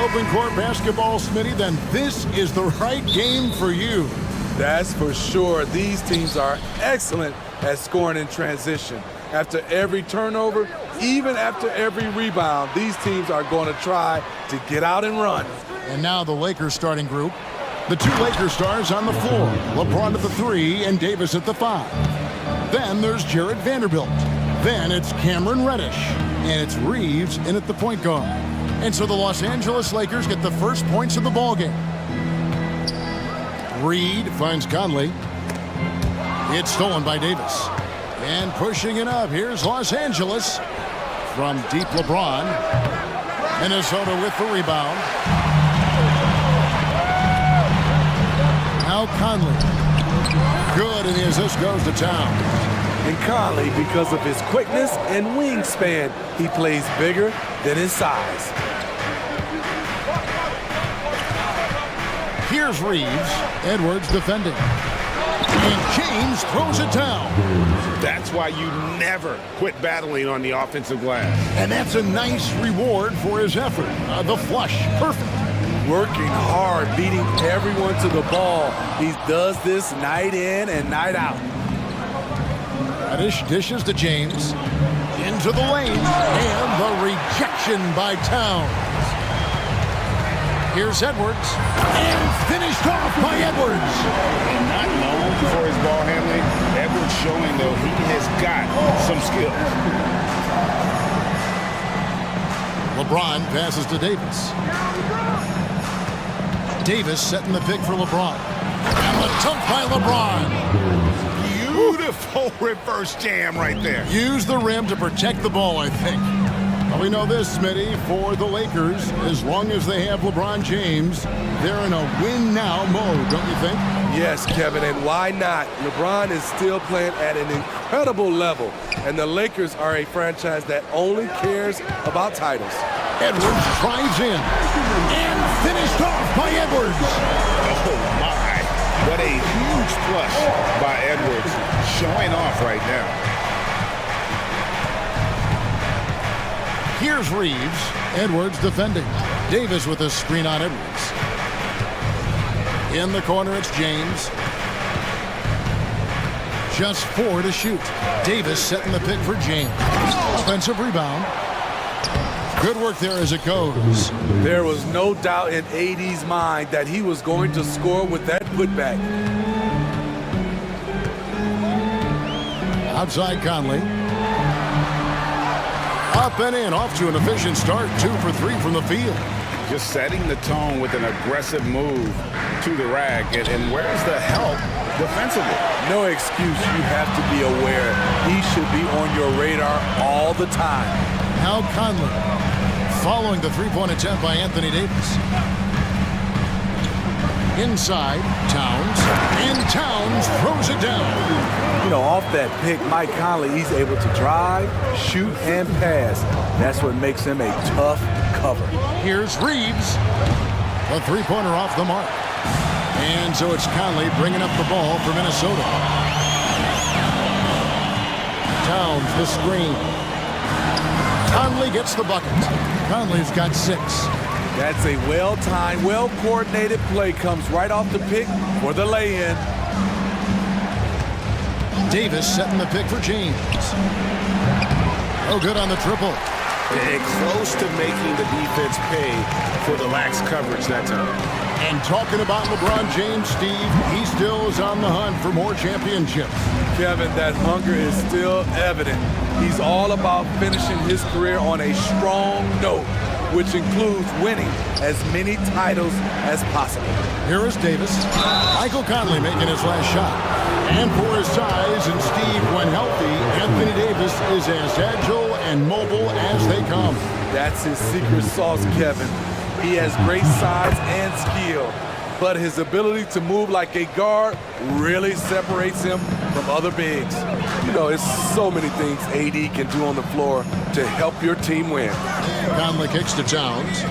open court basketball, Smitty, then this is the right game for you. That's for sure. These teams are excellent at scoring in transition. After every turnover, even after every rebound, these teams are going to try to get out and run. And now the Lakers starting group. The two Lakers stars on the floor. LeBron at the 3 and Davis at the 5. Then there's Jared Vanderbilt. Then it's Cameron Reddish. And it's Reeves in at the point guard. And so the Los Angeles Lakers get the first points of the ballgame. Reed finds Conley. It's stolen by Davis. And pushing it up, here's Los Angeles from deep LeBron. Minnesota with the rebound. Now Conley. Good, and the assist goes to Town. And Conley, because of his quickness and wingspan, he plays bigger than his size. Here's Reeves. Edwards defending. And James throws it down. That's why you never quit battling on the offensive glass. And that's a nice reward for his effort. The flush, perfect. Working hard, beating everyone to the ball. He does this night in and night out. Reddish dishes to James. Into the lane. And the rejection by Towns. Here's Edwards. And finished off by Edwards. And not known for his ball handling. Edwards showing, though, he has got some skill. LeBron passes to Davis. Davis setting the pick for LeBron. And the dunk by LeBron. Beautiful reverse jam right there. Use the rim to protect the ball, I think. Well, we know this, Smitty, for the Lakers, as long as they have LeBron James, they're in a win-now mode, don't you think? Yes, Kevin, and why not? LeBron is still playing at an incredible level, and the Lakers are a franchise that only cares about titles. Edwards drives in, and finished off by Edwards. Oh, my. What a huge flush by Edwards, showing off right now. Here's Reeves. Edwards defending. Davis with a screen on Edwards. In the corner, it's James. Just 4 to shoot. Davis setting the pick for James. Offensive rebound. Good work there as it goes. There was no doubt in AD's mind that he was going to score with that putback. Outside Conley. Up and in, off to an efficient start. 2 for 3 from the field. Just setting the tone with an aggressive move to the rack. And where's the help defensively? No excuse. You have to be aware. He should be on your radar all the time. Now Conley, following the three-point attempt by Anthony Davis. Inside, Towns, and Towns throws it down. You know, off that pick, Mike Conley, he's able to drive, shoot, and pass. That's what makes him a tough cover. Here's Reeves. A three-pointer off the mark. And so it's Conley bringing up the ball for Minnesota. Towns, the screen. Conley gets the bucket. Conley's got 6. That's a well-timed, well-coordinated play. Comes right off the pick for the lay-in. Davis setting the pick for James. Oh, good on the triple. And close to making the defense pay for the lax coverage that time. And talking about LeBron James, Steve, he still is on the hunt for more championships. Kevin, that hunger is still evident. He's all about finishing his career on a strong note, which includes winning as many titles as possible. Here is Davis. Michael Conley making his last shot. And for his size, and Steve, when healthy, Anthony Davis is as agile and mobile as they come. That's his secret sauce, Kevin. He has great size and skill, but his ability to move like a guard really separates him from other bigs. You know, it's so many things AD can do on the floor to help your team win. Conley kicks to Towns.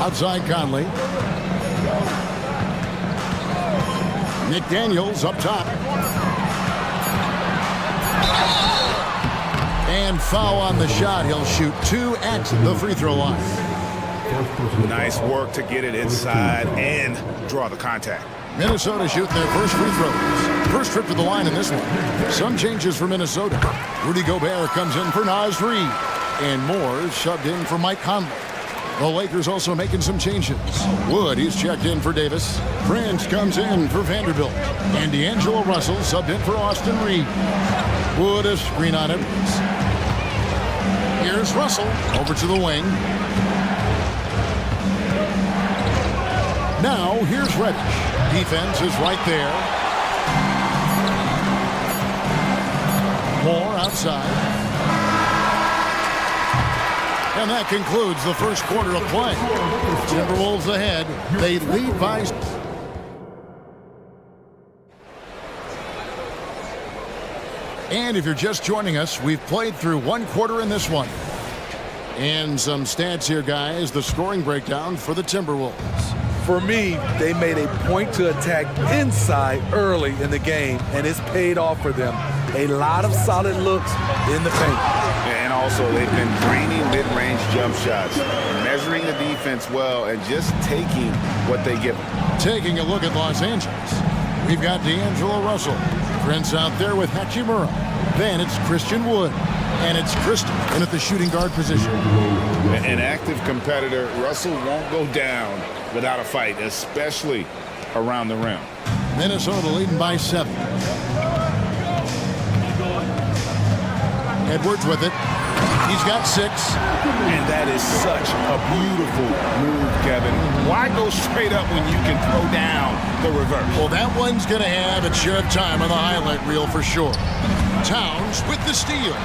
Outside Conley. Nick Daniels up top. And Team foul on the shot. He'll shoot 2 at the free throw line. Nice work to get it inside and draw the contact. Minnesota shooting their first free throws. First trip to the line in this one. Some changes for Minnesota. Rudy Gobert comes in for Naz Reid. And Moore subbed in for Mike Conley. The Lakers also making some changes. Wood, he's checked in for Davis. Prince comes in for Vanderbilt. And D'Angelo Russell subbed in for Austin Reed. Wood a screen on Edwards. Here's Russell over to the wing. Now here's Reddish. Defense is right there. Moore outside. And that concludes the first quarter of play. Timberwolves ahead. They lead by... And if you're just joining us, we've played through one quarter in this one. And some stats here, guys. The scoring breakdown for the Timberwolves. For me, they made a point to attack inside early in the game, and it's paid off for them. A lot of solid looks in the paint. And also, they've been draining mid-range jump shots, measuring the defense well, and just taking what they give them. Taking a look at Los Angeles, we've got D'Angelo Russell. Prince out there with Hachimura. Then it's Christian Wood. And it's Christie in at the shooting guard position. An active competitor, Russell won't go down without a fight, especially around the rim. Minnesota leading by 7. Edwards with it. He's got 6. And that is such a beautiful move, Kevin. Why go straight up when you can throw down the reverse? Well, that one's going to have its share of time on the highlight reel for sure. Towns with the steal.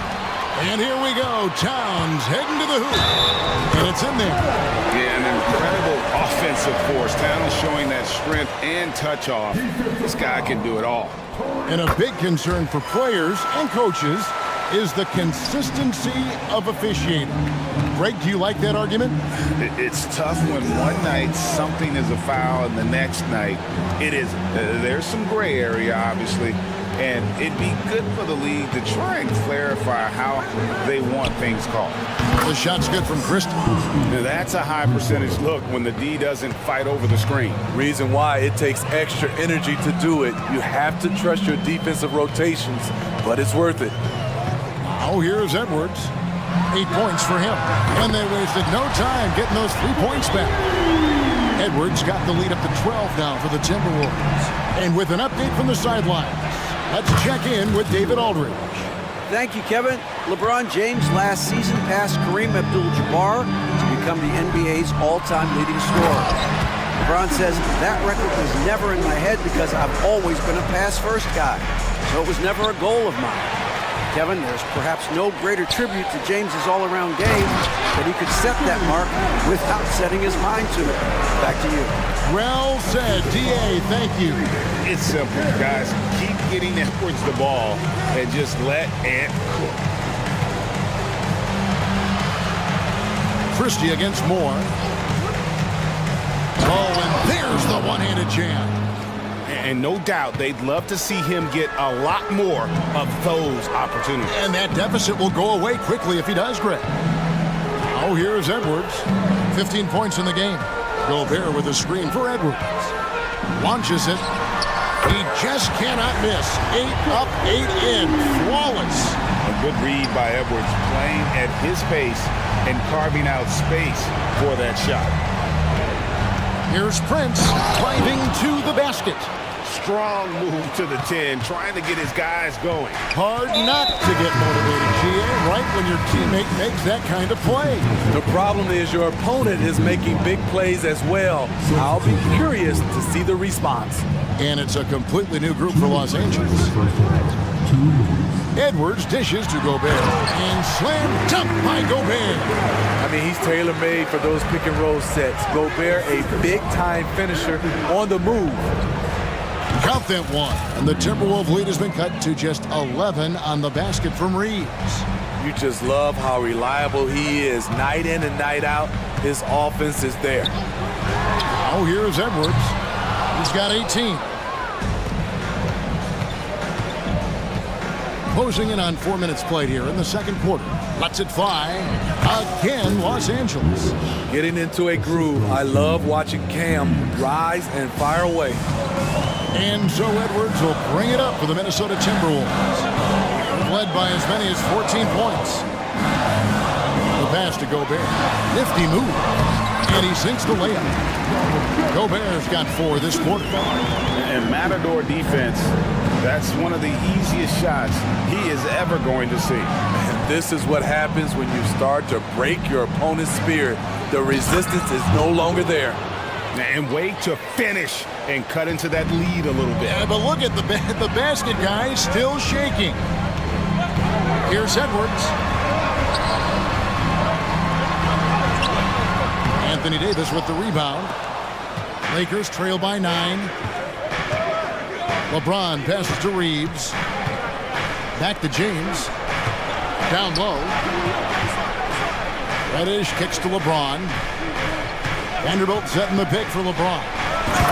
And here we go. Towns heading to the hoop. And it's in there. Yeah, an incredible offensive force. Towns showing that strength and touch off. This guy can do it all. And a big concern for players and coaches is the consistency of officiating. Greg, do you like that argument? It's tough when one night something is a foul and the next night it isn't. There's some gray area, obviously. And it'd be good for the league to try and clarify how they want things called. The shot's good from Christie. That's a high percentage look when the D doesn't fight over the screen. Reason why it takes extra energy to do it. You have to trust your defensive rotations, but it's worth it. Now here's Edwards. 8 points for him. And they wasted no time getting those 3 points back. Edwards got the lead up to 12 now for the Timberwolves. And with an update from the sidelines, let's check in with David Aldridge. Thank you, Kevin. LeBron James last season passed Kareem Abdul-Jabbar to become the NBA's all-time leading scorer. LeBron says that record was never in my head because I've always been a pass-first guy, so it was never a goal of mine. Kevin, there's perhaps no greater tribute to James's all-around game that he could set that mark without setting his mind to it. Back to you. Well said, D.A. Thank you. It's simple, guys. Keep getting Edwards the ball and just let Ant cook. Christie against Moore. Oh, and there's the one-handed jam. And no doubt they'd love to see him get a lot more of those opportunities. And that deficit will go away quickly if he does, Greg. Now here's Edwards. 15 points in the game. Gobert with a screen for Edwards. Launches it. He just cannot miss. 8 up, 8 in. Flawless. A good read by Edwards, playing at his pace and carving out space for that shot. Here's Prince driving to the basket. Strong move to the 10, trying to get his guys going. Hard not to get motivated, GA, right when your teammate makes that kind of play. The problem is your opponent is making big plays as well. I'll be curious to see the response. And it's a completely new group for Los Angeles. Edwards dishes to Gobert. And slam dunk by Gobert. I mean, he's tailor-made for those pick-and-roll sets. Gobert, a big-time finisher on the move. Count that one. And the Timberwolves lead has been cut to just 11 on the basket from Reeves. You just love how reliable he is. Night in and night out, his offense is there. Now here's Edwards. He's got 18. Closing in on 4 minutes played here in the second quarter. Lets it fly. Again, Los Angeles. Getting into a groove. I love watching Cam rise and fire away. And so Edwards will bring it up for the Minnesota Timberwolves. Led by as many as 14 points. The pass to Gobert. Nifty move. And he sinks the layup. Gobert's got 4 this quarter. And Matador defense, that's one of the easiest shots he is ever going to see. And this is what happens when you start to break your opponent's spirit. The resistance is no longer there. And wait to finish and cut into that lead a little bit. Yeah, but look at the basket guy still shaking. Here's Edwards. Anthony Davis with the rebound. Lakers trail by 9. LeBron passes to Reeves. Back to James. Down low. Reddish kicks to LeBron. Vanderbilt setting the pick for LeBron.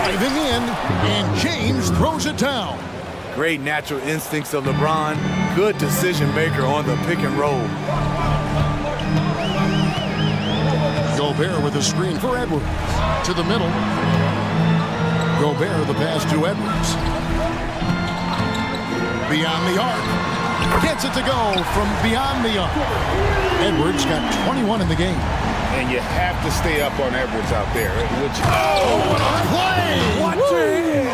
Driving in, and James throws it down. Great natural instincts of LeBron. Good decision maker on the pick and roll. Gobert with a screen for Edwards. To the middle. Gobert the pass to Edwards. Beyond the arc. Gets it to go from beyond the arc. Edwards got 21 in the game. And you have to stay up on Edwards out there. Which, Play! Watch it!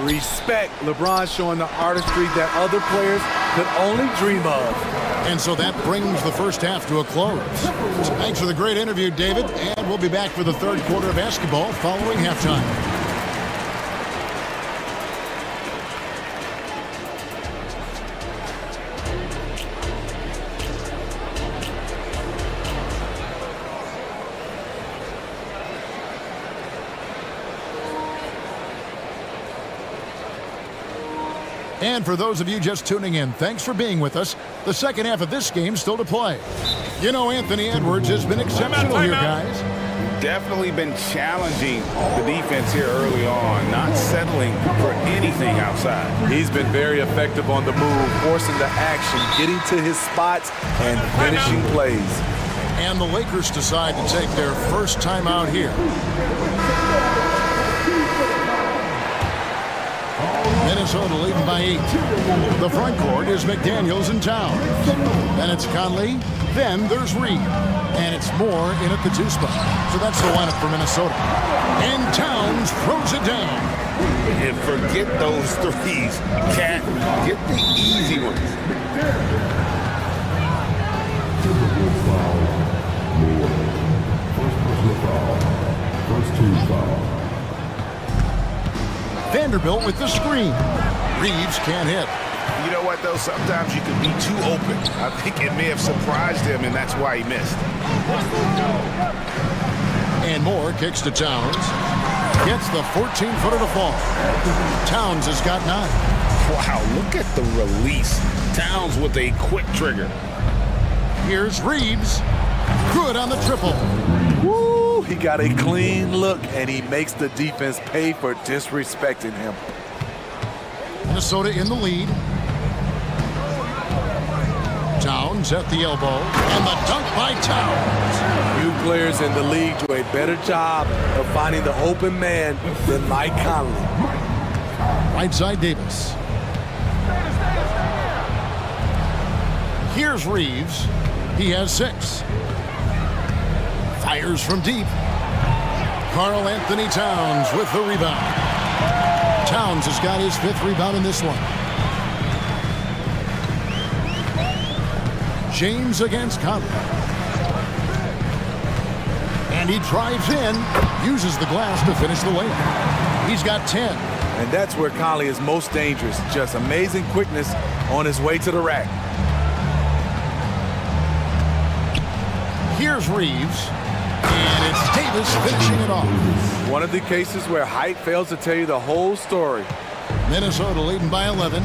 Respect. LeBron showing the artistry that other players could only dream of. And so that brings the first half to a close. So thanks for the great interview, David. And we'll be back for the third quarter of basketball following halftime. And for those of you just tuning in, thanks for being with us. The second half of this game still to play. You know, Anthony Edwards has been exceptional here, guys. definitely been challenging the defense here early on, not settling for anything outside. He's been very effective on the move, forcing the action, getting to his spots, and finishing plays. And the Lakers decide to take their first time out here. Minnesota leading by 8. The front court is McDaniels and Towns. Then it's Conley. Then there's Reed. And it's Moore in at the 2 spot. So that's the lineup for Minnesota. And Towns throws it down. And forget those threes. Can't get the easy ones. First team foul. Vanderbilt with the screen. Reeves can't hit. You know what, though? Sometimes you can be too open. I think it may have surprised him, and that's why he missed. And Moore kicks to Towns. Gets the 14-footer to fall. Towns has got 9. Wow, look at the release. Towns with a quick trigger. Here's Reeves. Good on the triple. Woo! He got a clean look, and he makes the defense pay for disrespecting him. Minnesota in the lead. Towns at the elbow. And the dunk by Towns. Few players in the league do a better job of finding the open man than Mike Conley. Right side Davis. Here's Reeves. He has 6. Fires from deep. Karl Anthony Towns with the rebound. Towns has got his 5th rebound in this one. James against Conley. And he drives in, uses the glass to finish the layup. He's got 10. And that's where Conley is most dangerous. Just amazing quickness on his way to the rack. Here's Reeves. And it's Davis finishing it off. One of the cases where height fails to tell you the whole story. Minnesota leading by 11.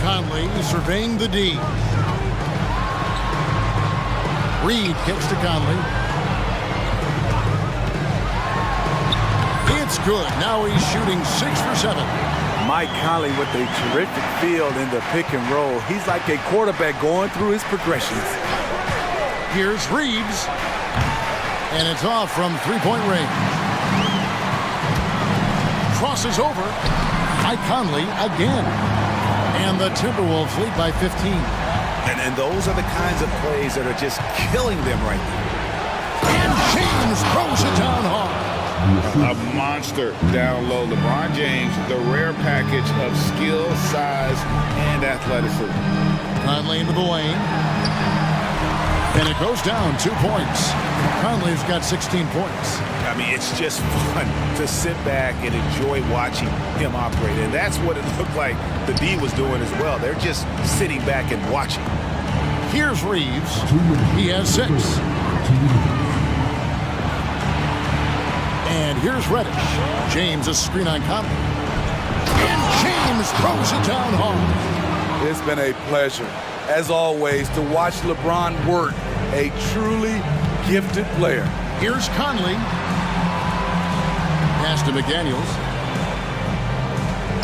Conley surveying the D. Reed kicks to Conley. It's good. Now he's shooting 6 for 7. Mike Conley with a terrific field in the pick and roll. He's like a quarterback going through his progressions. Here's Reeves. And it's off from three-point range. Crosses over. Mike Conley again. And the Timberwolves lead by 15. And those are the kinds of plays that are just killing them right now. And James throws it down hard. A monster down low. LeBron James, the rare package of skill, size, and athleticism. Conley into the lane. And it goes down 2 points. Conley's got 16 points. I mean, it's just fun to sit back and enjoy watching him operate. And that's what it looked like the D was doing as well. They're just sitting back and watching. Here's Reeves. He has 6. And here's Reddish. James a screen on Conley. And James throws it down hard. It's been a pleasure, as always, to watch LeBron work. A truly gifted player. Here's Conley. Pass to McDaniels.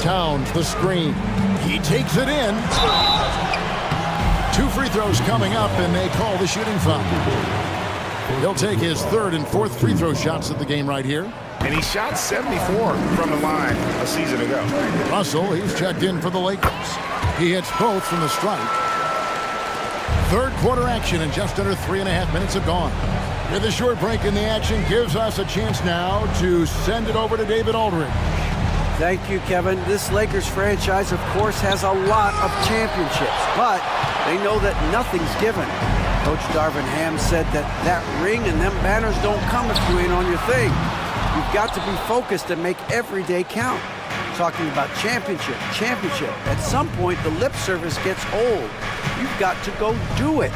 Towns the screen. He takes it in. 2 free throws coming up, and they call the shooting foul. He'll take his 3rd and 4th free throw shots of the game right here. And he shot 74 from the line a season ago. Russell, he's checked in for the Lakers. He hits both from the stripe. 3rd quarter action, and just under 3.5 minutes have gone. With a short break in the action gives us a chance now to send it over to David Aldridge. Thank you, Kevin. This Lakers franchise, of course, has a lot of championships, but they know that nothing's given. Coach Darvin Ham said that ring and them banners don't come if you ain't on your thing. You've got to be focused and make every day count. Talking about championship. At some point, the lip service gets old. You've got to go do it.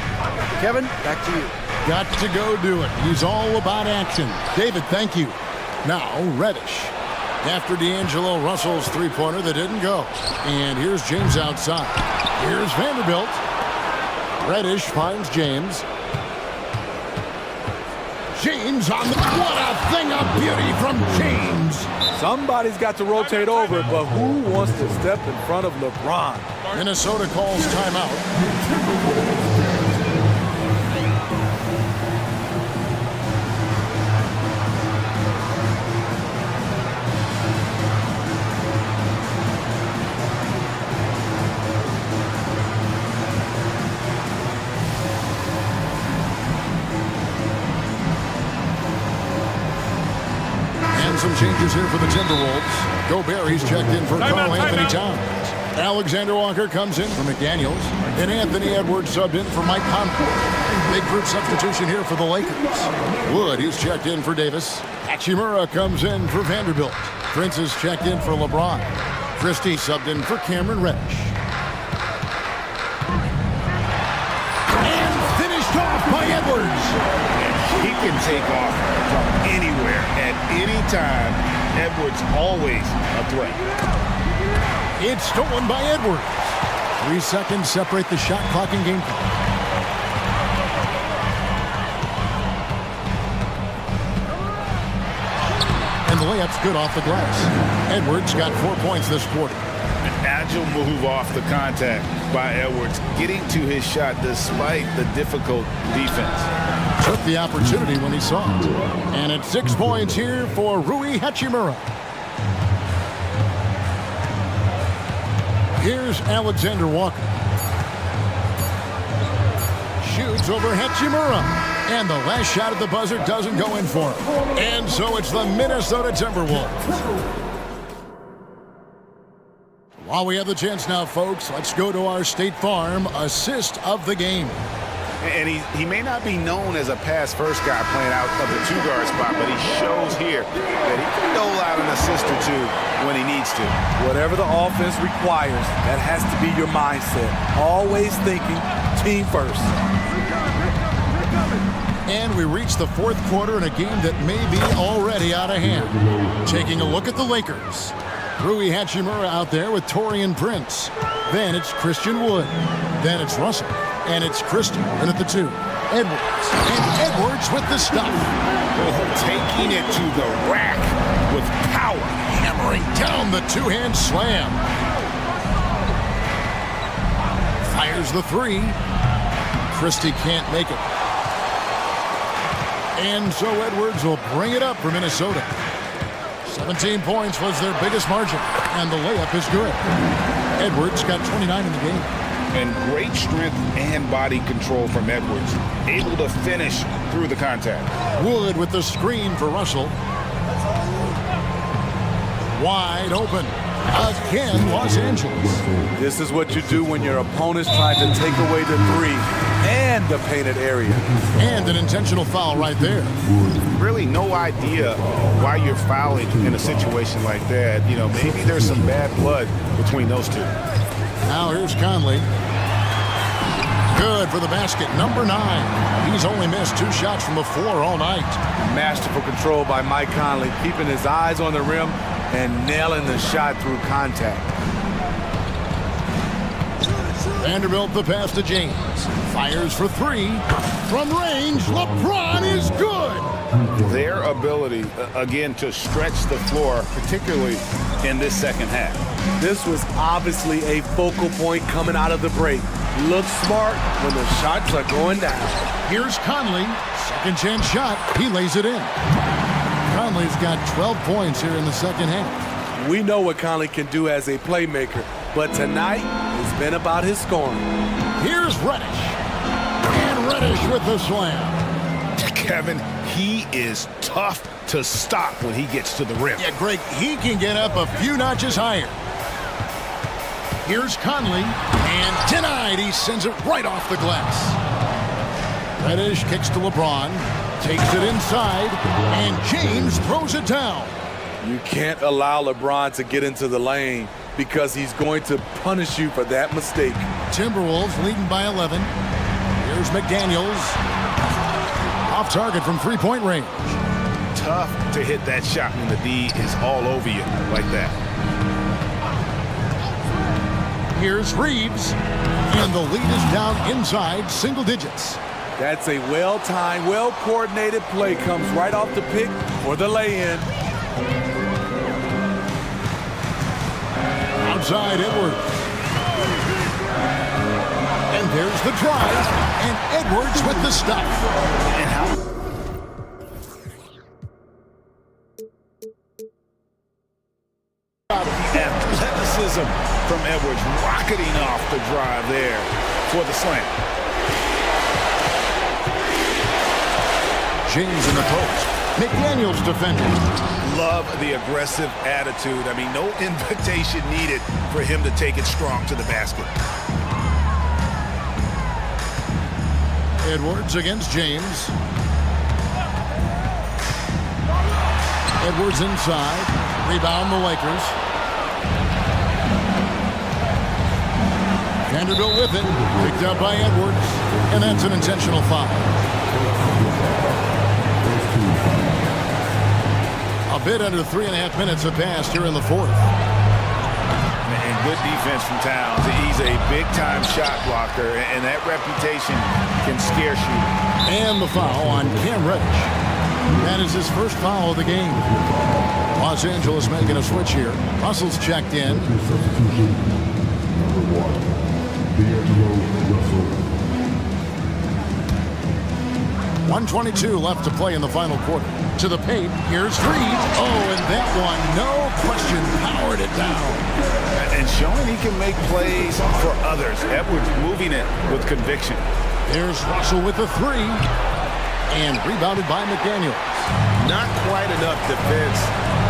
Kevin, back to you. Got to go do it. He's all about action. David, thank you. Now, Reddish. After D'Angelo Russell's three-pointer that didn't go. And here's James outside. Here's Vanderbilt. Reddish finds James. James on the... What a thing of beauty from James. Somebody's got to rotate over, but who wants to step in front of LeBron? Minnesota calls timeout. Some changes here for the Timberwolves. Gobert, he's checked in for Karl Anthony Towns. Alexander Walker comes in for McDaniels. And Anthony Edwards subbed in for Mike Conley. Big group substitution here for the Lakers. Wood, he's checked in for Davis. Hachimura comes in for Vanderbilt. Prince is checked in for LeBron. Christie subbed in for Cameron Reddish. And finished off by Edwards. He can take off from anywhere at any time. Edwards always a threat. It's stolen by Edwards. 3 seconds separate the shot clock and game clock. And the layup's good off the glass. Edwards got 4 points this quarter. An agile move off the contact by Edwards, getting to his shot despite the difficult defense. Took the opportunity when he saw it. And it's 6 points here for Rui Hachimura. Here's Alexander Walker. Shoots over Hachimura. And the last shot at the buzzer doesn't go in for him. And so it's the Minnesota Timberwolves. While we have the chance now, folks, let's go to our State Farm assist of the game. And he may not be known as a pass-first guy playing out of the two-guard spot, but he shows here that he can dole out an assist or two when he needs to. Whatever the offense requires, that has to be your mindset. Always thinking team first. And we reach the 4th quarter in a game that may be already out of hand. Taking a look at the Lakers. Rui Hachimura out there with Taurean Prince. Then it's Christian Wood. Then it's Russell. And it's Christie. And at the 2, Edwards. And Edwards with the stuff. Taking it to the rack with power. the two-hand slam. Fires the three. Christie can't make it. And so Edwards will bring it up for Minnesota. 17 points was their biggest margin, and the layup is good. Edwards got 29 in the game. And great strength and body control from Edwards. Able to finish through the contact. Wood with the screen for Russell. Wide open. Again, Los Angeles. This is what you do when your opponent's trying to take away the three and the painted area. And an intentional foul right there. Really no idea why you're fouling in a situation like that. You know, maybe there's some bad blood between those two. Now here's Conley. Good for the basket, number 9. He's only missed 2 shots from the floor all night. Masterful control by Mike Conley, keeping his eyes on the rim and nailing the shot through contact. Vanderbilt the pass to James. Fires for 3. From range, LeBron is good. Their ability, again, to stretch the floor, particularly in this second half. This was obviously a focal point coming out of the break. Look smart when the shots are going down. Here's Conley. Second chance shot. He lays it in. Conley's got 12 points here in the second half. We know what Conley can do as a playmaker, but tonight has been about his scoring. Here's Reddish. And Reddish with the slam. Kevin, he is tough to stop when he gets to the rim. Yeah, Greg, he can get up a few notches higher. Here's Conley, and denied. He sends it right off the glass. Reddish kicks to LeBron, takes it inside, and James throws it down. You can't allow LeBron to get into the lane because he's going to punish you for that mistake. Timberwolves leading by 11. Here's McDaniels. Off target from three-point range. Tough to hit that shot when the D is all over you like that. Here's Reeves, and the lead is down inside single digits. That's a well-timed, well-coordinated play. Comes right off the pick for the lay-in. Outside Edwards. And there's the drive, and Edwards with the stop. And how? Athleticism from Edwards, rocketing off the drive there for the slam. James in the post. McDaniels defending. Love the aggressive attitude. I mean, no invitation needed for him to take it strong to the basket. Edwards against James. Edwards inside. Rebound the Lakers. Vanderbilt with it. Picked up by Edwards. And that's an intentional foul. A bit under 3.5 minutes have passed here in the fourth. And good defense from Towns. He's a big-time shot blocker, and that reputation can scare shooters. And the foul on Cam Reddish. That is his first foul of the game. Los Angeles making a switch here. Russell's checked in. Substitution. Number 1, D'Angelo Russell. 1:22 left to play in the final quarter. To the paint, here's Reed. Oh, and that one, no question, powered it down. And showing he can make plays for others. Edwards moving it with conviction. There's Russell with the 3. And rebounded by McDaniels. Not quite enough defense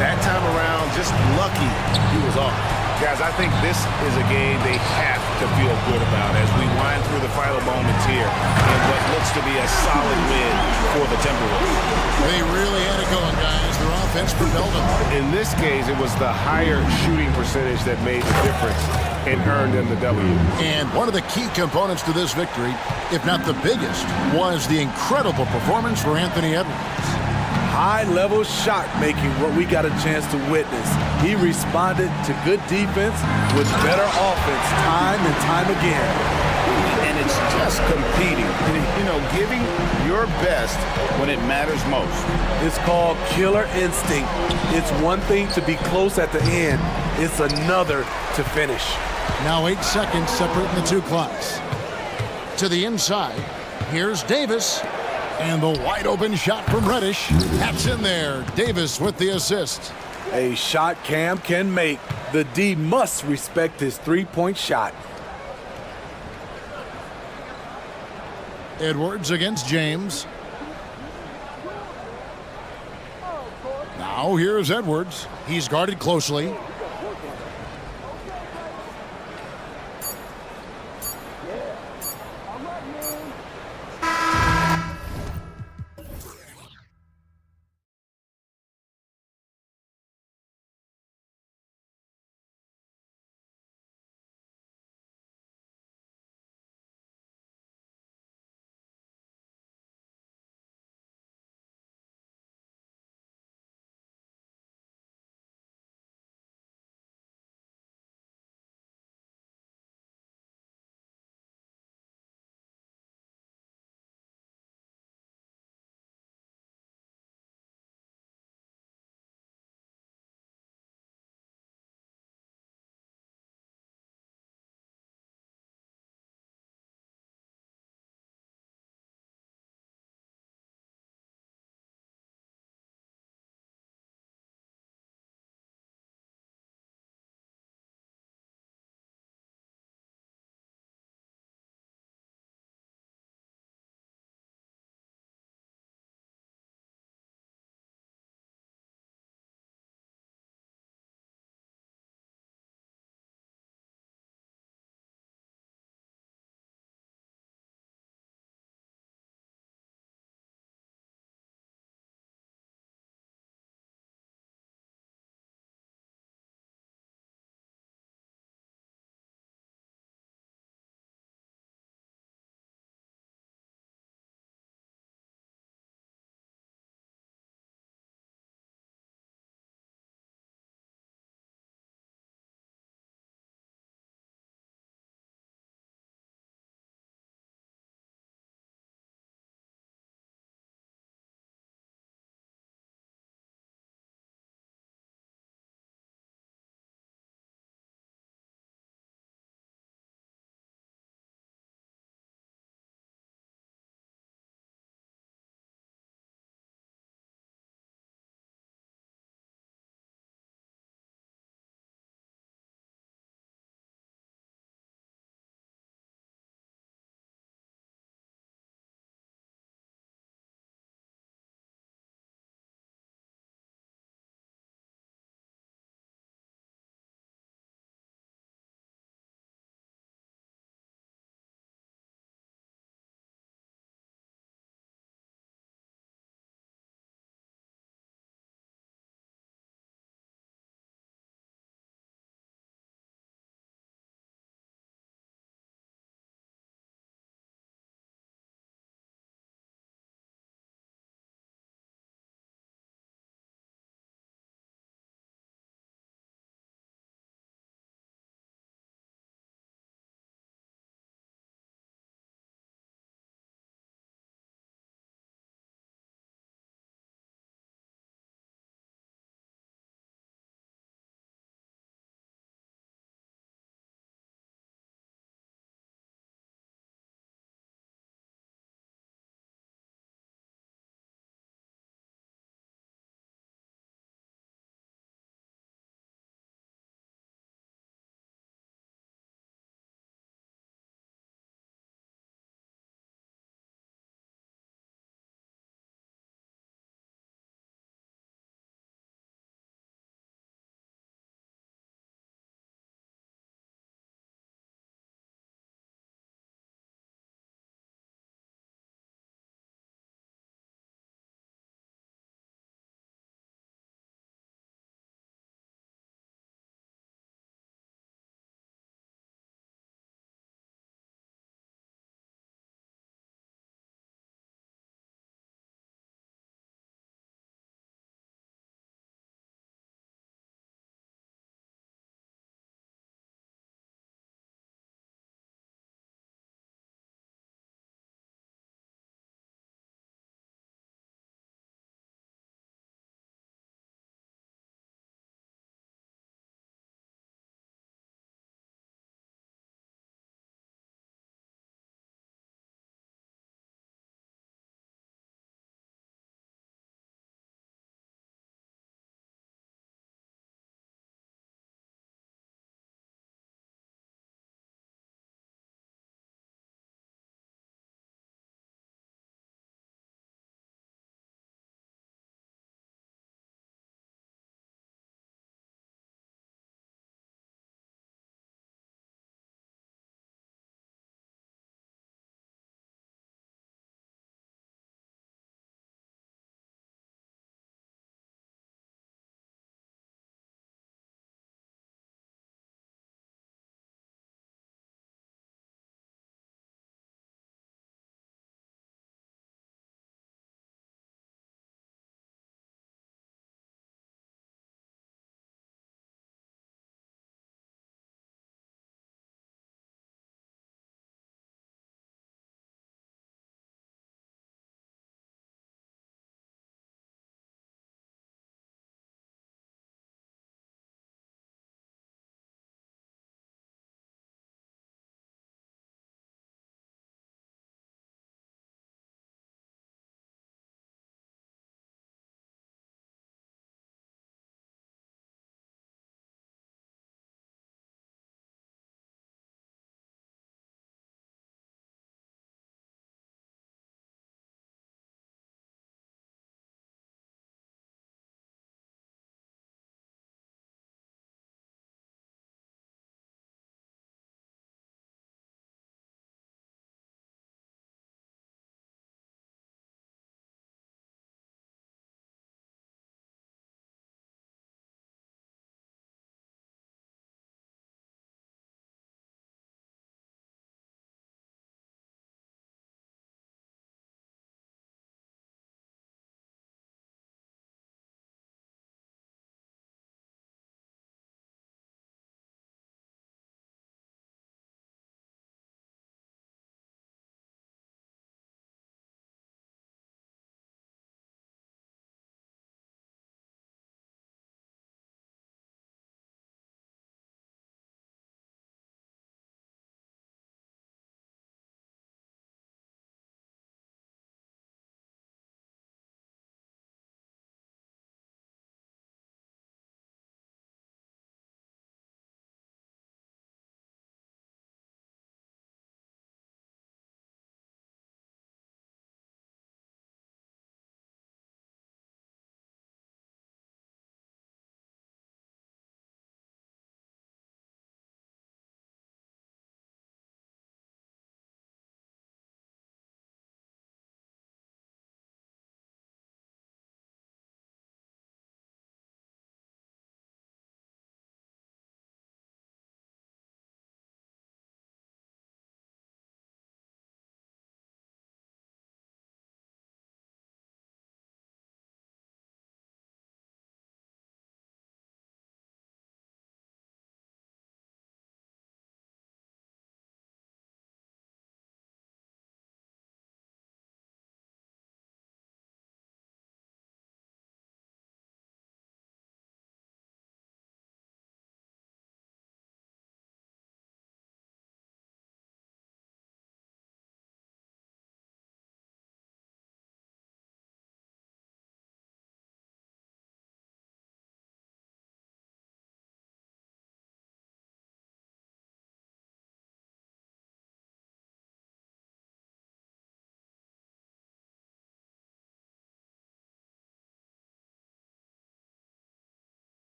that time around. Just lucky he was off. Guys, I think this is a game they have to feel good about as we wind through the final moments here in what looks to be a solid win for the Timberwolves. They really had it going, guys. Their offense propelled them. In this case, it was the higher shooting percentage that made the difference and earned them the W. And one of the key components to this victory, if not the biggest, was the incredible performance for Anthony Edwards. High-level shot making, what we got a chance to witness. He responded to good defense with better offense time and time again. And and it's just competing. You know, giving your best when it matters most. It's called killer instinct. It's one thing to be close at the end. It's another to finish. Now 8 seconds separating the two clocks. To the inside, here's Davis. And the wide open shot from Reddish. That's in there. Davis with the assist. A shot Cam can make. The D must respect his three-point shot. Edwards against James. Now here's Edwards. He's guarded closely.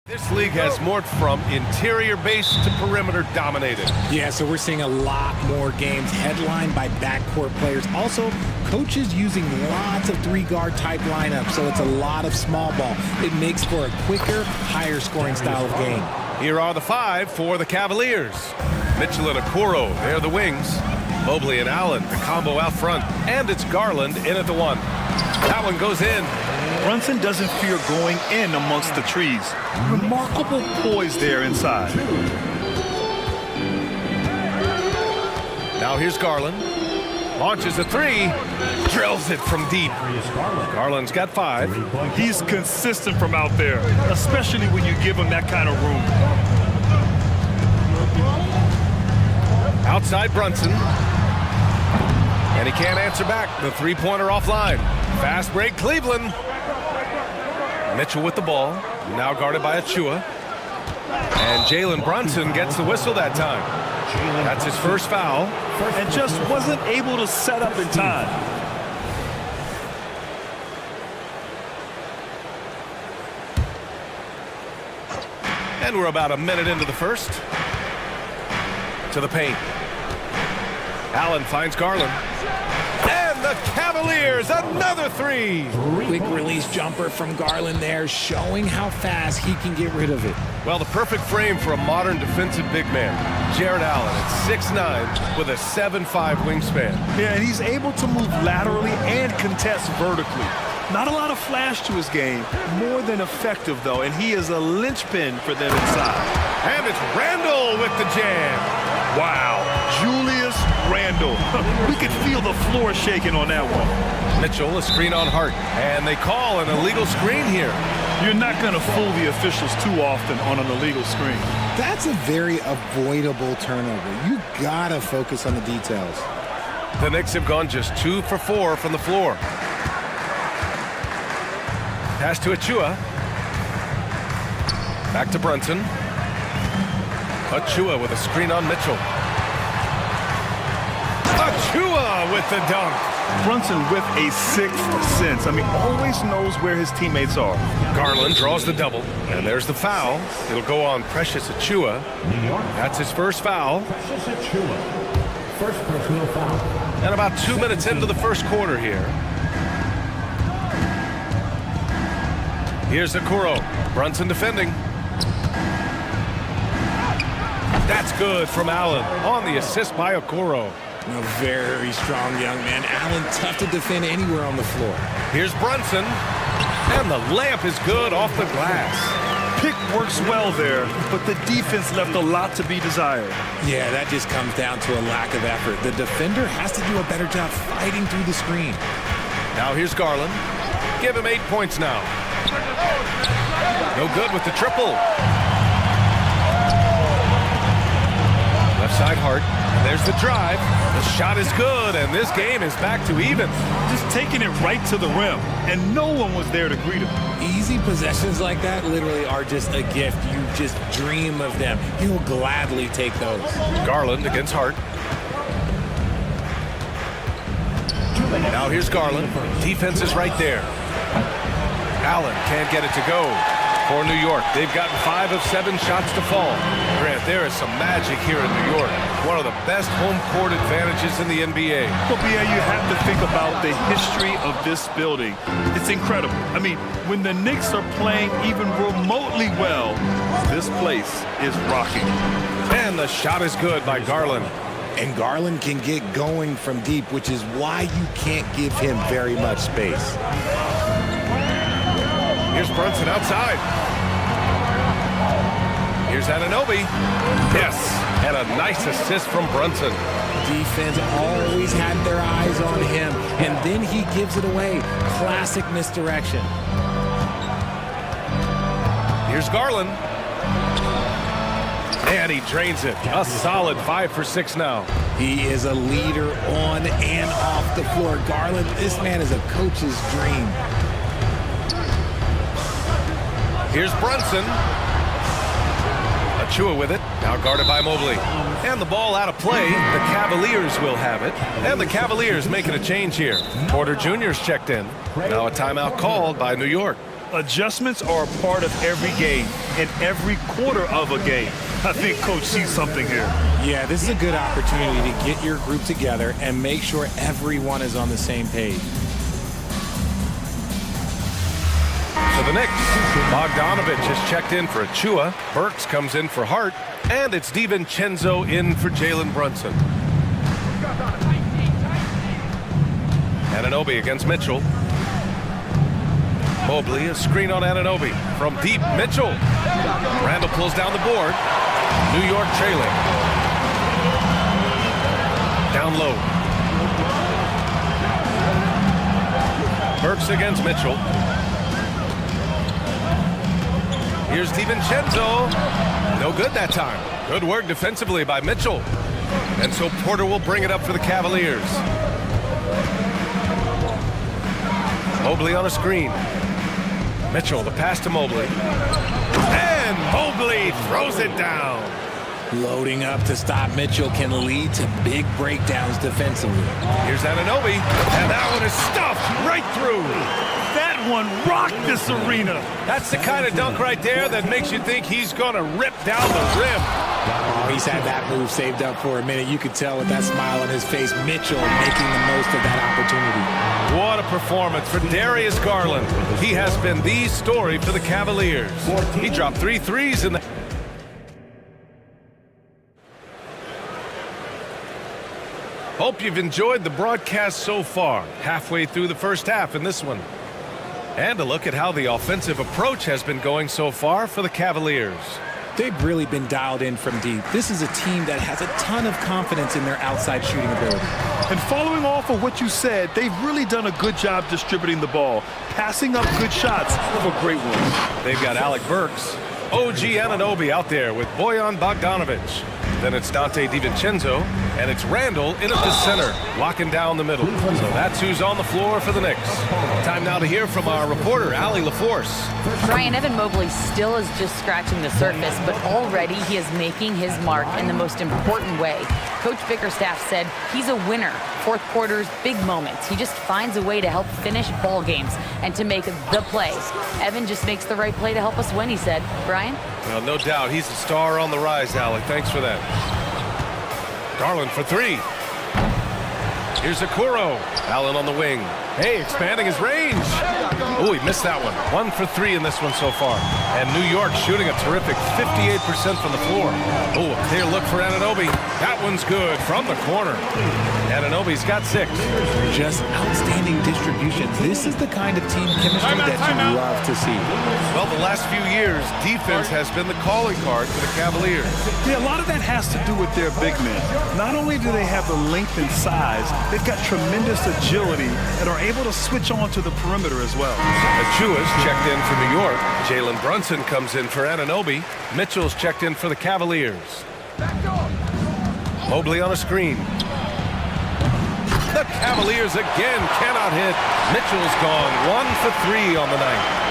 This league has morphed from interior base to perimeter dominated. Yeah, so we're seeing a lot more games headlined by backcourt players. Also, coaches using lots of three-guard type lineups, so it's a lot of small ball. It makes for a quicker, higher scoring style of game. Here are the five for the Cavaliers. Mitchell and Okoro, they're the wings. Mobley and Allen, the combo out front. And it's Garland in at the one. That one goes in. Brunson doesn't fear going in amongst the trees. Remarkable poise there inside. Now here's Garland. Launches a three. Drills it from deep. Garland's got five. He's consistent from out there, especially when you give him that kind of room. Outside Brunson. And he can't answer back. The three-pointer offline. Fast break, Cleveland. Mitchell with the ball. Now guarded by Achua. And Jalen Brunson gets the whistle that time. That's his first foul. And just wasn't able to set up in time. And we're about a minute into the first. To the paint. Allen finds Garland. And the Cavaliers, another three. Quick release jumper from Garland there, showing how fast he can get rid of it. Well, the perfect frame for a modern defensive big man. Jared Allen at 6'9" with a 7'5" wingspan. Yeah, and he's able to move laterally and contest vertically. Not a lot of flash to his game, more than effective though, and he is a linchpin for them inside. And it's Randall with the jam. Wow, Julius Randle. We could feel the floor shaking on that one. Mitchell, a screen on Hart. And they call an illegal screen here. You're not going to fool the officials too often on an illegal screen. That's a very avoidable turnover. You gotta focus on the details. The Knicks have gone just 2 for 4 from the floor. Pass to Achua. Back to Brunson. Achua with a screen on Mitchell. Achua with the dunk. Brunson with a sixth sense. I mean, always knows where his teammates are. Garland draws the double, and there's the foul. It'll go on Precious Achua. That's his first foul. Precious Achua. First personal foul. And about 2 minutes into the first quarter here. Here's Okoro. Brunson defending. That's good from Allen on the assist by Okoro. A very strong young man. Allen, tough to defend anywhere on the floor. Here's Brunson. And the layup is good off the glass. Pick works well there, but the defense left a lot to be desired. Yeah, that just comes down to a lack of effort. The defender has to do a better job fighting through the screen. Now here's Garland. Give him 8 points now. No good with the triple. Left side Hart. And there's the drive. The shot is good, and this game is back to even. Just taking it right to the rim, and no one was there to greet him. Easy possessions like that literally are just a gift. You just dream of them. He'll gladly take those. Garland against Hart. Now here's Garland. Defense is right there. Allen can't get it to go. For New York, they've gotten 5 of 7 shots to fall. Grant, there is some magic here in New York. One of the best home court advantages in the NBA. Well, BA, you have to think about the history of this building. It's incredible. I mean, when the Knicks are playing even remotely well, this place is rocking. And the shot is good by Garland. And Garland can get going from deep, which is why you can't give him very much space. Here's Brunson outside. Here's Anunoby. Yes, and a nice assist from Brunson. Defense always had their eyes on him, and then he gives it away. Classic misdirection. Here's Garland. And he drains it. A solid 5 for 6 now. He is a leader on and off the floor. Garland, this man is a coach's dream. Here's Brunson. Achua with it. Now guarded by Mobley. And the ball out of play. The Cavaliers will have it. And the Cavaliers making a change here. Porter Jr.'s checked in. Now a timeout called by New York. Adjustments are a part of every game and every quarter of a game. I think Coach sees something here. Yeah, this is a good opportunity to get your group together and make sure everyone is on the same page. For the Knicks, Bogdanovich has checked in for Achua. Burks comes in for Hart. And it's DiVincenzo in for Jalen Brunson. Anunoby against Mitchell. Mobley, a screen on Anunoby. From deep, Mitchell. Randall pulls down the board. New York trailing. Down low. Burks against Mitchell. Here's DiVincenzo. No good that time. Good work defensively by Mitchell. And so Porter will bring it up for the Cavaliers. Mobley on a screen. Mitchell, the pass to Mobley. And Mobley throws it down. Loading up to stop Mitchell can lead to big breakdowns defensively. Here's Anunoby. And that one is stuffed right through. That one rocked this arena. That's the kind of dunk right there that makes you think he's going to rip down the rim. Oh, he's had that move saved up for a minute. You could tell with that smile on his face, Mitchell making the most of that opportunity. What a performance for Darius Garland. He has been the story for the Cavaliers. He dropped 3 threes in the... Hope you've enjoyed the broadcast so far. Halfway through the first half in this one. And a look at how the offensive approach has been going so far for the Cavaliers. They've really been dialed in from deep. This is a team that has a ton of confidence in their outside shooting ability. And following off of what you said, they've really done a good job distributing the ball, passing up good shots for great ones. They've got Alec Burks, OG Anunoby out there with Bojan Bogdanovich. Then it's Dante DiVincenzo, and it's Randall in at the center, locking down the middle. So that's who's on the floor for the Knicks. Time now to hear from our reporter, Allie LaForce. Brian, Evan Mobley still is just scratching the surface, but already he is making his mark in the most important way. Coach Bickerstaff said he's a winner. Fourth quarter's big moments. He just finds a way to help finish ball games and to make the play. Evan just makes the right play to help us win, he said. Brian? Well, no doubt. He's a star on the rise, Allie. Thanks for that. Garland for 3. Here's Okoro. Allen on the wing. Hey, expanding his range. Oh, he missed that one. 1 for 3 in this one so far. And New York shooting a terrific 58% from the floor. Oh, a clear look for Anunoby. That one's good from the corner. Anunoby's got 6. Just outstanding distribution. This is the kind of team chemistry that you love to see. Well, the last few years, defense has been the calling card for the Cavaliers. Yeah, a lot of that has to do with their big men. Not only do they have the length and size, they've got tremendous agility and are able to switch on to the perimeter as well. Achua's checked in for New York. Jalen Brunson comes in for Anunoby. Mitchell's checked in for the Cavaliers. Mobley on a screen. The Cavaliers again cannot hit. Mitchell's gone 1 for 3 on the night.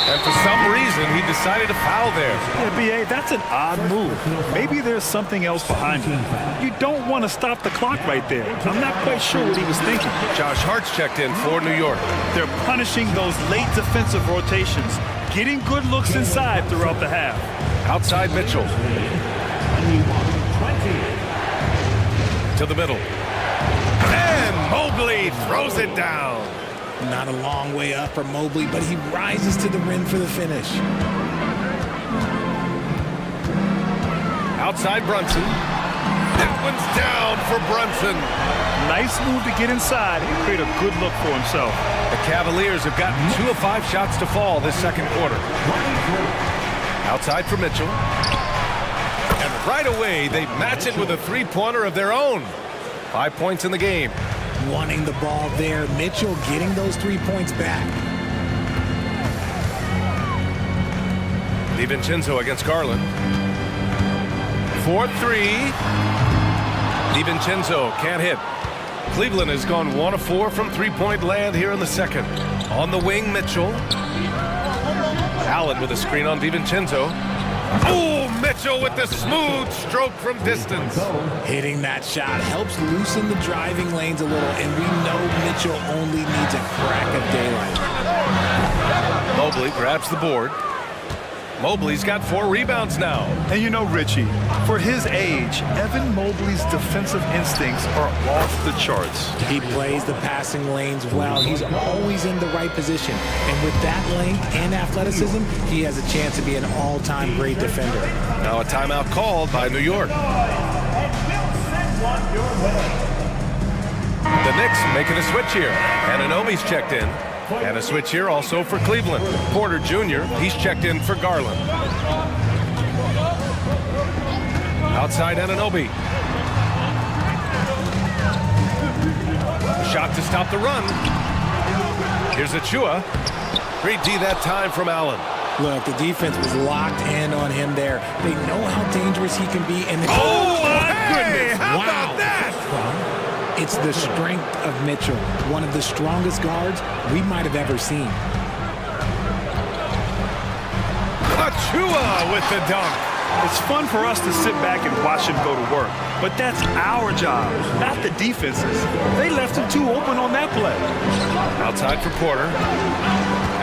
And for some reason, he decided to foul there. Yeah, B.A., that's an odd move. Maybe there's something else behind it. You don't want to stop the clock right there. I'm not quite sure what he was thinking. Josh Hart's checked in for New York. They're punishing those late defensive rotations, getting good looks inside throughout the half. Outside Mitchell. To the middle. And Mobley throws it down. Not a long way up for Mobley, but he rises to the rim for the finish. Outside Brunson. That one's down for Brunson. Nice move to get inside and create a good look for himself. The Cavaliers have gotten 2 of 5 shots to fall this second quarter. Outside for Mitchell. And right away, they match it with a 3-pointer of their own. 5 points in the game. Wanting the ball there. Mitchell getting those 3 points back. DiVincenzo against Garland. 4-3. DiVincenzo can't hit. Cleveland has gone 1 of 4 from 3-point land here in the second. On the wing, Mitchell. Allen with a screen on DiVincenzo. Oh, Mitchell with the smooth stroke from distance. Hitting that shot helps loosen the driving lanes a little, and we know Mitchell only needs a crack of daylight. Mobley grabs the board. Mobley's got 4 rebounds now. And you know, Richie, for his age, Evan Mobley's defensive instincts are off the charts. He plays the passing lanes well. He's always in the right position. And with that length and athleticism, he has a chance to be an all-time great defender. Now a timeout called by New York. The Knicks making a switch here. Anunoby's checked in. And a switch here also for Cleveland. Porter Jr., he's checked in for Garland. Outside Anunoby. Shot to stop the run. Here's Achua. Great D that time from Allen. Look, the defense was locked in on him there. They know how dangerous he can be. And Oh, my goodness! How wow. about that? It's the strength of Mitchell, one of the strongest guards we might have ever seen. Achua with the dunk. It's fun for us to sit back and watch him go to work, but that's our job, not the defense's. They left him too open on that play. Outside for Porter.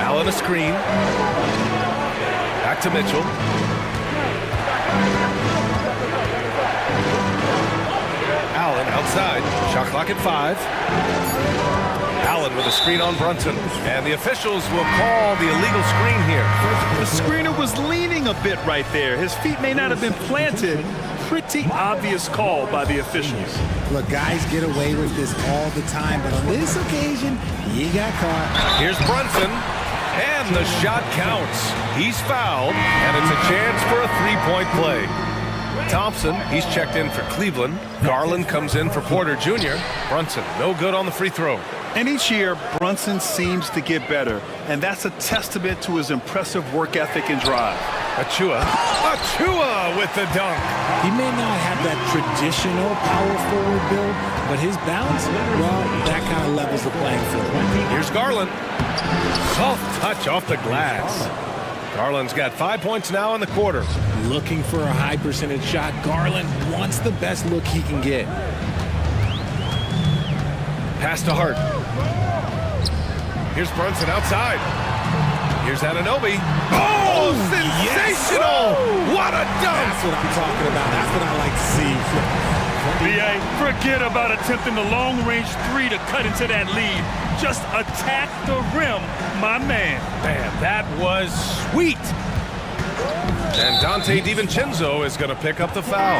Allen a screen. Back to Mitchell. Allen outside. Shot clock at 5. Allen with a screen on Brunson. And the officials will call the illegal screen here. The screener was leaning a bit right there. His feet may not have been planted. Pretty obvious call by the officials. Look, guys get away with this all the time, but on this occasion, he got caught. Here's Brunson. And the shot counts. He's fouled, and it's a chance for a 3-point play. Thompson, he's checked in for Cleveland. Garland comes in for Porter Jr. Brunson, no good on the free throw. And each year, Brunson seems to get better, and that's a testament to his impressive work ethic and drive. Achua with the dunk. He may not have that traditional power forward build, but his bounce, well, that kind of levels the playing field. Here's Garland. Soft touch off the glass. Garland's got 5 points now in the quarter. Looking for a high percentage shot. Garland wants the best look he can get. Pass to Hart. Here's Brunson outside. Here's Anunoby. Oh, sensational! Yes. What a dunk! That's what I'm talking about. That's what I like to see. B.A., forget about attempting the long-range 3 to cut into that lead. Just attack the rim, my man. Man, that was sweet. And Dante DiVincenzo is going to pick up the foul.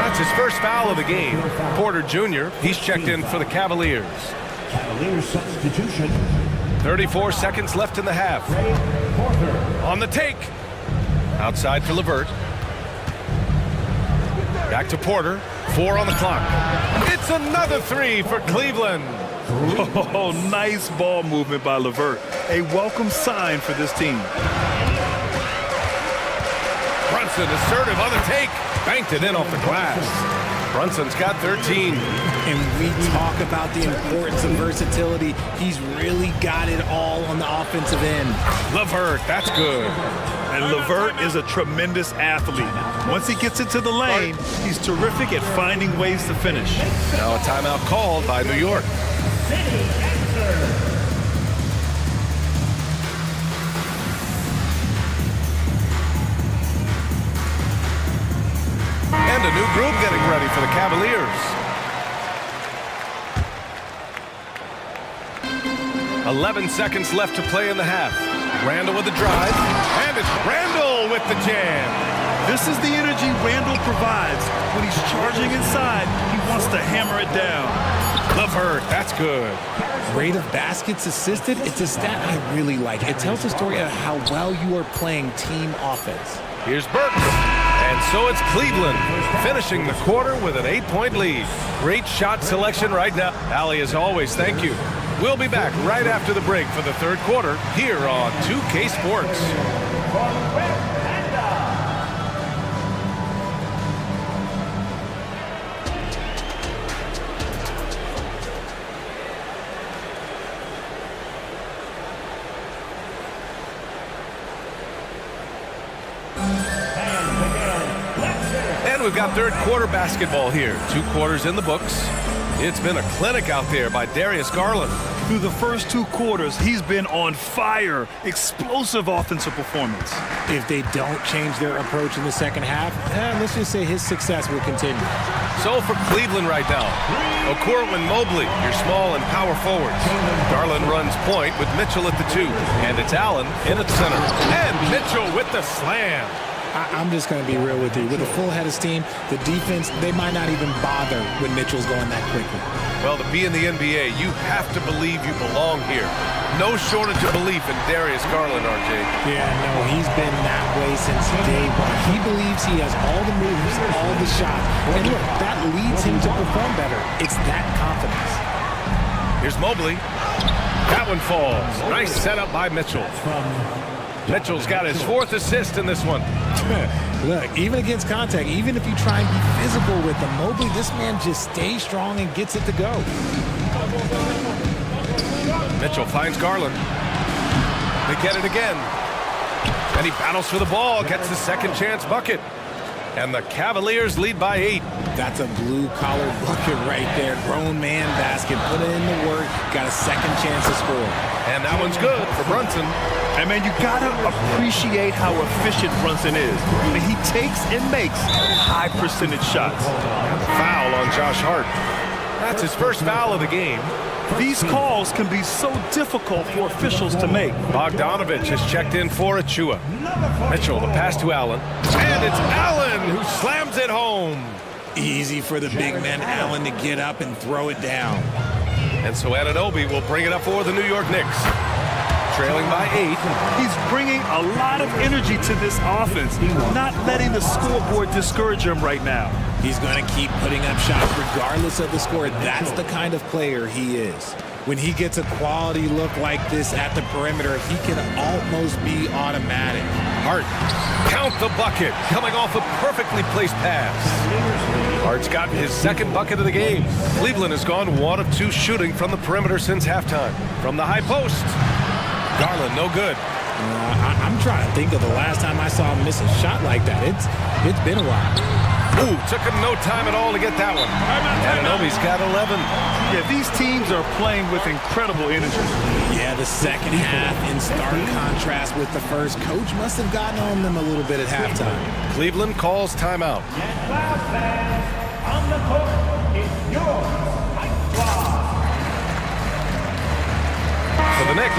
That's his first foul of the game. Porter Jr., he's checked in for the Cavaliers. Cavaliers substitution. 34 seconds left in the half. On the take. Outside for LeVert. Back to Porter. 4 on the clock. It's another 3 for Cleveland. Oh, nice ball movement by LeVert. A welcome sign for this team. Brunson assertive on the take. Banked it in off the glass. Brunson's got 13. And we talk about the importance of versatility. He's really got it all on the offensive end. LeVert, that's good. And LeVert is a tremendous athlete. Once he gets into the lane, he's terrific at finding ways to finish. Now a timeout called by New York. And a new group getting ready for the Cavaliers. 11 seconds left to play in the half. Randall with the drive, and it's Randall with the jam. This is the energy Randall provides. When he's charging inside, he wants to hammer it down. LeVert, that's good. Rate of baskets assisted, it's a stat I really like. It tells the story of how well you are playing team offense. Here's Burks. And so it's Cleveland finishing the quarter with an 8-point lead. Great shot selection right now. Allie, as always, thank you. We'll be back right after the break for the third quarter here on 2K Sports. And we've got third quarter basketball here. 2 quarters in the books. It's been a clinic out there by Darius Garland. Through the first 2 quarters, he's been on fire. Explosive offensive performance. If they don't change their approach in the second half, let's just say his success will continue. So for Cleveland right now, Okoro and Mobley, your small and power forwards. Garland runs point with Mitchell at the 2, and it's Allen in at center. And Mitchell with the slam. I'm just going to be real with you. With a full head of steam, the defense, they might not even bother when Mitchell's going that quickly. Well, to be in the NBA, you have to believe you belong here. No shortage of belief in Darius Garland, RJ. Yeah, no, he's been that way since day one. He believes he has all the moves, all the shots. And look, that leads him to perform better. It's that confidence. Here's Mobley. That one falls. Nice setup by Mitchell. Mitchell's got his 4th assist in this one. Look, even against contact, even if you try and be physical with him, Mobley, this man just stays strong and gets it to go. Mitchell finds Garland. They get it again. And he battles for the ball, gets the second chance bucket. And the Cavaliers lead by 8. That's a blue-collar bucket right there. Grown man basket. Put it in the work. Got a second chance to score. And that one's good for Brunson. And man, you gotta appreciate how efficient Brunson is. I mean, he takes and makes high percentage shots. Foul on Josh Hart. That's his first foul of the game. These calls can be so difficult for officials to make. Bogdanovich has checked in for Achua. Mitchell, the pass to Allen. And it's Allen who slams it home. Easy for the big man Allen to get up and throw it down. And so Anunoby will bring it up for the New York Knicks. Trailing by 8. He's bringing a lot of energy to this offense, not letting the scoreboard discourage him right now. He's going to keep putting up shots regardless of the score. That's the kind of player he is. When he gets a quality look like this at the perimeter, he can almost be automatic. Hart, count the bucket, coming off a perfectly placed pass. Hart's got his 2nd bucket of the game. Cleveland has gone 1 of 2 shooting from the perimeter since halftime. From the high post, Garland, no good. I'm trying to think of the last time I saw him miss a shot like that. It's been a while. Ooh, took him no time at all to get that one. Anunoby's got 11. Yeah, these teams are playing with incredible energy. Yeah, the second half in stark contrast with the first. Coach must have gotten on them a little bit at halftime. Cleveland calls timeout. On the court is your For the Knicks,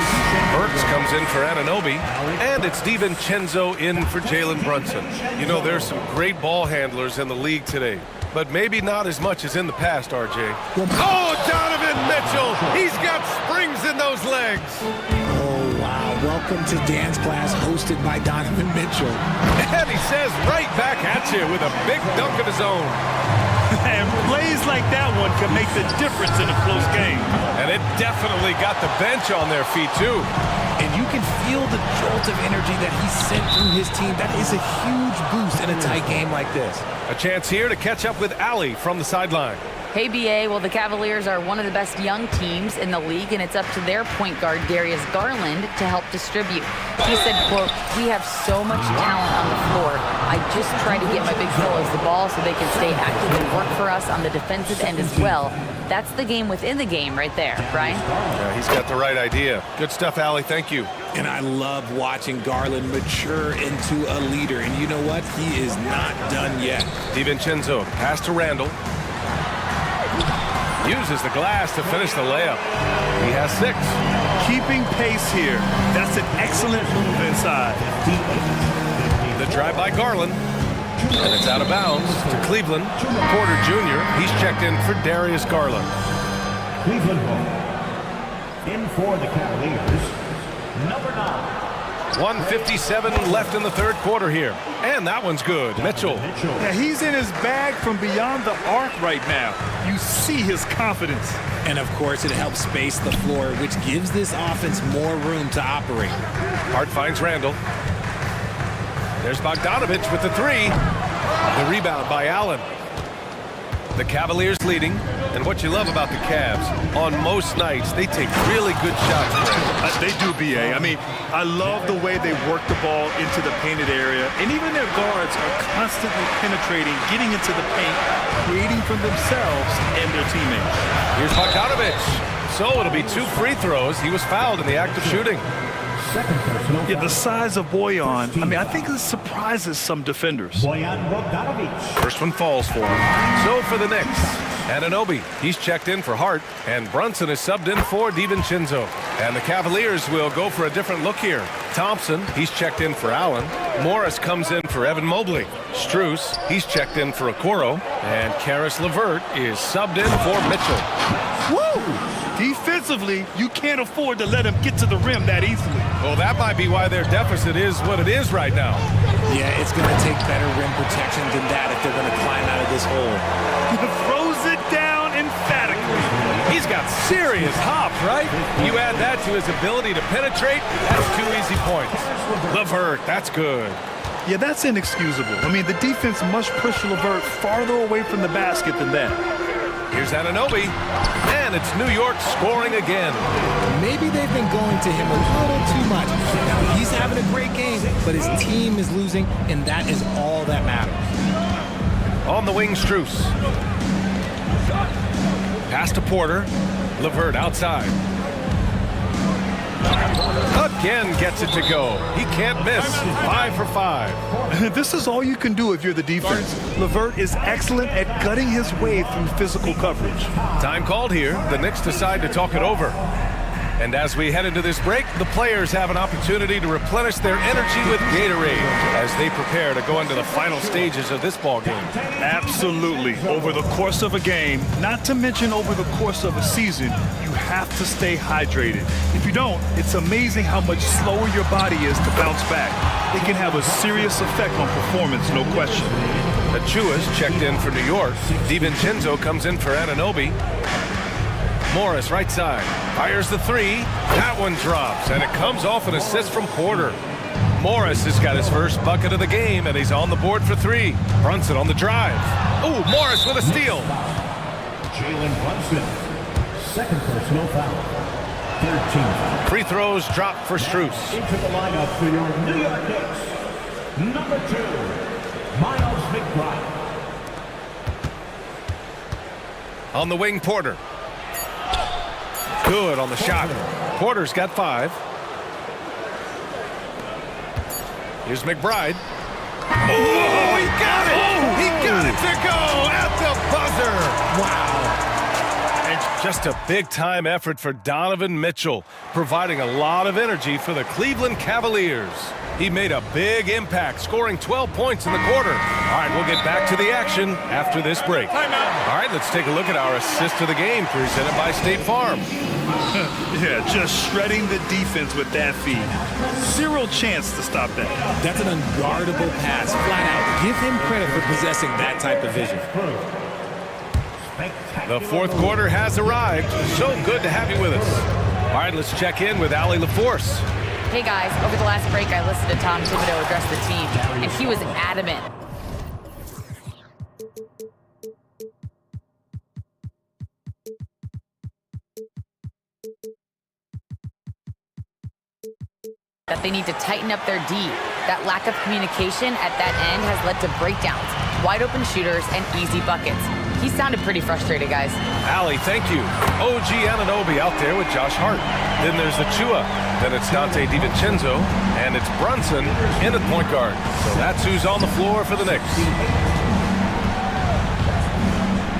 Burks comes in for Anunoby, and it's DiVincenzo in for Jalen Brunson. You know, there's some great ball handlers in the league today, but maybe not as much as in the past, RJ. Oh, Donovan Mitchell! He's got springs in those legs! Oh, wow. Welcome to dance class hosted by Donovan Mitchell. And he says right back at you with a big dunk of his own. And plays like that one can make the difference in a close game. And it definitely got the bench on their feet, too. And you can feel the jolt of energy that he sent through his team. That is a huge boost in a tight game like this. A chance here to catch up with Ali from the sideline. Hey, BA, well, the Cavaliers are one of the best young teams in the league, and it's up to their point guard, Darius Garland, to help distribute. He said, quote, "We have so much talent on the floor. I just try to get my big fellows the ball so they can stay active and work for us on the defensive end as well." That's the game within the game right there, Brian. Yeah, he's got the right idea. Good stuff, Ali. Thank you. And I love watching Garland mature into a leader. And you know what? He is not done yet. DiVincenzo, pass to Randall. Uses the glass to finish the layup. He has 6. Keeping pace here. That's an excellent move inside. The drive by Garland. And it's out of bounds to Cleveland. Porter Jr., he's checked in for Darius Garland. Cleveland in for the Cavaliers, number 9. 1:57 left in the 3rd quarter here. And that one's good. Mitchell. Yeah, he's in his bag from beyond the arc right now. You see his confidence. And of course, it helps space the floor, which gives this offense more room to operate. Hart finds Randall. There's Bogdanovich with the 3. The rebound by Allen. The Cavaliers leading. And what you love about the Cavs, on most nights, they take really good shots. They do, BA. I mean, I love the way they work the ball into the painted area. And even their guards are constantly penetrating, getting into the paint, creating for themselves and their teammates. Here's Bogdanovich. So it'll be 2 free throws. He was fouled in the act of shooting. Yeah, the size of Boyan, I mean, I think this surprises some defenders. First one falls for him. So for the Knicks, Anunoby, he's checked in for Hart, and Brunson is subbed in for DiVincenzo. And the Cavaliers will go for a different look here. Thompson, he's checked in for Allen. Morris comes in for Evan Mobley. Strus, he's checked in for Okoro. And Karis LeVert is subbed in for Mitchell. Woo! Defensively, you can't afford to let him get to the rim that easily. Well, that might be why their deficit is what it is right now. Yeah, it's going to take better rim protection than that if they're going to climb out of this hole. Throws it down emphatically. He's got serious hop, right? You add that to his ability to penetrate, that's 2 easy points. LeVert, that's good. Yeah, that's inexcusable. I mean, the defense must push LeVert farther away from the basket than that. Here's Anunoby, and it's New York scoring again. Maybe they've been going to him a little too much. Now, he's having a great game, but his team is losing, and that is all that matters. On the wing, Strus. Pass to Porter. LeVert outside. Again gets it to go. He can't miss. 5 for 5. This is all you can do if you're the defense. LeVert is excellent at gutting his way through physical coverage. Time called here. The Knicks decide to talk it over. And as we head into this break, the players have an opportunity to replenish their energy with Gatorade as they prepare to go into the final stages of this ball game. Absolutely. Over the course of a game, not to mention over the course of a season, you have to stay hydrated. If you don't, it's amazing how much slower your body is to bounce back. It can have a serious effect on performance, no question. Achua's checked in for New York. DiVincenzo comes in for Anunoby. Morris, right side, fires the 3. That one drops, and it comes off an assist from Porter. Morris has got his first bucket of the game, and he's on the board for 3. Brunson on the drive. Ooh, Morris with a steal. Jalen Brunson, second personal foul. 13. Free throws dropped for Strus. Into the lineup for your New York Knicks, number 2, Miles McBride. On the wing, Porter. Good on the shot. Porter's got 5. Here's McBride. Oh, he got it! He got it to go at the buzzer! Wow. And just a big-time effort for Donovan Mitchell, providing a lot of energy for the Cleveland Cavaliers. He made a big impact, scoring 12 points in the quarter. All right, we'll get back to the action after this break. All right, let's take a look at our assist of the game presented by State Farm. Yeah, just shredding the defense with that feed. Zero chance to stop that. That's an unguardable pass, flat out. Give him credit for possessing that type of vision. The fourth quarter has arrived. So good to have you with us. All right, let's check in with Allie LaForce. Hey guys, over the last break, I listened to Tom Thibodeau address the team, and he was adamant that they need to tighten up their D. That lack of communication at that end has led to breakdowns, wide open shooters, and easy buckets. He sounded pretty frustrated, guys. Allie, thank you. OG Anunoby out there with Josh Hart. Then there's Achua. Then it's Dante DiVincenzo. And it's Brunson in at point guard. So that's who's on the floor for the Knicks.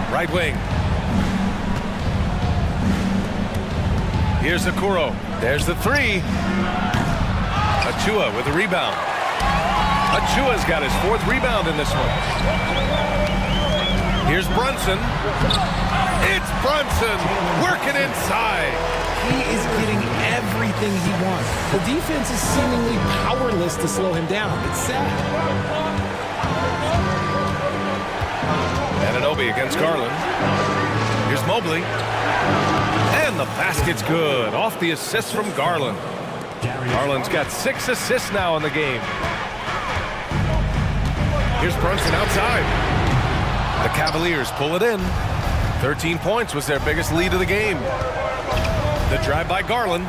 Right wing. Here's Okoro. There's the 3. Achua with the rebound. Achua's got his 4th rebound in this one. Here's Brunson. It's Brunson working inside. He is getting everything he wants. The defense is seemingly powerless to slow him down. It's sad. Anunoby against Garland. Here's Mobley. And the basket's good. Off the assist from Garland. Garland's got 6 assists now in the game. Here's Brunson outside. The Cavaliers pull it in. 13 points was their biggest lead of the game. The drive by Garland.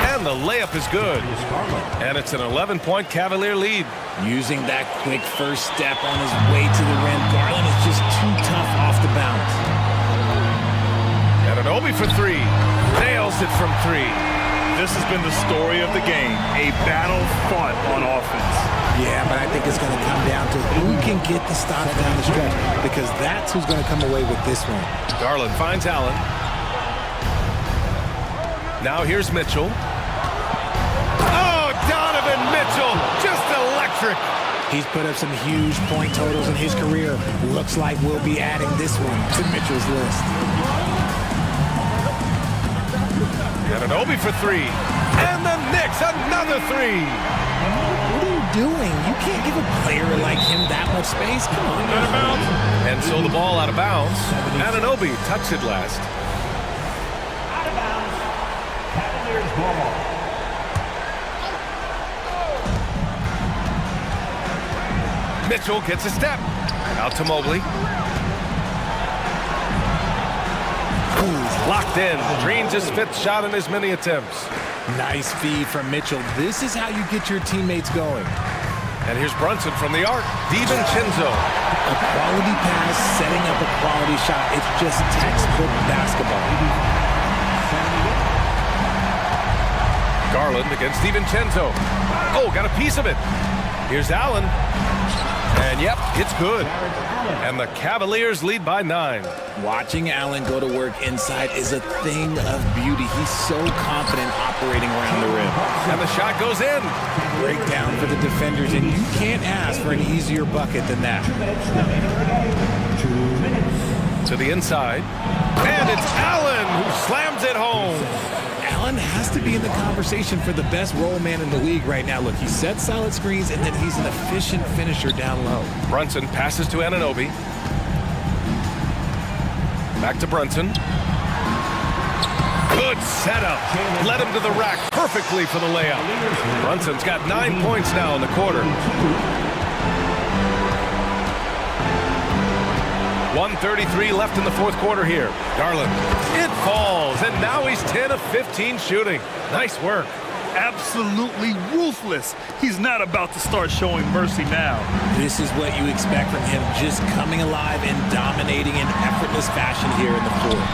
And the layup is good. And it's an 11-point Cavalier lead. Using that quick first step on his way to the rim, Garland is just too tough off the bounce. Ananobi for three. Nails it from three. This has been the story of the game, a battle fought on offense. Yeah, but I think it's going to come down to who can get the stops down the stretch, because that's who's going to come away with this one. Garland finds Allen. Now here's Mitchell. Oh, Donovan Mitchell, just electric. He's put up some huge point totals in his career. Looks like we'll be adding this one to Mitchell's list. Ananobi for three. And the Knicks, another three. What are you doing? You can't give a player like him that much space. Come on. Out of bounds. And so the ball out of bounds. Ananobi touched it last. Out of bounds. Cavaliers ball. Mitchell gets a step. Out to Mobley. Locked in. Drains his fifth shot in as many attempts. Nice feed from Mitchell. This is how you get your teammates going. And here's Brunson from the arc. DiVincenzo. A quality pass, setting up a quality shot. It's just textbook basketball. Garland against DiVincenzo. Oh, got a piece of it. Here's Allen. And yep, it's good. And the Cavaliers lead by 9. Watching Allen go to work inside is a thing of beauty. He's so confident operating around the rim. And the shot goes in. Breakdown for the defenders, and you can't ask for an easier bucket than that. To the inside. And it's Allen who slams it home. Allen has to be in the conversation for the best roll man in the league right now. Look, he sets solid screens, and then he's an efficient finisher down low. Brunson passes to Ananobi. Back to Brunson. Good setup. Led him to the rack perfectly for the layup. Brunson's got 9 points now in the quarter. 1:33 left in the fourth quarter here. Garland. It falls, and now he's 10 of 15 shooting. Nice work. Absolutely ruthless. He's not about to start showing mercy now. This is what you expect from him, just coming alive and dominating in effortless fashion here in the fourth.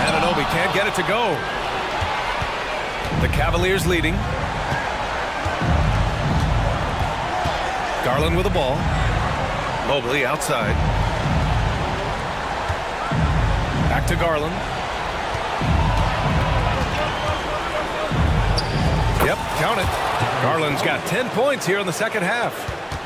Ananobi can't get it to go. The Cavaliers leading. Garland with the ball. Mobley outside. Back to Garland. Yep, count it. Garland's got 10 points here in the second half.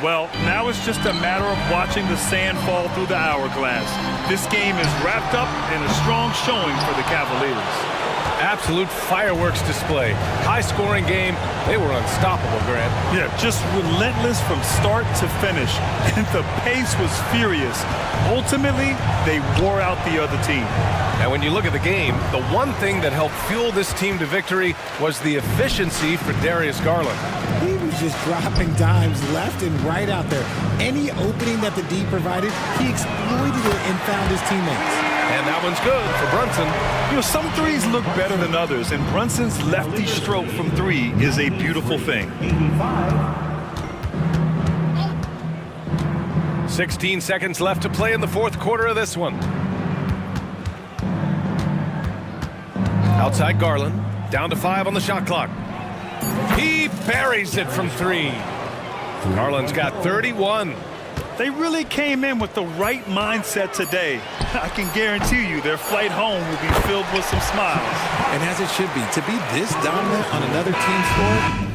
Well, now it's just a matter of watching the sand fall through the hourglass. This game is wrapped up in a strong showing for the Cavaliers. Absolute fireworks display. High-scoring game. They were unstoppable, Grant. Yeah, just relentless from start to finish. And the pace was furious. Ultimately, they wore out the other team. And when you look at the game, the one thing that helped fuel this team to victory was the efficiency for Darius Garland. He was just dropping dimes left and right out there. Any opening that the D provided, he exploited it and found his teammates. And that one's good for Brunson. You know, some threes look better than others, and Brunson's lefty stroke from three is a beautiful thing. 16 seconds left to play in the fourth quarter of this one. Outside Garland, down to 5 on the shot clock. He buries it from 3. Garland's got 31. They really came in with the right mindset today. I can guarantee you their flight home will be filled with some smiles. And as it should be, to be this dominant on another team's floor,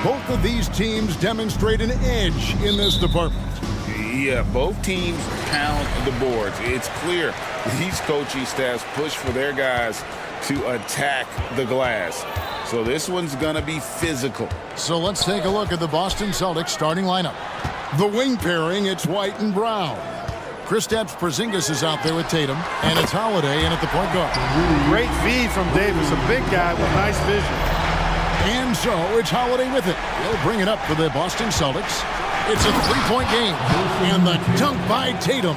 Both of these teams demonstrate an edge in this department. Yeah, both teams pound the boards. It's clear these coaching staffs push for their guys to attack the glass. So this one's going to be physical. So let's take a look at the Boston Celtics starting lineup. The wing pairing, it's White and Brown. Kristaps Porzingis is out there with Tatum, and it's Holiday in at the point guard. Great feed from Davis, a big guy with nice vision. And so it's Holiday with it. He'll bring it up for the Boston Celtics. It's a three-point game, and the dunk by Tatum.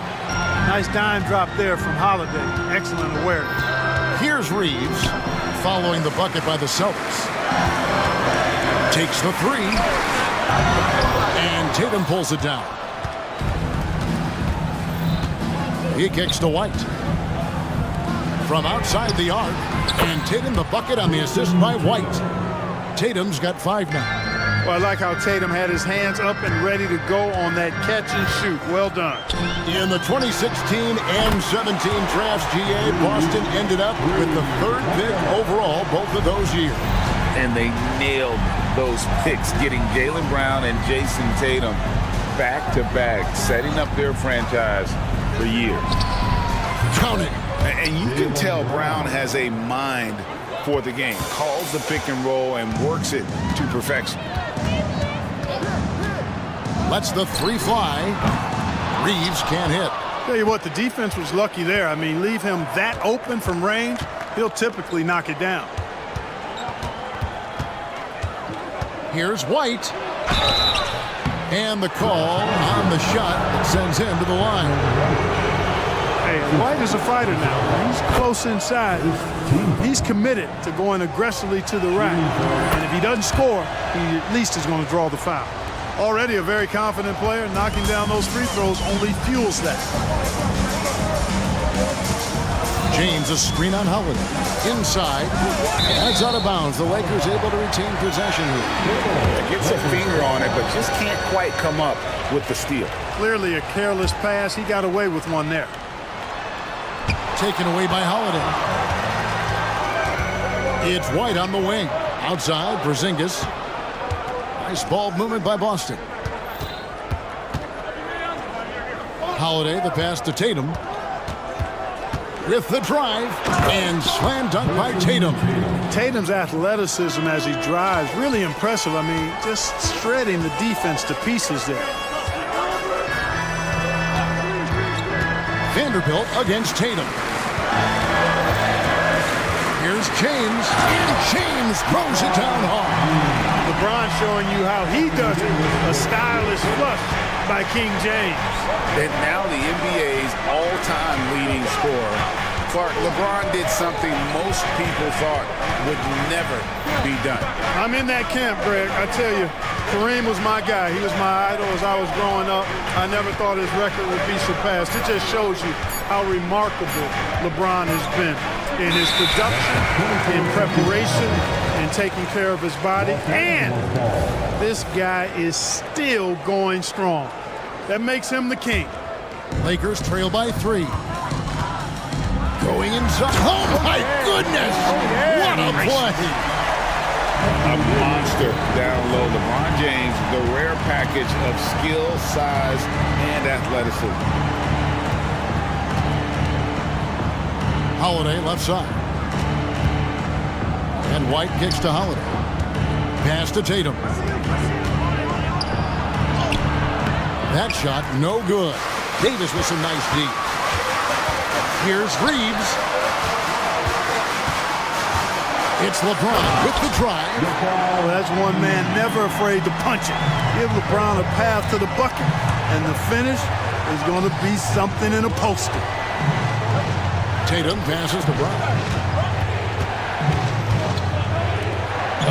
Nice dime drop there from Holiday. Excellent awareness. Here's Reeves, following the bucket by the Celtics. Takes the three, and Tatum pulls it down. He kicks to White. From outside the arc, and Tatum the bucket on the assist by White. Tatum's got 5 now. Well, I like how Tatum had his hands up and ready to go on that catch and shoot. Well done. In the 2016 and 17 drafts, GA, Boston ended up with the 3rd pick overall both of those years. And they nailed those picks, getting Jaylen Brown and Jason Tatum back-to-back, setting up their franchise for years. Count it. And you can tell Brown has a mind for the game, calls the pick and roll and works it to perfection. Lets the three fly. Reeves can't hit. Tell you what, the defense was lucky there. I mean, leave him that open from range, he'll typically knock it down. Here's White. And the call on the shot that sends him to the line. Hey, White is a fighter now. He's close inside. He's committed to going aggressively to the rack. And if he doesn't score, he at least is going to draw the foul. Already a very confident player. Knocking down those free throws only fuels that. James, a screen on Holiday. Inside. That's out of bounds. The Lakers able to retain possession here. Gets a finger on it, but just can't quite come up with the steal. Clearly a careless pass. He got away with one there. Taken away by Holiday. It's White on the wing. Outside, Porzingis. Nice ball movement by Boston. Holiday, the pass to Tatum. With the drive, and slam dunk by Tatum. Tatum's athleticism as he drives, really impressive. I mean, just shredding the defense to pieces there. Vanderbilt against Tatum. Here's James, and James throws it down hard. LeBron showing you how he does it. A stylish flush by King James. And now the NBA's all-time leading scorer. Clark, LeBron did something most people thought would never be done. I'm in that camp, Greg. I tell you, Kareem was my guy. He was my idol as I was growing up. I never thought his record would be surpassed. It just shows you how remarkable LeBron has been in his production, in preparation, in taking care of his body. And this guy is still going strong. That makes him the king. Lakers trail by 3. Going inside. Oh, my goodness! What a play! A monster down low. LeBron James, the rare package of skill, size, and athleticism. Holiday left side. And White kicks to Holiday. Pass to Tatum. That shot, no good. Davis with some nice deep. Here's Reeves. It's LeBron with the drive. Oh, that's one man never afraid to punch it. Give LeBron a path to the bucket, and the finish is going to be something in a poster. Tatum passes to Brown.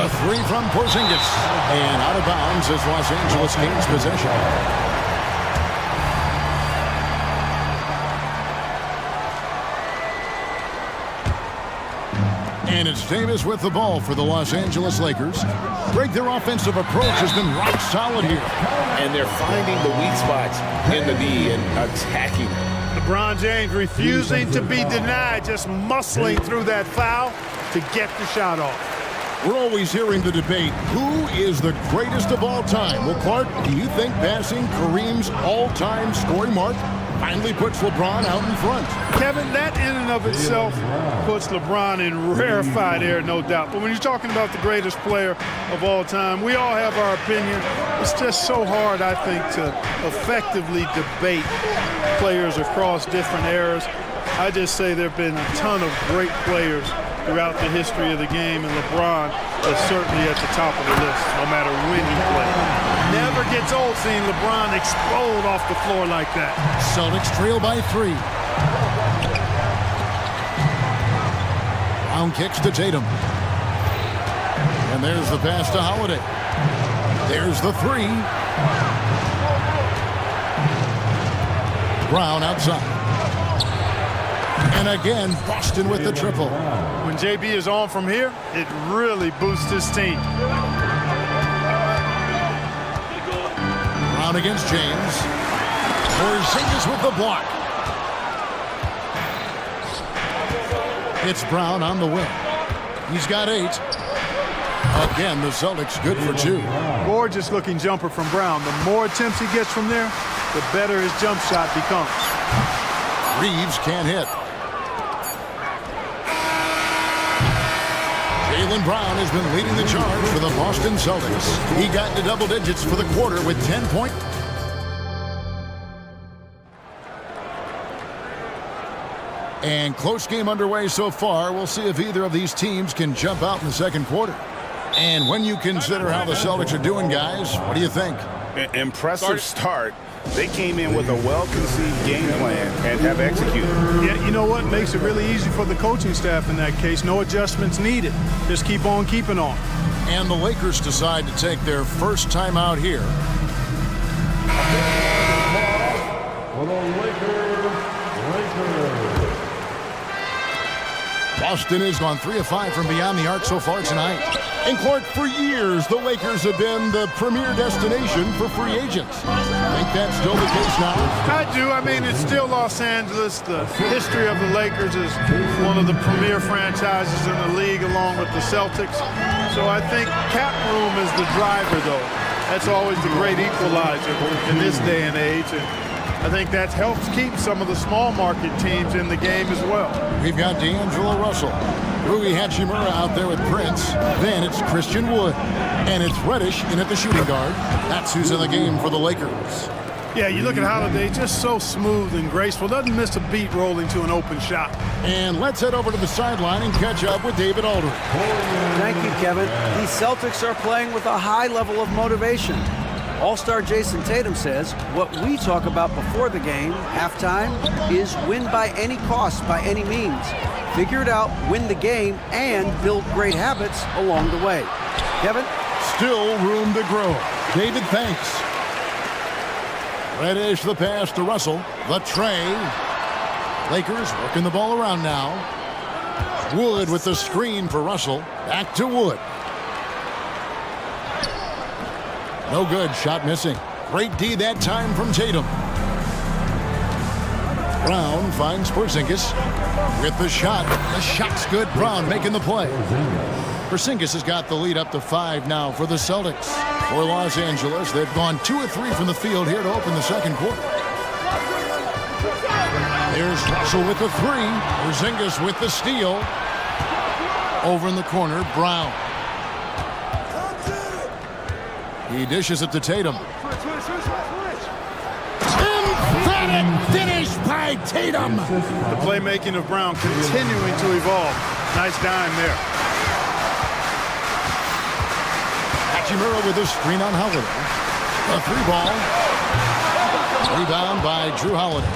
A three from Porzingis. And out of bounds as Los Angeles gains possession. And it's Davis with the ball for the Los Angeles Lakers. Greg, their offensive approach has been rock solid here. And they're finding the weak spots in the D and attacking. LeBron James refusing to be denied, just muscling through that foul to get the shot off. We're always hearing the debate, who is the greatest of all time? Well, Clark, do you think passing Kareem's all-time scoring mark finally puts LeBron out in front? Kevin, that in and of itself puts LeBron in rarefied air, no doubt. But when you're talking about the greatest player of all time, we all have our opinion. It's just so hard, I think, to effectively debate players across different eras. I just say there have been a ton of great players throughout the history of the game, and LeBron is certainly at the top of the list, no matter when he played. Never gets old seeing LeBron explode off the floor like that. Celtics trail by 3. Brown kicks to Tatum. And there's the pass to Holiday. There's the 3. Brown outside. And again, Boston with the triple. When JB is on from here, it really boosts his team. Brown against James. Porzingis with the block. It's Brown on the wing. He's got 8. Again, the Celtics good for 2. Gorgeous looking jumper from Brown. The more attempts he gets from there, the better his jump shot becomes. Reeves can't hit. Jaylen Brown has been leading the charge for the Boston Celtics. He got into double digits for the quarter with 10 points. And close game underway so far. We'll see if either of these teams can jump out in the second quarter. And when you consider how the Celtics are doing, guys, what do you think? Impressive start. They came in with a well-conceived game plan and have executed. Yeah, you know what? Makes it really easy for the coaching staff in that case. No adjustments needed. Just keep on keeping on. And the Lakers decide to take their first time out here. For the Lakers. Boston has gone 3 of 5 from beyond the arc so far tonight. And Clark, for years, the Lakers have been the premier destination for free agents. Think that's still the case now? I do. I mean, it's still Los Angeles. The history of the Lakers is one of the premier franchises in the league, along with the Celtics. So I think cap room is the driver, though. That's always the great equalizer in this day and age. And I think that helps keep some of the small market teams in the game as well. We've got D'Angelo Russell, Rui Hachimura out there with Prince. Then it's Christian Wood. And it's Reddish in at the shooting guard. That's who's in the game for the Lakers. Yeah, you look at Holiday, just so smooth and graceful. Doesn't miss a beat rolling to an open shot. And let's head over to the sideline and catch up with David Aldridge. Thank you, Kevin. The Celtics are playing with a high level of motivation. All-star Jason Tatum says what we talk about before the game, halftime, is win by any cost, by any means. Figure it out, win the game, and build great habits along the way. Kevin? Still room to grow. David, thanks. Reddish the pass to Russell. The tray. Lakers working the ball around now. Wood with the screen for Russell. Back to Wood. No good. Shot missing. Great D that time from Tatum. Brown finds Porzingis with the shot. The shot's good. Brown making the play. Porzingis has got the lead up to 5 now for the Celtics. For Los Angeles, they've gone 2 of 3 from the field here to open the second quarter. There's Russell with the 3. Porzingis with the steal. Over in the corner, Brown. He dishes it to Tatum. Emphatic finish by Tatum. The playmaking of Brown continuing to evolve. Nice dime there. Hachimura with a screen on Holiday. A 3-ball. Rebound by Drew Holiday.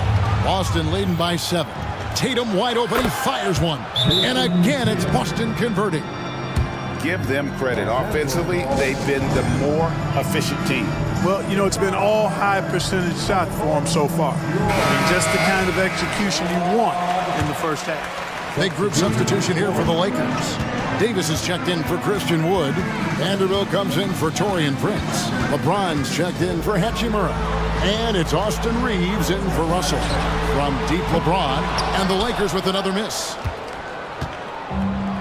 Boston leading by 7. Tatum wide open. He fires one. And again, it's Boston converting. Give them credit. Offensively, they've been the more efficient team. Well, you know, it's been all high percentage shots for them so far. I mean, just the kind of execution you want in the first half. Big group substitution here for the Lakers. Davis is checked in for Christian Wood. Vanderbilt comes in for Taurean Prince. LeBron's checked in for Hachimura. And it's Austin Reeves in for Russell. From deep LeBron, and the Lakers with another miss.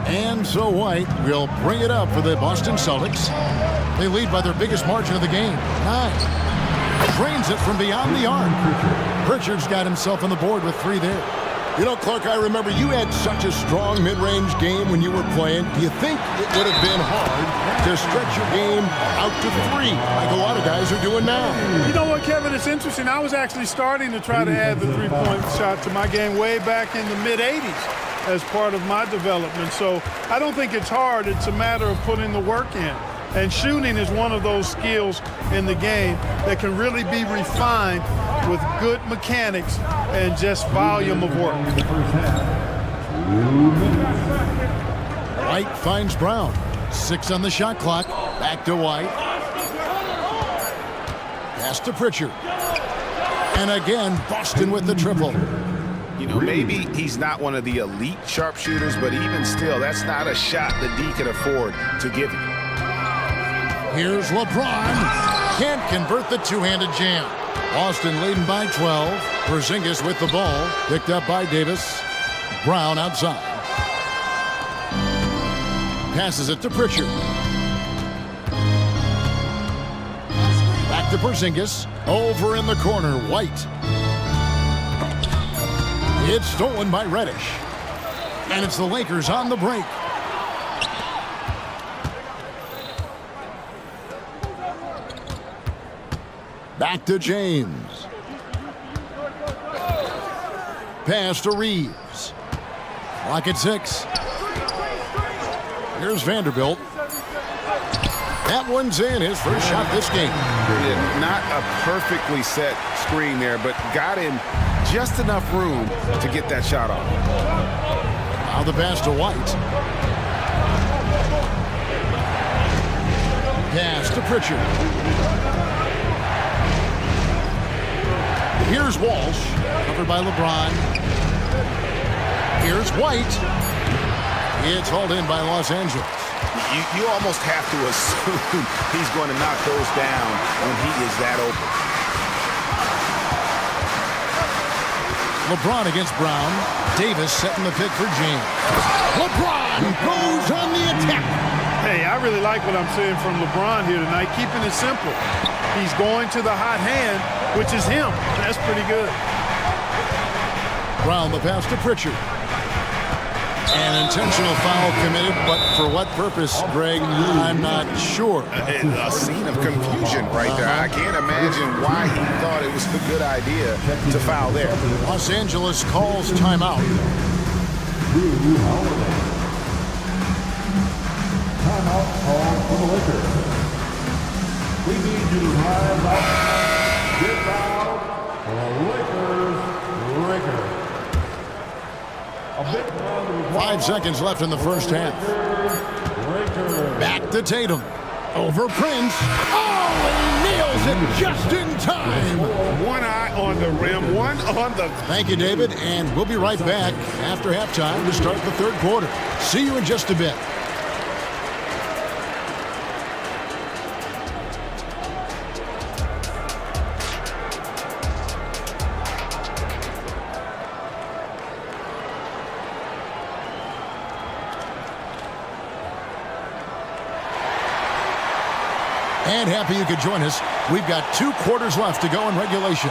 And so White will bring it up for the Boston Celtics. They lead by their biggest margin of the game, 9. Drains it from beyond the arc. Pritchard's got himself on the board with 3 there. You know, Clark, I remember you had such a strong mid-range game when you were playing. Do you think it would have been hard to stretch your game out to 3 like a lot of guys are doing now? You know what, Kevin? It's interesting. I was actually starting to try to add the three-point shot to my game way back in the mid-'80s as part of my development. So I don't think it's hard. It's a matter of putting the work in. And shooting is one of those skills in the game that can really be refined with good mechanics and just volume of work. White finds Brown. 6 on the shot clock. Back to White. Pass to Pritchard. And again, Boston with the triple. You know, maybe he's not one of the elite sharpshooters, but even still, that's not a shot that D can afford to give you. Here's LeBron. Can't convert the two-handed jam. Boston leading by 12. Porzingis with the ball. Picked up by Davis. Brown outside. Passes it to Pritchard. Back to Porzingis. Over in the corner, White. It's stolen by Reddish. And it's the Lakers on the break. Back to James. Pass to Reeves. Clock at 6. Here's Vanderbilt. That one's in, his first shot this game. Yeah, not a perfectly set screen there, but got in just enough room to get that shot off. Now the pass to White. Pass to Pritchard. Here's Walsh, covered by LeBron. Here's White. It's hauled in by Los Angeles. You almost have to assume he's going to knock those down when he is that open. LeBron against Brown. Davis setting the pick for James. LeBron goes on the attack. Hey, I really like what I'm seeing from LeBron here tonight, keeping it simple. He's going to the hot hand, which is him. That's pretty good. Brown, the pass to Pritchard. An intentional foul committed, but for what purpose, Greg, I'm not sure. A scene of confusion right there. I can't imagine why he thought it was a good idea to foul there. Los Angeles calls timeout. Timeout called for the Lakers. We need you to rise up, get out, for the Lakers. A big round of applause. 5 seconds left in the first half. Back to Tatum. Over Prince. Oh, he nails it just in time. One eye on the rim, one on the... Thank you, David, and we'll be right back after halftime to start the third quarter. See you in just a bit. And happy you could join us. We've got 2 quarters left to go in regulation.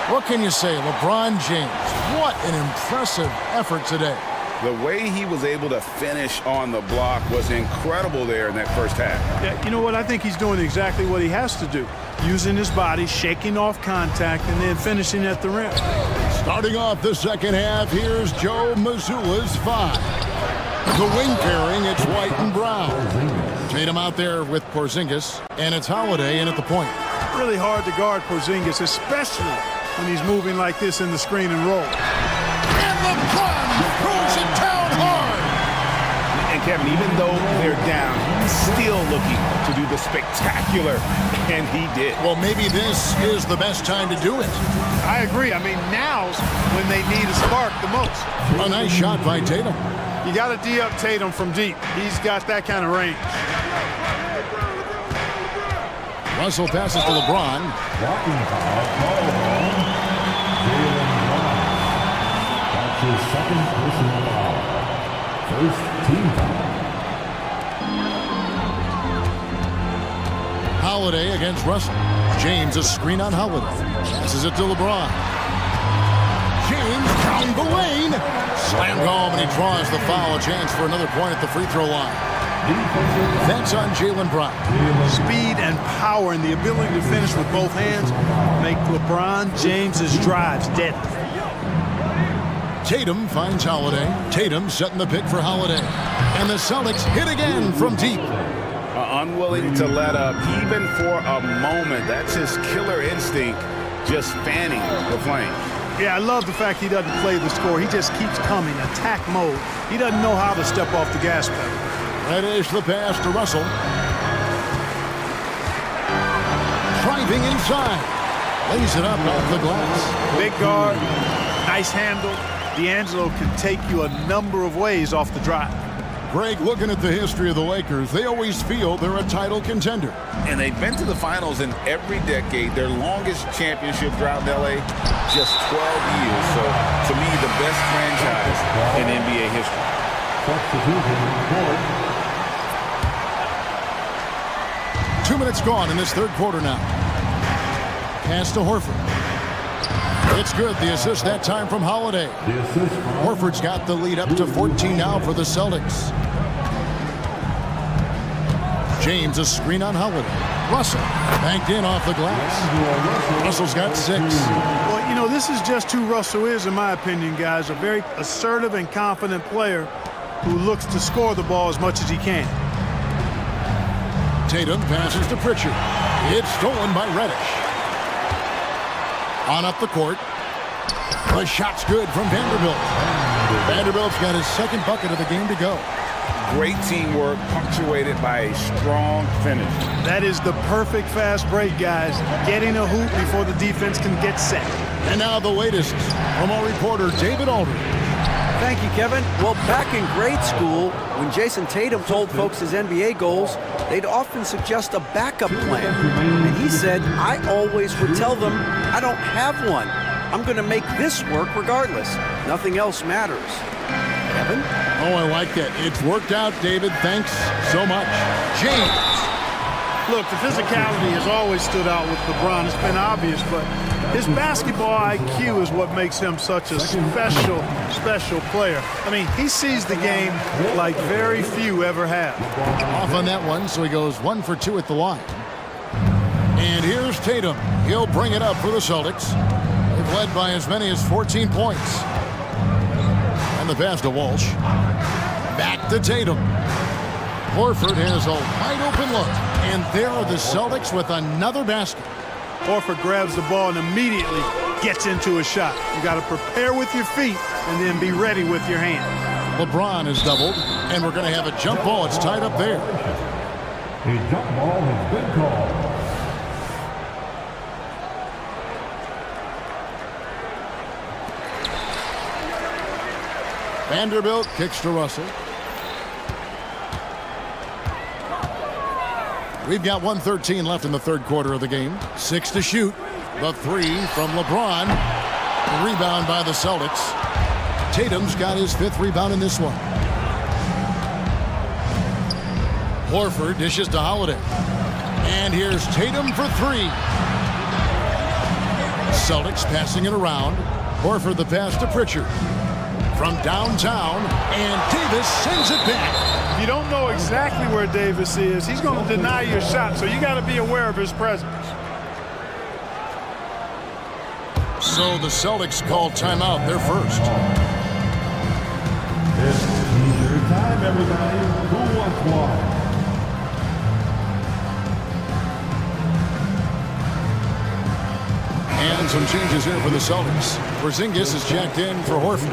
What can you say, LeBron James? What an impressive effort today. The way he was able to finish on the block was incredible there in that first half. Yeah, you know what? I think he's doing exactly what he has to do. Using his body, shaking off contact, and then finishing at the rim. Starting off the second half, here's Joe Mazzulla's 5. The wing pairing, it's White and Brown. Tatum out there with Porzingis, and it's Holiday in at the point. Really hard to guard Porzingis, especially when he's moving like this in the screen and roll. And LeBron throws it down hard. And Kevin, even though they're down, he's still looking to do the spectacular, and he did. Well, maybe this is the best time to do it. I agree. I mean, now's when they need a spark the most. A nice shot by Tatum. You got to D-up Tatum from deep. He's got that kind of range. Russell passes to LeBron. Blocking foul called on Jaylen Brown. That's his second personal foul. First team foul. Holiday against Russell. James a screen on Holiday. Passes it to LeBron. James down the lane. Slammed home, and he draws the foul. A chance for another point at the free throw line. That's on Jaylen Brown. Speed and power and the ability to finish with both hands make LeBron James's drives deadly. Tatum finds Holiday. Tatum setting the pick for Holiday. And the Celtics hit again from deep. Unwilling to let up even for a moment. That's his killer instinct, just fanning the flame. Yeah, I love the fact he doesn't play the score. He just keeps coming, attack mode. He doesn't know how to step off the gas pedal. Reddish the pass to Russell. Driving inside. Lays it up off the glass. Big guard, nice handle. D'Angelo can take you a number of ways off the drive. Greg, looking at the history of the Lakers, they always feel they're a title contender. And they've been to the finals in every decade. Their longest championship drought in LA, just 12 years. So, to me, the best franchise in NBA history. Substitution court. 2 minutes gone in this third quarter now. Pass to Horford. It's good. The assist that time from Holiday. The assist from Horford's got the lead up to 14 now for the Celtics. James a screen on Holiday. Russell banked in off the glass. Russell's got 6. Well, you know, this is just who Russell is, in my opinion, guys. A very assertive and confident player who looks to score the ball as much as he can. Tatum passes to Pritchard. It's stolen by Reddish. On up the court. The shot's good from Vanderbilt. Vanderbilt's got his second bucket of the game to go. Great teamwork, punctuated by a strong finish. That is the perfect fast break, guys. Getting a hoop before the defense can get set. And now the latest from our reporter, David Aldridge. Thank you, Kevin. Well, back in grade school, when Jason Tatum told folks his NBA goals, they'd often suggest a backup plan. And he said, I always would tell them, I don't have one. I'm going to make this work regardless. Nothing else matters. Kevin? Oh, I like that. It's worked out, David. Thanks so much. James. Look, the physicality has always stood out with LeBron. It's been obvious, but his basketball IQ is what makes him such a special player. I mean, he sees the game like very few ever have. Off on that one, so he goes 1 for 2 at the line. And here's Tatum. He'll bring it up for the Celtics. They've led by as many as 14 points. And the pass to Walsh. Back to Tatum. Horford has a wide open look. And there are the Celtics with another basket. Horford grabs the ball and immediately gets into a shot. You got to prepare with your feet and then be ready with your hand. LeBron is doubled, and we're going to have a jump ball. It's tied up there. A jump ball has been called. Vanderbilt kicks to Russell. We've got 1:13 left in the third quarter of the game. 6 to shoot. The 3 from LeBron. The rebound by the Celtics. Tatum's got his 5th rebound in this one. Horford dishes to Holiday. And here's Tatum for 3. Celtics passing it around. Horford the pass to Pritchard. From downtown, and Davis sends it back. If you don't know exactly where Davis is, he's going to deny your shot, so you got to be aware of his presence. So the Celtics call timeout. They're first. It's your time, everybody. Who wants water? And some changes here for the Celtics. Porzingis is checked in for Horford.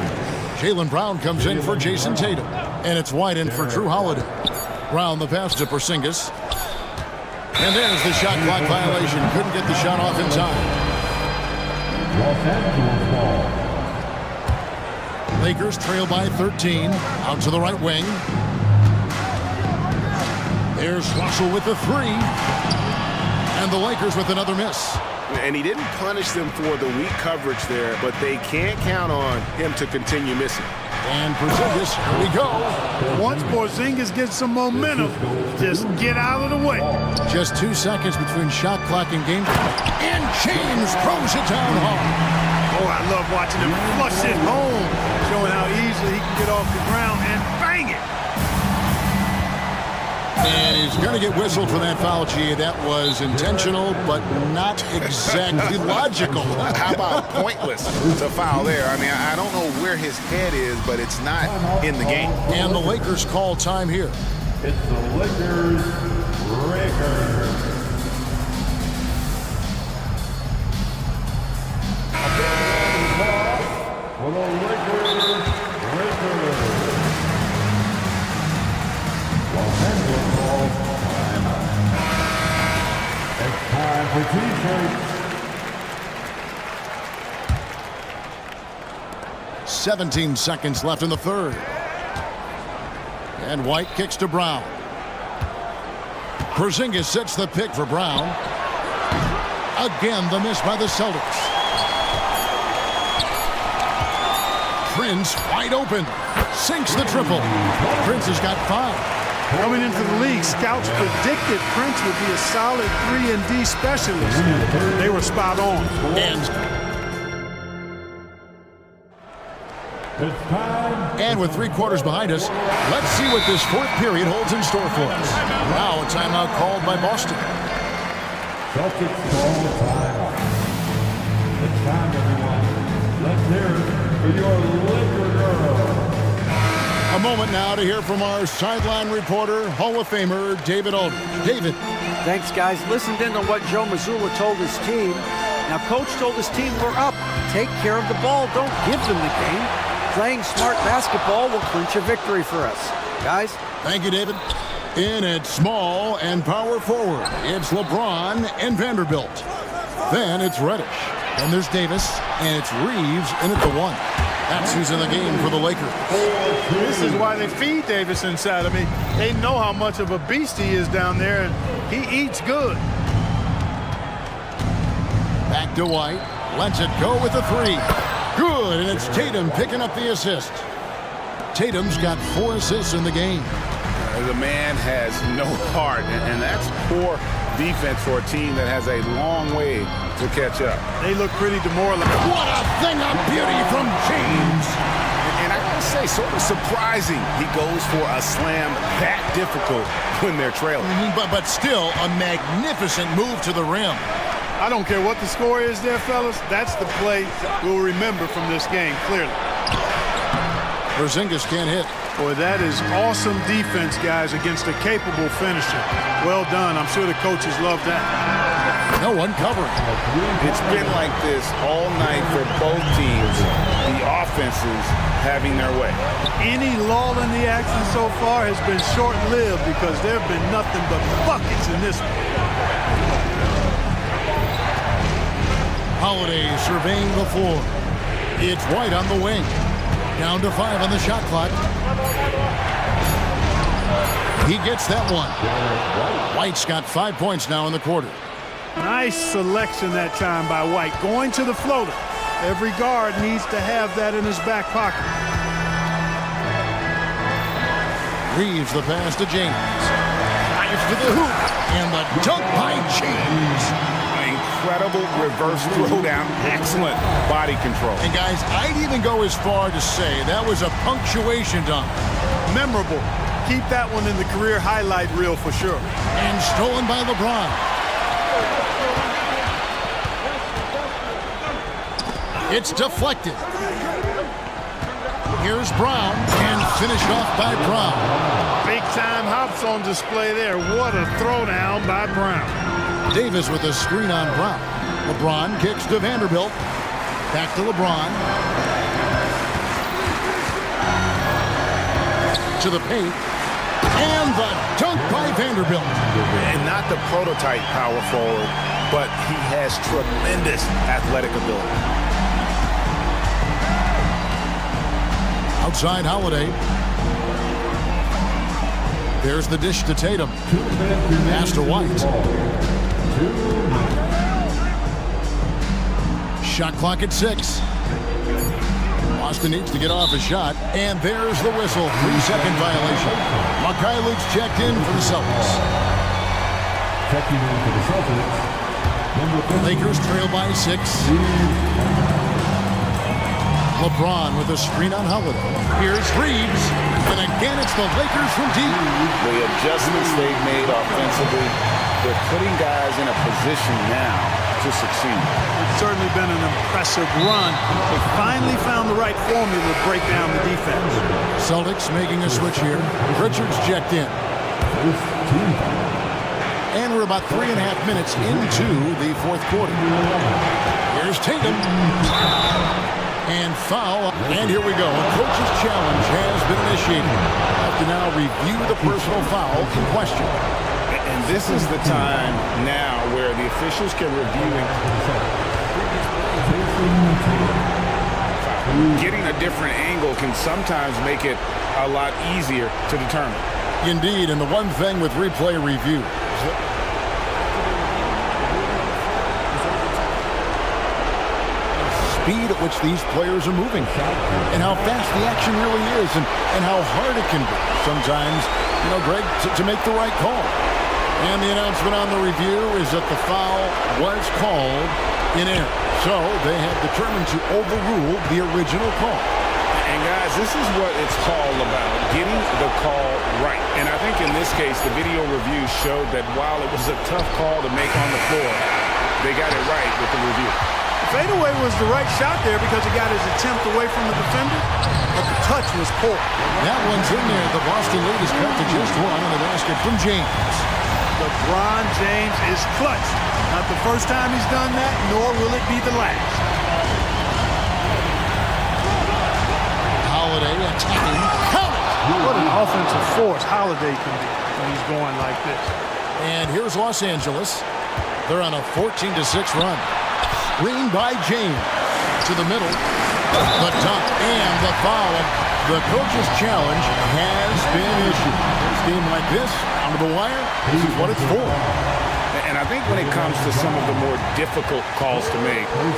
Jaylen Brown comes in for Jason Tatum. And it's White in for Drew Holiday. Brown the pass to Porzingis. And there's the shot clock violation. Couldn't get the shot off in time. Los Angeles ball. Lakers trail by 13. Out to the right wing. There's Russell with the 3. And the Lakers with another miss. And he didn't punish them for the weak coverage there, but they can't count on him to continue missing. And Porzingis, here we go. Once Porzingis gets some momentum, just get out of the way. Just 2 seconds between shot clock and game. And James throws it down hard. Oh, I love watching him flush it home, showing how easily he can get off the ground and bang it. And he's going to get whistled for that foul, G. That was intentional, but not exactly logical. How about pointless to foul there? I mean, I don't know where his head is, but it's not in the game. And the Lakers call time here. It's the Lakers. For the Lakers. Los Angeles calls timeout. It's time for T-shirts. 17 seconds left in the third. And White kicks to Brown. Porzingis sets the pick for Brown. Again, the miss by the Celtics. Prince wide open. Sinks the triple. Prince has got 5. Coming into the league, scouts predicted Prince would be a solid 3-and-D specialist. They were spot on. And with 3 quarters behind us, let's see what this fourth period holds in store for us. Now a timeout called by Boston. Celtics call the timeout. It's time, everyone. Let's hear it for your Laker girl. A moment now to hear from our sideline reporter, Hall of Famer David Aldridge. David. Thanks, guys. Listened in on what Joe Mazzulla told his team. Now, Coach told his team, we're up. Take care of the ball. Don't give them the game. Playing smart basketball will clinch a victory for us. Guys? Thank you, David. In at small and power forward, it's LeBron and Vanderbilt. Then it's Reddish. And there's Davis, and it's Reeves in at the 1. That's who's in the game for the Lakers. This is why they feed Davis inside. I mean, they know how much of a beast he is down there, and he eats good. Back to White. Lets it go with the 3. Good, and it's Tatum picking up the assist. Tatum's got 4 assists in the game. The man has no heart, and that's poor defense for a team that has a long way to catch up. They look pretty demoralized. What a thing of beauty from James. And I gotta say, sort of surprising he goes for a slam that difficult when they're trailing. But still a magnificent move to the rim. I don't care what the score is there, fellas. That's the play we'll remember from this game, clearly. Porzingis can't hit. Boy, that is awesome defense, guys, against a capable finisher. Well done. I'm sure the coaches love that. No one covering. It's been like this all night for both teams. The offenses having their way. Any lull in the action so far has been short-lived because there have been nothing but buckets in this one. Holiday surveying the floor. It's White on the wing. Down to 5 on the shot clock. He gets that one. White's got 5 points now in the quarter. Nice selection that time by White. Going to the floater. Every guard needs to have that in his back pocket. Reeves the pass to James. Fires to the hoop. And the dunk by James. Incredible reverse throwdown. Excellent body control. And guys, I'd even go as far to say that was a punctuation dunk. Memorable. Keep that one in the career highlight reel for sure. And stolen by LeBron. It's deflected. Here's Brown, and finished off by Brown. Big-time hops on display there. What a throwdown by Brown. Davis with a screen on Brown. LeBron kicks to Vanderbilt. Back to LeBron. To the paint. And the dunk by Vanderbilt. And not the prototype power forward, but he has tremendous athletic ability. Outside Holiday. There's the dish to Tatum. Pass to White. Shot clock at 6. Boston needs to get off a shot, and there's the whistle. 3-second violation. Luke's checked in for the Celtics. Checking in for the Celtics. Lakers trail by 6. LeBron with a screen on Holiday. Here's Reeves, and again it's the Lakers from deep. The adjustments they've made offensively, they're putting guys in a position now to succeed. It's certainly been an impressive run. They finally found the right formula to break down the defense. Celtics making a switch here. Richards checked in. And we're about 3.5 minutes into the fourth quarter. Here's Tatum. And foul. And here we go. A coach's challenge has been initiated. Have to now review the personal foul in question. And this is the time now where the officials can review it. Getting a different angle can sometimes make it a lot easier to determine. Indeed, and the one thing with replay review, speed at which these players are moving and how fast the action really is and how hard it can be sometimes, Greg, to make the right call. And the announcement on the review is that the foul was called in error. So they have determined to overrule the original call. And guys, this is what it's all about, getting the call right. And I think in this case, the video review showed that while it was a tough call to make on the floor, they got it right with the review. Fadeaway was the right shot there because he got his attempt away from the defender, but the touch was poor. That one's in there. The Boston lead is cut to just one on the basket from James. LeBron James is clutch. Not the first time he's done that, nor will it be the last. Holiday attacking. Count it! What an offensive force Holiday can be when he's going like this. And here's Los Angeles. They're on a 14-6 run. Screen by James to the middle. The dunk and the foul. The coach's challenge has been issued. This game like this, down to the wire, this is what it's for. And I think when it comes to some of the more difficult calls to make, really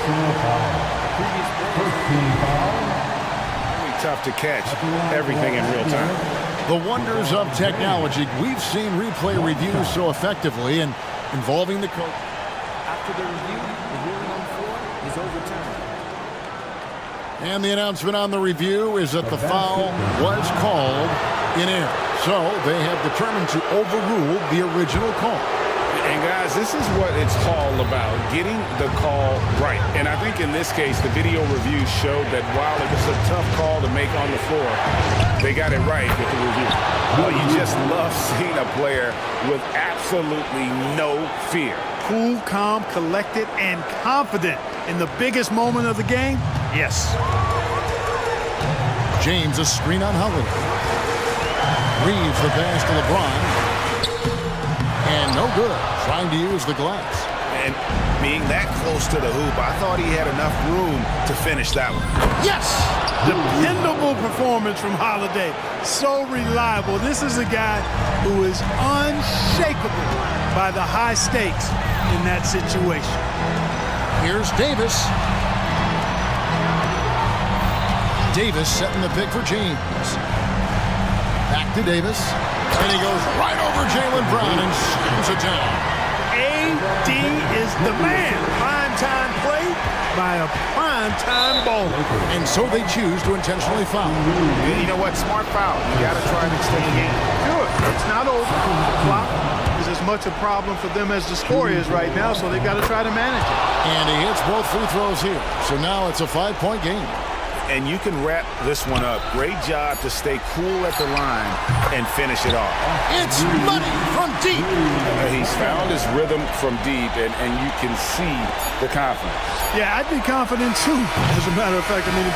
tough to catch everything in real time. The wonders of technology. We've seen replay reviews so effectively and involving the coach. After the review, the ruling on the floor is overturned. And the announcement on the review is that the foul was called in error. So they have determined to overrule the original call. And guys, this is what it's all about, getting the call right. And I think in this case, the video review showed that while it was a tough call to make on the floor, they got it right with the review. Well, you just love seeing a player with absolutely no fear. Cool, calm, collected, and confident in the biggest moment of the game? Yes. James, a screen on Holiday. Reeves the pass to LeBron. And no good. Trying to use the glass. And being that close to the hoop, I thought he had enough room to finish that one. Yes! Dependable performance from Holiday. So reliable. This is a guy who is unshakable by the high stakes in that situation. Here's Davis. Davis setting the pick for James. Back to Davis. And he goes right over Jaylen Brown and slams it down. AD is the man. Prime-time play by a prime-time baller. And so they choose to intentionally foul. You know what? Smart foul. You got to try and extend the game. Good. It's not over. The clock is as much a problem for them as the score is right now, so they've got to try to manage it. And he hits both free throws here. So now it's a 5-point game. And you can wrap this one up. Great job to stay cool at the line and finish it off. It's money from deep. He's found his rhythm from deep, and you can see the confidence. Yeah, I'd be confident too. As a matter of fact, I mean,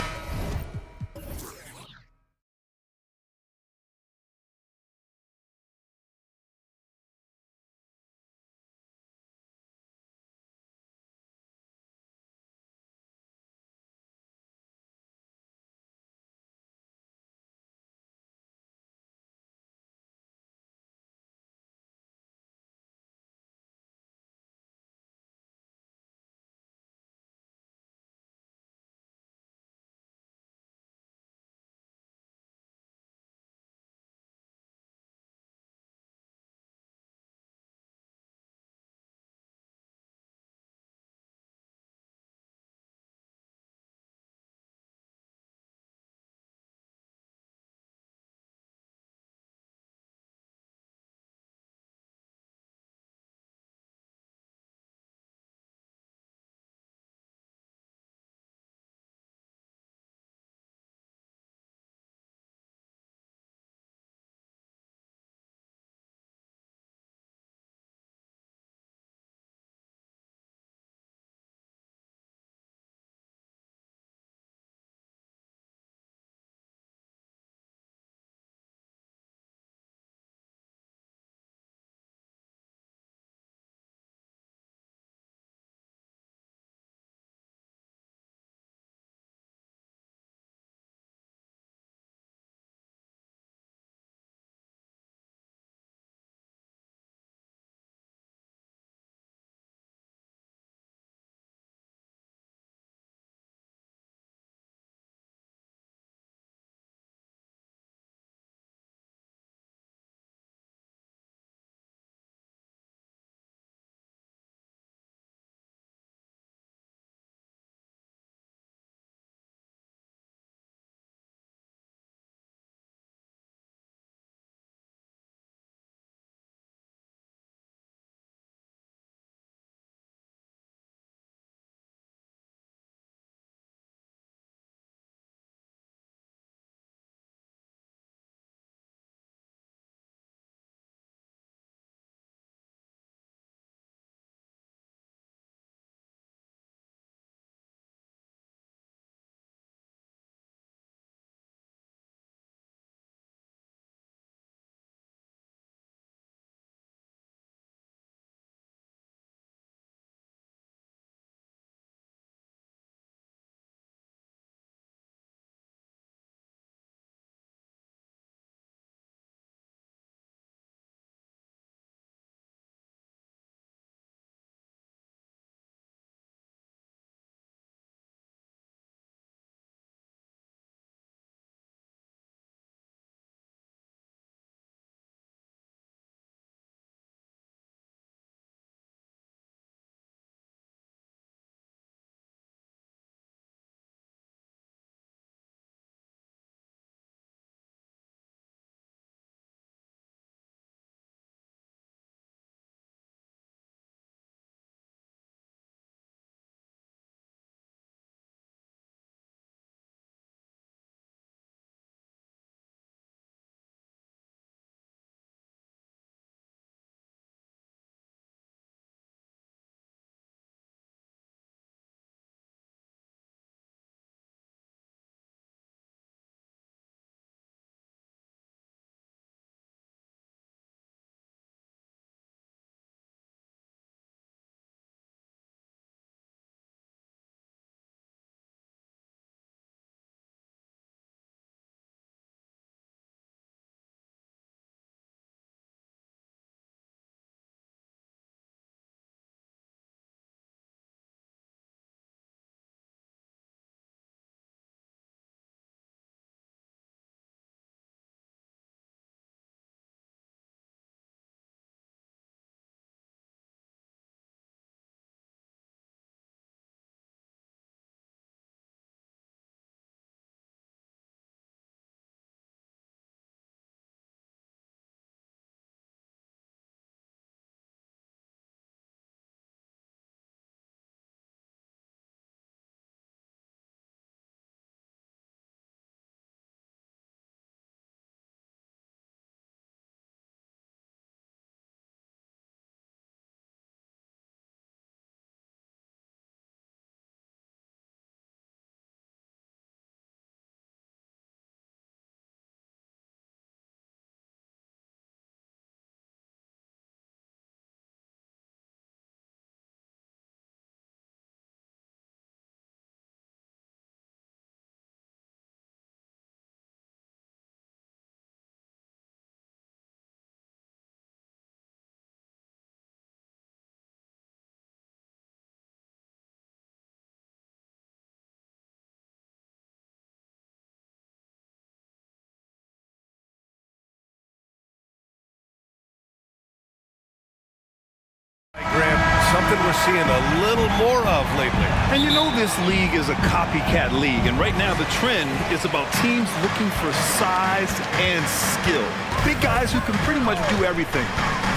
something we're seeing a little more of lately. And you know this league is a copycat league, and right now the trend is about teams looking for size and skill. Big guys who can pretty much do everything.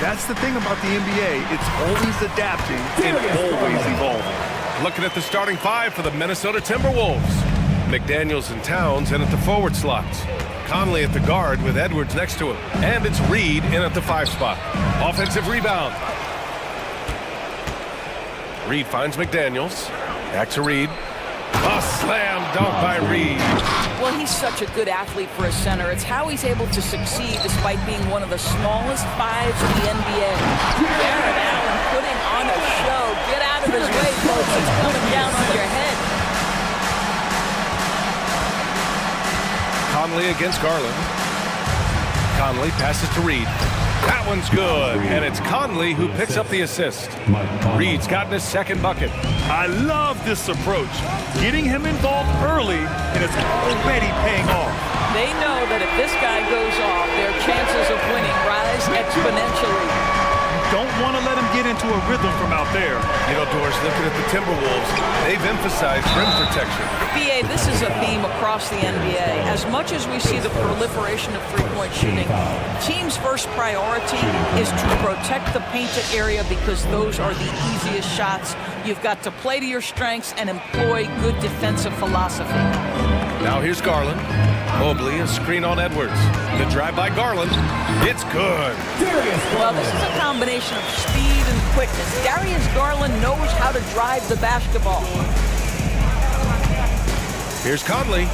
That's the thing about the NBA. It's always adapting and always evolving. Looking at the starting five for the Minnesota Timberwolves. McDaniels and Towns in at the forward slots. Conley at the guard with Edwards next to him. And it's Reed in at the 5 spot. Offensive rebound. Reed finds McDaniels. Back to Reed. A slam dunk by Reed. Well, he's such a good athlete for a center. It's how he's able to succeed despite being one of the smallest fives in the NBA. Jared Allen putting on a show. Get out of his way, folks. It's coming down on your head. Conley against Garland. Conley passes to Reed. That one's good, and it's Conley who picks up the assist. Reed's gotten his second bucket. I love this approach. Getting him involved early, and it's already paying off. They know that if this guy goes off, their chances of winning rise exponentially. Don't want to let him get into a rhythm from out there. You know, Doris, looking at the Timberwolves, they've emphasized rim protection. BA, this is a theme across the NBA. As much as we see the proliferation of three-point shooting, teams' first priority is to protect the painted area because those are the easiest shots. You've got to play to your strengths and employ good defensive philosophy. Now here's Garland. Mobley, a screen on Edwards. The drive by Garland. It's good. Well, this is a combination of speed and quickness. Darius Garland knows how to drive the basketball. Here's Conley.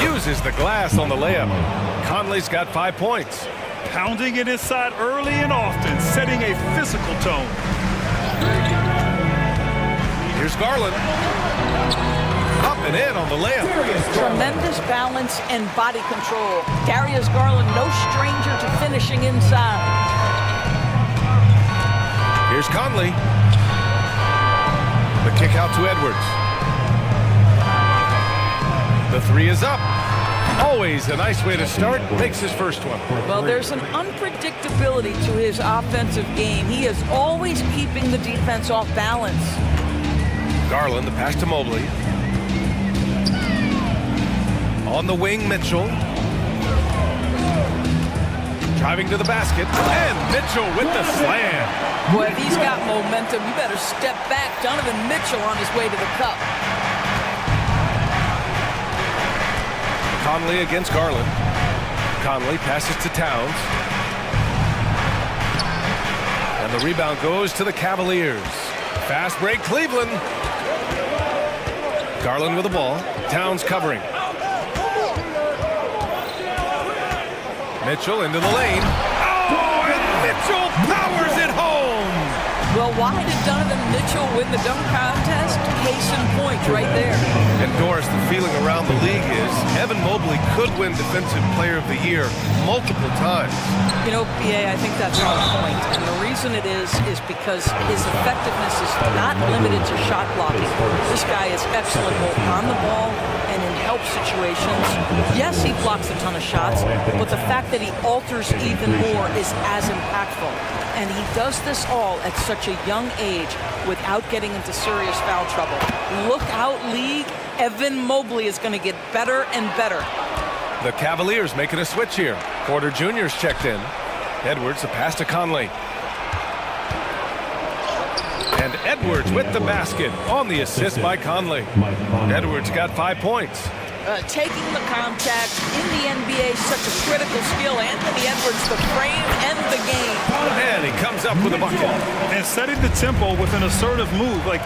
Uses the glass on the layup. Conley's got 5 points. Pounding it inside early and often, setting a physical tone. Here's Garland. Up and in on the layup. Tremendous balance and body control. Darius Garland, no stranger to finishing inside. Here's Conley. The kick out to Edwards. The three is up. Always a nice way to start. Makes his first one. Well, there's an unpredictability to his offensive game. He is always keeping the defense off balance. Garland, the pass to Mobley. On the wing, Mitchell. Driving to the basket. And Mitchell with the slam. Boy, if he's got momentum, you better step back. Donovan Mitchell on his way to the cup. Conley against Garland. Conley passes to Towns. And the rebound goes to the Cavaliers. Fast break, Cleveland. Garland with the ball. Towns covering. Mitchell into the lane. Oh, and Mitchell powers it home. Well, why did Donovan Mitchell win the dunk contest? Case in point right there. And Doris, the feeling around the league is Evan Mobley could win Defensive Player of the Year multiple times. You know, BA, I think that's on point. And the reason it is because his effectiveness is not limited to shot blocking. This guy is excellent both on the ball and in help situations. Yes, he blocks a ton of shots, but the fact that he alters even more is as impactful. And he does this all at such a young age without getting into serious foul trouble. Look out, league. Evan Mobley is going to get better and better. The Cavaliers making a switch here. Porter Jr.'s checked in. Edwards, a pass to Conley. And Edwards with the basket on the assist by Conley. Edwards got 5 points. Taking the contact in the NBA is such a critical skill. Anthony Edwards, the frame and the game. And he comes up with a bucket. And setting the tempo with an assertive move. Like,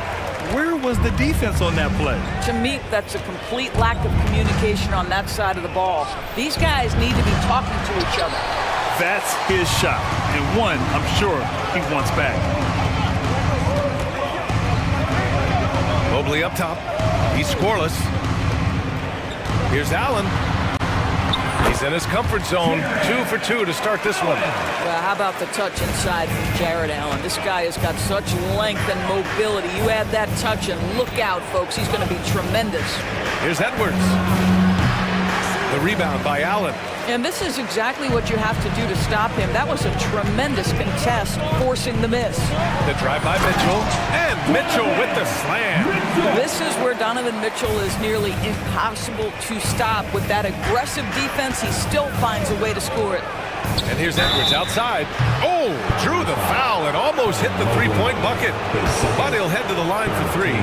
where was the defense on that play? To me, that's a complete lack of communication on that side of the ball. These guys need to be talking to each other. That's his shot. And one, I'm sure, he wants back. Mobley up top. He's scoreless. Here's Allen. He's in his comfort zone. 2 for 2 to start this one. Well, how about the touch inside from Jared Allen? This guy has got such length and mobility. You add that touch and look out, folks. He's going to be tremendous. Here's Edwards. The rebound by Allen. And this is exactly what you have to do to stop him. That was a tremendous contest, forcing the miss. The drive by Mitchell, and Mitchell with the slam. This is where Donovan Mitchell is nearly impossible to stop. With that aggressive defense, he still finds a way to score it. And here's Edwards outside. Oh, drew the foul and almost hit the three-point bucket. But he'll head to the line for three.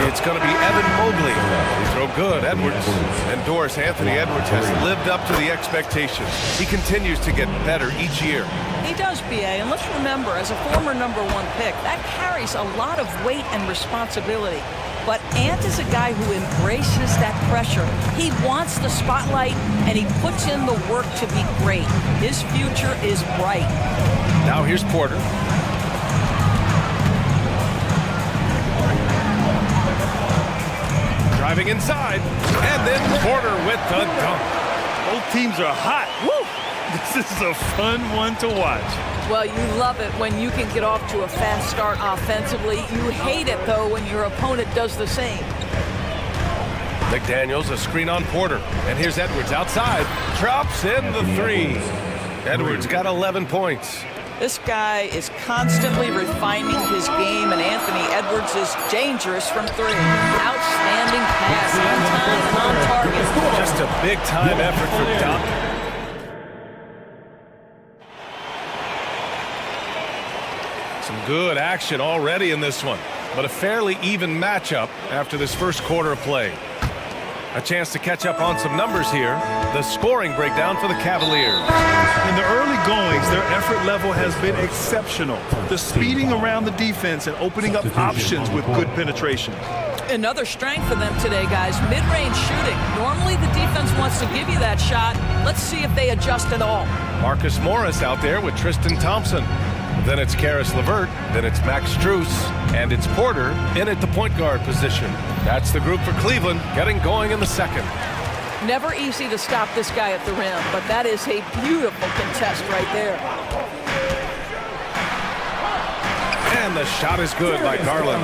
It's going to be Evan Mobley. He throw good, Edwards. And Doris Anthony Edwards has lived up to the expectations. He continues to get better each year. He does, BA, and let's remember, as a former #1 pick, that carries a lot of weight and responsibility. But Ant is a guy who embraces that pressure. He wants the spotlight, and he puts in the work to be great. His future is bright. Now here's Porter. Driving inside, and then Porter with the dunk. Both teams are hot. Woo! This is a fun one to watch. Well, you love it when you can get off to a fast start offensively. You hate it, though, when your opponent does the same. McDaniels, a screen on Porter. And here's Edwards outside. Drops in the three. Edwards got 11 points. This guy is constantly refining his game, and Anthony Edwards is dangerous from three. Outstanding pass, on time and on target. Just a big-time effort for Doc. Some good action already in this one, but a fairly even matchup after this first quarter of play. A chance to catch up on some numbers here. The scoring breakdown for the Cavaliers. In the early goings, their effort level has been exceptional. The speeding around the defense and opening up options with good penetration. Another strength for them today, guys. Mid-range shooting. Normally the defense wants to give you that shot. Let's see if they adjust at all. Marcus Morris out there with Tristan Thompson. Then it's Karis LeVert, then it's Max Strus, and it's Porter in at the point guard position. That's the group for Cleveland, getting going in the second. Never easy to stop this guy at the rim, but that is a beautiful contest right there. And the shot is good by Garland.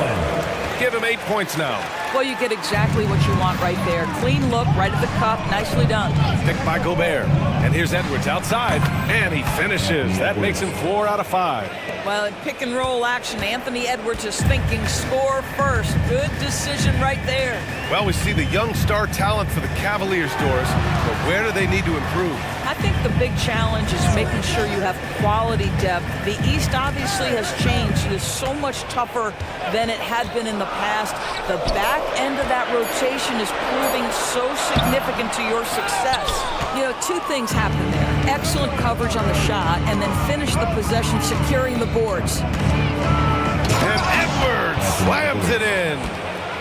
Give him 8 points now. Well, you get exactly what you want right there. Clean look, right at the cup, nicely done. Picked by Gobert. And here's Edwards outside, and he finishes. That makes him 4 out of 5. Well, in pick and roll action, Anthony Edwards is thinking score first. Good decision right there. Well, we see the young star talent for the Cavaliers, Doris, but where do they need to improve? I think the big challenge is making sure you have quality depth. The East obviously has changed. It is so much tougher than it had been in the past. The back end of that rotation is proving so significant to your success. You know, two things happen there. Excellent coverage on the shot, and then finish the possession securing the boards. And Edwards slams it in.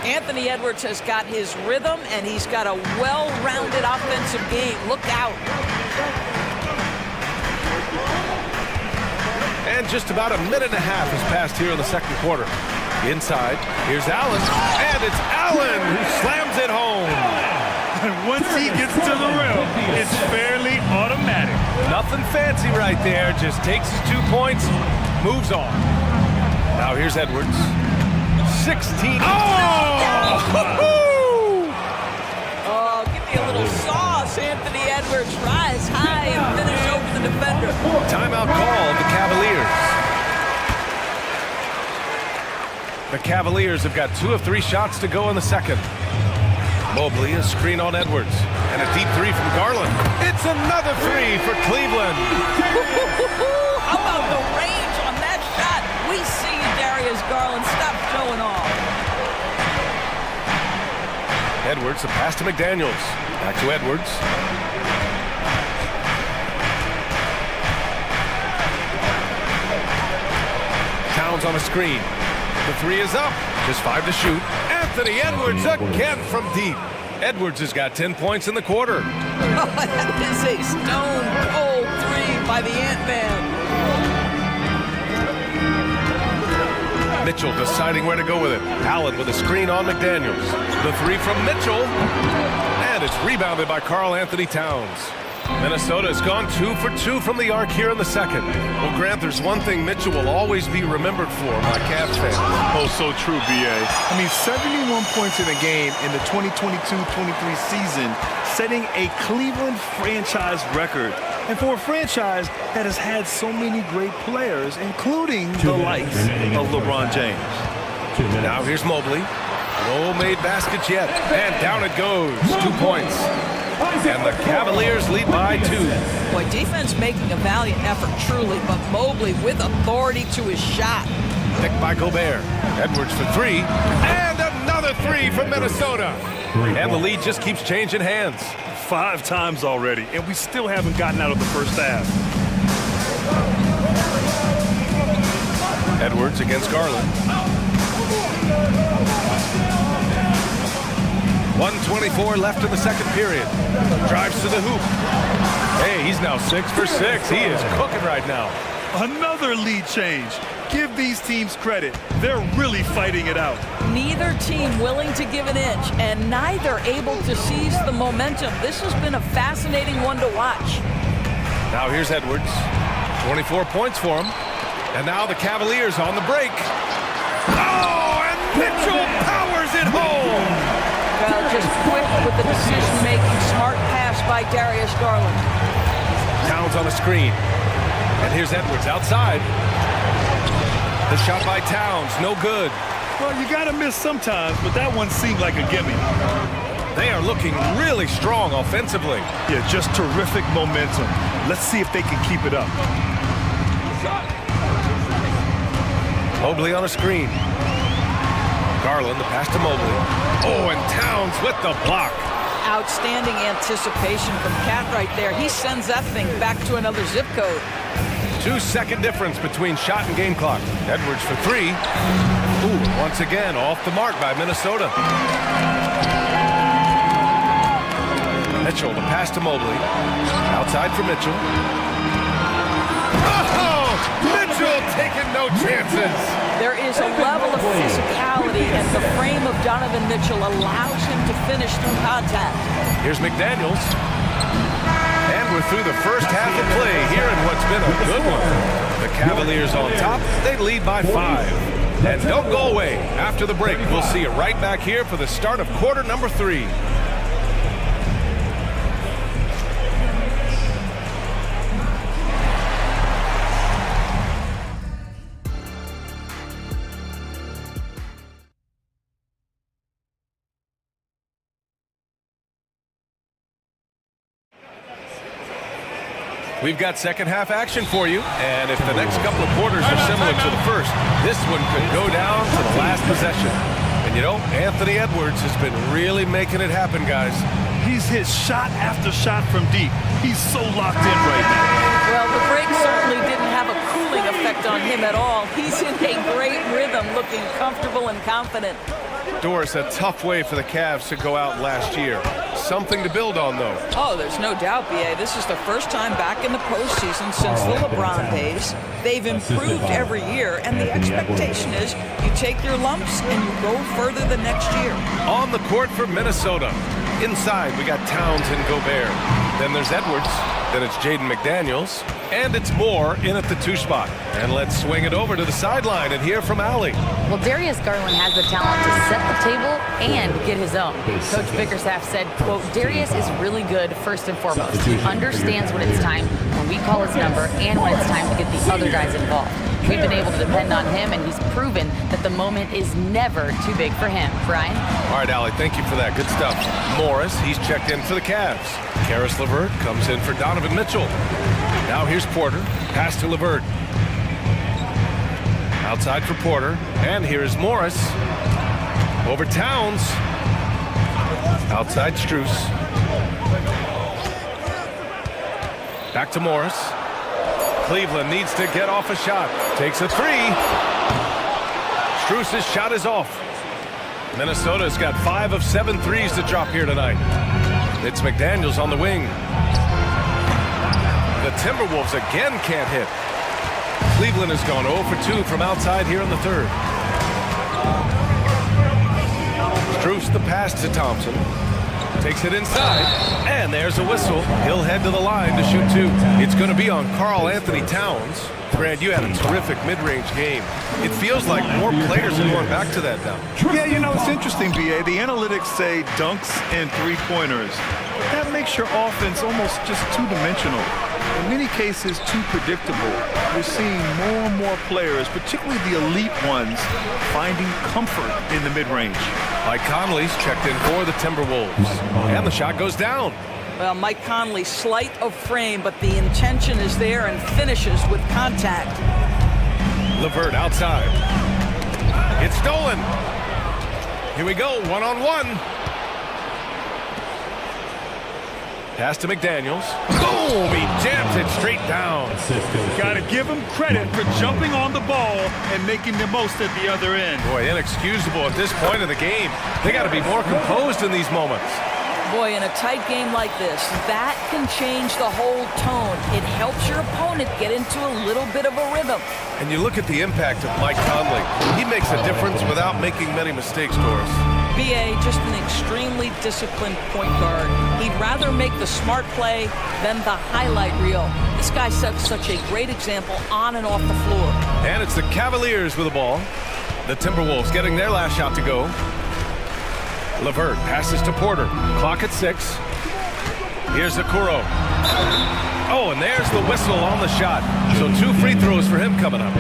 Anthony Edwards has got his rhythm, and he's got a well-rounded offensive game. Look out. And just about a minute and a half has passed here in the second quarter. Inside, here's Allen, and it's Allen who slams it home. And once he gets to the rim, it's fairly automatic. Nothing fancy right there, just takes his 2 points, moves on. Now here's Edwards. 16. Oh, give me a little sauce, Anthony Edwards. Rise high and finish over the defender. Timeout called the Cavaliers. The Cavaliers have got 2 of 3 shots to go in the second. Mobley, a screen on Edwards. And a deep three from Garland. It's another three for Cleveland. How about the range on that shot? We see you, Darius Garland. Stop showing off. Edwards, the pass to McDaniels. Back to Edwards. Towns on a screen. The three is up. Just 5 to shoot. Anthony Edwards again from deep. Edwards has got 10 points in the quarter. That is a stone-cold three by the Ant-Man. Mitchell deciding where to go with it. Allen with a screen on McDaniels. The three from Mitchell. And it's rebounded by Karl Anthony Towns. Minnesota has gone 2 for 2 from the arc here in the second. Well, Grant, there's one thing Mitchell will always be remembered for, my Cavs fans. Oh, so true, B.A. I mean, 71 points in a game in the 2022-23 season, setting a Cleveland franchise record. And for a franchise that has had so many great players, including the likes of LeBron James. Now here's Mobley. No made baskets yet. And down it goes. 2 points. And the Cavaliers lead by 2. Boy, defense making a valiant effort, truly, but Mobley with authority to his shot. Picked by Gobert. Edwards for 3. And another 3 from Minnesota. And the lead just keeps changing hands. 5 times already, and we still haven't gotten out of the first half. Edwards against Garland. 1:24 left in the second period. Drives to the hoop. Hey, he's now 6 for 6. He is cooking right now. Another lead change. Give these teams credit. They're really fighting it out. Neither team willing to give an inch, and neither able to seize the momentum. This has been a fascinating one to watch. Now here's Edwards. 24 points for him. And now the Cavaliers on the break. Oh, and Mitchell powers it home. Well, just quick with the decision-making, smart pass by Darius Garland. Towns on the screen. And here's Edwards outside. The shot by Towns, no good. Well, you gotta miss sometimes, but that one seemed like a gimme. They are looking really strong offensively. Yeah, just terrific momentum. Let's see if they can keep it up. Mobley on a screen. Garland, the pass to Mobley. Oh, and Towns with the block. Outstanding anticipation from Cat right there. He sends that thing back to another zip code. 2-second difference between shot and game clock. Edwards for 3. Ooh, once again, off the mark by Minnesota. Mitchell, the pass to Mobley. Outside for Mitchell. Oh! Mitchell taking no chances. There is a level of physicality, and the frame of Donovan Mitchell allows him to finish through contact. Here's McDaniels. And we're through the first half of play here in what's been a good one. The Cavaliers on top. They lead by 5. And don't go away. After the break, we'll see you right back here for the start of quarter number 3. We've got second half action for you, and if the next couple of quarters are similar to the first, this one could go down to the last possession. And you know, Anthony Edwards has been really making it happen, guys. He's hit shot after shot from deep. He's so locked in right now. Well, the break certainly didn't have a cooling effect on him at all. He's in a great rhythm, looking comfortable and confident. Doris, a tough way for the Cavs to go out last year. Something to build on, though. Oh, there's no doubt, B.A. This is the first time back in the postseason since the LeBron days. They've improved every year, and the expectation is you take your lumps and you go further the next year. On the court for Minnesota. Inside, we got Towns and Gobert. Then there's Edwards. Then it's Jaden McDaniels. And it's Moore in at the 2 spot. And let's swing it over to the sideline and hear from Allie. Well, Darius Garland has the talent to set the table and get his own. Coach Bickerstaff said, quote, Darius is really good first and foremost. He understands when it's time, when we call his number, and when it's time to get the other guys involved. We've been able to depend on him, and he's proven that the moment is never too big for him. Brian? All right, Allie, thank you for that. Good stuff. Morris, he's checked in for the Cavs. Karis LeVert comes in for Donovan Mitchell. Now here's Porter. Pass to LeVert. Outside for Porter. And here's Morris. Over Towns. Outside Strus. Back to Morris. Cleveland needs to get off a shot. Takes a 3. Strus's shot is off. Minnesota's got 5 of 7 threes to drop here tonight. It's McDaniels on the wing. The Timberwolves again can't hit. Cleveland has gone 0 for 2 from outside here in the third. Strus the pass to Thompson. Takes it inside, and there's a whistle. He'll head to the line to shoot two. It's going to be on Karl Anthony Towns. Grant, you had a terrific mid-range game. It feels like more players are going back to that now. Yeah, you know, it's interesting, B.A. The analytics say dunks and three-pointers. That makes your offense almost just two-dimensional. In many cases, too predictable. We're seeing more and more players, particularly the elite ones, finding comfort in the mid-range. Mike Conley's checked in for the Timberwolves. And the shot goes down. Well, Mike Conley, slight of frame, but the intention is there and finishes with contact. LeVert outside. It's stolen. Here we go, one-on-one. Pass to McDaniels. Boom! He jams it straight down. Got to give him credit for jumping on the ball and making the most at the other end. Boy, inexcusable at this point of the game. They got to be more composed in these moments. Boy, in a tight game like this, that can change the whole tone. It helps your opponent get into a little bit of a rhythm. And you look at the impact of Mike Conley. He makes a difference without making many mistakes, Doris. B.A., just an extremely disciplined point guard. He'd rather make the smart play than the highlight reel. This guy sets such a great example on and off the floor. And it's the Cavaliers with the ball. The Timberwolves getting their last shot to go. LeVert passes to Porter. Clock at 6. Here's Okoro. Oh, and there's the whistle on the shot. So 2 free throws for him coming up.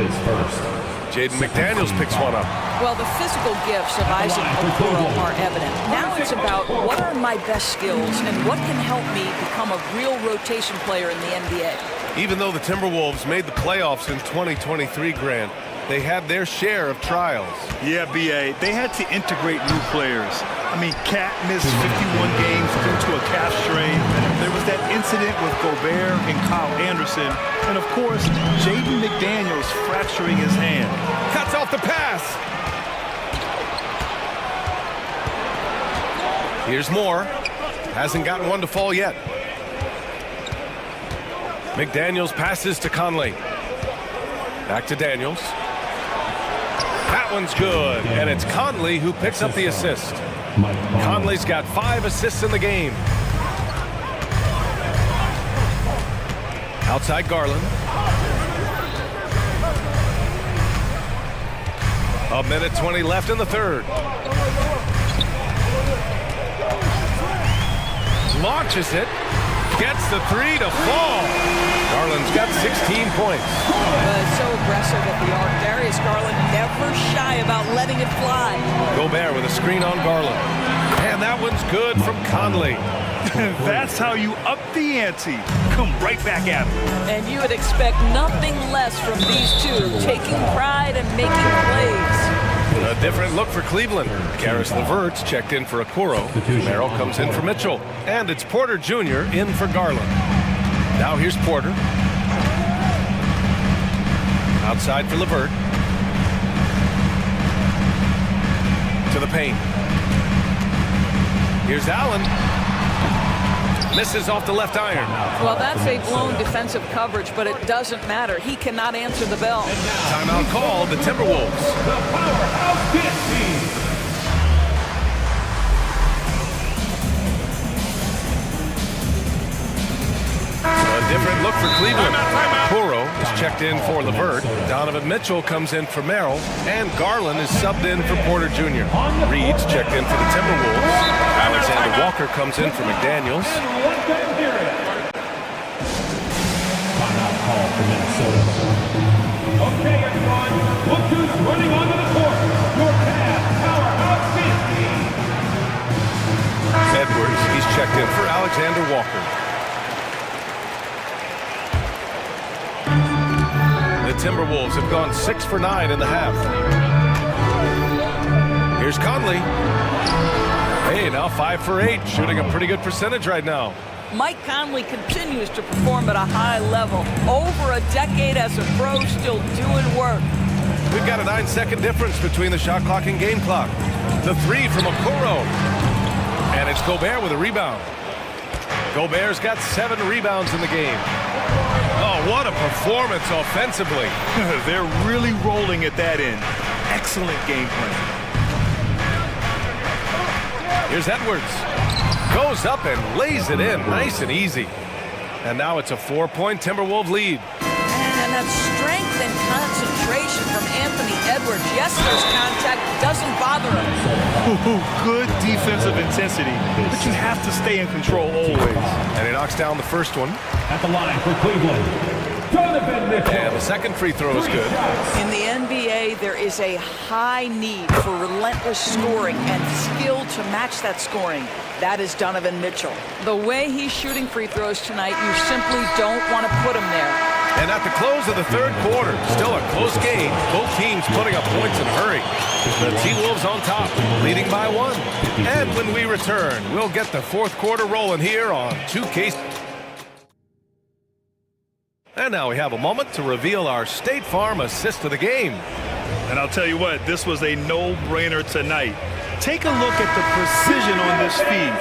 Jaden McDaniels picks one up. Well, the physical gifts of Isaac Okoro are evident. Now it's about what are my best skills and what can help me become a real rotation player in the NBA. Even though the Timberwolves made the playoffs in 2023, Grant, they had their share of trials. Yeah, B.A., they had to integrate new players. I mean, Cat missed 51 games due to a calf strain. There was that incident with Gobert and Kyle Anderson. And, of course, Jaden McDaniels fracturing his hand. Cuts off the pass. Here's Moore. Hasn't gotten one to fall yet. McDaniels passes to Conley. Back to Daniels. That one's good, and it's Conley who picks up the assist. Conley's got 5 assists in the game. Outside Garland. A minute 20 left in the third. Launches it. Gets the 3 to fall. Garland's got 16 points. So aggressive at the arc. Darius Garland never shy about letting it fly. Gobert with a screen on Garland. And that one's good from Conley. That's how you up the ante. Come right back at him. And you would expect nothing less from these two, taking pride and making plays. A different look for Cleveland. Karis LeVert's checked in for Okoro. Merrill comes in for Mitchell. And it's Porter Jr. in for Garland. Now here's Porter. Outside for LeVert. To the paint. Here's Allen. Misses off the left iron. Well, that's a blown defensive coverage, but it doesn't matter. He cannot answer the bell. Timeout called, the Timberwolves. The powerhouse hit team. A different look for Cleveland. Okoro is checked in for LeVert. Donovan Mitchell comes in for Merrill. And Garland is subbed in for Porter Jr. Reed's checked in for the Timberwolves. Alexander Walker comes in for McDaniels. Timeout call for Minnesota. Okay, everyone. Look who's running onto the court. Your Cavs powerhouse team. Edwards, he's checked in for Alexander Walker. The Timberwolves have gone 6 for 9 in the half. Here's Conley. Hey, now 5 for 8, shooting a pretty good percentage right now. Mike Conley continues to perform at a high level. Over a decade as a pro, still doing work. We've got a 9-second difference between the shot clock and game clock. The 3 from Okoro. And it's Gobert with a rebound. Gobert's got 7 rebounds in the game. Oh, what a performance offensively. They're really rolling at that end. Excellent game plan. Here's Edwards. Goes up and lays it in, nice and easy. And now it's a 4-point Timberwolves lead. And that strength and concentration from Anthony Edwards. Yes, there's contact, doesn't bother him. Good defensive intensity, but you have to stay in control always. And he knocks down the first one. At the line for Cleveland, Donovan Mitchell. And the second free throw is good. In the NBA, there is a high need for relentless scoring and skill to match that scoring. That is Donovan Mitchell. The way he's shooting free throws tonight, you simply don't want to put him there. And at the close of the third quarter, still a close game. Both teams putting up points in a hurry. The T-Wolves on top, leading by 1. And when we return, we'll get the fourth quarter rolling here on 2K. And now we have a moment to reveal our State Farm assist of the game. And I'll tell you what, this was a no-brainer tonight. Take a look at the precision on this feed.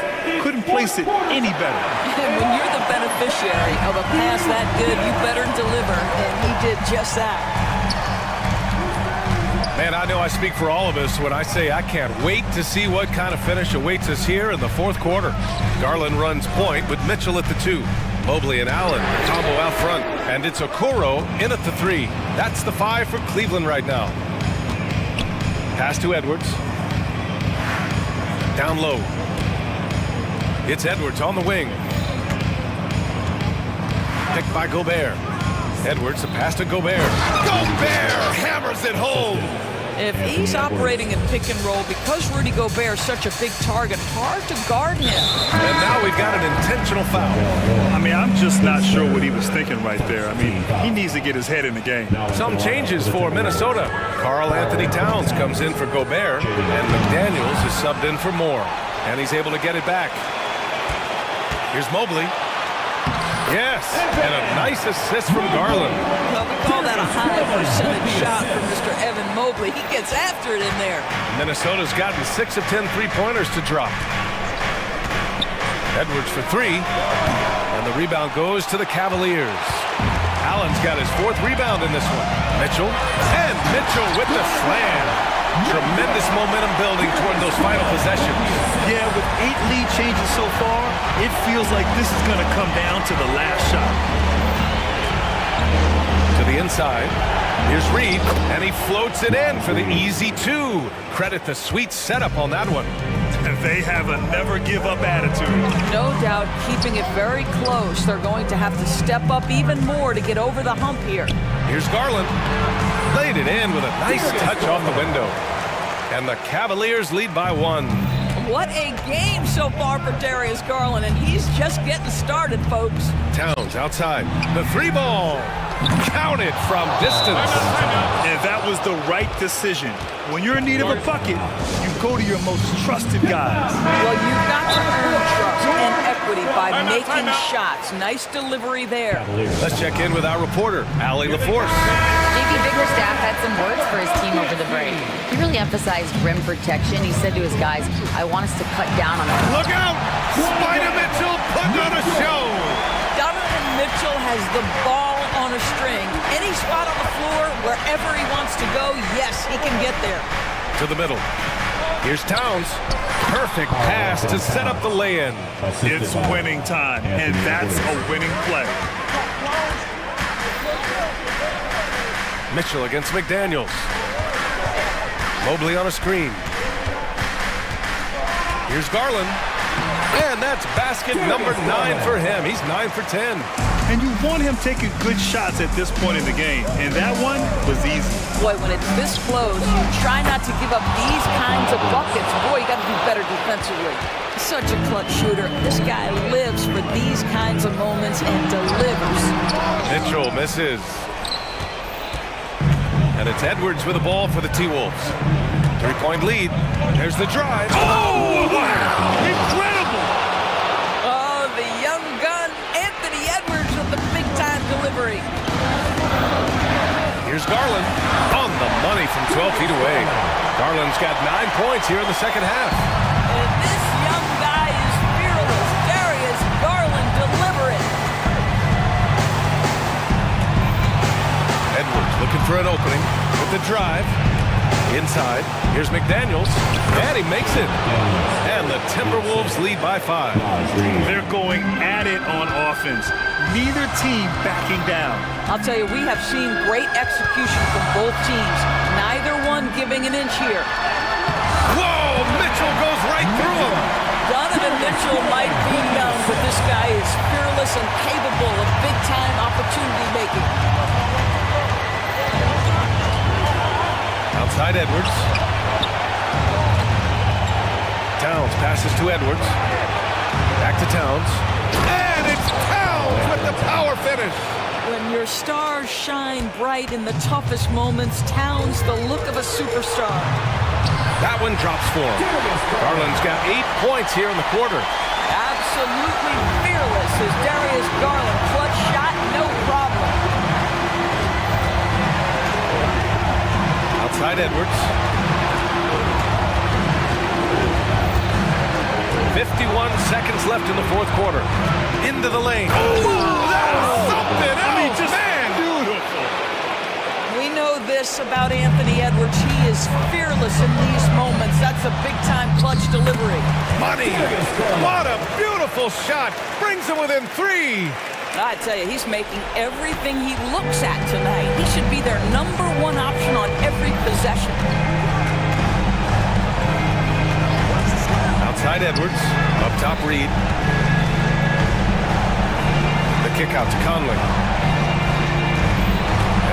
Couldn't place it any better. And when you're the beneficiary of a pass that good, you better deliver, and he did just that. Man, I know I speak for all of us when I say I can't wait to see what kind of finish awaits us here in the fourth quarter. Garland runs point with Mitchell at the 2. Mobley and Allen, combo out front. And it's Okoro in at the 3. That's the 5 for Cleveland right now. Pass to Edwards. Down low. It's Edwards on the wing. Picked by Gobert. Edwards, a pass to Gobert. Gobert hammers it home. If he's operating in pick and roll, because Rudy Gobert is such a big target, hard to guard him. And now we've got an intentional foul. I mean, I'm just not sure what he was thinking right there. I mean, he needs to get his head in the game. Some changes for Minnesota. Karl Anthony Towns comes in for Gobert, and McDaniels is subbed in for Moore. And he's able to get it back. Here's Mobley. Yes, and a nice assist from Garland. Well, we call that a high percentage shot from Mr. Evan Mobley. He gets after it in there. Minnesota's gotten 6 of 10 three-pointers to drop. Edwards for 3, and the rebound goes to the Cavaliers. Allen's got his 4th rebound in this one. Mitchell, and Mitchell with the slam. Tremendous momentum building toward those final possessions. Yeah, with 8 lead changes so far, it feels like this is going to come down to the last shot. To the inside. Here's Reed, and he floats it in for the easy 2. Credit the sweet setup on that one. And they have a never-give-up attitude. No doubt, keeping it very close. They're going to have to step up even more to get over the hump here. Here's Garland. Laid it in with a nice touch off the window. And the Cavaliers lead by 1. What a game so far for Darius Garland, and he's just getting started, folks. Towns outside. The 3 ball. Counted from distance. And that was the right decision. When you're in need of a bucket, you go to your most trusted guys. Well, you've got to earn trust and equity by making shots. Nice delivery there. Let's check in with our reporter, Allie LaForce. JB Bickerstaff had some words for his team over the break. He really emphasized rim protection. He said to his guys, I want us to cut down on our... Look out! Spider Mitchell putting on a show! Donovan Mitchell has the ball on a string. Any spot on the floor, wherever he wants to go, yes, he can get there. To the middle. Here's Towns. Perfect pass to set up the lay-in. It's winning time, and that's a winning play. Mitchell against McDaniels. Mobley on a screen. Here's Garland. And that's basket number 9 for him. He's 9 for 10. And you want him taking good shots at this point in the game. And that one was easy. Boy, when it's this close, you try not to give up these kinds of buckets. Boy, you got to do better defensively. Such a clutch shooter. This guy lives for these kinds of moments and delivers. Mitchell misses. And it's Edwards with the ball for the T-Wolves. 3-point lead. There's the drive. Oh, wow! Incredible! Oh, the young gun, Anthony Edwards with the big-time delivery. Here's Garland on the money from 12 feet away. Garland's got 9 points here in the second half. And this young guy is fearless. Darius Garland delivering. Edwards looking for an opening with the drive. Inside, here's McDaniels, and he makes it. And the Timberwolves lead by 5. They're going at it on offense. Neither team backing down. I'll tell you, we have seen great execution from both teams. Neither one giving an inch here. Whoa, Mitchell goes right through him. Donovan Mitchell might be young, but this guy is fearless and capable of big-time opportunity making. Outside Edwards. Towns passes to Edwards. Back to Towns. And it's Towns with the power finish. When your stars shine bright in the toughest moments, Towns the look of a superstar. That one drops for him. Garland's got 8 points here in the quarter. Absolutely fearless is Darius Garland. Clutch shot, no problem. Outside Edwards. 51 seconds left in the fourth quarter. Into the lane. Oh, that was something else. I mean, just beautiful. We know this about Anthony Edwards. He is fearless in these moments. That's a big-time clutch delivery. Money. What a beautiful shot. Brings him within 3. I tell you, he's making everything he looks at tonight. He should be their number one option on every possession. Outside Edwards. Up top Reed. The kick out to Conley.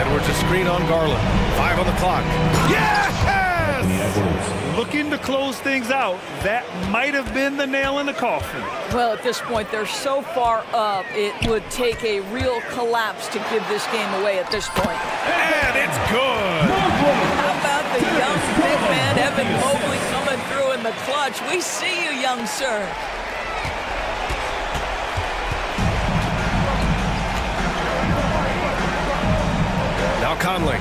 Edwards a screen on Garland. 5 on the clock. Yes! Looking to close things out. That might have been the nail in the coffin. Well, at this point, they're so far up, it would take a real collapse to give this game away at this point. And it's good. How about the young big man, Evan Mobley, coming through in the clutch? We see you, young sir. Now Conley.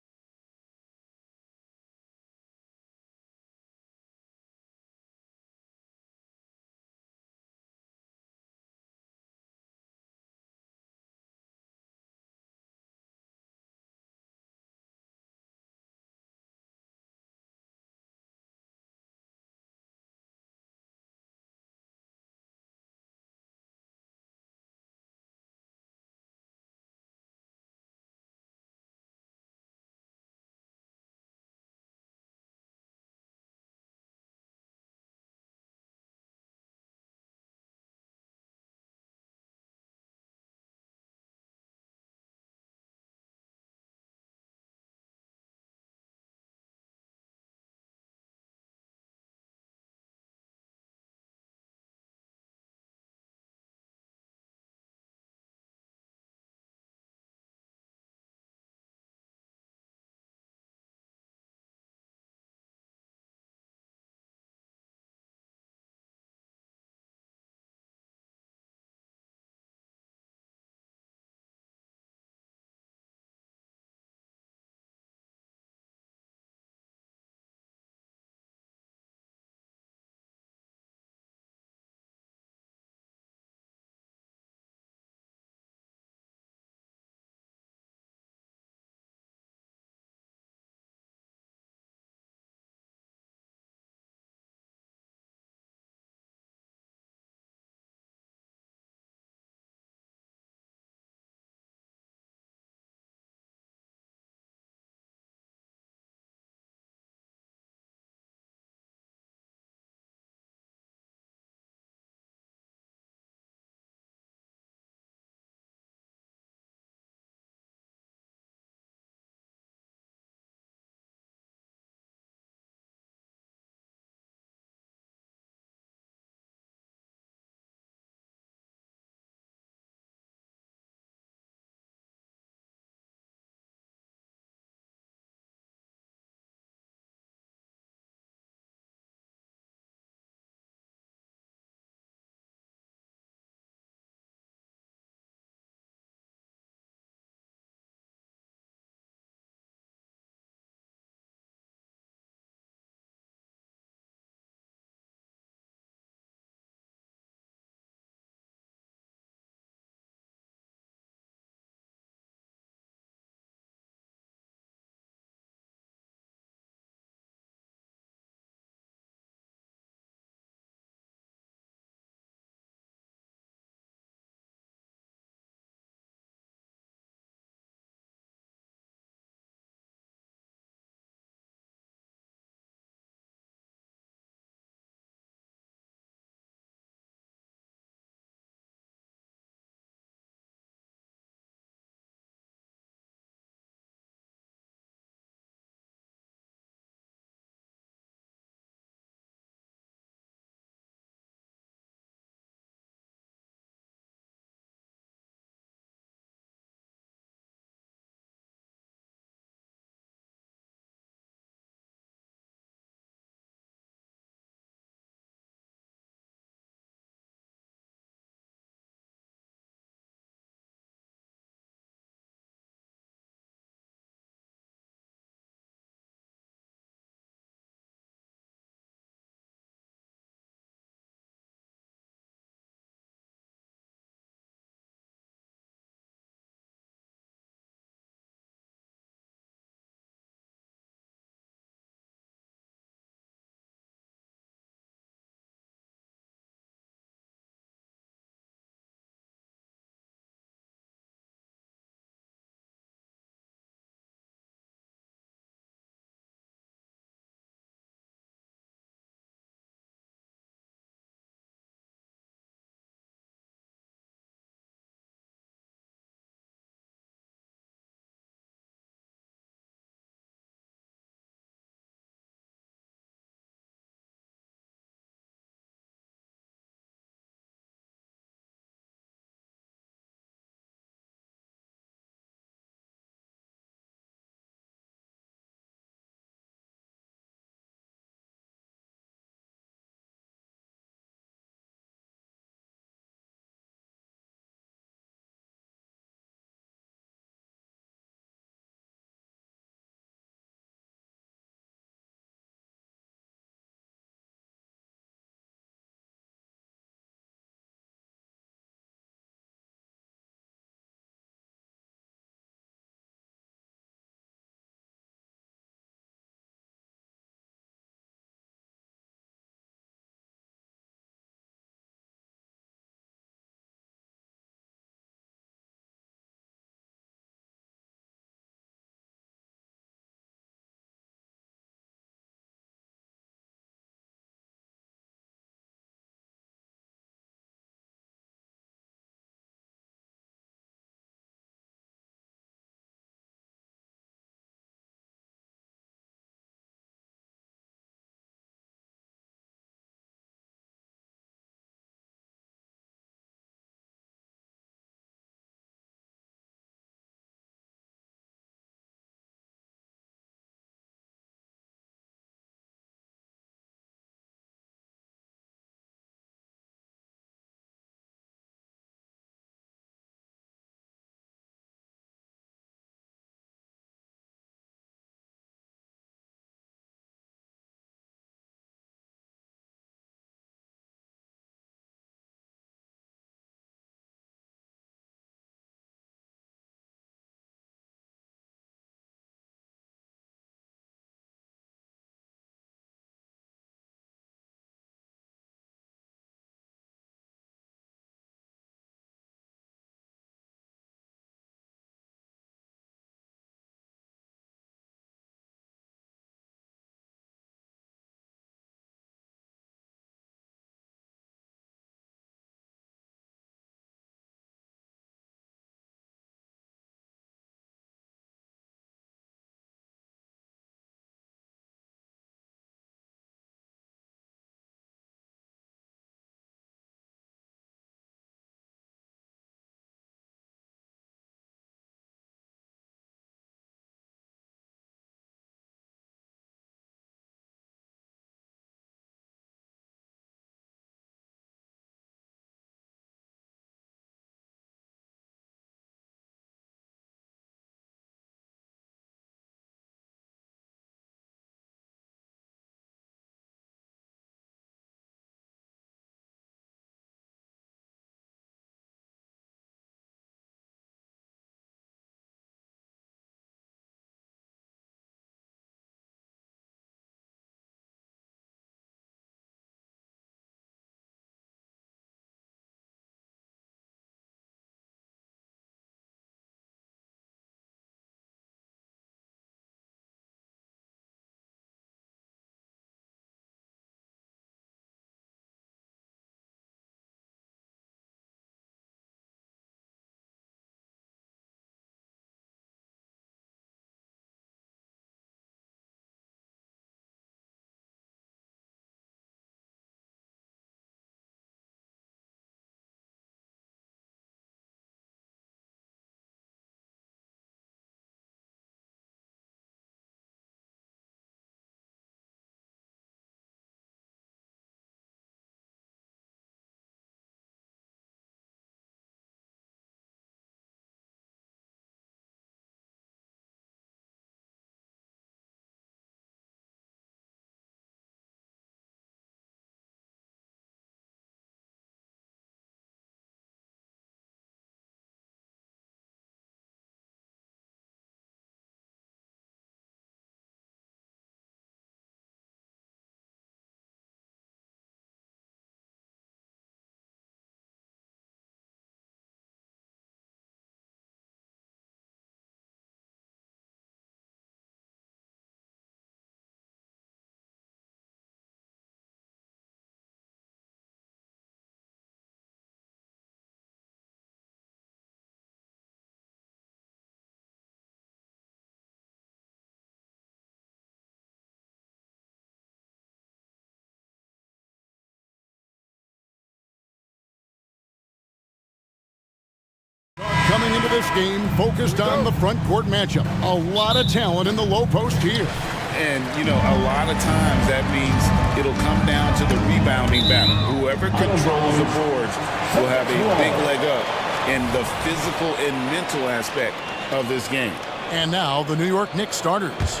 coming into this game focused on the front court matchup. A lot of talent in the low post here. And, you know, a lot of times that means it'll come down to the rebounding battle. Whoever controls the boards will have a big leg up in the physical and mental aspect of this game. And now the New York Knicks starters.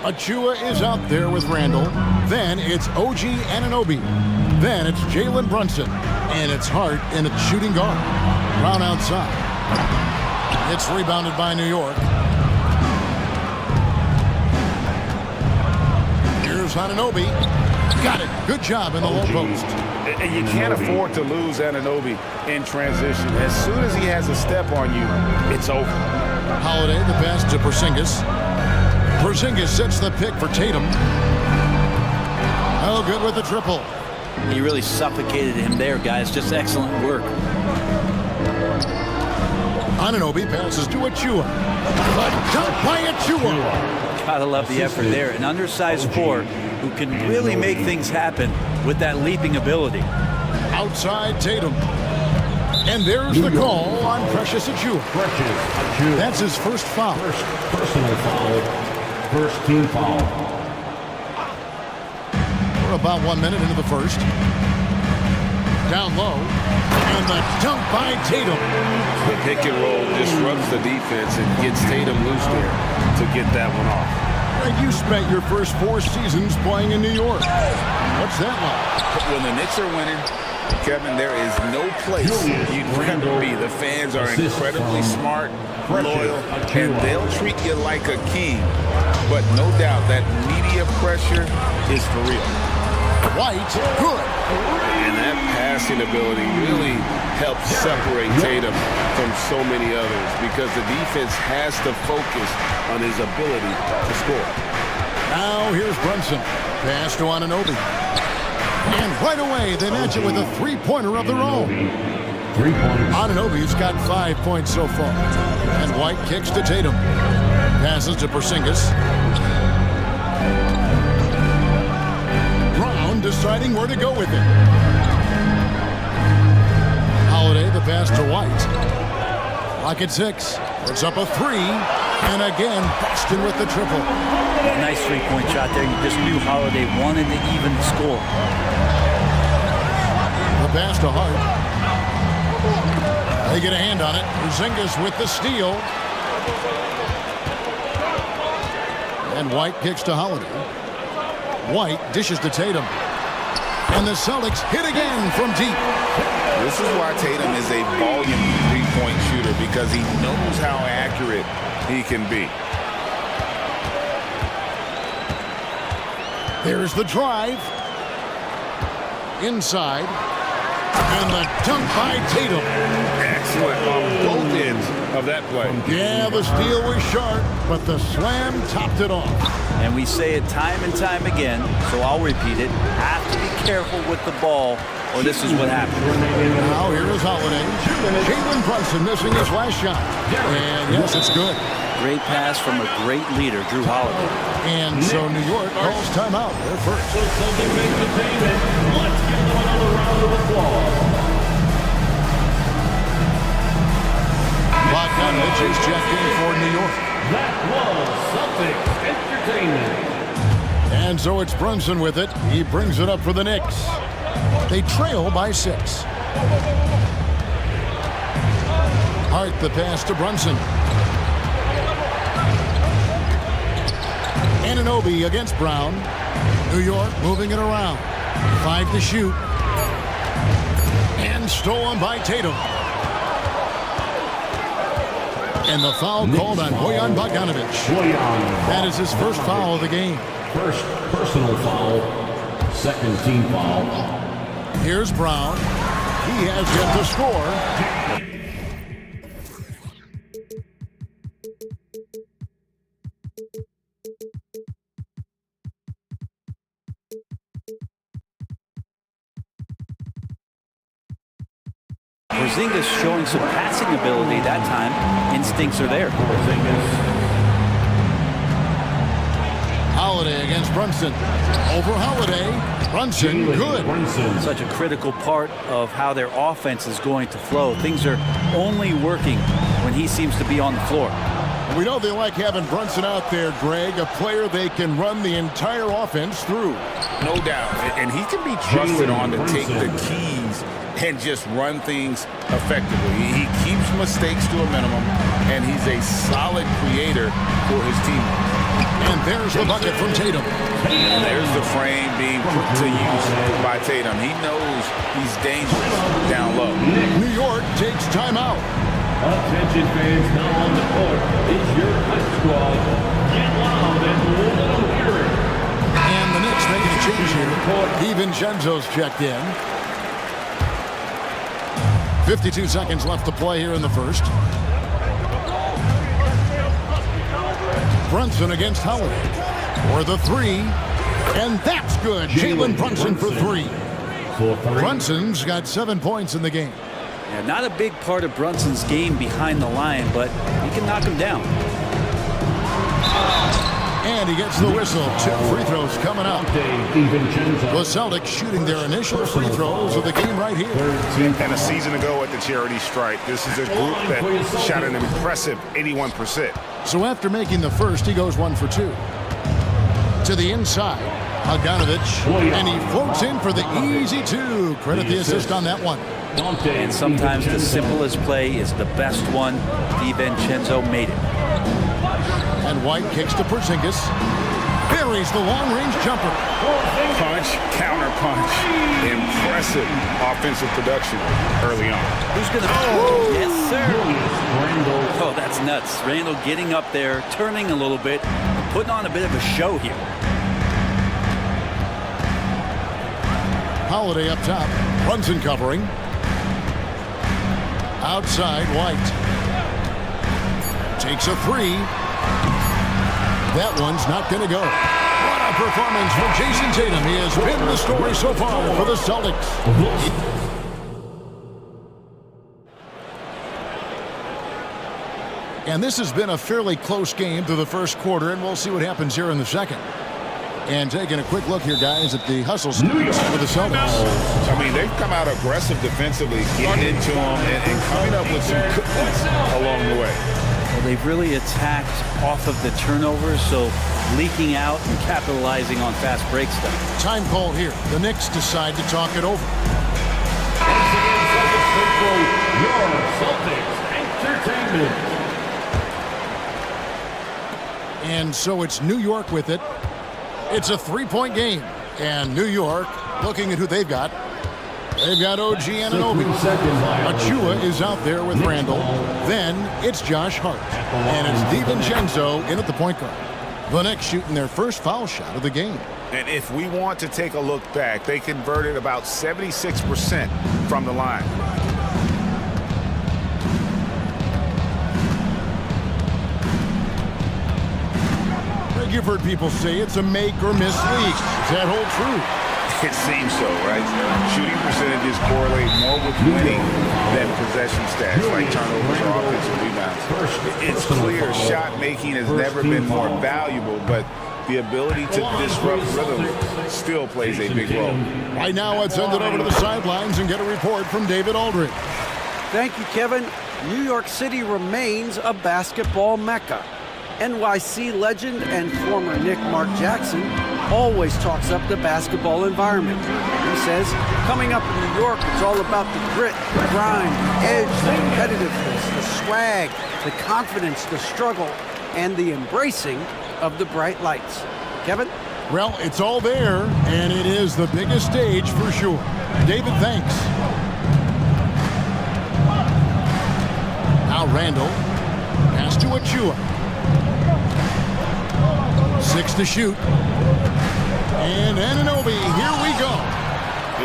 Achua is out there with Randall. Then it's OG Anunoby. Then it's Jalen Brunson. And it's Hart in its shooting guard. Brown outside. It's rebounded by New York. Here's Anunoby. Got it. Good job in the low post. And you can't afford to lose Anunoby in transition. As soon as he has a step on you, it's over. Holiday, the pass to Porzingis. Porzingis sets the pick for Tatum. Oh, good with the triple. He really suffocated him there, guys. Just excellent work. Anunoby passes to Achua. A dunk by Achua. Gotta love the effort there. An undersized forward who can really make things happen with that leaping ability. Outside Tatum. And there's the call on Precious Achua. That's his first foul. First personal foul. First team foul. We're about 1 minute into the first. Down low. And the dunk by Tatum. The pick and roll disrupts the defense and gets Tatum loose there to get that one off. And you spent your first 4 seasons playing in New York. What's that like? When the Knicks are winning, Kevin, there is no place you'd rather be. The fans are incredibly smart, loyal, and they'll treat you like a king. But no doubt that media pressure is for real. White, good. And that passing ability really helps separate Tatum from so many others because the defense has to focus on his ability to score. Now here's Brunson. Pass to Anunoby. And right away, they match it with a three-pointer of their own. 3 points. Anunoby's got 5 points so far. And White kicks to Tatum. Passes to Porzingis. Brown deciding where to go with it. Holiday, the pass to White. Rocket 6. Puts up a 3. And again, Boston with the triple. A nice three-point shot there. You just knew Holiday wanted to even the score. The pass to Hart. They get a hand on it. Porzingis with the steal. And White kicks to Holiday. White dishes to Tatum. And the Celtics hit again from deep. This is why Tatum is a volume three-point shooter because he knows how accurate he can be. There's the drive. Inside. And the dunk by Tatum. Excellent on both ends of that play. Yeah, the steal was sharp, but the slam topped it off. And we say it time and time again, so I'll repeat it. Have to be careful with the ball, or this is what happens. Now here is Holiday. Jalen Brunson missing his last shot. And yes, it's good. Great pass from a great leader, Drew Holiday. And so New York calls timeout. They're first. Let's give them another round of applause. Bogdanovich is checked in for New York. That was Celtics Entertainment. And so it's Brunson with it. He brings it up for the Knicks. They trail by 6. Hart the pass to Brunson. Anunoby against Brown. New York moving it around. 5 to shoot. And stolen by Tatum. And the foul called on Bojan Bogdanovich. That is his first foul of the game. First personal foul. Second team foul. Here's Brown. He has yet to score. Porzingis showing some passing ability that time. Instincts are there. Holiday against Brunson. Over Holiday. Brunson, good. Such a critical part of how their offense is going to flow. Things are only working when he seems to be on the floor. We know they like having Brunson out there, Greg, a player they can run the entire offense through. No doubt. And he can be trusted on to take the keys and just run things effectively. He keeps mistakes to a minimum, and he's a solid creator for his teammates. And there's the bucket from Tatum. And there's the frame being put to use by Tatum. He knows he's dangerous down low. New York takes timeout. Attention fans, now on the court is your Knicks squad. Get loud and let them hear it. And the Knicks making a change here. DiVincenzo's checked in. 52 seconds left to play here in the first. Brunson against Howard for the three, and that's good. Jalen Brunson for three. Brunson's got 7 points in the game. Yeah, not a big part of Brunson's game behind the line, but he can knock him down. And he gets the whistle. 2 free throws coming up. The Celtics shooting their initial free throws of the game right here. And a season ago at the charity stripe, this is a group that shot an impressive 81%. So after making the first, he goes 1 for 2. To the inside, Bogdanovich, and he floats in for the easy 2. Credit the assist on that one. And sometimes the simplest play is the best one. DiVincenzo made it. And White kicks to Porzingis. Buries the long-range jumper. Punch, counter punch. Impressive offensive production early on. Who's going to... Yes, sir. Oh, that's nuts. Randall getting up there, turning a little bit, putting on a bit of a show here. Holiday up top. Brunson covering. Outside, White. Takes a 3. That one's not going to go. What a performance from Jason Tatum. He has been the story so far for the Celtics. And this has been a fairly close game through the first quarter, and we'll see what happens here in the second. And taking a quick look here, guys, at the hustle for the Celtics. I mean, they've come out aggressive defensively, getting into them and coming up with some cookies along the way. Well, they've really attacked off of the turnovers, so leaking out and capitalizing on fast break stuff. Time call here. The Knicks decide to talk it over. Once again, Celtics Central, your Celtics Entertainment. And so it's New York with it. It's a 3-point game. And New York, looking at who they've got. They've got OG Anunoby. Achua is out there with Randall. Then it's Josh Hart. And it's DiVincenzo in at the point guard. The Knicks shooting their first foul shot of the game. And if we want to take a look back, they converted about 76% from the line. You've heard people say it's a make or miss league. Does that hold true? It seems so, right? Shooting percentages correlate more with winning than possession stats, like turnovers or offensive rebounds. It's clear shot making has never been more valuable, but the ability to disrupt rhythm still plays a big role. Right now, let's send it over to the sidelines and get a report from David Aldridge. Thank you, Kevin. New York City remains a basketball mecca. NYC legend and former Knick Mark Jackson always talks up the basketball environment. He says, coming up in New York, it's all about the grit, the grind, the edge, the competitiveness, the swag, the confidence, the struggle, and the embracing of the bright lights. Kevin? Well, it's all there, and it is the biggest stage for sure. David, thanks. Now Randall, pass to Achua. 6 to shoot. And Anunoby, here we go.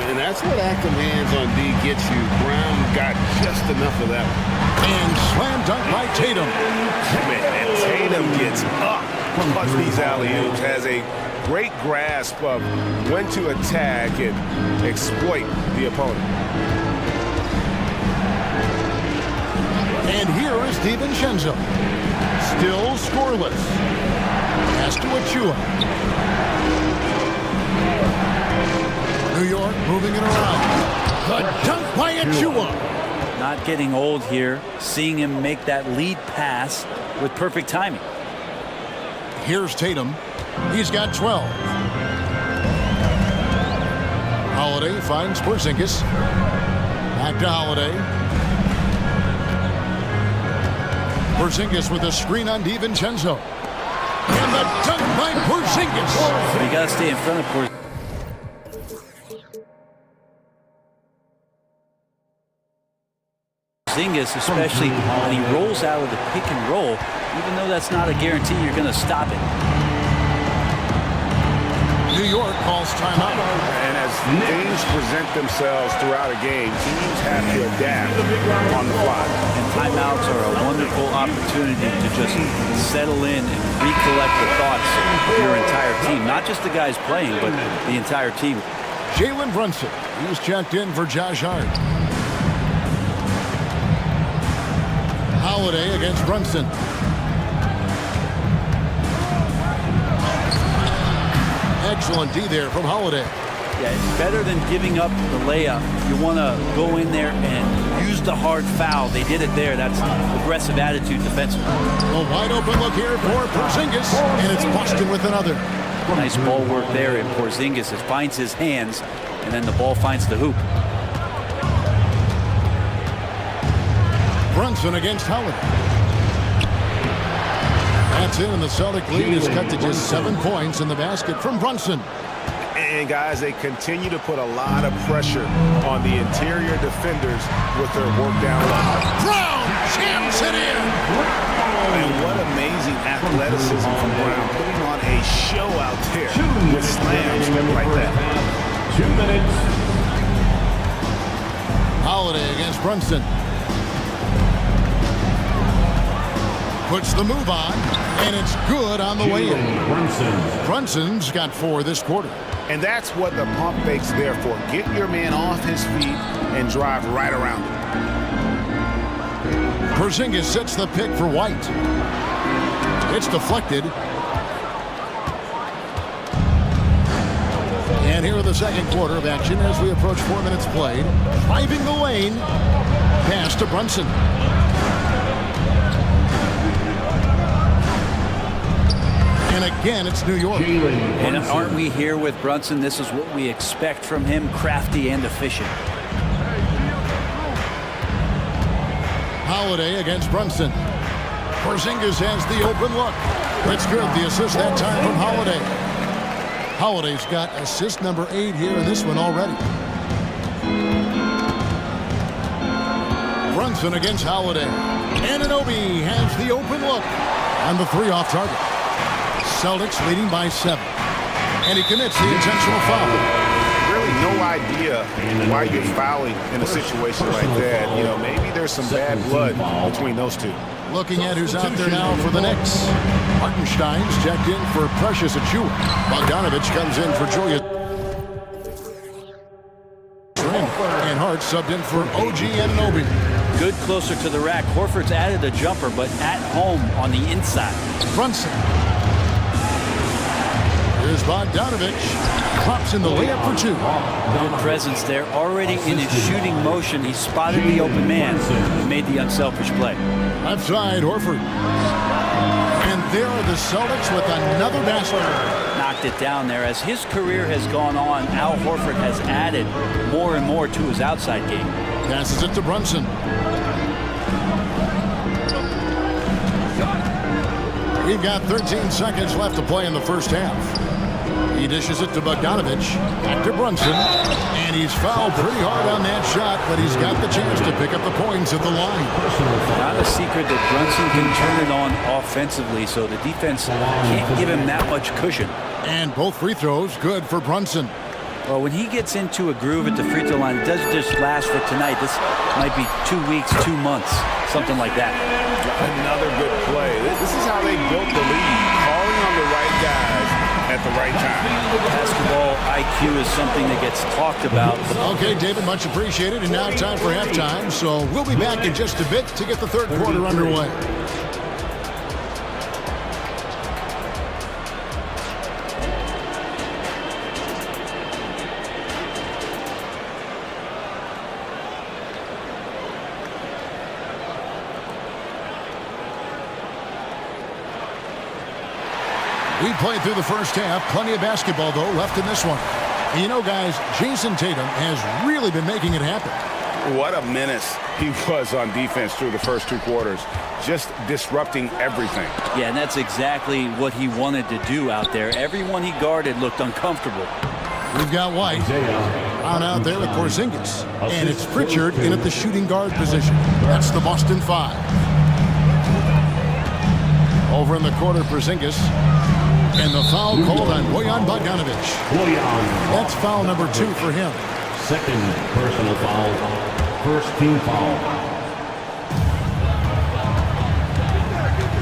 And that's what active hands on D gets you. Brown got just enough of that one. And slam dunk by Tatum. And Tatum gets up plus these alley-oops, has a great grasp of when to attack and exploit the opponent. And here is DiVincenzo. Still scoreless. pass to Achua. New York moving it around. The dunk by Achua. Not getting old here, seeing him make that lead pass with perfect timing. Here's Tatum. He's got 12. Holiday finds Porzingis. Back to Holiday. Porzingis with a screen on DiVincenzo. And the dunk by Porzingis. But you got to stay in front of Porzingis, especially when he rolls out of the pick and roll, even though that's not a guarantee you're going to stop it. New York calls timeout. And as things present themselves throughout a game, teams have to adapt on the fly. And timeouts are a wonderful opportunity to just settle in and recollect the thoughts of your entire team. Not just the guys playing, but the entire team. Jalen Brunson. He's checked in for Josh Hart. Holiday against Brunson. Excellent D there from Holiday. Yeah, it's better than giving up the layup. You want to go in there and use the hard foul. They did it there. That's aggressive attitude defensively. A wide open look here for Porzingis, and it's Boston with another. Nice ball work there, and Porzingis finds his hands, and then the ball finds the hoop. Brunson against Holiday. That's it, and the Celtic lead is cut to just 7 points in the basket from Brunson. And guys, they continue to put a lot of pressure on the interior defenders with their work down low. Brown jams it in. And what amazing athleticism from Brown, putting on a show out there with slams like that. 2 minutes. Holiday against Brunson. Puts the move on, and it's good on the way in. Brunson's got 4 this quarter. And that's what the pump fake's there for. Get your man off his feet and drive right around him. Porzingis sets the pick for White. It's deflected. And here in the second quarter of action as we approach 4 minutes played. Driving the lane. Pass to Brunson. And again, it's New York. And aren't we here with Brunson? This is what we expect from him, crafty and efficient. Holiday against Brunson. Porzingis has the open look. It's good. The assist that time from Holiday. Holiday's got assist number 8 here in this one already. Brunson against Holiday. Anunoby has the open look. And the 3 off target. Celtics leading by 7. And he commits the intentional foul. Really no idea why you're fouling in a situation like that. You know, maybe there's some bad blood between those two. Looking at who's out there now for the Knicks. Hartenstein's checked in for Precious Achua. Bogdanovich comes in for Julius. And Hart subbed in for OG Anunoby. Good closer to the rack. Horford's added a jumper, but at home on the inside. Brunson. Here's Bogdanovich. Pops in the layup for 2. Good presence there. Already in his shooting motion, he spotted the open man and made the unselfish play. Left side, Horford. And there are the Celtics with another basket. Knocked it down there. As his career has gone on, Al Horford has added more and more to his outside game. Passes it to Brunson. We've got 13 seconds left to play in the first half. He dishes it to Bogdanovich. Back to Brunson. And he's fouled pretty hard on that shot, but he's got the chance to pick up the points at the line. Not a secret that Brunson can turn it on offensively, so the defense can't give him that much cushion. And both free throws good for Brunson. Well, when he gets into a groove at the free throw line, it doesn't just last for tonight. This might be 2 weeks, 2 months, something like that. Another good play. This is how they built the lead. Calling on the right guys at the right time. Basketball IQ is something that gets talked about. Okay, David, much appreciated. And now time for halftime. So we'll be back in just a bit to get the third quarter underway. We played through the first half. Plenty of basketball, though, left in this one. And you know, guys, Jason Tatum has really been making it happen. What a menace he was on defense through the first 2 quarters. Just disrupting everything. Yeah, and that's exactly what he wanted to do out there. Everyone he guarded looked uncomfortable. We've got White on out there with Porzingis. And it's Pritchard in at the shooting guard position. That's the Boston 5. Over in the corner, Porzingis. And the foul called on Bojan Bogdanovic. That's foul number 2 for him. Second personal foul. First team foul.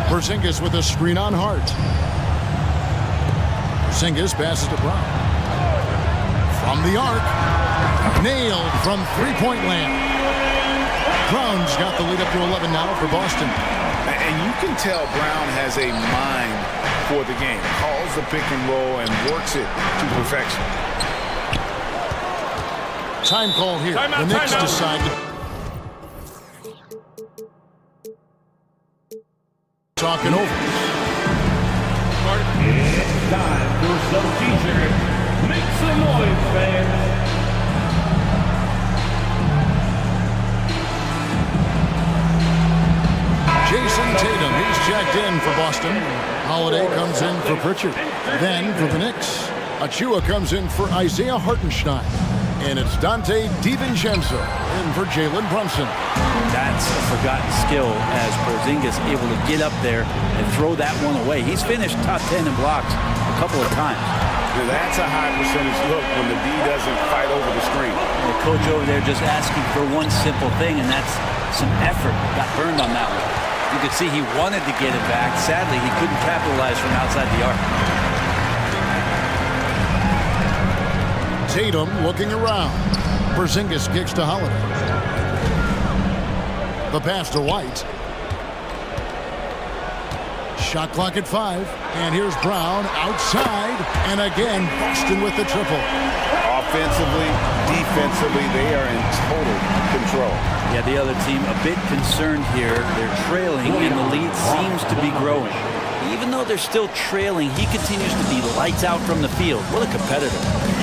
Porzingis with a screen on Hart. Porzingis passes to Brown. From the arc. Nailed from three-point land. Brown's got the lead up to 11 now for Boston. And you can tell Brown has a mind for the game. Calls the pick and roll and works it to perfection. Time call here. The Knicks decide to talk it over. It's time for some t-shirts. Make some noise, fans. Jason Tatum, he's checked in for Boston. Holiday comes in for Pritchard. Then for the Knicks, Achua comes in for Isaiah Hartenstein. And it's Dante DiVincenzo in for Jalen Brunson. That's a forgotten skill as Porzingis able to get up there and throw that one away. He's finished top 10 in blocks a couple of times. That's a high percentage look when the D doesn't fight over the screen. The coach over there just asking for one simple thing, and that's some effort. Got burned on that one. You could see he wanted to get it back. Sadly, he couldn't capitalize from outside the arc. Tatum looking around. Porzingis kicks to Holiday. The pass to White. Shot clock at 5. And here's Brown outside. And again, Boston with the triple. Offensively, defensively, they are in total control. Yeah, the other team a bit concerned here. They're trailing, and the lead seems to be growing. Even though they're still trailing, he continues to be lights out from the field. What a competitor.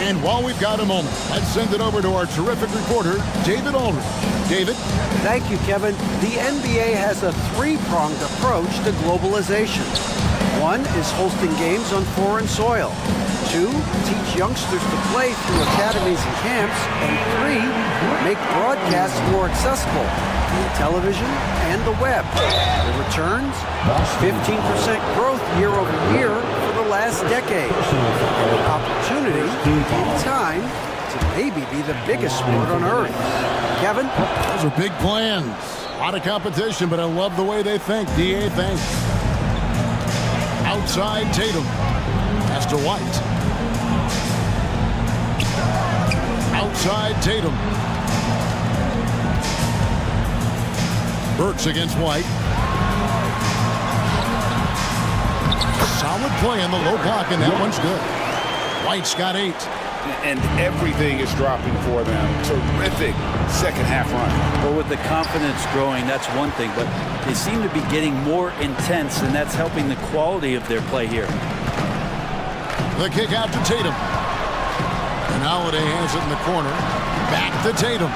And while we've got a moment, let's send it over to our terrific reporter, David Aldridge. David? Thank you, Kevin. The NBA has a three-pronged approach to globalization. 1 is hosting games on foreign soil. 2, teach youngsters to play through academies and camps. And 3, make broadcasts more accessible via television and the web. The returns? 15% growth year over year for the last decade. And an opportunity in time to maybe be the biggest sport on earth. Kevin? Those are big plans. A lot of competition, but I love the way they think. DA, thanks. Outside Tatum. Pass to White. Outside Tatum. Burks against White. Solid play in the low block, and that one's good. White's got 8. And everything is dropping for them. Terrific second half run. Well, with the confidence growing, that's one thing, but they seem to be getting more intense, and that's helping the quality of their play here. The kick out to Tatum. And Holiday has it in the corner. Back to Tatum.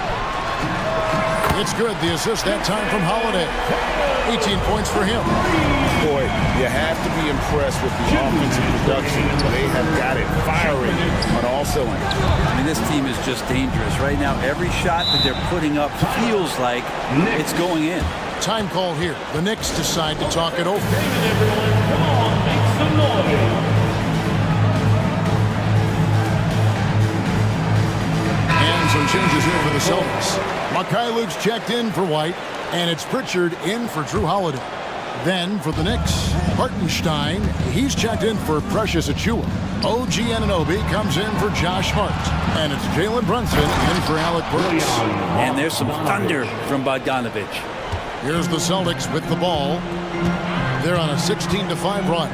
It's good. The assist that time from Holiday. 18 points for him. Boy, you have to be impressed with the offensive production. They have got it firing on all cylinders. I mean, this team is just dangerous. Right now, every shot that they're putting up feels like it's going in. Time call here. The Knicks decide to talk it over. Everyone, come on, make some noise. Some changes here for the Celtics. Luke's checked in for White, and it's Pritchard in for Drew Holiday. Then for the Knicks, Hartenstein, he's checked in for Precious Achua. OG Anunoby comes in for Josh Hart, and it's Jalen Brunson in for Alec Burks. And there's some thunder from Bogdanovic. Here's the Celtics with the ball. They're on a 16-5 run.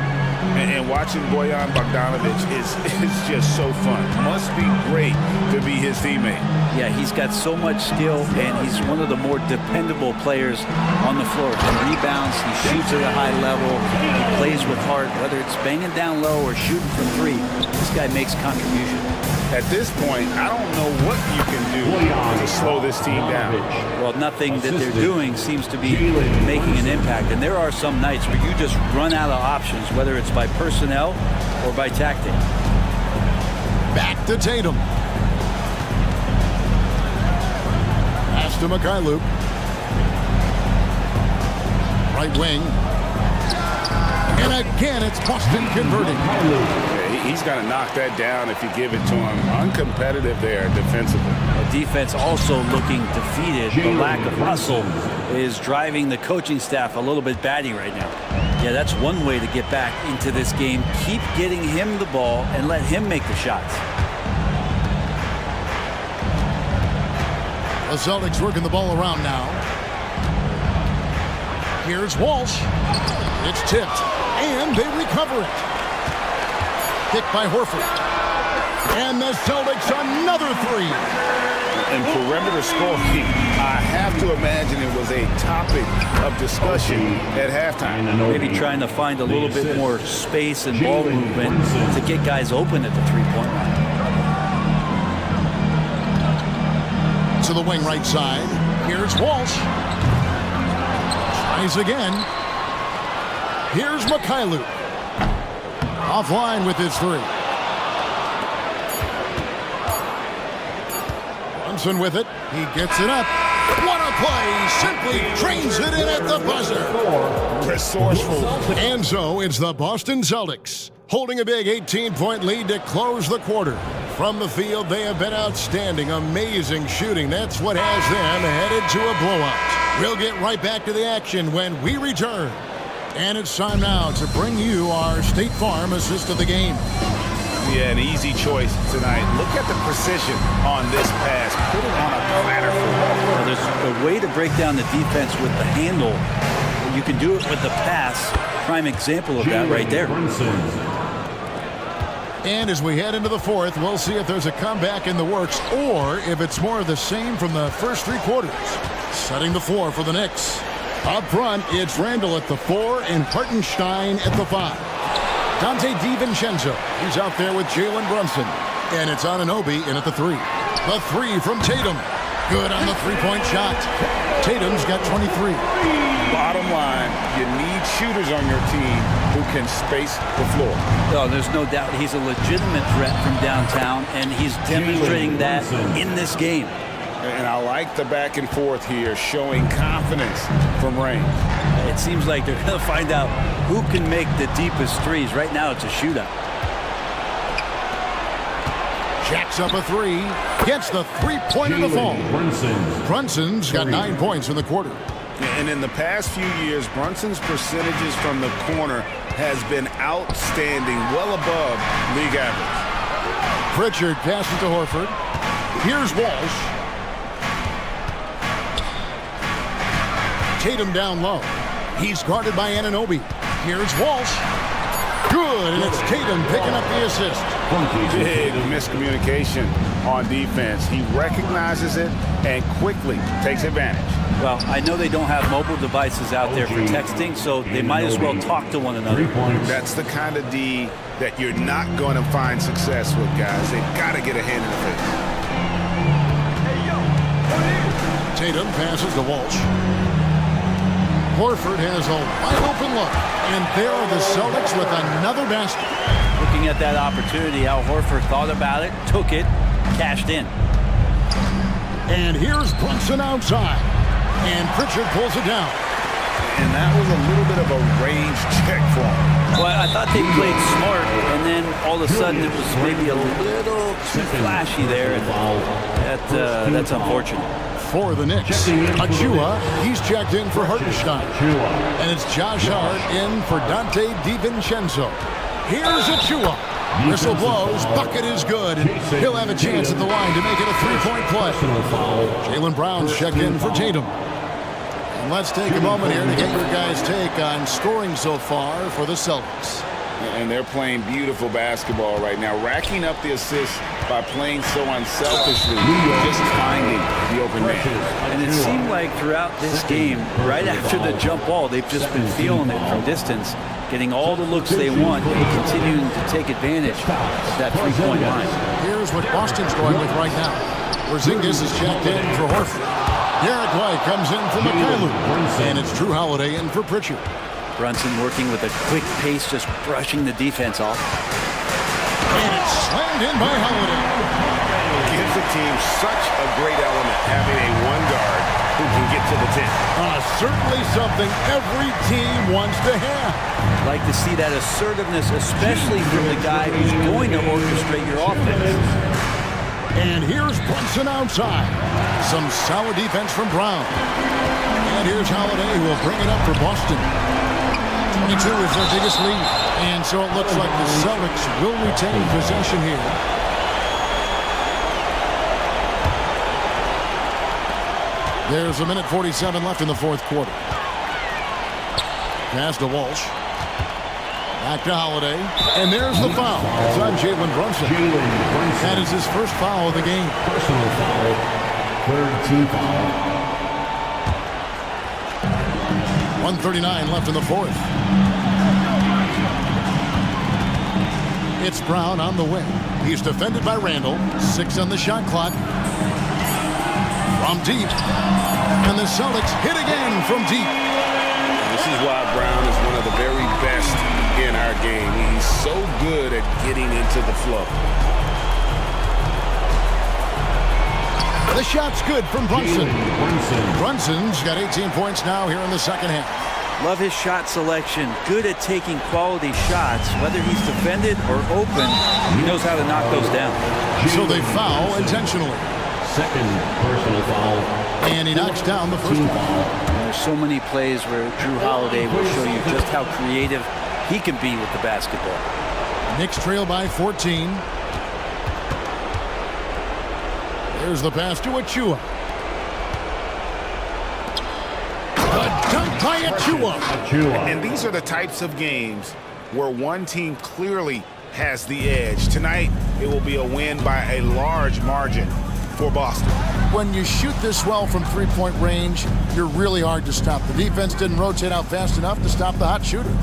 And watching Bojan Bogdanovic is just so fun. Must be great to be his teammate. Yeah, he's got so much skill, and he's one of the more dependable players on the floor. He rebounds, he shoots at a high level, he plays with heart, whether it's banging down low or shooting from three. This guy makes contribution. At this point, I don't know what you can do to slow this team down. Well, nothing that they're doing seems to be making an impact. And there are some nights where you just run out of options, whether it's by personnel or by tactic. Back to Tatum. Pass to Mikhailuk. Right wing. And again, it's Boston converting. He's got to knock that down if you give it to him. Uncompetitive there defensively. The defense also looking defeated. The lack of hustle is driving the coaching staff a little bit batty right now. Yeah, that's one way to get back into this game. Keep getting him the ball and let him make the shots. The Celtics working the ball around now. Here's Walsh. It's tipped, and they recover it. Picked by Horford. And the Celtics another three. And perimeter scoring, I have to imagine it was a topic of discussion at halftime. Maybe trying to find a little bit more space and ball movement to get guys open at the three-point line. To the wing right side. Here's Walsh. Tries again. Here's Mikhailuk. Offline with his three. Brunson with it. He gets it up. What a play! Simply trains it in at the buzzer. Resourceful. And so it's the Boston Celtics holding a big 18-point lead to close the quarter. From the field, they have been outstanding. Amazing shooting. That's what has them headed to a blowout. We'll get right back to the action when we return. And it's time now to bring you our State Farm assist of the game. Yeah, an easy choice tonight. Look at the precision on this pass. Put it on a platter for Well, there's a way to break down the defense with the handle. You can do it with the pass. Prime example of that right there. And as we head into the fourth, we'll see if there's a comeback in the works or if it's more of the same from the first three quarters. Setting the floor for the Knicks. Up front, it's Randall at the 4 and Hartenstein at the 5. Dante DiVincenzo, he's out there with Jalen Brunson. And it's Anunoby in at the 3. The 3 from Tatum. Good on the three-point shot. Tatum's got 23. Bottom line, you need shooters on your team who can space the floor. Oh, there's no doubt he's a legitimate threat from downtown, and he's demonstrating that in this game. And I like the back and forth here, showing confidence from range. It seems like they're going to find out who can make the deepest threes. Right now, it's a shootout. Jacks up a 3. Gets the three-pointer to fall. Brunson's got 9 points in the quarter. And in the past few years, Brunson's percentages from the corner has been outstanding, well above league average. Pritchard passes to Horford. Here's Walsh. Tatum down low. He's guarded by Anunoby. Here's Walsh. Good, and it's Tatum picking up the assist. Big miscommunication on defense. He recognizes it and quickly takes advantage. Well, I know they don't have mobile devices out there for texting, so they might as well talk to one another. That's the kind of D that you're not going to find success with, guys. They've got to get a hand in the face. Tatum passes to Walsh. Horford has a wide open look, and there are the Celtics with another basket. Looking at that opportunity, Al Horford thought about it, took it, cashed in. And here's Brunson outside, and Pritchard pulls it down. And that was a little bit of a range check for him. Well, I thought they played smart, and then all of a sudden it was maybe a little too flashy there. That's unfortunate. For the Knicks, Achua, he's checked in for Hartenstein. And it's Josh Hart in for Dante DiVincenzo. Here's Achua. Whistle blows, bucket is good, and he'll have a chance at the line to make it a three-point play. Jaylen Brown's checked in for Tatum. And let's take a moment here to get your guys' take on scoring so far for the Celtics. And they're playing beautiful basketball right now, racking up the assists by playing so unselfishly, just finding the open man. And it seemed like throughout this game, right after the jump ball, they've just been feeling it from distance, getting all the looks they want and continuing to take advantage of that three-point line. Here's what Boston's going with right now. Porzingis is checked in for Horford. Derek White comes in for McCallum. And it's Drew Holiday in for Pritchard. Brunson working with a quick pace, just brushing the defense off. And it's slammed in by Holiday. Gives the team such a great element having a one guard who can get to the 10. Certainly something every team wants to have. Like to see that assertiveness, especially from the guy who's going to orchestrate your offense. And here's Brunson outside. Some solid defense from Brown. And here's Holiday, who will bring it up for Boston. 22 is their biggest lead. And so it looks like the Celtics will retain possession here. There's a minute 47 left in the fourth quarter. Pass to Walsh. Back to Holiday. And there's the foul. It's on Jalen Brunson. That is his first foul of the game. Personal foul. Third team foul. 1:39 left in the fourth. It's Brown on the wing. He's defended by Randall. 6 on the shot clock. From deep. And the Celtics hit again from deep. This is why Brown is one of the very best in our game. He's so good at getting into the flow. The shot's good from Brunson. Brunson's got 18 points now here in the second half. Love his shot selection. Good at taking quality shots. Whether he's defended or open, he knows how to knock those down. So they foul intentionally. Second personal foul. And he knocks down the first foul. There's so many plays where Drew Holiday will show you just how creative he can be with the basketball. Knicks trail by 14. There's the pass to Achua. A dunk by Achua. And these are the types of games where one team clearly has the edge. Tonight, it will be a win by a large margin for Boston. When you shoot this well from three-point range, you're really hard to stop. The defense didn't rotate out fast enough to stop the hot shooters.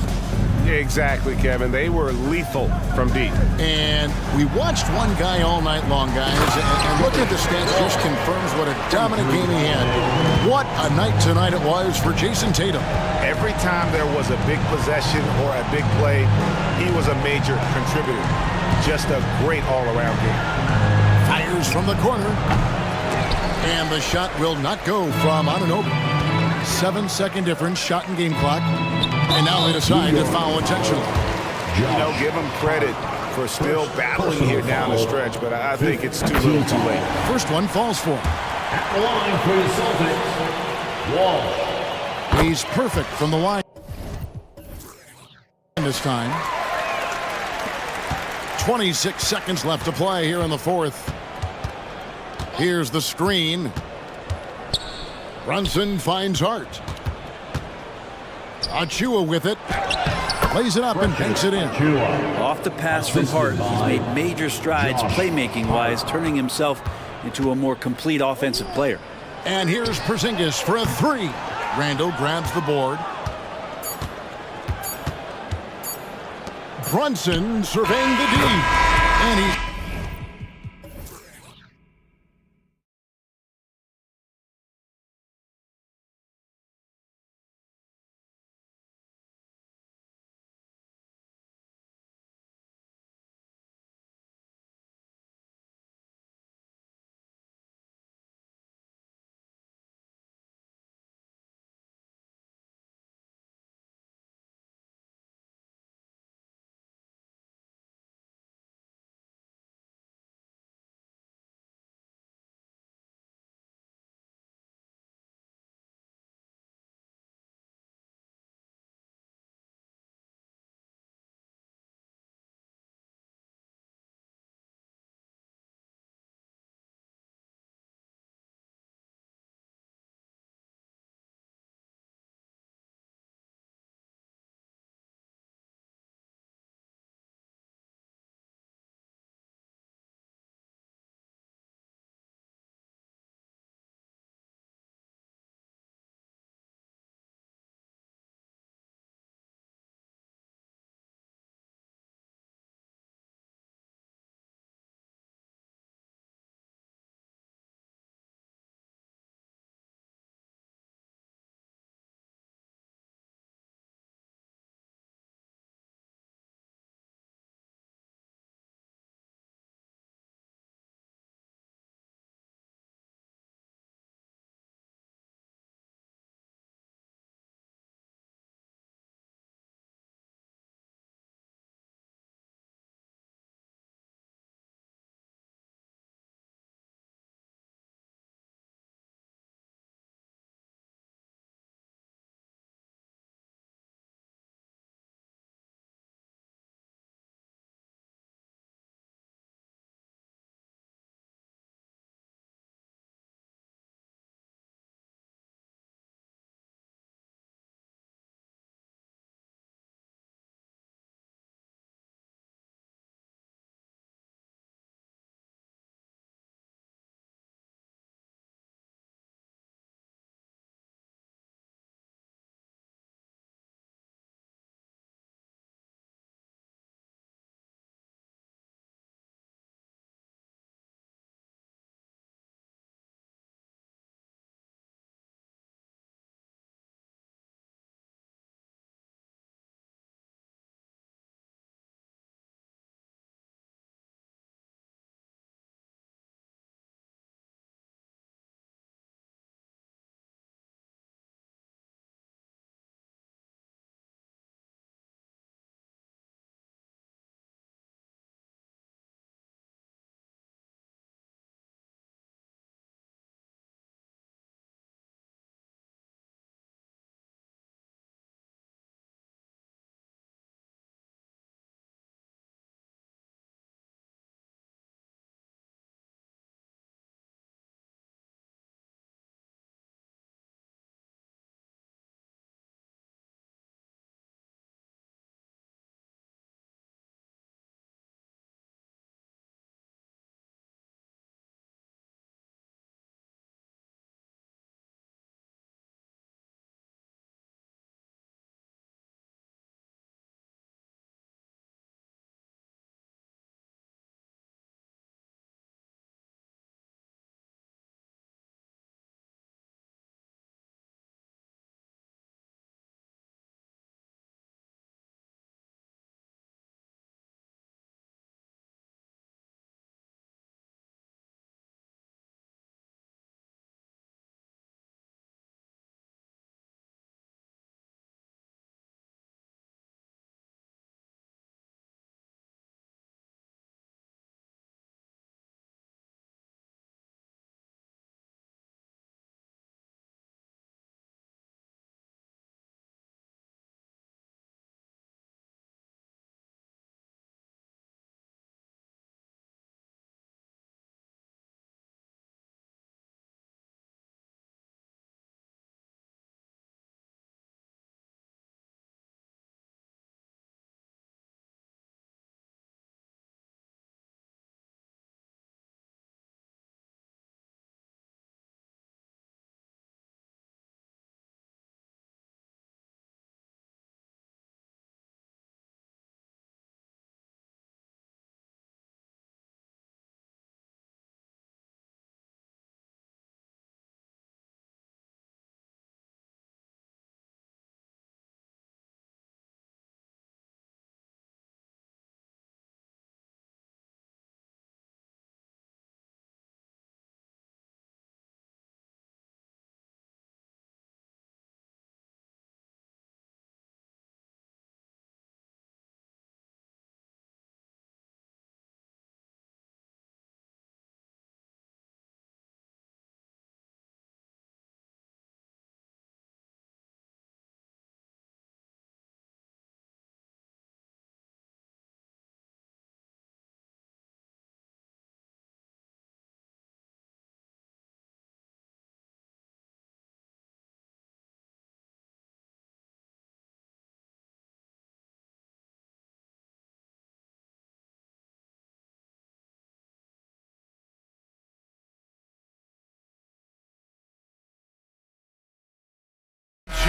Exactly, Kevin. They were lethal from deep. And we watched one guy all night long, guys, and looking at the stats just confirms what a dominant game he had. What a night tonight it was for Jason Tatum. Every time there was a big possession or a big play, he was a major contributor. Just a great all-around game. Fires from the corner. And the shot will not go from Anunoby. 7-second difference, shot and game clock. And now they decide to foul intentionally. You know, give him credit for still battling here down the stretch, but I think it's too little too late. First one falls for him. At the line for the Celtics, Walsh. He's perfect from the line this time. 26 seconds left to play here in the fourth. Here's the screen. Brunson finds Hart. Achua with it. Plays it up and banks it in. Off the pass from Hart, he's made major strides playmaking-wise, turning himself into a more complete offensive player. And here's Porzingis for a three. Randall grabs the board. Brunson surveying the D. And he's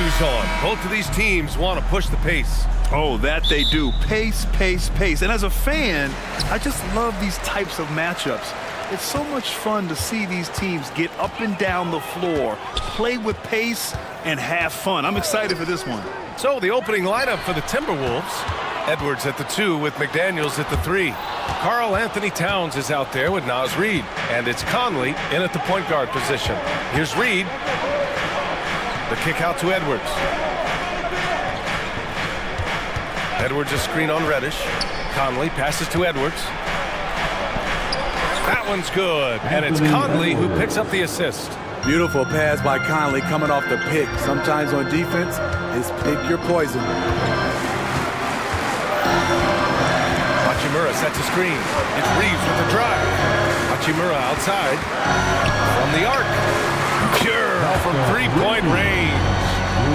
shoes on. Both of these teams want to push the pace. Oh, that they do. Pace, pace, pace. And as a fan, I just love these types of matchups. It's so much fun to see these teams get up and down the floor, play with pace, and have fun. I'm excited for this one. So the opening lineup for the Timberwolves. Edwards at the 2 with McDaniels at the 3. Karl Anthony Towns is out there with Naz Reid. And it's Conley in at the point guard position. Here's Reid. The kick out to Edwards. Edwards a screen on Reddish. Conley passes to Edwards. That one's good. And it's Conley who picks up the assist. Beautiful pass by Conley coming off the pick. Sometimes on defense, it's pick your poison. Hachimura sets a screen. It's Reeves with the drive. Hachimura outside. From the arc. Pure from three-point range.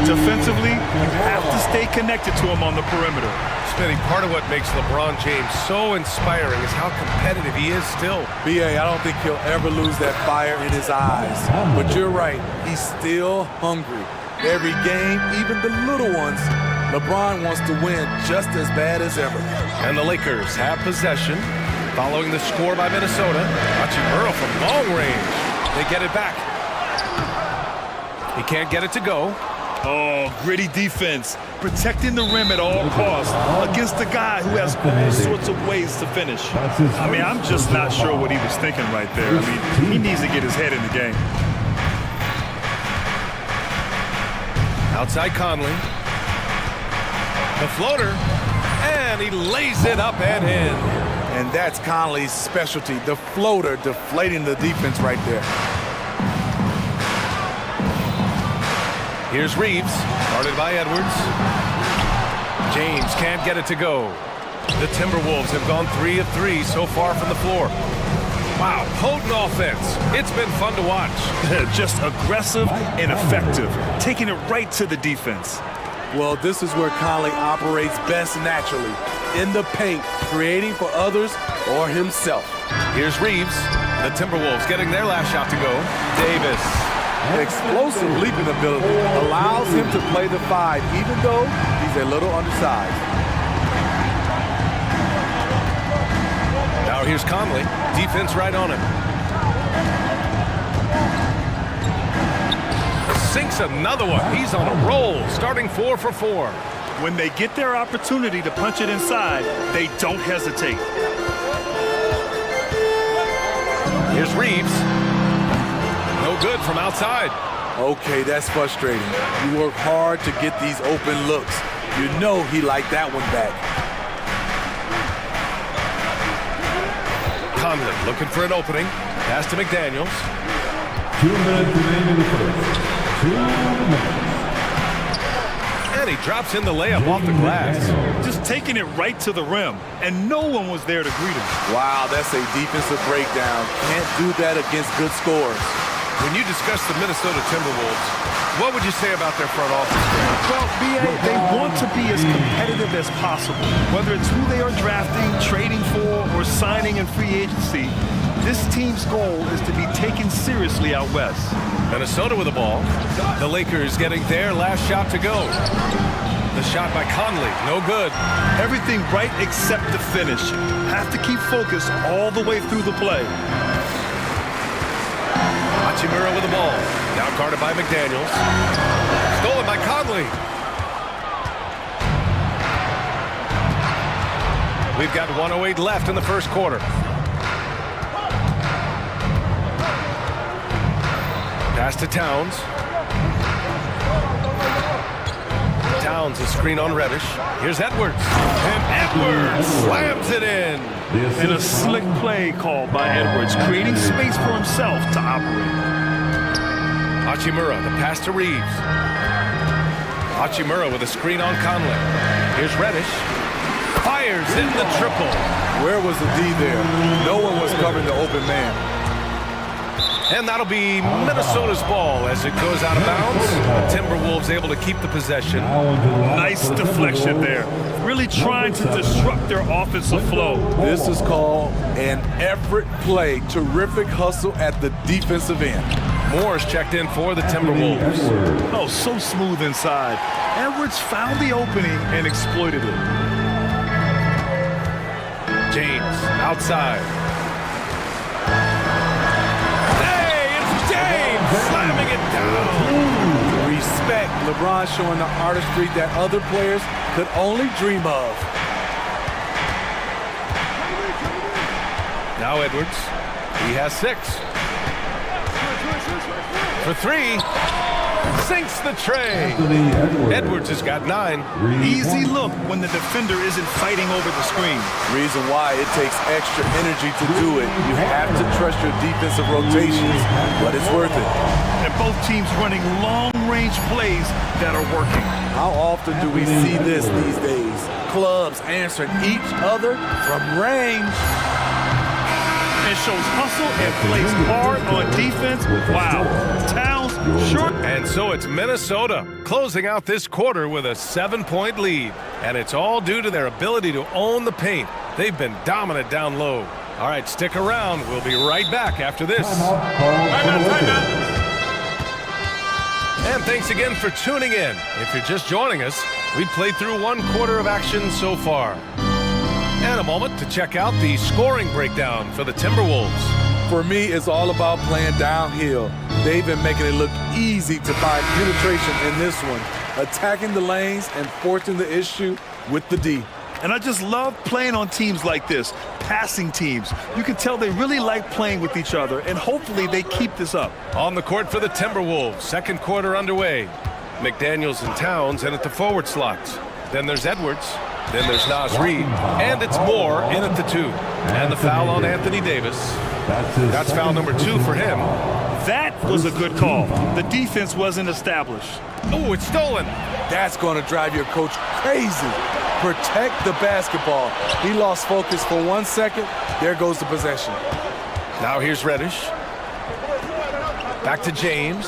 Defensively, you have to stay connected to him on the perimeter. Smitty, part of what makes LeBron James so inspiring is how competitive he is still. B.A., I don't think he'll ever lose that fire in his eyes. But you're right, he's still hungry. Every game, even the little ones, LeBron wants to win just as bad as ever. And the Lakers have possession following the score by Minnesota. Hachimura from long range. They get it back. He can't get it to go. Oh, gritty defense. Protecting the rim at all costs against a guy who has all sorts of ways to finish. I mean, I'm just not sure what he was thinking right there. I mean, he needs to get his head in the game. Outside Conley. The floater. And he lays it up and in. And that's Conley's specialty, the floater deflating the defense right there. Here's Reeves, guarded by Edwards. James can't get it to go. The Timberwolves have gone 3 of 3 so far from the floor. Wow, potent offense. It's been fun to watch. Just aggressive and effective, taking it right to the defense. Well, this is where Conley operates best naturally, in the paint, creating for others or himself. Here's Reeves. The Timberwolves getting their last shot to go. Davis. Explosive leaping ability allows him to play the 5, even though he's a little undersized. Now here's Conley. Defense right on him. Sinks another one. He's on a roll, starting 4 for 4. When they get their opportunity to punch it inside, they don't hesitate. Here's Reeves. No good from outside. Okay, that's frustrating. You work hard to get these open looks. You know he liked that one back. Conley looking for an opening. Pass to McDaniels. 2 minutes remaining in the first. 2 minutes. And he drops in the layup off the glass. Just taking it right to the rim, and no one was there to greet him. Wow, that's a defensive breakdown. Can't do that against good scores. When you discuss the Minnesota Timberwolves, what would you say about their front office? Well, B.A., they want to be as competitive as possible. Whether it's who they are drafting, trading for, or signing in free agency, this team's goal is to be taken seriously out west. Minnesota with the ball. The Lakers getting their last shot to go. The shot by Conley, no good. Everything right except the finish. Have to keep focused all the way through the play. Hachimura with the ball. Now guarded by McDaniels. Stolen by Conley. We've got 1:08 left in the first quarter. Pass to Towns. Towns, a screen on Reddish. Here's Edwards. And Edwards slams it in. And a slick play called by Edwards, creating space for himself to operate. Hachimura, the pass to Reeves. Hachimura with a screen on Conley. Here's Reddish. Fires in the triple. Where was the D there? No one was covering the open man. And that'll be Minnesota's ball as it goes out of bounds. The Timberwolves able to keep the possession. Nice deflection there. Really trying to disrupt their offensive flow. This is called an effort play. Terrific hustle at the defensive end. Moore's checked in for the Timberwolves. Oh, so smooth inside. Edwards found the opening and exploited it. James outside. Hey, it's James slamming it down. Respect. LeBron showing the artistry that other players could only dream of. Now Edwards. He has 6. For 3. Sinks the tray. Edwards has got 9. Easy look when the defender isn't fighting over the screen. Reason why it takes extra energy to do it. You have to trust your defensive rotations, but it's worth it. And both teams running long-range plays that are working. How often do we see this these days? Clubs answering each other from range. And shows hustle and plays hard on defense. Wow. Towns short. And so it's Minnesota closing out this quarter with a 7-point lead. And it's all due to their ability to own the paint. They've been dominant down low. All right, stick around. We'll be right back after this. And thanks again for tuning in. If you're just joining us, we've played through 1 quarter of action so far. And a moment to check out the scoring breakdown for the Timberwolves. For me, it's all about playing downhill. They've been making it look easy to find penetration in this one, attacking the lanes and forcing the issue with the D. And I just love playing on teams like this, passing teams. You can tell they really like playing with each other, and hopefully they keep this up. On the court for the Timberwolves, 2nd quarter underway. McDaniels and Towns in at the forward slots. Then there's Edwards. Then there's Nas Reed. And it's Moore in at the 2. And the foul on Anthony Davis. That's foul number 2 for him. That was a good call. The defense wasn't established. Oh, it's stolen. That's going to drive your coach crazy. Protect the basketball. He lost focus for 1 second. There goes the possession. Now here's Reddish. Back to James.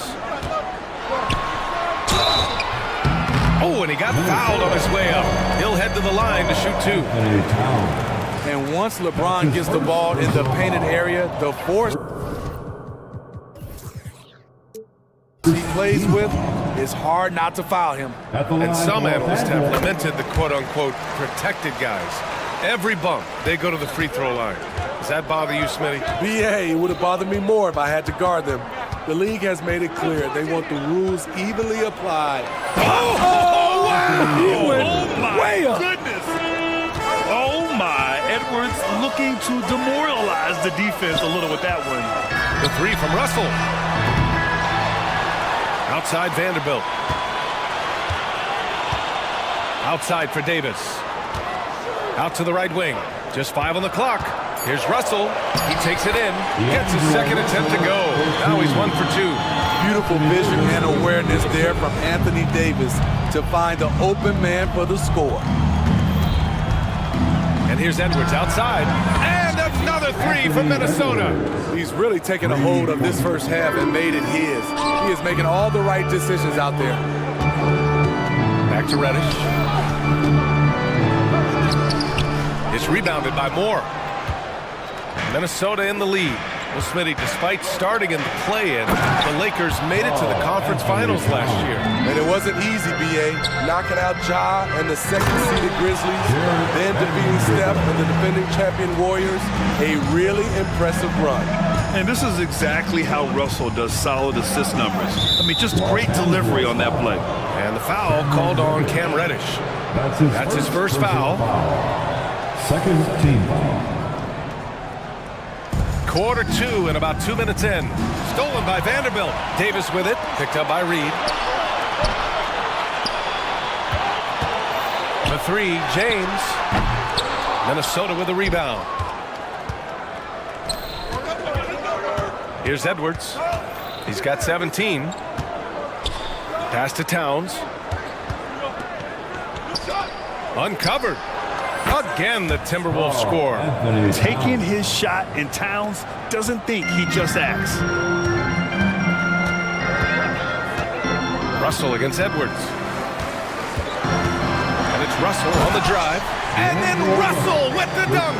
Oh, and he got fouled on his way up. He'll head to the line to shoot 2. And once LeBron gets the ball in the painted area, the force he plays with, it's hard not to foul him. And some analysts have lamented the quote-unquote protected guys. Every bump, they go to the free throw line. Does that bother you, Smitty? BA, it would have bothered me more if I had to guard them. The league has made it clear they want the rules evenly applied. Oh, wow! He went way up. Goodness! Oh, my. Edwards looking to demoralize the defense a little with that one. The 3 from Russell. Outside Vanderbilt. Outside for Davis. Out to the right wing. Just 5 on the clock. Here's Russell. He takes it in. Gets his 2nd attempt to go. Now he's 1 for 2. Beautiful vision and awareness there from Anthony Davis to find the open man for the score. And here's Edwards outside. And another 3 from Minnesota. He's really taken a hold of this first half and made it his. He is making all the right decisions out there. Back to Reddish. It's rebounded by Moore. Minnesota in the lead. Well, Smitty, despite starting in the play-in, the Lakers made it to the conference finals last year. And it wasn't easy, B.A. Knocking out Ja and the 2nd-seeded Grizzlies, then defeating Steph and the defending champion Warriors. A really impressive run. And this is exactly how Russell does solid assist numbers. I mean, just great delivery on that play. And the foul called on Cam Reddish. That's his first foul. 2nd team foul. Quarter 2 and about 2 minutes in. Stolen by Vanderbilt. Davis with it. Picked up by Reed. The 3, James. Minnesota with the rebound. Here's Edwards. He's got 17. Pass to Towns. Uncovered. Again, the Timberwolves score. Taking his shot, and Towns doesn't think, he just acts. Russell against Edwards. And It's Russell on the drive. And then Russell with the dunk.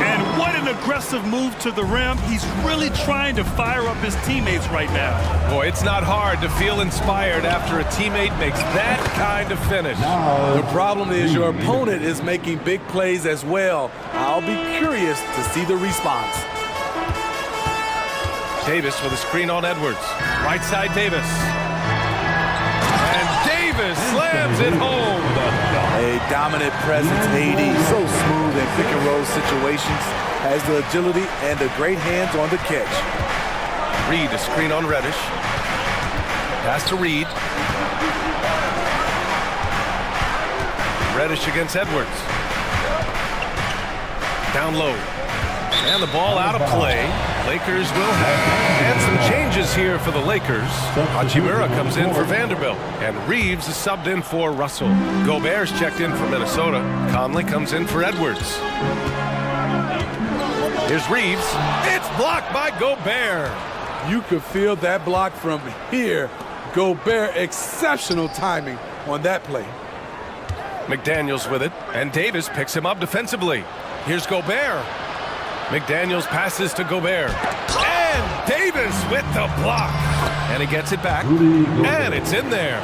And what an aggressive move to the rim. He's really trying to fire up his teammates right now. Boy, it's not hard to feel inspired after a teammate makes that kind of finish. The problem is your opponent is making big plays as well. I'll be curious to see the response. Davis with a screen on Edwards. Right side Davis. And Davis slams it home. A dominant presence, AD, so smooth in pick and roll situations, has the agility and the great hands on the catch. Reed, a screen on Reddish. Pass to Reed. Reddish against Edwards. Down low. And the ball out of play. Lakers will have. And some changes here for the Lakers. Hachimura comes in for Vanderbilt. And Reeves is subbed in for Russell. Gobert's checked in for Minnesota. Conley comes in for Edwards. Here's Reeves. It's blocked by Gobert. You could feel that block from here. Gobert, exceptional timing on that play. McDaniels with it. And Davis picks him up defensively. Here's Gobert. McDaniels passes to Gobert. And Davis with the block. And he gets it back. And it's in there.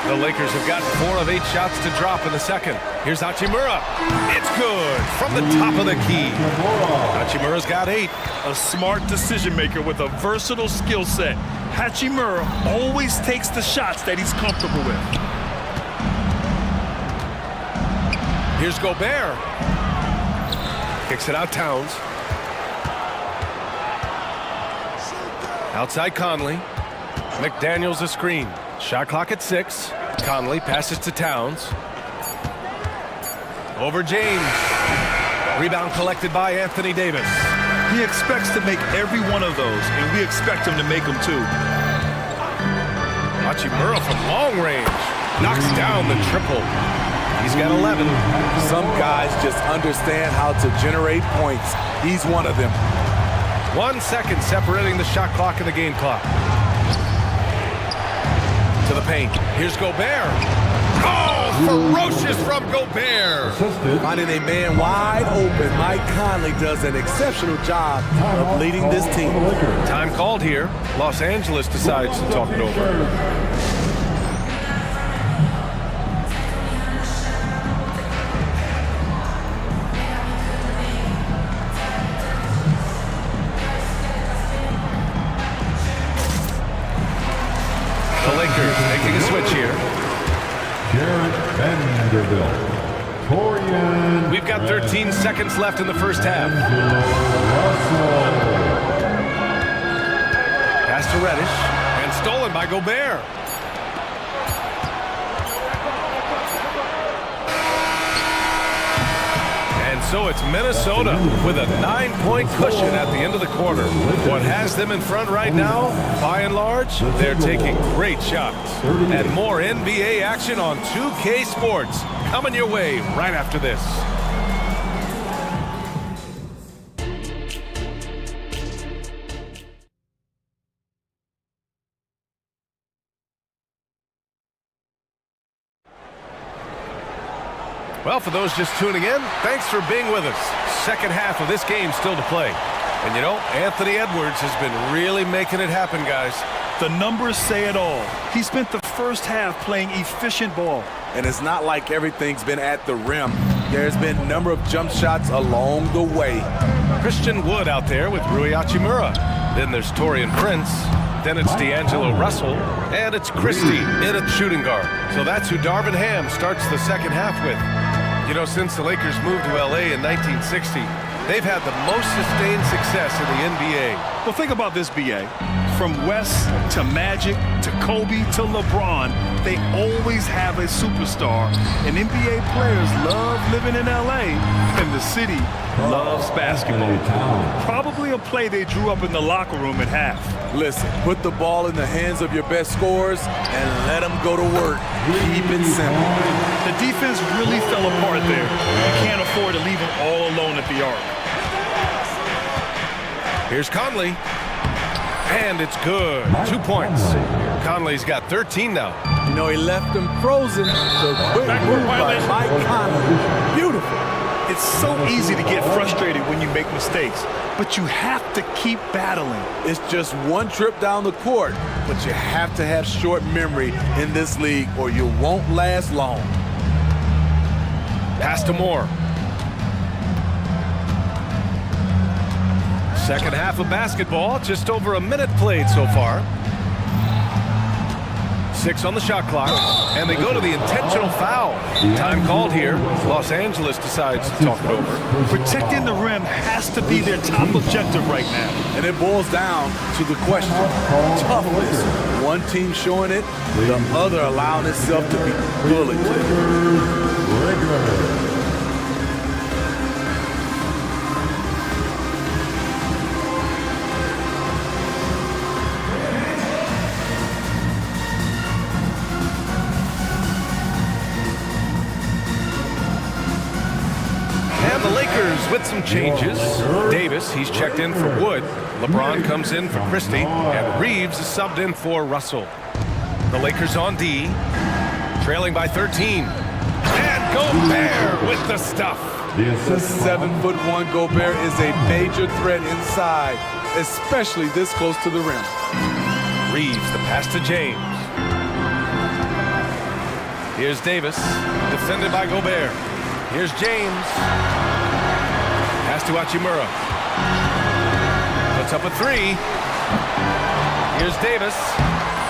The Lakers have got 4 of 8 shots to drop in the second. Here's Hachimura. It's good from the top of the key. Hachimura's got 8. A smart decision maker with a versatile skill set. Hachimura always takes the shots that he's comfortable with. Here's Gobert. Kicks it out Towns. Outside Conley. McDaniels a screen. Shot clock at 6. Conley passes to Towns. Over James. Rebound collected by Anthony Davis. He expects to make every one of those, and we expect him to make them too. Hachimura from long range. Knocks down the triple. He's got 11. Some guys just understand how to generate points. He's one of them. 1 second separating the shot clock and the game clock. To the paint. Here's Gobert. Oh, ferocious from Gobert. Finding a man wide open. Mike Conley does an exceptional job of leading this team. Time called here. Los Angeles decides to talk it over. Making a switch here. We've got 13 seconds left in the first half. Pass to Reddish and stolen by Gobert. And so it's Minnesota with a 9-point cushion at the end of the quarter. What has them in front right now, by and large, they're taking great shots. And more NBA action on 2K Sports coming your way right after this. Well, for those just tuning in, thanks for being with us. Second half of this game still to play. And you know, Anthony Edwards has been really making it happen, guys. The numbers say it all. He spent the first half playing efficient ball. And it's not like everything's been at the rim. There's been a number of jump shots along the way. Christian Wood out there with Rui Hachimura. Then there's Taurean Prince. Then it's D'Angelo Russell. And it's Christie in at shooting guard. So that's who Darvin Ham starts the second half with. You know, since the Lakers moved to LA in 1960, they've had the most sustained success in the NBA. Well, think about this, B.A. From West to Magic to Kobe to LeBron, they always have a superstar. And NBA players love living in L.A., and the city loves basketball. Probably a play they drew up in the locker room at half. Listen, put the ball in the hands of your best scorers and let them go to work. Keep it simple. The defense really fell apart there. You can't afford to leave them all alone at the arc. Here's Conley. And it's good. 2 points. Conley's got 13 now. You know, he left him frozen. So quick move by Mike Conley. Beautiful. It's so easy to get frustrated when you make mistakes, but you have to keep battling. It's just one trip down the court, but you have to have short memory in this league or you won't last long. Pass to Moore. Second half of basketball, just over a minute played so far. 6 on the shot clock, and they go to the intentional foul. Time called here. Los Angeles decides to talk it over. Protecting the rim has to be their top objective right now. And it boils down to the question, toughness. One team showing it, the other allowing itself to be bullied. With some changes. Davis, he's checked in for Wood. LeBron comes in for Christie. And Reeves is subbed in for Russell. The Lakers on D. Trailing by 13. And Gobert with the stuff. The 7'1" Gobert is a major threat inside, especially this close to the rim. Reeves, the pass to James. Here's Davis, defended by Gobert. Here's James. Pass to Hachimura. Puts up a 3. Here's Davis.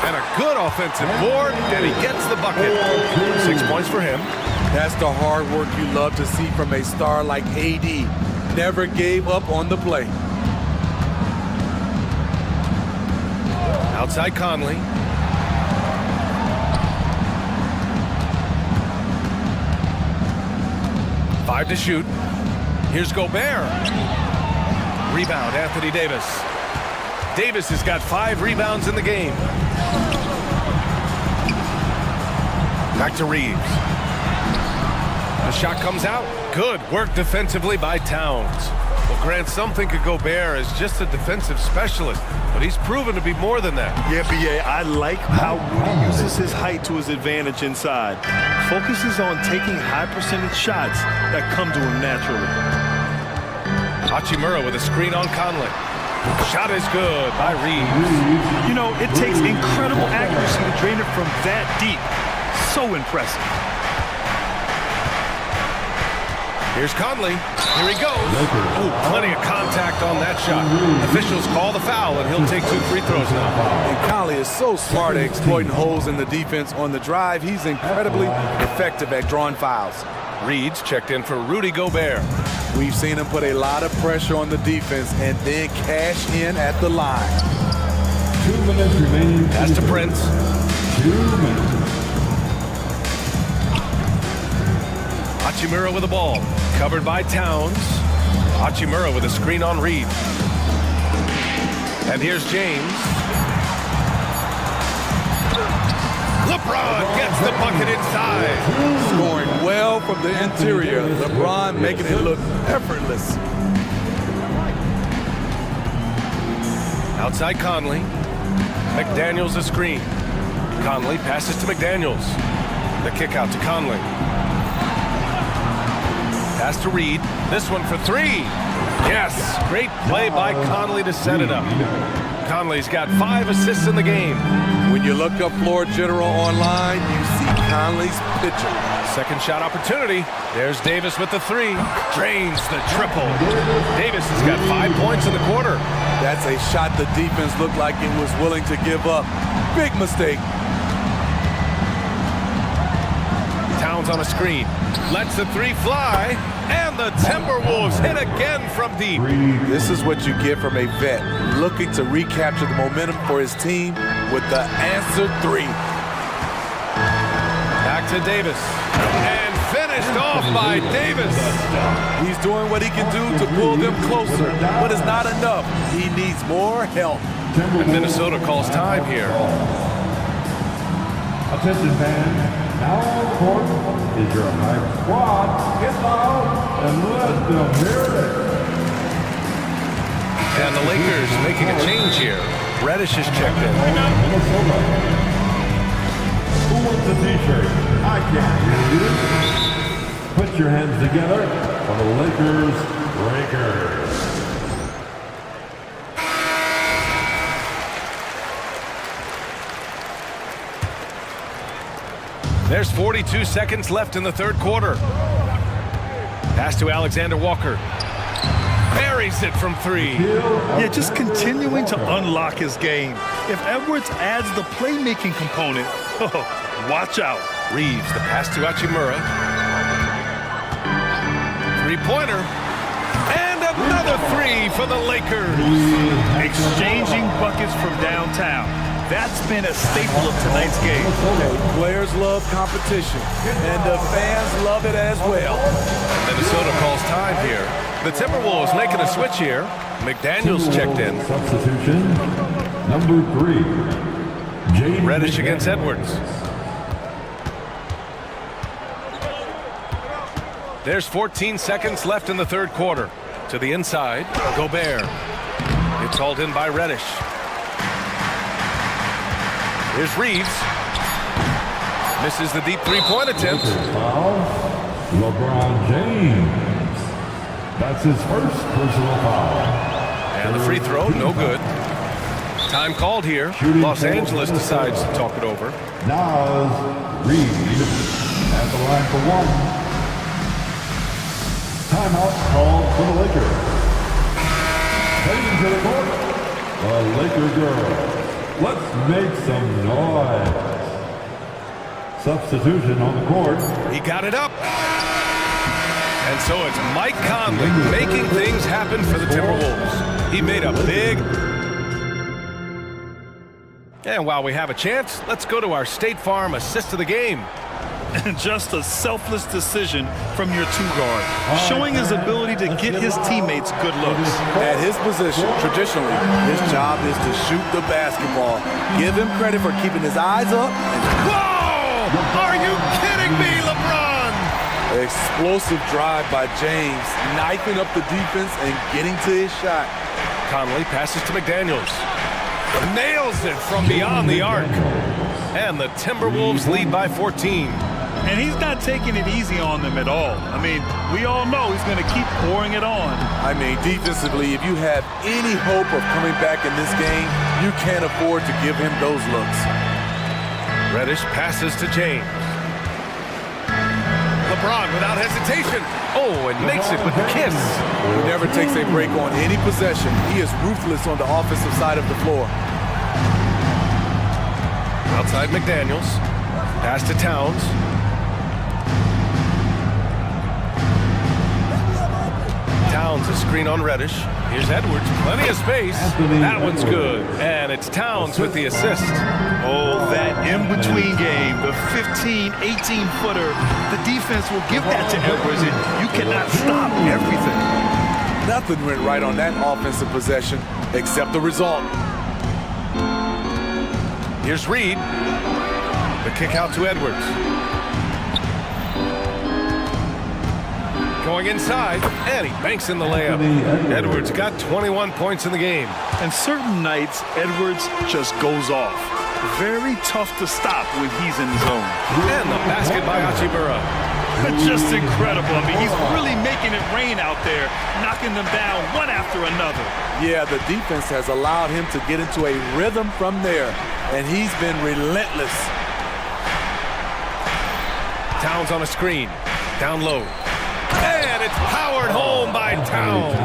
And a good offensive board, and he gets the bucket. 6 points for him. That's the hard work you love to see from a star like AD. Never gave up on the play. Outside Conley. Five to shoot. Here's Gobert. Rebound, Anthony Davis. Davis has got 5 rebounds in the game. Back to Reeves. The shot comes out. Good work defensively by Towns. Well, Grant, some think of Gobert as just a defensive specialist, but he's proven to be more than that. Yeah, B.A., I like how Rudy uses his height to his advantage inside. Focuses on taking high percentage shots that come to him naturally. Hachimura with a screen on Conley. Shot is good by Reeves. You know, it takes incredible accuracy to drain it from that deep. So impressive. Here's Conley. Here he goes. Ooh, plenty of contact on that shot. Officials call the foul, and he'll take 2 free throws now. And Conley is so smart at exploiting holes in the defense on the drive. He's incredibly effective at drawing fouls. Reeds checked in for Rudy Gobert. We've seen him put a lot of pressure on the defense and then cash in at the line. 2 minutes remaining. Pass to Prince. 2 minutes. Hachimura with the ball. Covered by Towns. Hachimura with a screen on Reed. And here's James. LeBron gets the bucket inside. Scoring well from the interior. LeBron making it look effortless. Outside Conley. McDaniels a screen. Conley passes to McDaniels. The kick out to Conley. Pass to Reed. This one for 3. Yes, great play by Conley to set it up. Conley's got 5 assists in the game. When you look up floor general online, you see Conley's pitcher. Second shot opportunity. There's Davis with the 3. Drains the triple. Davis has got 5 points in the quarter. That's a shot the defense looked like it was willing to give up. Big mistake. Towns on a screen. Lets the 3 fly. And the Timberwolves hit again from deep. This is what you get from a vet looking to recapture the momentum for his team with the answer 3. Back to Davis. And finished off by Davis. He's doing what he can do to pull them closer, but it's not enough. He needs more help. And Minnesota calls time here. Attention fans. Now on court is your high squad. Get loud and let them hear it. And the Lakers making a change here. Reddish is checked in. Minnesota. T-shirt. I can't hear you. Put your hands together for the Lakers Breakers. There's 42 seconds left in the third quarter. Pass to Alexander Walker. Buries it from three. Yeah, just continuing to unlock his game. If Edwards adds the playmaking component, watch out. Reeves, the pass to Hachimura. Three-pointer. And another three for the Lakers. Exchanging buckets from downtown. That's been a staple of tonight's game. Players love competition, and the fans love it as well. Minnesota calls time here. The Timberwolves making a switch here. McDaniels checked in. Substitution number 3. James Reddish against Edwards. There's 14 seconds left in the third quarter. To the inside, Gobert. It's hauled in by Reddish. Here's Reeves. Misses the deep three-point attempt. Foul, LeBron James. That's his first personal foul. And the free throw, no good. Time called here. Los Angeles decides to talk it over. Nas Reed at the line for one. Timeout called for the Lakers. Heading to the court, the Laker girls. Let's make some noise. Substitution on the court. He got it up. And so it's Mike Conley making things happen for the Timberwolves. He made a big... And while we have a chance, let's go to our State Farm assist of the game. And just a selfless decision from your two-guard, showing his ability to get his teammates good looks. At his position, traditionally, his job is to shoot the basketball. Give him credit for keeping his eyes up. Whoa! Are you kidding me, LeBron? Explosive drive by James, knifing up the defense and getting to his shot. Conley passes to McDaniels. Nails it from beyond the arc. And the Timberwolves lead by 14. And he's not taking it easy on them at all. I mean, we all know he's going to keep pouring it on. I mean, defensively, if you have any hope of coming back in this game, you can't afford to give him those looks. Reddish passes to James. LeBron without hesitation. Oh, and makes it with a kiss. He never takes a break on any possession. He is ruthless on the offensive side of the floor. Outside McDaniels. Pass to Towns. Towns a screen on Reddish. Here's Edwards. Plenty of space. That one's good. And it's Towns with the assist. Oh, that in-between game, the 15, 18-footer. The defense will give that to Edwards, and you cannot stop everything. Nothing went right on that offensive possession except the result. Here's Reed. The kick out to Edwards. Going inside, and he banks in the layup. Edwards got 21 points in the game. And certain nights, Edwards just goes off. Very tough to stop when he's in the zone. And the basket by Hachimura. Just incredible. I mean, he's really making it rain out there, knocking them down one after another. Yeah, the defense has allowed him to get into a rhythm from there, and he's been relentless. Towns on a screen, down low. And it's powered home by Towns.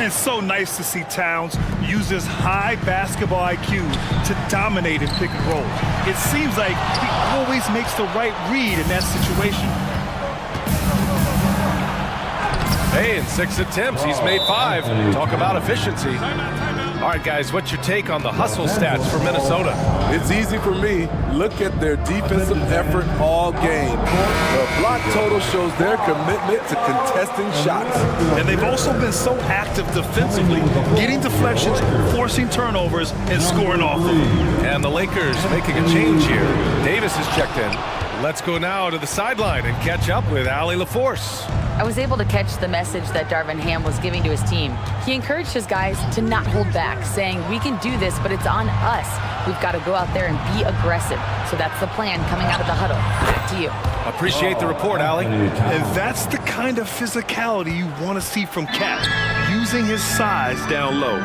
And so nice to see Towns use his high basketball IQ to dominate in pick and roll. It seems like he always makes the right read in that situation. Hey, in 6 attempts, he's made 5. Talk about efficiency. All right, guys, what's your take on the hustle stats for Minnesota? It's easy for me. Look at their defensive effort all game. The block total shows their commitment to contesting shots. And they've also been so active defensively, getting deflections, forcing turnovers, and scoring off them. And the Lakers making a change here. Davis is checked in. Let's go now to the sideline and catch up with Allie LaForce. I was able to catch the message that Darvin Ham was giving to his team. He encouraged his guys to not hold back, saying, we can do this, but it's on us. We've got to go out there and be aggressive. So that's the plan coming out of the huddle. Back to you. Appreciate the report, Allie. And that's the kind of physicality you want to see from Cat, using his size down low.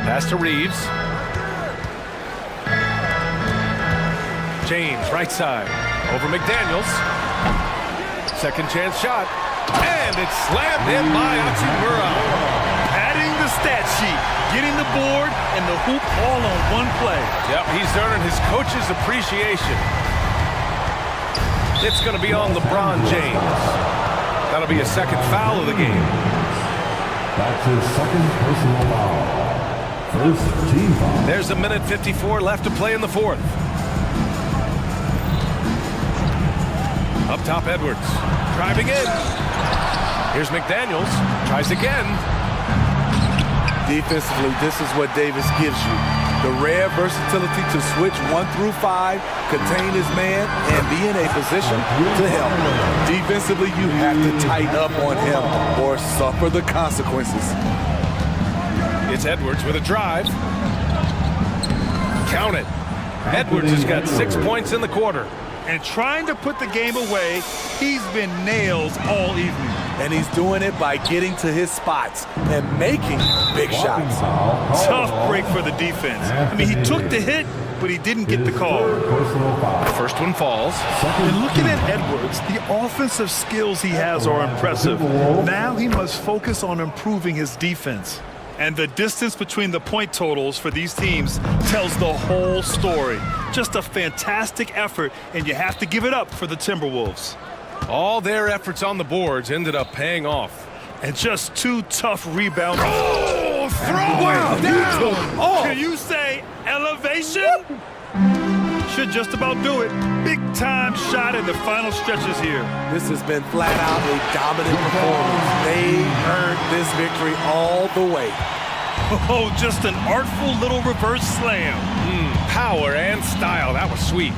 Pass to Reeves. James, right side. Over McDaniels. Second chance shot. And it's slammed in by Hachimura. Adding the stat sheet, getting the board, and the hoop all on one play. Yep, he's earning his coach's appreciation. It's going to be on LeBron James. That'll be a second foul of the game. That's his second personal foul. First team foul. There's a minute 54 left to play in the fourth. Up top, Edwards. Driving in. Here's McDaniels. Tries again. Defensively, this is what Davis gives you. The rare versatility to switch 1 through 5, contain his man, and be in a position to help. Defensively, you have to tighten up on him or suffer the consequences. It's Edwards with a drive. Count it. Edwards has got 6 points in the quarter. And trying to put the game away, he's been nails all evening. And he's doing it by getting to his spots and making big shots. Tough break for the defense. I mean, he took the hit, but he didn't get the call. First one falls. And looking at Edwards, the offensive skills he has are impressive. Now he must focus on improving his defense. And the distance between the point totals for these teams tells the whole story. Just a fantastic effort, and you have to give it up for the Timberwolves. All their efforts on the boards ended up paying off. And just 2 tough rebounds. Oh, throw it down! Oh. Can you say elevation? Should just about do it. Big time shot in the final stretches here. This has been flat out a dominant performance. They earned this victory all the way. Oh, just an artful little reverse slam. Power and style. That was sweet.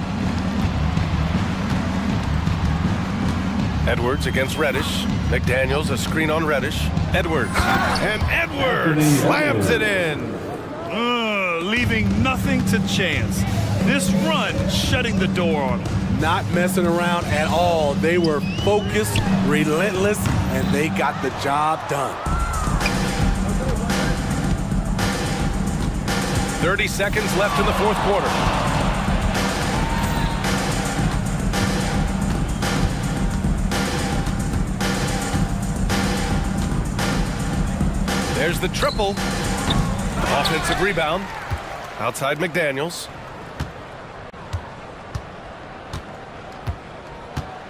Edwards against Reddish. McDaniels, a screen on Reddish. Edwards. And Edwards slams it in. Leaving nothing to chance. This run shutting the door on them. Not messing around at all. They were focused, relentless, and they got the job done. 30 seconds left in the fourth quarter. There's the triple. Offensive rebound. Outside McDaniels.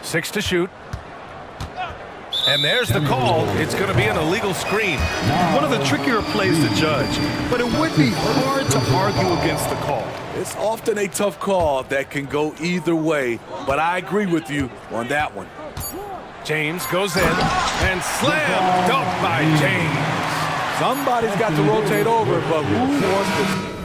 6 to shoot. And there's the call. It's going to be an illegal screen. One of the trickier plays to judge, but it would be hard to argue against the call. It's often a tough call that can go either way, but I agree with you on that one. James goes in and slam dunked by James. Somebody's got to rotate over, but who wants to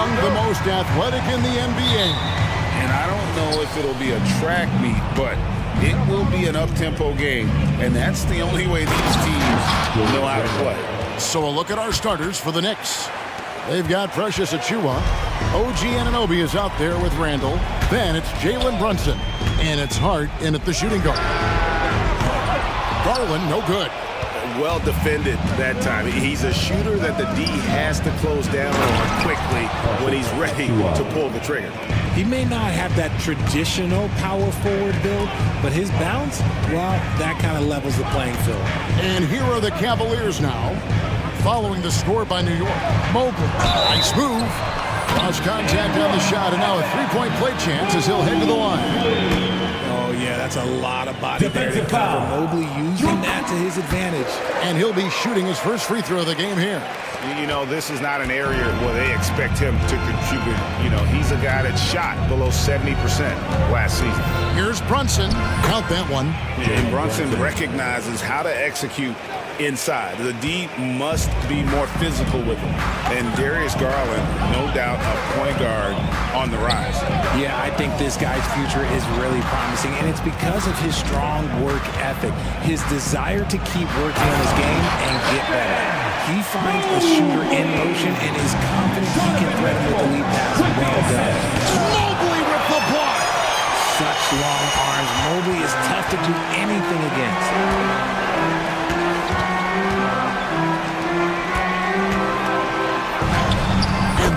among the most athletic in the NBA. And I don't know if it'll be a track meet, but it will be an up-tempo game. And that's the only way these teams will know how to play. So a look at our starters for the Knicks. They've got Precious Achiuwa. OG Anunoby is out there with Randall. Then it's Jalen Brunson. And it's Hart in at the shooting guard. Garland, no good. Well defended that time. He's a shooter that the D has to close down on quickly when he's ready to pull the trigger. He may not have that traditional power forward build, but his bounce, well, that kind of levels the playing field. And here are the Cavaliers now. Following the score by New York. Mobley, nice move. Lost contact on the shot, and now a three-point play chance as he'll head to the line. Oh, yeah, that's a lot of body there to cover. Mobley using that to his advantage. And he'll be shooting his first free throw of the game here. You know, this is not an area where they expect him to contribute. You know, he's a guy that shot below 70% last season. Here's Brunson. Count that one. And Brunson recognizes how to execute inside. The D must be more physical with him. And Darius Garland, no doubt, a point guard on the rise. Yeah, I think this guy's future is really promising, and it's because of his strong work ethic, his desire to keep working on his game and get better. He finds a shooter in motion and is confident he can thread him with the lead pass. Well done. Mobley with the block. Such long arms. Mobley is tough to do anything against.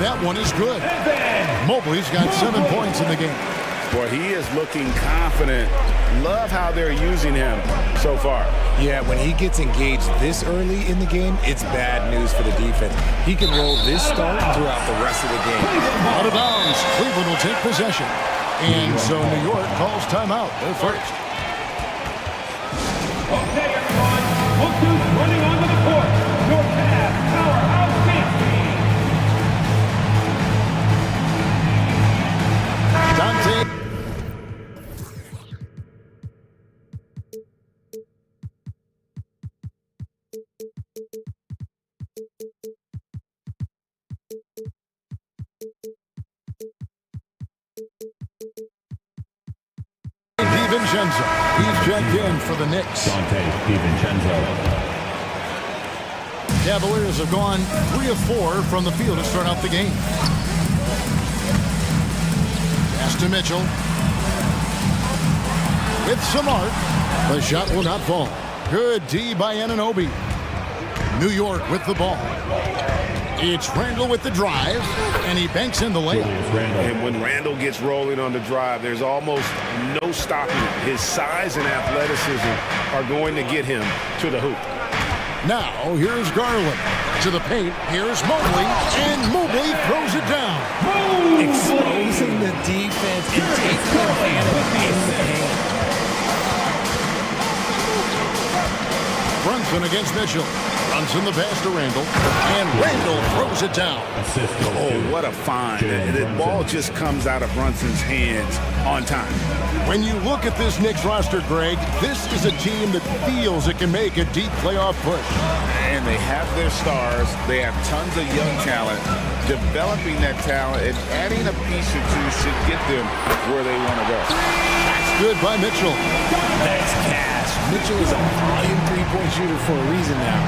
That one is good. Mobley's got 7 points in the game. Boy, he is looking confident. Love how they're using him so far. Yeah, when he gets engaged this early in the game, it's bad news for the defense. He can roll this start throughout the rest of the game. Out of bounds. Cleveland will take possession. And so New York calls timeout. They're first. Okay, everyone. Look who's running onto the court. Your Cavs powerhouse team. Dante. DiVincenzo. He's checked in for the Knicks. Cavaliers have gone 3 of 4 from the field to start out the game. Pass to Mitchell. With some arc, the shot will not fall. Good D by Anunoby. New York with the ball. It's Randall with the drive, and he banks in the layup. And when Randall gets rolling on the drive, there's almost no stopping him. His size and athleticism are going to get him to the hoop. Now, here's Garland. To the paint, here's Mobley, and Mobley throws it down. Exposing the defense and taking advantage in the paint. Brunson against Mitchell. Brunson the pass to Randall, and Randall throws it down. Oh, what a find. The ball just comes out of Brunson's hands on time. When you look at this Knicks roster, Greg, this is a team that feels it can make a deep playoff push. And they have their stars. They have tons of young talent. Developing that talent and adding a piece or two should get them where they want to go. That's good by Mitchell. Nice catch. Mitchell is a volume three-point shooter for a reason now.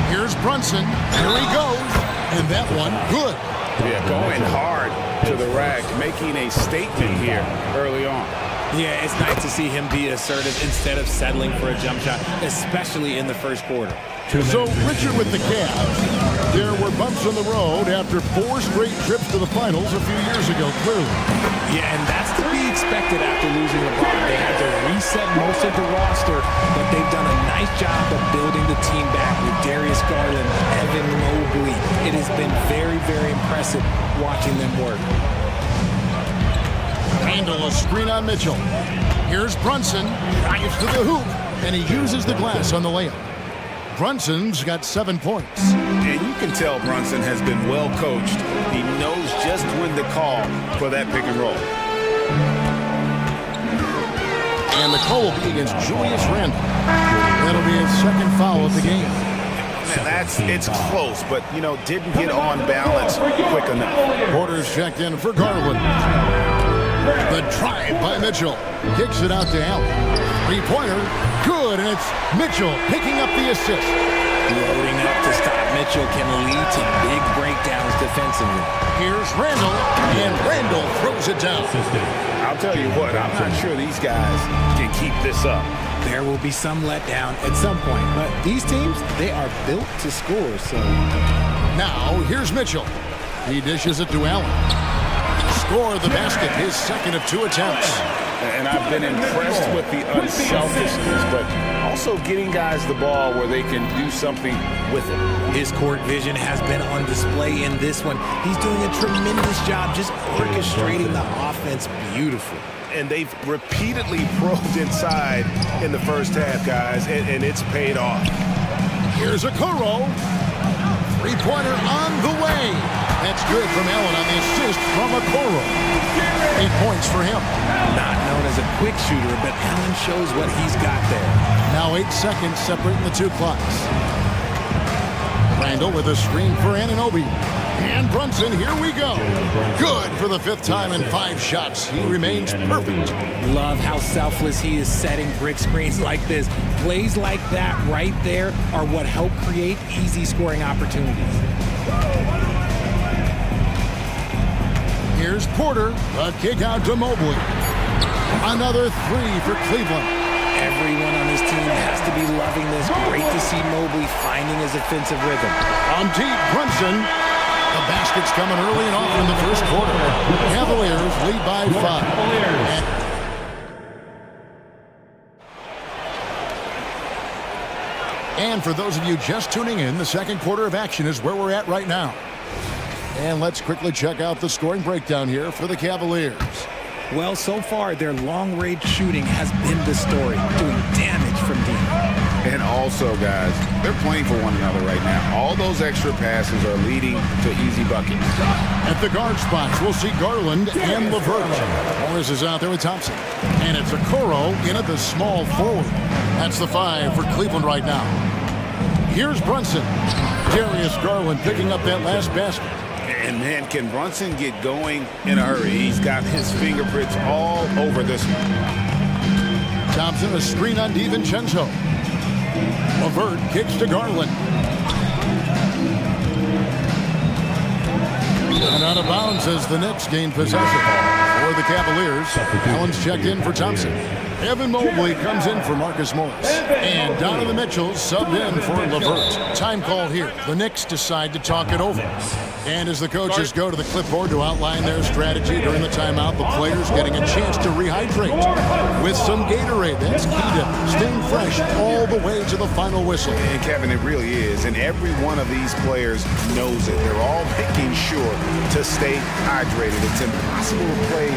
Here's Brunson. Here he goes. And that one, good. Yeah, going hard to the rack, making a statement here early on. Yeah, it's nice to see him be assertive instead of settling for a jump shot, especially in the first quarter. So, Richard with the Cavs. There were bumps on the road after 4 straight trips to the finals a few years ago, clearly. Yeah, and that's to be expected after losing LeBron. They had to reset most of the roster, but they've done a nice job of building the team back with Darius Garland, Evan Mobley. It has been very, very impressive watching them work. Handle a screen on Mitchell. Here's Brunson. Drives to the hoop, and he uses the glass on the layup. Brunson's got 7 points. And you can tell Brunson has been well coached. He knows just when to call for that pick and roll. And the call will be against Julius Randle. That'll be his second foul of the game. It's close, but, you know, didn't get on balance quick enough. Porter's checked in for Garland. The drive by Mitchell. Kicks it out to Allen. Three-pointer. Good, and it's Mitchell picking up the assist. Loading up to stop Mitchell can lead to big breakdowns defensively. Here's Randall, and Randall throws it down. I'll tell you what, I'm not sure these guys can keep this up. There will be some letdown at some point, but these teams, they are built to score, so... Now, here's Mitchell. He dishes it to Allen. Score the basket, his second of 2 attempts. And I've been impressed with the unselfishness, but also getting guys the ball where they can do something with it. His court vision has been on display in this one. He's doing a tremendous job just orchestrating the offense beautifully. And they've repeatedly probed inside in the first half, guys, and it's paid off. Here's a Okoro. Three-pointer on the way. That's good from Allen on the assist from Okoro. 8 points for him. Not known as a quick shooter, but Allen shows what he's got there. Now 8 seconds separating the 2 clocks. Randall with a screen for Anunoby. And Brunson, here we go. Good for the 5th time in 5 shots. He remains perfect. Love how selfless he is setting brick screens like this. Plays like that right there are what help create easy scoring opportunities. Here's Porter. A kick out to Mobley. Another 3 for Cleveland. Everyone on this team has to be loving this. Great to see Mobley finding his offensive rhythm. From deep, Brunson. The basket's coming early and often in the first quarter. Cavaliers lead by 5. And for those of you just tuning in, the second quarter of action is where we're at right now. And let's quickly check out the scoring breakdown here for the Cavaliers. Well, so far, their long-range shooting has been the story, doing damage from deep. And also, guys, they're playing for one another right now. All those extra passes are leading to easy buckets. At the guard spots, we'll see Garland and LeVert. Morris is out there with Thompson. And it's Okoro in at the small forward. That's the 5 for Cleveland right now. Here's Brunson. Darius Garland picking up that last basket. And man, can Brunson get going in a hurry? He's got his fingerprints all over this one. Thompson, a screen on DiVincenzo. LeVert kicks to Garland. And out of bounds as the Knicks gain possession. For the Cavaliers, Allen's checked in for Thompson. Evan Mobley comes in for Marcus Morris. And Donovan Mitchell subbed in for LeVert. Time call here. The Knicks decide to talk it over. And as the coaches go to the clipboard to outline their strategy during the timeout, the players getting a chance to rehydrate with some Gatorade. That's key to staying fresh all the way to the final whistle. And Kevin, it really is. And every one of these players knows it. They're all making sure to stay hydrated. It's impossible to play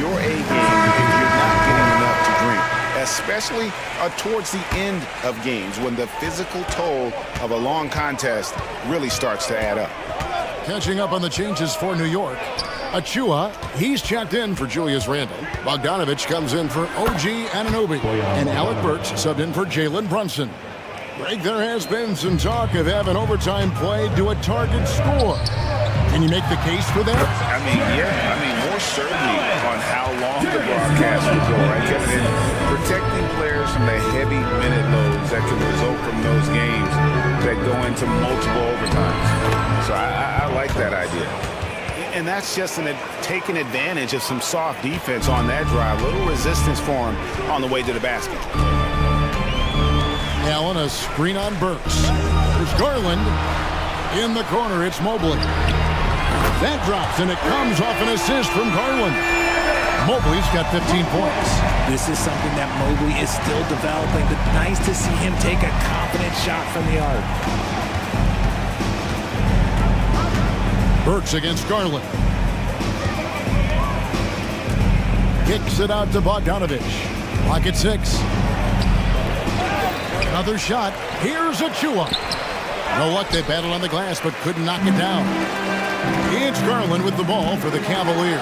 your A game if you're not getting enough to drink, especially towards the end of games when the physical toll of a long contest really starts to add up. Catching up on the changes for New York. Achua, he's checked in for Julius Randle. Bogdanovich comes in for OG Anunoby. And Alec Burks subbed in for Jalen Brunson. Greg, there has been some talk of having overtime play to a target score. Can you make the case for that? I mean, more certainly on how long the broadcast will go, right, Kevin? And protecting players from the heavy minute loads that can result from those games that go into multiple overtimes. So I like that idea. And that's just taking advantage of some soft defense on that drive. Little resistance for him on the way to the basket. Allen, a screen on Burks. There's Garland. In the corner, it's Mobley. That drops, and it comes off an assist from Garland. Mobley's got 15 points. This is something that Mobley is still developing, but nice to see him take a confident shot from the arc. Burks against Garland. Kicks it out to Bogdanovich. Clock at 6. Another shot. Here's Achua. No luck, they battled on the glass, but couldn't knock it down. It's Garland with the ball for the Cavaliers.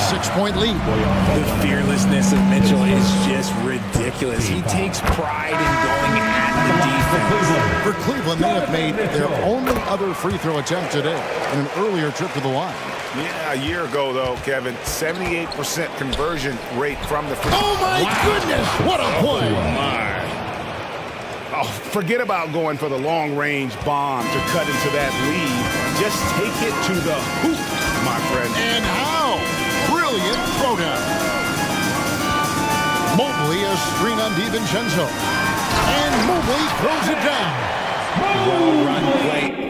6-point lead. The fearlessness of Mitchell is just ridiculous. He takes pride in going at the defense. For Cleveland, they have made their only other free throw attempt today in an earlier trip to the line. Yeah, a year ago, though, Kevin, 78% conversion rate from the free. Oh, my goodness! What a play! Oh, my. Oh, forget about going for the long-range bomb to cut into that lead. Just take it to the hoop, my friend. And how? Brilliant throwdown. Mobley a screen on DiVincenzo. And Mobley throws it down. Well-run play.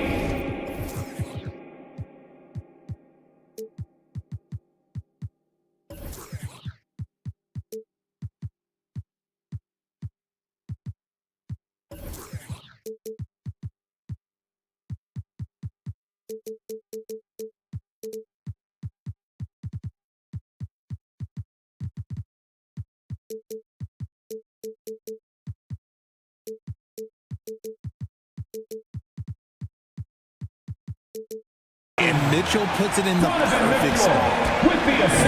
And Mitchell puts it in the perfect spot.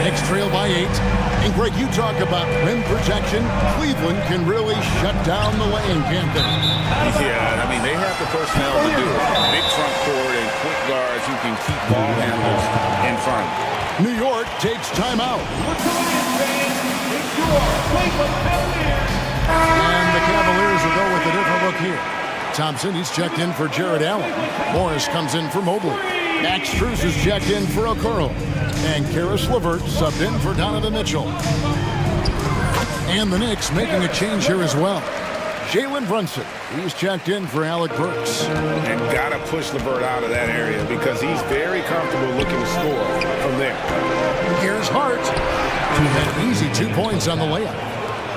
Knicks trail by 8. And Greg, you talk about rim protection. Cleveland can really shut down the lane, can't they? Yeah, I mean, they have the personnel to do it. Big front court and quick guards who can keep ball handlers in front. New York takes timeout. And the Cavaliers will go with a different look here. Thompson, he's checked in for Jared Allen. Morris comes in for Mobley. Max Strus is checked in for Okoro. And Karis LeVert subbed in for Donovan Mitchell. And the Knicks making a change here as well. Jalen Brunson, he's checked in for Alec Burks. And got to push LeVert out of that area because he's very comfortable looking to score from there. Here's Hart. An easy 2 points on the layup.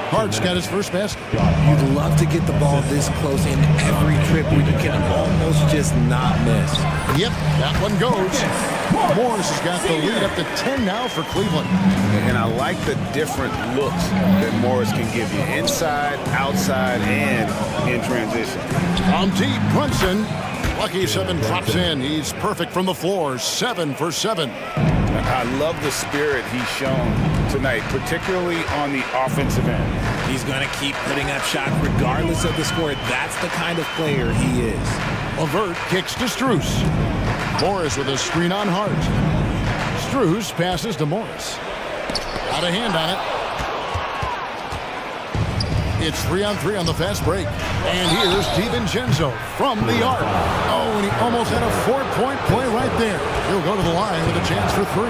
Hart's got his first basket. You'd love to get the ball this close in every trip where you can almost just not miss. Yep, that one goes. Morris has got the lead up to 10 now for Cleveland. And I like the different looks that Morris can give you. Inside, outside, and in transition. On deep, Brunson. Lucky 7 drops in. He's perfect from the floor. 7 for 7. I love the spirit he's shown tonight, particularly on the offensive end. He's going to keep putting up shots regardless of the score. That's the kind of player he is. LeVert kicks to Strus. Morris with a screen on Hart. Strus passes to Morris. Out of hand on it. It's 3-on-3 on the fast break. And here's DiVincenzo from the arc. Oh, and he almost had a 4-point play right there. He'll go to the line with a chance for 3.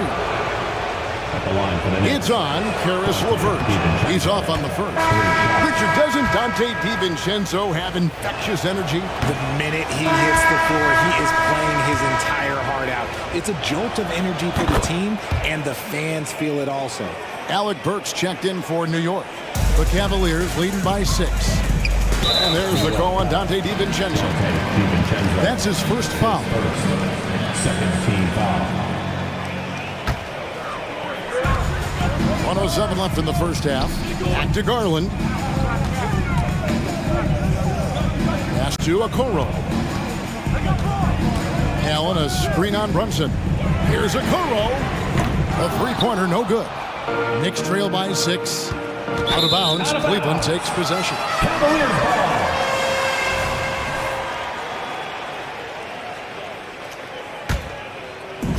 It's on Karis LeVert. He's off on the first. Richard, doesn't Dante DiVincenzo have infectious energy? The minute he hits the floor, he is playing his entire heart out. It's a jolt of energy for the team, and the fans feel it also. Alec Burks checked in for New York. The Cavaliers leading by 6. And there's the call on Dante DiVincenzo. That's his first foul. Second team foul. 1:07 left in the first half. Back to Garland. Pass to Okoro. Allen, a screen on Brunson. Here's Okoro. A three-pointer, no good. Knicks trail by 6. Out of bounds, Cleveland takes possession.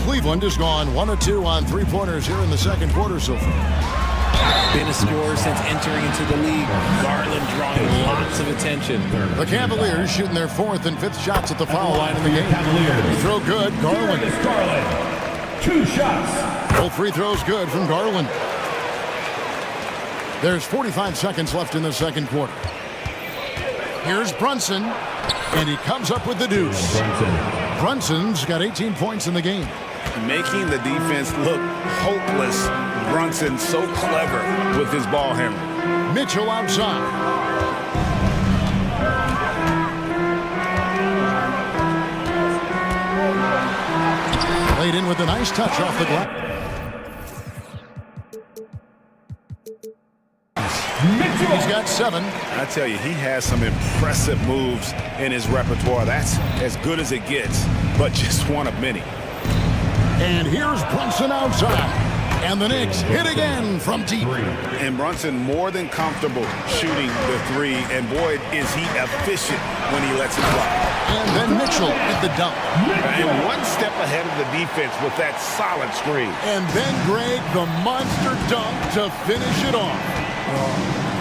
Cleveland has gone 1 of 2 on three-pointers here in the second quarter so far. Been a scorer since entering into the league. Garland drawing lots of attention. The Cavaliers shooting their 4th and 5th shots at the foul line in the game. Throw good, Garland. 2 shots. Both free throws good from Garland. There's 45 seconds left in the second quarter. Here's Brunson, and he comes up with the deuce. Brunson's got 18 points in the game. Making the defense look hopeless. Brunson so clever with his ball handling. Mitchell outside. Laid in with a nice touch off the glass. He's got at 7. I tell you, he has some impressive moves in his repertoire. That's as good as it gets, but just one of many. And here's Brunson outside. And the Knicks hit again from deep. And Brunson more than comfortable shooting the three. And boy, is he efficient when he lets it fly. And then Mitchell with the dunk. And one step ahead of the defense with that solid screen. And then Greg, the monster dunk to finish it off.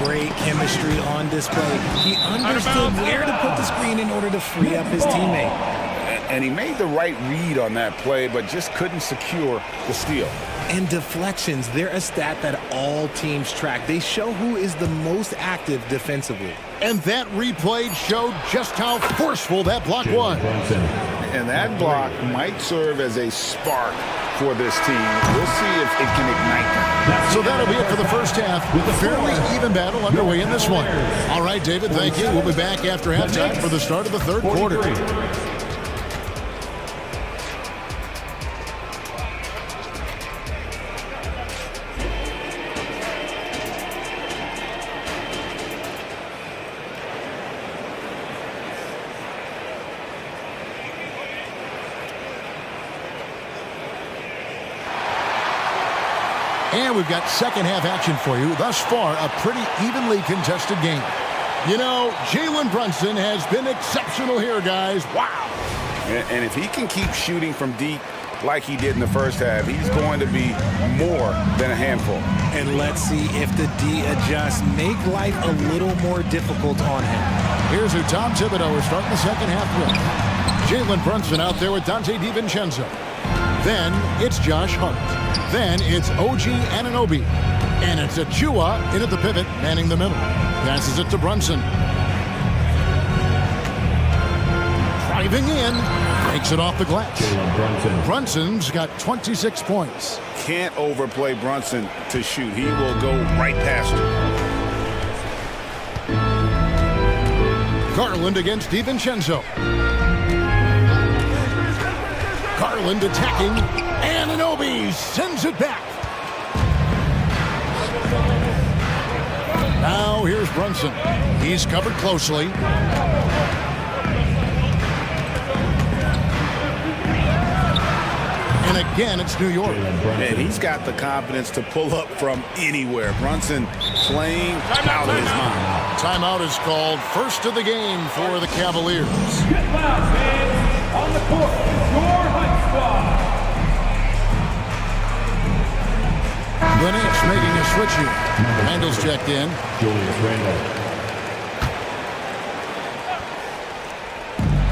Great chemistry on display. He understood where to put the screen in order to free up his teammate. And he made the right read on that play, but just couldn't secure the steal. And deflections, they're a stat that all teams track. They show who is the most active defensively. And that replay showed just how forceful that block was. And that block might serve as a spark for this team. We'll see if it can ignite them. So that'll be it for the first half. With a fairly even battle underway in this one. All right, David, thank you. We'll be back after halftime for the start of the third quarter. And we've got second half action for you. Thus far, a pretty evenly contested game. You know, Jalen Brunson has been exceptional here, guys. Wow. And if he can keep shooting from deep like he did in the first half, he's going to be more than a handful. And let's see if the D adjusts, make life a little more difficult on him. Here's who Tom Thibodeau is starting the second half with. Jalen Brunson out there with Dante DiVincenzo. Then it's Josh Hart. Then it's OG Anunoby. And it's Achua in at the pivot, manning the middle. Passes it to Brunson. Driving in. Takes it off the glass. Brunson's got 26 points. Can't overplay Brunson to shoot. He will go right past him. Garland against DiVincenzo. Garland attacking. Anunoby sends it back. Now here's Brunson. He's covered closely. And again, it's New York. And he's got the confidence to pull up from anywhere. Brunson playing out of his mind. Timeout is called. First of the game for the Cavaliers. Get loud, fans. On the court, your Hunt Squad. The Knicks making a switch here. Randall's checked in. Julius Randle.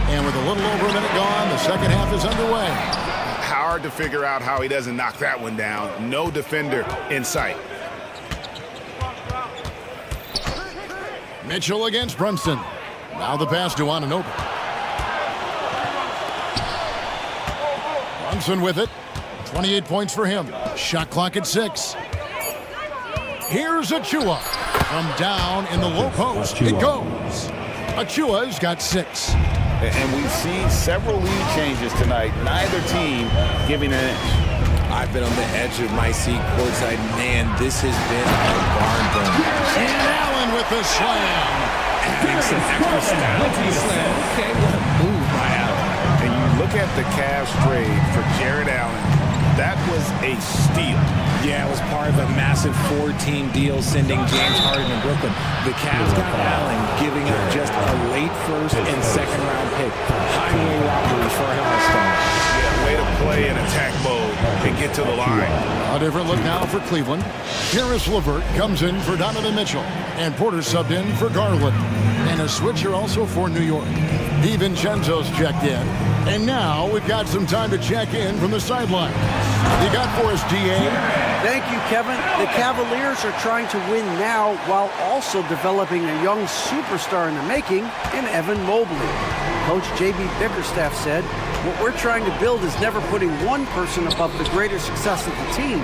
And with a little over a minute gone, the second half is underway. Hard to figure out how he doesn't knock that one down. No defender in sight. Mitchell against Brunson. Now the pass to Anunoby. Brunson with it. 28 points for him. Shot clock at 6. Here's Achua. From down in the low post, it goes. Achua's got 6. And we've seen several lead changes tonight. Neither team giving an inch. I've been on the edge of my seat courtside. Man, this has been a barn burner. And Allen with the slam. Adding some extra style to the slam. Okay, what a move by Allen. And you look at the Cavs trade for Jared Allen. That was a steal. Yeah, it was part of a massive 4-team deal sending James Harden to Brooklyn. The Cavs got Allen, giving up just a late first and second round pick. Highway robbery for an all-star. Yeah, way to play in attack mode and get to the line. A different look now for Cleveland. Karis LeVert comes in for Donovan Mitchell. And Porter subbed in for Garland. And a switcher also for New York. DiVincenzo's checked in. And now we've got some time to check in from the sideline. You got for us, DA? Thank you, Kevin. The Cavaliers are trying to win now while also developing a young superstar in the making in Evan Mobley. Coach J.B. Bickerstaff said, what we're trying to build is never putting one person above the greater success of the team.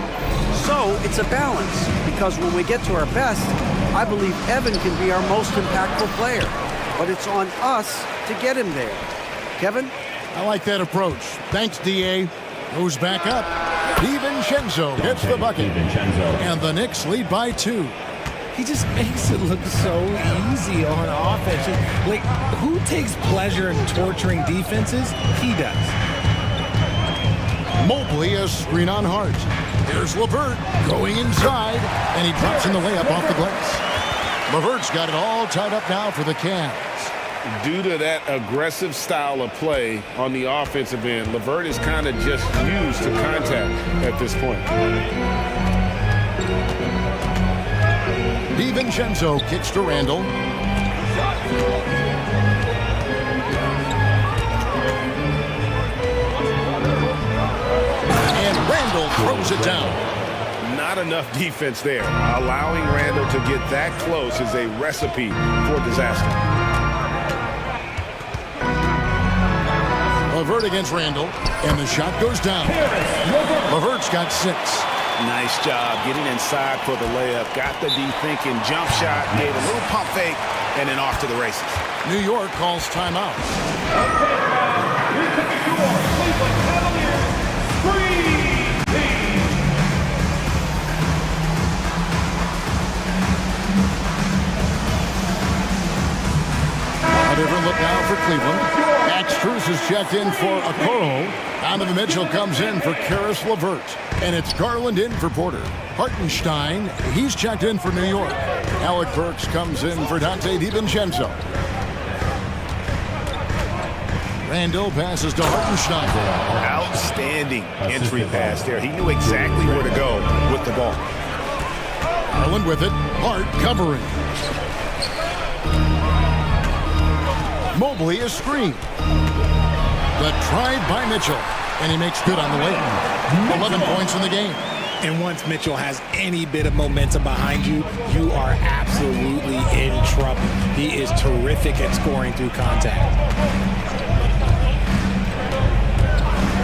So it's a balance, because when we get to our best, I believe Evan can be our most impactful player. But it's on us to get him there. Kevin? I like that approach. Thanks, DA. Goes back up. DiVincenzo gets the bucket. And the Knicks lead by 2. he just makes it look so easy on offense. Like, who takes pleasure in torturing defenses? He does. Mobley, a screen on Hart. Here's LeVert going inside, and he drops in the layup off the glass. LeVert's got it all tied up now for the Cavs. Due to that aggressive style of play on the offensive end, LeVert is kind of just used to contact at this point. DiVincenzo kicks to Randall. And Randall throws it down. Not enough defense there. Allowing Randall to get that close is a recipe for disaster. LeVert against Randall, and the shot goes down. LeVert's got 6. Nice job getting inside for the layup. Got the D-thinking jump shot, gave a little pump fake, and then off to the races. New York calls timeout. A different look now for Cleveland. Max Strus is checked in for Okoro. Donovan Mitchell comes in for Karis LeVert. And it's Garland in for Porter. Hartenstein, he's checked in for New York. Alec Burks comes in for Dante DiVincenzo. Randall passes to Hartenstein. Outstanding entry pass there. He knew exactly where to go with the ball. Garland with it. Hart covering. Mobley is screened. The try by Mitchell. And he makes good on the layup. 11 points in the game. And once Mitchell has any bit of momentum behind you, you are absolutely in trouble. He is terrific at scoring through contact.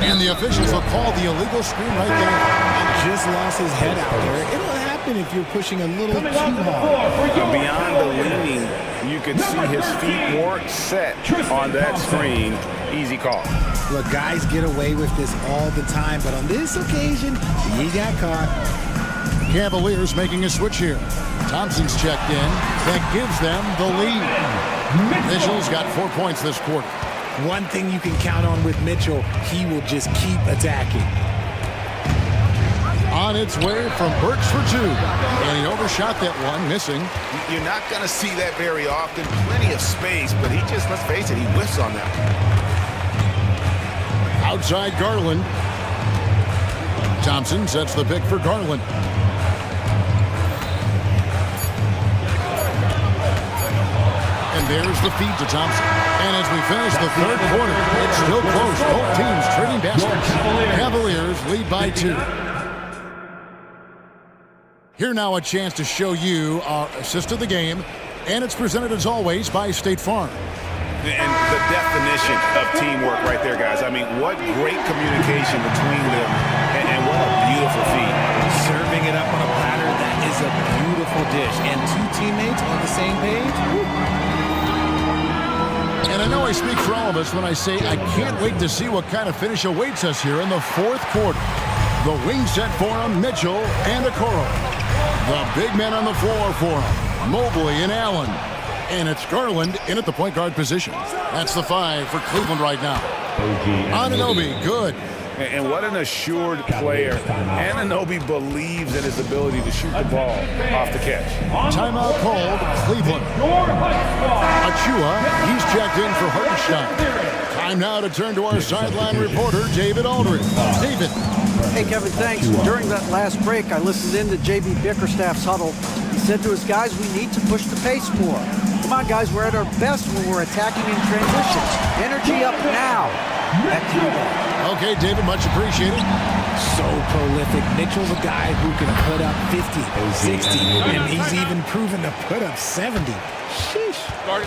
And the officials will call the illegal screen right there. Just lost his head out there. It'll happen if you're pushing a little too hard. Beyond the leaning, you could see his feet weren't set on that screen. Easy call. Look, guys get away with this all the time, but on this occasion, he got caught. Cavaliers making a switch here. Thompson's checked in. That gives them the lead. Mitchell's got 4 points this quarter. One thing you can count on with Mitchell, he will just keep attacking. On its way from Burks for 2. And he overshot that one, missing. You're not going to see that very often. Plenty of space, but he just, let's face it, he whiffs on that. Outside Garland. Thompson sets the pick for Garland. And there's the feed to Thompson. And as we finish the third quarter, it's still close. Both teams trading baskets. Cavaliers lead by 2. Here now a chance to show you our assist of the game. And it's presented as always by State Farm. And the definition of teamwork right there, guys. I mean, what great communication between them, and what a beautiful feed. Serving it up on a platter, that is a beautiful dish. And 2 teammates on the same page. Woo. And I know I speak for all of us when I say I can't wait to see what kind of finish awaits us here in the fourth quarter. The wing set for him, Mitchell and Okoro. The big men on the floor for him, Mobley and Allen. And it's Garland in at the point guard position. That's the 5 for Cleveland right now. Anunoby, good. And what an assured player. Anunoby believes in his ability to shoot the ball off the catch. Timeout called, Cleveland. Achua, he's checked in for Hartenstein. Time now to turn to our sideline reporter, David Aldridge. David. Hey, Kevin, thanks. During that last break, I listened in to J.B. Bickerstaff's huddle. He said to his guys, we need to push the pace more. Come on, guys, we're at our best when we're attacking in transition. Energy up now. Back to you guys. Okay, David, much appreciated. So prolific. Mitchell's a guy who can put up 50, 60, and he's even proven to put up 70. Sheesh.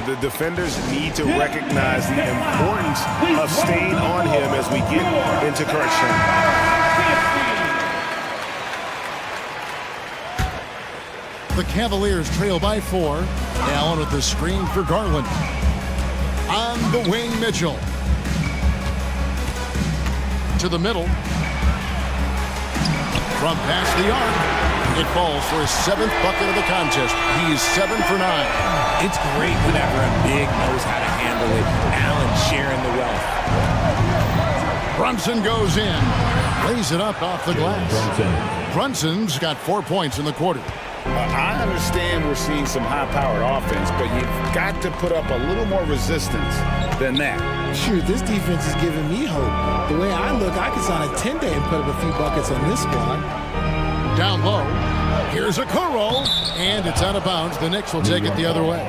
The defenders need to recognize the importance of staying on him as we get into crunch time. The Cavaliers trail by 4. Allen with the screen for Garland. On the wing, Mitchell. To the middle. From past the arc. It falls for his 7th bucket of the contest. He's 7 for 9. It's great whenever a big knows how to handle it. Allen sharing the wealth. Brunson goes in. Lays it up off the glass. Brunson's got 4 points in the quarter. I understand we're seeing some high-powered offense, but you've got to put up a little more resistance than that. Shoot, this defense is giving me hope. The way I look, I could sign a 10-day and put up a few buckets on this squad. Down low. Here's a Kuro, and it's out of bounds. The Knicks will take it the other way.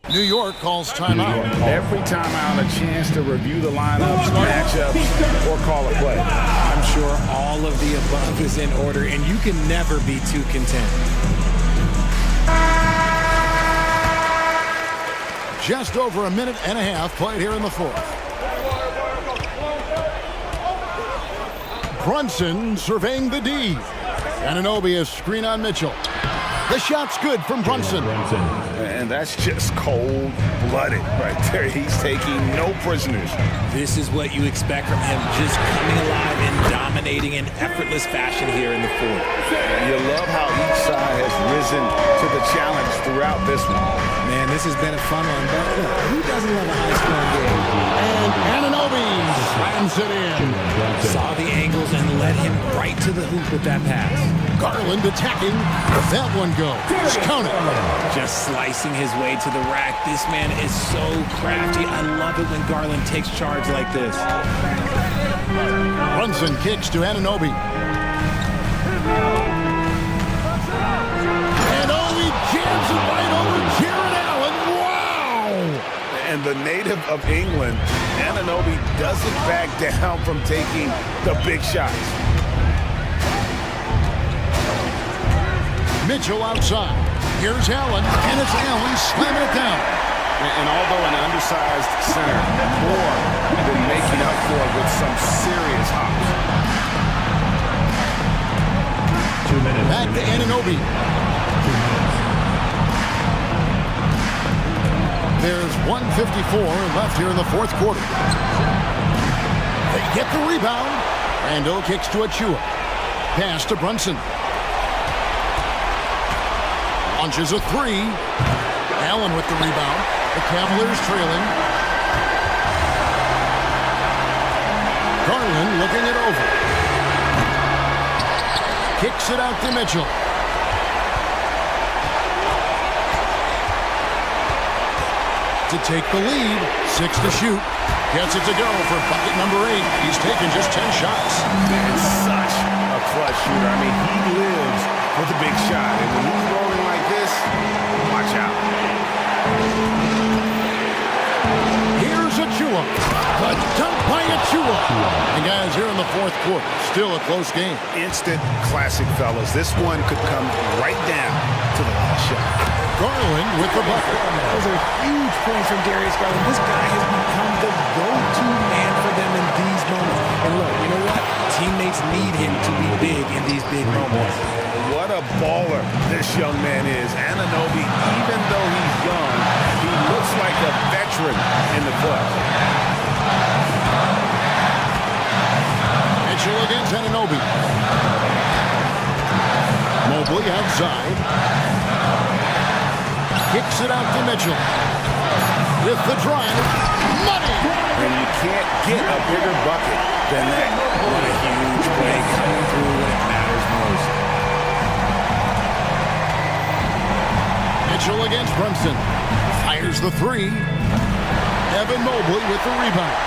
New York calls timeout. Every timeout, a chance to review the lineups, matchups, or call a play. I'm sure all of the above is in order, and you can never be too content. Just over a minute and a half played here in the fourth. Brunson surveying the D. Anunoby is screen on Mitchell. The shot's good from Brunson. And that's just cold-blooded right there. He's taking no prisoners. This is what you expect from him, just coming alive and dominating in effortless fashion here in the fourth. You love how each side has risen to the challenge throughout this one. Man, this has been a fun one, but look, who doesn't love a high-scoring game? And Anunoby slams it in. Saw the angles and led him right to the hoop with that pass. Garland attacking. Let that one go. Count it. Just slicing his way to the rack. This man is so crafty. I love it when Garland takes charge like this. Brunson kicks to Anunoby. And he jams it right over Jared Allen. Wow! And the native of England, Anunoby doesn't back down from taking the big shots. Mitchell outside. Here's Allen, and it's Allen slamming it down. And although an undersized center, more than making up for it with some serious hops. 2 minutes. Back to Anunoby. There's 1:54 left here in the fourth quarter. They get the rebound. Randall kicks to Achua. Pass to Brunson. Launches a three. Allen with the rebound. The Cavaliers trailing. Garland looking it over. Kicks it out to Mitchell. To take the lead. 6 to shoot. Gets it to go for bucket number 8. He's taken just 10 shots. And such a clutch shooter. I mean, he lives with a big shot. And when he's rolling like this, watch out. Here's Achua. The dunk by Achua. And guys, here in the fourth quarter, still a close game. Instant classic, fellas. This one could come right down to the last shot. Garland with the bucket. Those are huge points from Darius Garland. This guy has become the go-to man for them in these moments. And look, you know what? Teammates need him to be big in these big moments. What a baller this young man is. Anunoby, even though he's young, he looks like a veteran in the clutch. Mitchell against Anunoby. Mobley outside. Kicks it out to Mitchell. With the drive. Money! And you can't get a bigger bucket than that. What a huge play coming through when it matters most. Mitchell against Brunson. Fires the three. Evan Mobley with the rebound.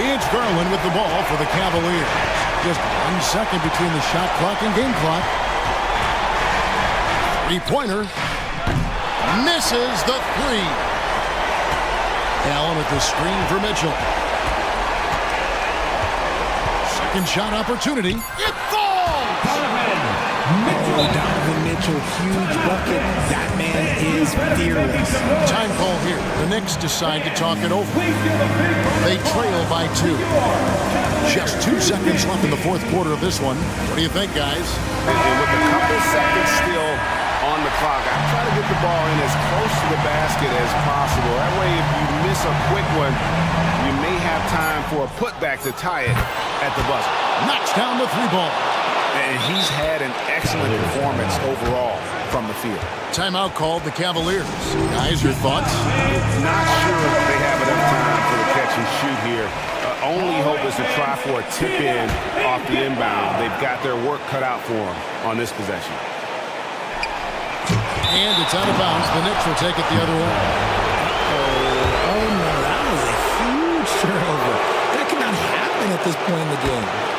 It's Garland with the ball for the Cavaliers. Just 1 second between the shot clock and game clock. Three-pointer. Misses the three. Allen with the screen for Mitchell. Second shot opportunity. It falls! Donovan Mitchell, huge bucket. That man is fearless. Time call here. The Knicks decide to talk it over. They trail by 2. Just 2 seconds left in the fourth quarter of this one. What do you think, guys? And with a couple seconds still on the clock. I try to get the ball in as close to the basket as possible. That way, if you miss a quick one, you may have time for a putback to tie it at the buzzer. Knocks down the three ball. And he's had an excellent performance overall from the field. Timeout called the Cavaliers. Guys, your thoughts? Not sure if they have enough time for the catch and shoot here. Only hope is to try for a tip in off the inbound. They've got their work cut out for them on this possession. And it's out of bounds. The Knicks will take it the other way. Oh no, that was a huge turnover. That cannot happen at this point in the game.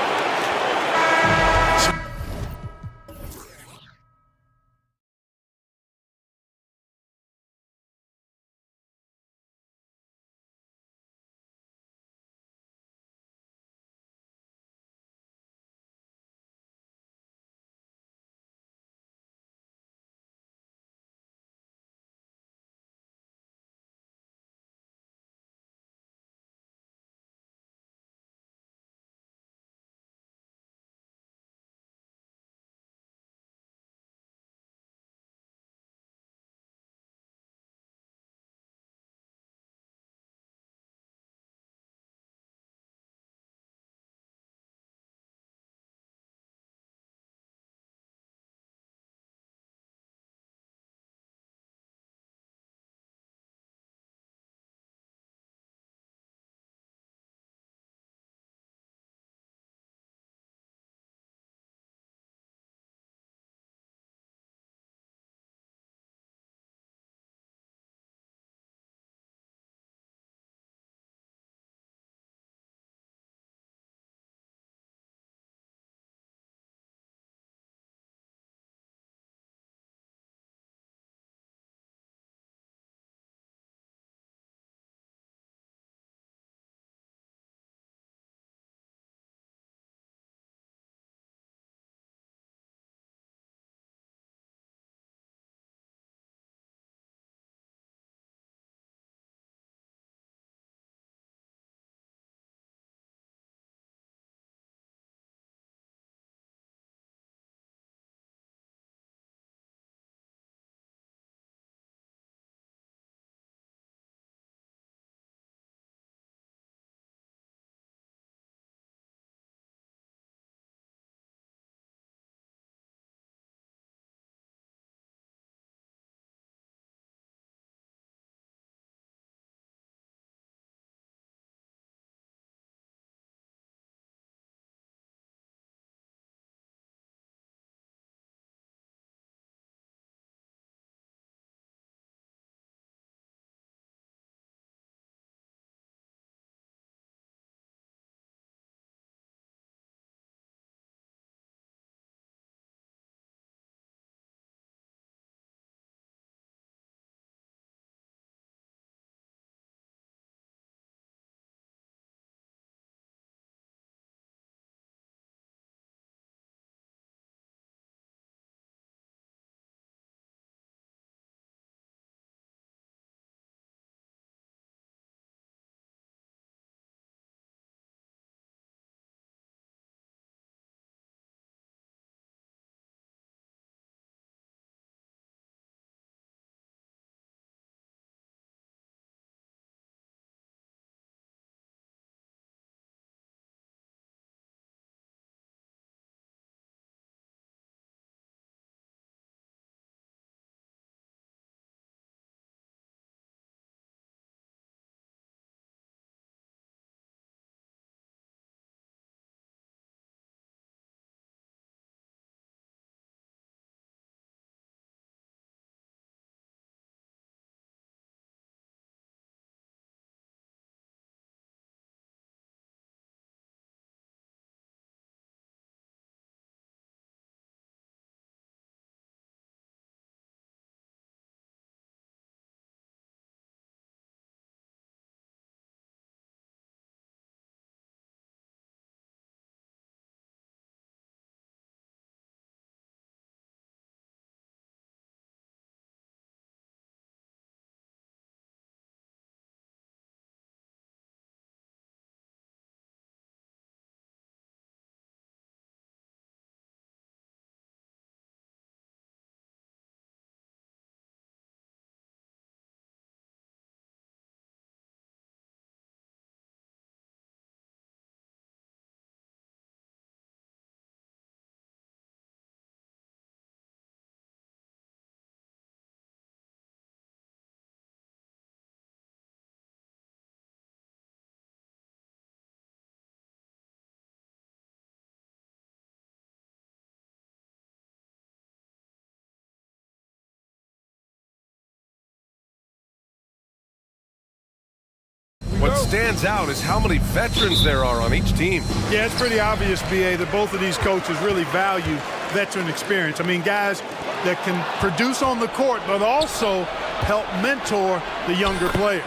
What stands out is how many veterans there are on each team. Yeah, it's pretty obvious, B.A., that both of these coaches really value veteran experience. I mean, guys that can produce on the court, but also help mentor the younger players.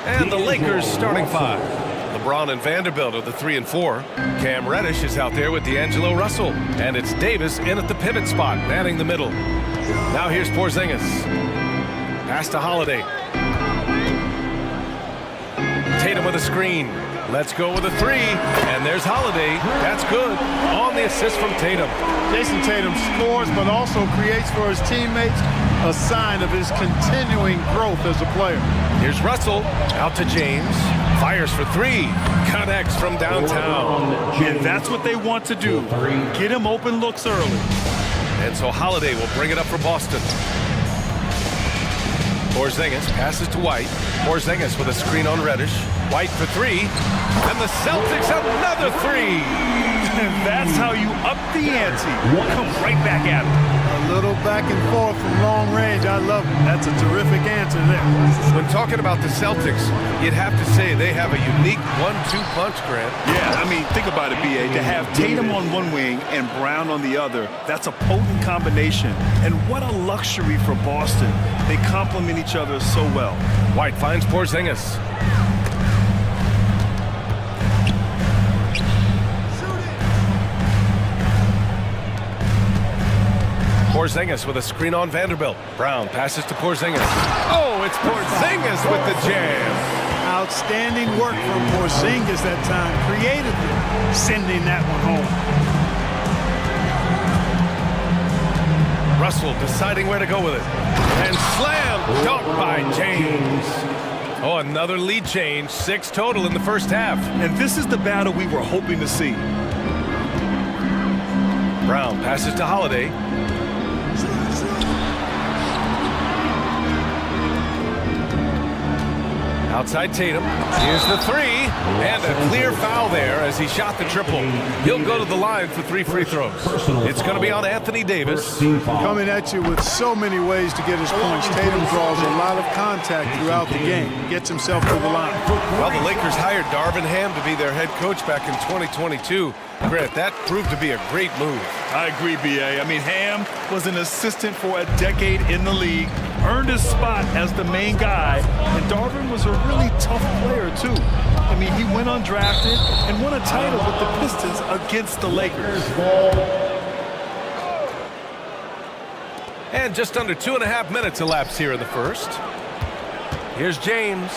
And the Lakers starting five. LeBron and Vanderbilt are the 3 and 4. Cam Reddish is out there with D'Angelo Russell. And it's Davis in at the pivot spot, manning the middle. Now here's Porzingis. Pass to Holiday. Tatum with a screen. Let's go with a 3. And there's Holiday. That's good. On the assist from Tatum. Jason Tatum scores, but also creates for his teammates a sign of his continuing growth as a player. Here's Russell. Out to James. Fires for 3. Connects from downtown. And that's what they want to do. Get him open looks early. And so Holiday will bring it up for Boston. Porzingis passes to White. Porzingis with a screen on Reddish. White for 3. And the Celtics another 3. And that's how you up the ante. We'll come right back at him. A little back and forth from long range. I love it. That's a terrific answer there. When talking about the Celtics, you'd have to say they have a unique 1-2 punch, Grant. Yeah, I mean, think about it, B.A. To have Tatum on one wing and Brown on the other, that's a potent combination. And what a luxury for Boston. They complement each other so well. White finds Porzingis. Porzingis with a screen on Vanderbilt. Brown passes to Porzingis. Oh, it's Porzingis with the jam. Outstanding work from Porzingis that time, creatively sending that one home. Russell deciding where to go with it. And slam dunk by James. Oh, another lead change. 6 total in the first half. And this is the battle we were hoping to see. Brown passes to Holiday. Outside Tatum. Here's the 3. And a clear foul there as he shot the triple. He'll go to the line for 3 free throws. It's going to be on Anthony Davis. Coming at you with so many ways to get his points. Tatum draws a lot of contact throughout the game. He gets himself to the line. Well, the Lakers hired Darvin Ham to be their head coach back in 2022. Grant, that proved to be a great move. I agree, B.A. I mean, Ham was an assistant for a decade in the league, earned his spot as the main guy, and Darvin was a really tough player, too. I mean, he went undrafted and won a title with the Pistons against the Lakers. And just under 2.5 minutes elapsed here in the first. Here's James.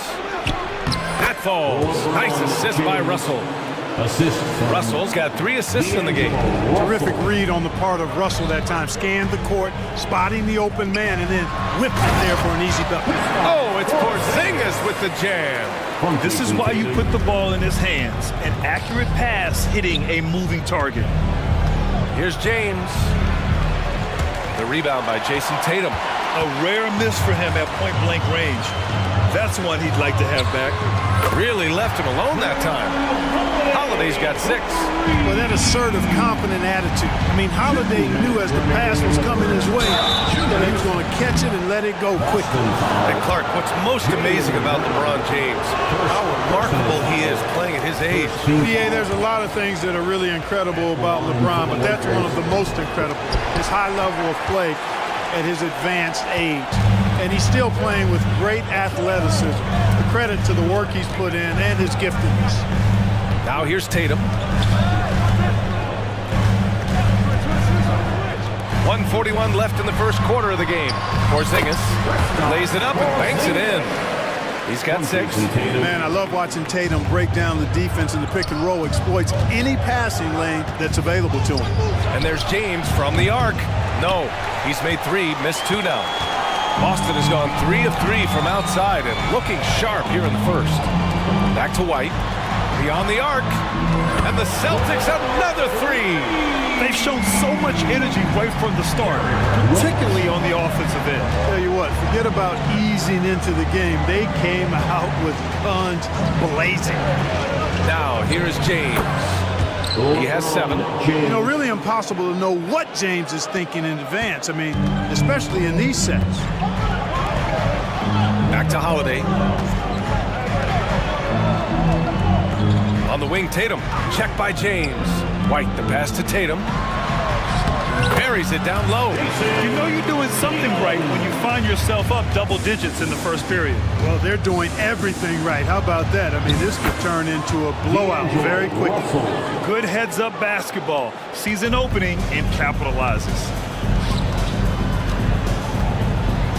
That falls. Nice assist by Russell. Russell's got 3 assists in the game. Terrific read on the part of Russell that time. Scanned the court, spotting the open man, and then whipped it there for an easy bucket. Oh, it's Porzingis with the jam. This is why you put the ball in his hands. An accurate pass hitting a moving target. Here's James. The rebound by Jason Tatum. A rare miss for him at point-blank range. That's one he'd like to have back. Really left him alone that time. Holiday's got 6. Well, that assertive, confident attitude. I mean, Holiday knew as the pass was coming his way that he was going to catch it and let it go quickly. And Clark, what's most amazing about LeBron James, how remarkable he is playing at his age. BA, there's a lot of things that are really incredible about LeBron, but that's one of the most incredible. His high level of play at his advanced age. And he's still playing with great athleticism. The credit to the work he's put in and his giftedness. Now here's Tatum. 1:41 left in the first quarter of the game. Porzingis lays it up and banks it in. He's got 6. Man, I love watching Tatum break down the defense in the pick and roll, exploits any passing lane that's available to him. And there's James from the arc. No, he's made 3, missed 2 now. Boston has gone 3 of 3 from outside and looking sharp here in the first. Back to White. Beyond the arc. And the Celtics another 3. They've shown so much energy right from the start, particularly on the offensive end. Tell you what, forget about easing into the game. They came out with guns blazing. Now, here's James. He has 7. You know, really impossible to know what James is thinking in advance. I mean, especially in these sets. Back to Holiday. On the wing, Tatum. Check by James. White, the pass to Tatum. Buries it down low. You know you're doing something right when you find yourself up double digits in the first period. Well, they're doing everything right. How about that? I mean, this could turn into a blowout very quickly. Good heads-up basketball. Sees an opening and capitalizes.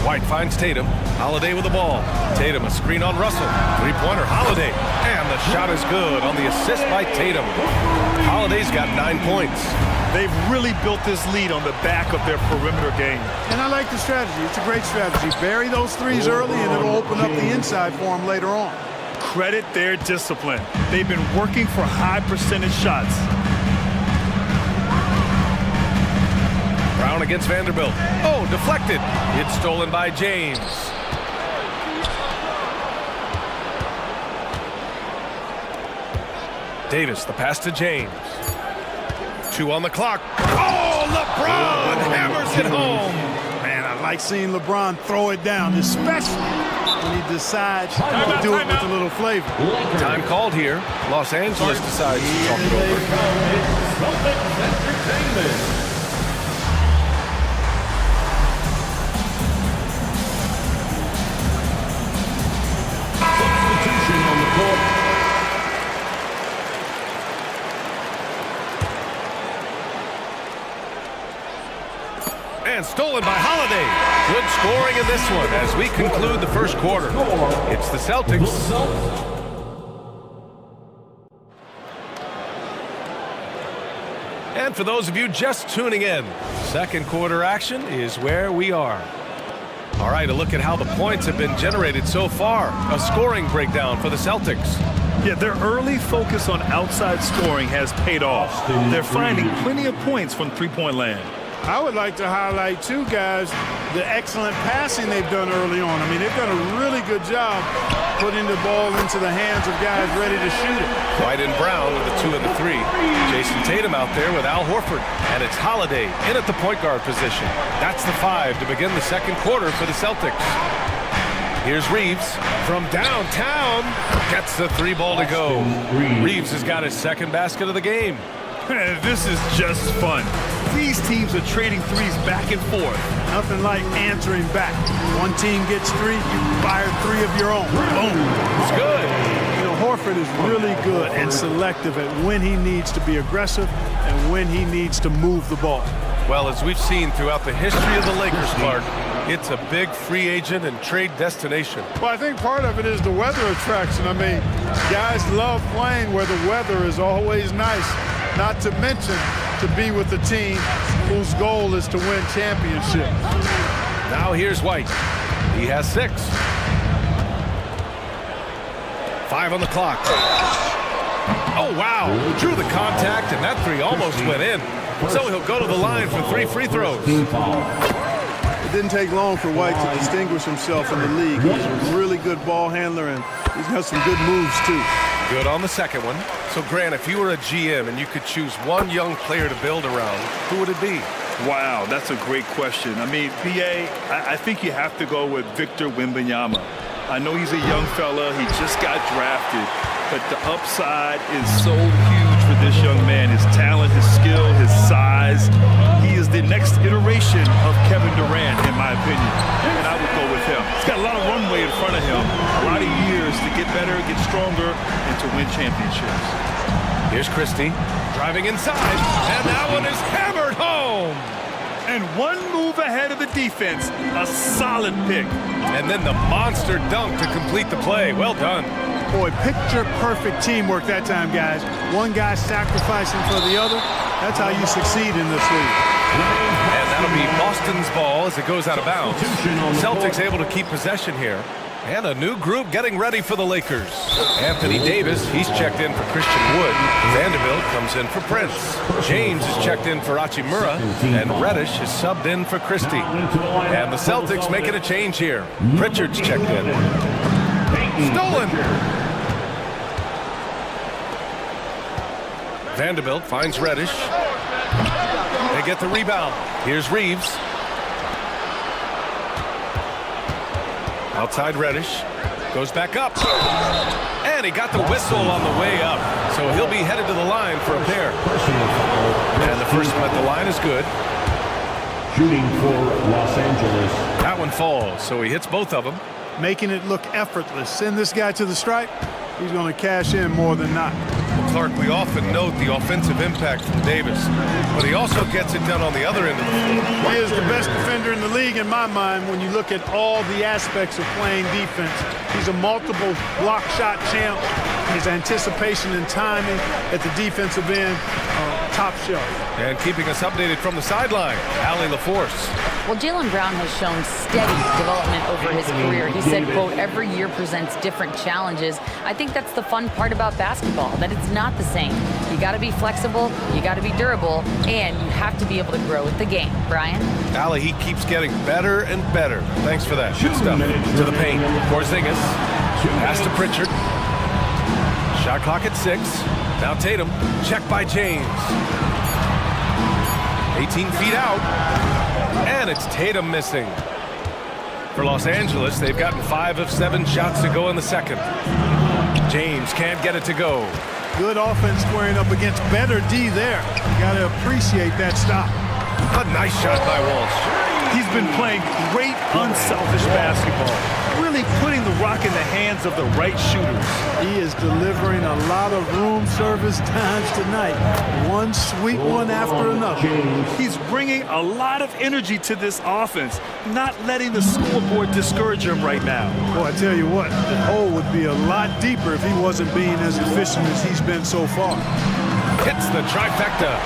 White finds Tatum. Holiday with the ball. Tatum, a screen on Russell. Three-pointer, Holiday. And the shot is good on the assist by Tatum. Holiday's got 9 points. They've really built this lead on the back of their perimeter game. And I like the strategy. It's a great strategy. Bury those threes early, and it'll open up the inside for them later on. Credit their discipline. They've been working for high percentage shots. Brown against Vanderbilt. Oh, deflected. It's stolen by James. Davis, the pass to James. 2 on the clock. Oh, LeBron hammers it home. Man, I like seeing LeBron throw it down, especially when he decides to do it with a little flavor. Time called here. Los Angeles decides to talk it over. And stolen by Holiday. Good scoring in this one as we conclude the first quarter. It's the Celtics. And for those of you just tuning in, second quarter action is where we are. All right, a look at how the points have been generated so far. A scoring breakdown for the Celtics. Yeah, their early focus on outside scoring has paid off. They're finding plenty of points from three-point land. I would like to highlight, too, guys, the excellent passing they've done early on. I mean, they've done a really good job putting the ball into the hands of guys ready to shoot it. White and Brown with the 2 and the 3. Jason Tatum out there with Al Horford. And it's Holiday in at the point guard position. That's the 5 to begin the second quarter for the Celtics. Here's Reeves from downtown. Gets the 3 ball to go. Reeves has got his second basket of the game. This is just fun. These teams are trading threes back and forth. Nothing like answering back. One team gets 3, you fire 3 of your own. Boom. It's good. You know, Horford is really good and selective at when he needs to be aggressive and when he needs to move the ball. Well, as we've seen throughout the history of the Lakers, Clark, it's a big free agent and trade destination. Well, I think part of it is the weather attraction. I mean, guys love playing where the weather is always nice. Not to mention to be with a team whose goal is to win championship. Now here's White. He has 6. 5 on the clock. Oh, wow. Drew the contact, and that 3 almost went in. So he'll go to the line for 3 free throws. It didn't take long for White to distinguish himself in the league. He's a really good ball handler, and he's got some good moves, too. Good on the second one. So, Grant, if you were a GM and you could choose one young player to build around, who would it be? Wow, that's a great question. I mean, PA, I think you have to go with Victor Wembanyama. I know he's a young fella. He just got drafted. But the upside is so huge for this young man. His talent, his skill, his size. He is the next iteration of Kevin Durant, in my opinion. And I would go with him. He's got a lot of runway in front of him. A lot of years to get better, get stronger, and to win championships. Here's Christie driving inside. And that one is hammered home. And one move ahead of the defense. A solid pick. And then the monster dunk to complete the play. Well done. Boy, picture-perfect teamwork that time, guys. One guy sacrificing for the other. That's how you succeed in this league. And that'll be Boston's ball as it goes out of bounds. Celtics able to keep possession here. And a new group getting ready for the Lakers. Anthony Davis, he's checked in for Christian Wood. Vanderbilt comes in for Prince. James is checked in for Hachimura. And Reddish is subbed in for Christie. And the Celtics making a change here. Pritchard's checked in. Stolen! Vanderbilt finds Reddish. They get the rebound. Here's Reeves. Outside Reddish. Goes back up. And he got the whistle on the way up. So he'll be headed to the line for a pair. And the first one at the line is good. Shooting for Los Angeles. That one falls, so he hits both of them. Making it look effortless. Send this guy to the stripe, he's going to cash in more than not. Clark, we often note the offensive impact from Davis, but he also gets it done on the other end of the floor. He is the best defender in the league in my mind when you look at all the aspects of playing defense. He's a multiple block shot champ. His anticipation and timing at the defensive end, top shelf. And keeping us updated from the sideline, Allie LaForce. Well, Jaylen Brown has shown steady development over his career. He said, quote, every year presents different challenges. I think that's the fun part about basketball, that it's not the same. You got to be flexible, you got to be durable, and you have to be able to grow with the game. Brian? Allie, he keeps getting better and better. Thanks for that. Good stuff. To the paint. Porzingis. Pass to Pritchard. Shot clock at 6. Now Tatum. Check by James. 18 feet out. And it's Tatum missing. For Los Angeles, they've gotten 5 of 7 shots to go in the second. James can't get it to go. Good offense squaring up against better D there. Got to appreciate that stop. A nice shot by Walsh. He's been playing great, unselfish basketball, really putting the rock in the hands of the right shooters. He is delivering a lot of room service times tonight. One sweet one after another. He's bringing a lot of energy to this offense, not letting the scoreboard discourage him right now. Boy, I tell you what, the hole would be a lot deeper if he wasn't being as efficient as he's been so far. Hits the trifecta.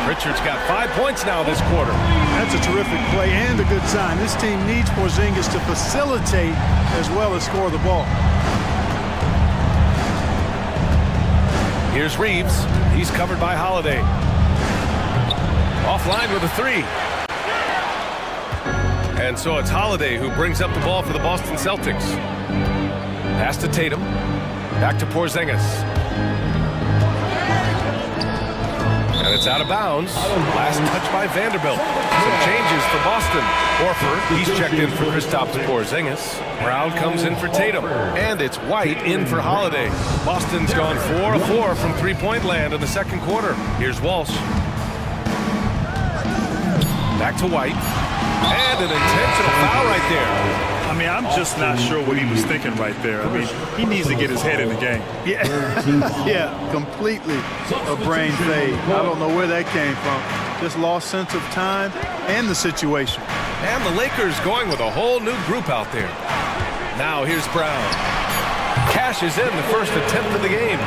Richard's got 5 points now this quarter. That's a terrific play and a good sign. This team needs Porzingis to facilitate as well as score the ball. Here's Reeves. He's covered by Holiday. Offline with a 3. And so it's Holiday who brings up the ball for the Boston Celtics. Pass to Tatum. Back to Porzingis. And it's out of bounds. Last touch by Vanderbilt. Some changes for Boston. Horford, he's checked in for Kristaps Porzingis. Brown comes in for Tatum. And it's White in for Holiday. Boston's gone 4 of 4 from three-point land in the second quarter. Here's Walsh. Back to White. And an intentional foul right there. I mean, I'm just not sure what he was thinking right there. I mean, he needs to get his head in the game. Yeah, yeah, completely a brain fade. I don't know where that came from. Just lost sense of time and the situation. And the Lakers going with a whole new group out there. Now here's Brown. Cashes in the first attempt of the game.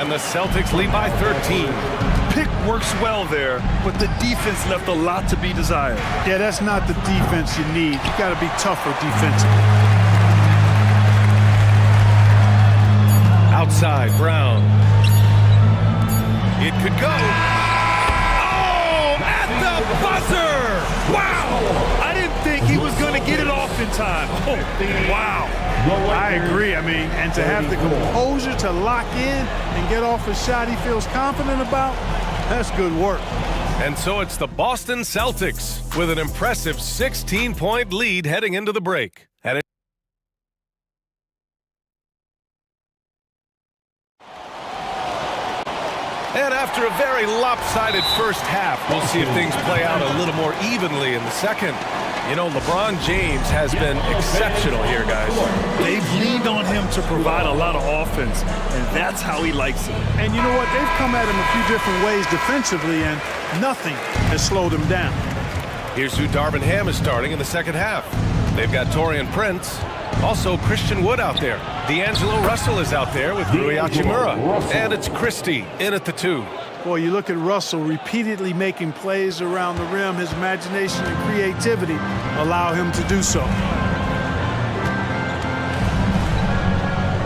And the Celtics lead by 13. Pick works well there, but the defense left a lot to be desired. Yeah, that's not the defense you need. You got to be tougher defensively. Outside, Brown. It could go. Oh, at the buzzer! Wow! I didn't think he was going to get it off in time. Oh, wow. I agree. I mean, and to have the composure to lock in and get off a shot he feels confident about, that's good work. And so it's the Boston Celtics with an impressive 16-point lead heading into the break. And after a very lopsided first half, we'll see if things play out a little more evenly in the second. You know, LeBron James has been exceptional here, guys. They've leaned on him to provide a lot of offense, and that's how he likes it. And you know what? They've come at him a few different ways defensively, and nothing has slowed him down. Here's who Darvin Ham is starting in the second half. They've got Taurean Prince. Also, Christian Wood out there. D'Angelo Russell is out there with Rui Hachimura. And it's Christie in at the 2. Boy, you look at Russell repeatedly making plays around the rim. His imagination and creativity allow him to do so.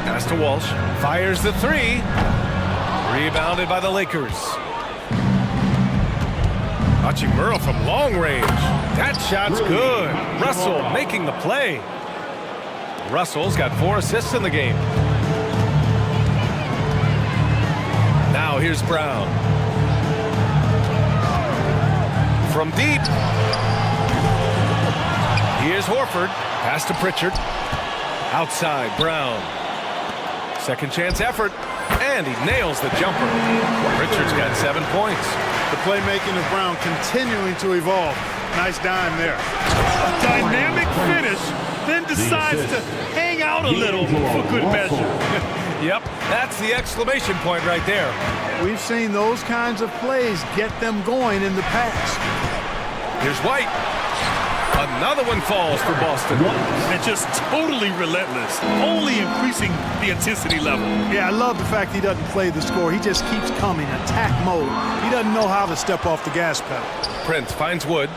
Pass to Walsh. Fires the 3. Rebounded by the Lakers. Hachimura from long range. That shot's good. Russell making the play. Russell's got 4 assists in the game. Now here's Brown. From deep. Here's Horford. Pass to Pritchard. Outside, Brown. Second chance effort, and he nails the jumper. Richards got 7 points. The playmaking of Brown continuing to evolve. Nice dime there. A dynamic finish, then decides to hang out a little for good measure. Yep, that's the exclamation point right there. We've seen those kinds of plays get them going in the past. Here's White. Another one falls for Boston. And just totally relentless, only increasing the intensity level. Yeah, I love the fact he doesn't play the score. He just keeps coming, attack mode. He doesn't know how to step off the gas pedal. Prince finds Wood.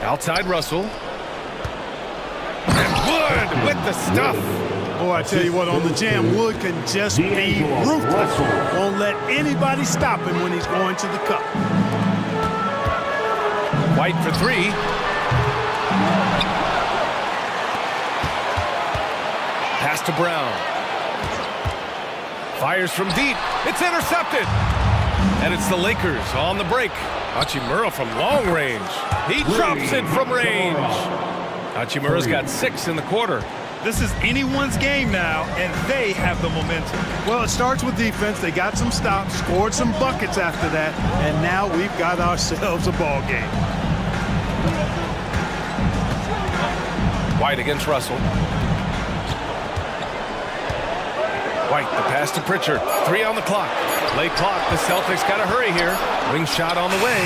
Outside Russell. And Wood with the stuff. Boy, I tell you what, on the jam, Wood can just be ruthless. Won't let anybody stop him when he's going to the cup. White for three. Pass to Brown. Fires from deep. It's intercepted. And it's the Lakers on the break. Hachimura from long range. He drops it from range. Hachimura's got 6 in the quarter. This is anyone's game now, and they have the momentum. Well, it starts with defense. They got some stops, scored some buckets after that, and now we've got ourselves a ball game. White against Russell. White, the pass to Pritchard. 3 on the clock. Late clock. The Celtics got to hurry here. Wing shot on the way.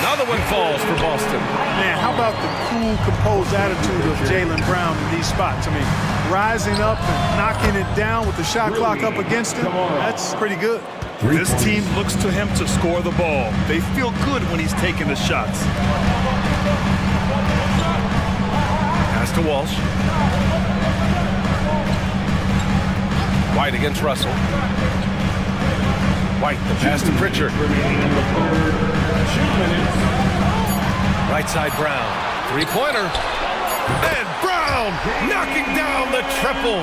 Another one falls for Boston. Man, how about the cool, composed attitude of Jaylen Brown in these spots? I mean, rising up and knocking it down with the shot clock up against him. That's pretty good. This team looks to him to score the ball. They feel good when he's taking the shots. Pass to Walsh. White against Russell. White, the pass to Pritchard. Right side Brown. 3-pointer. And Brown knocking down the triple.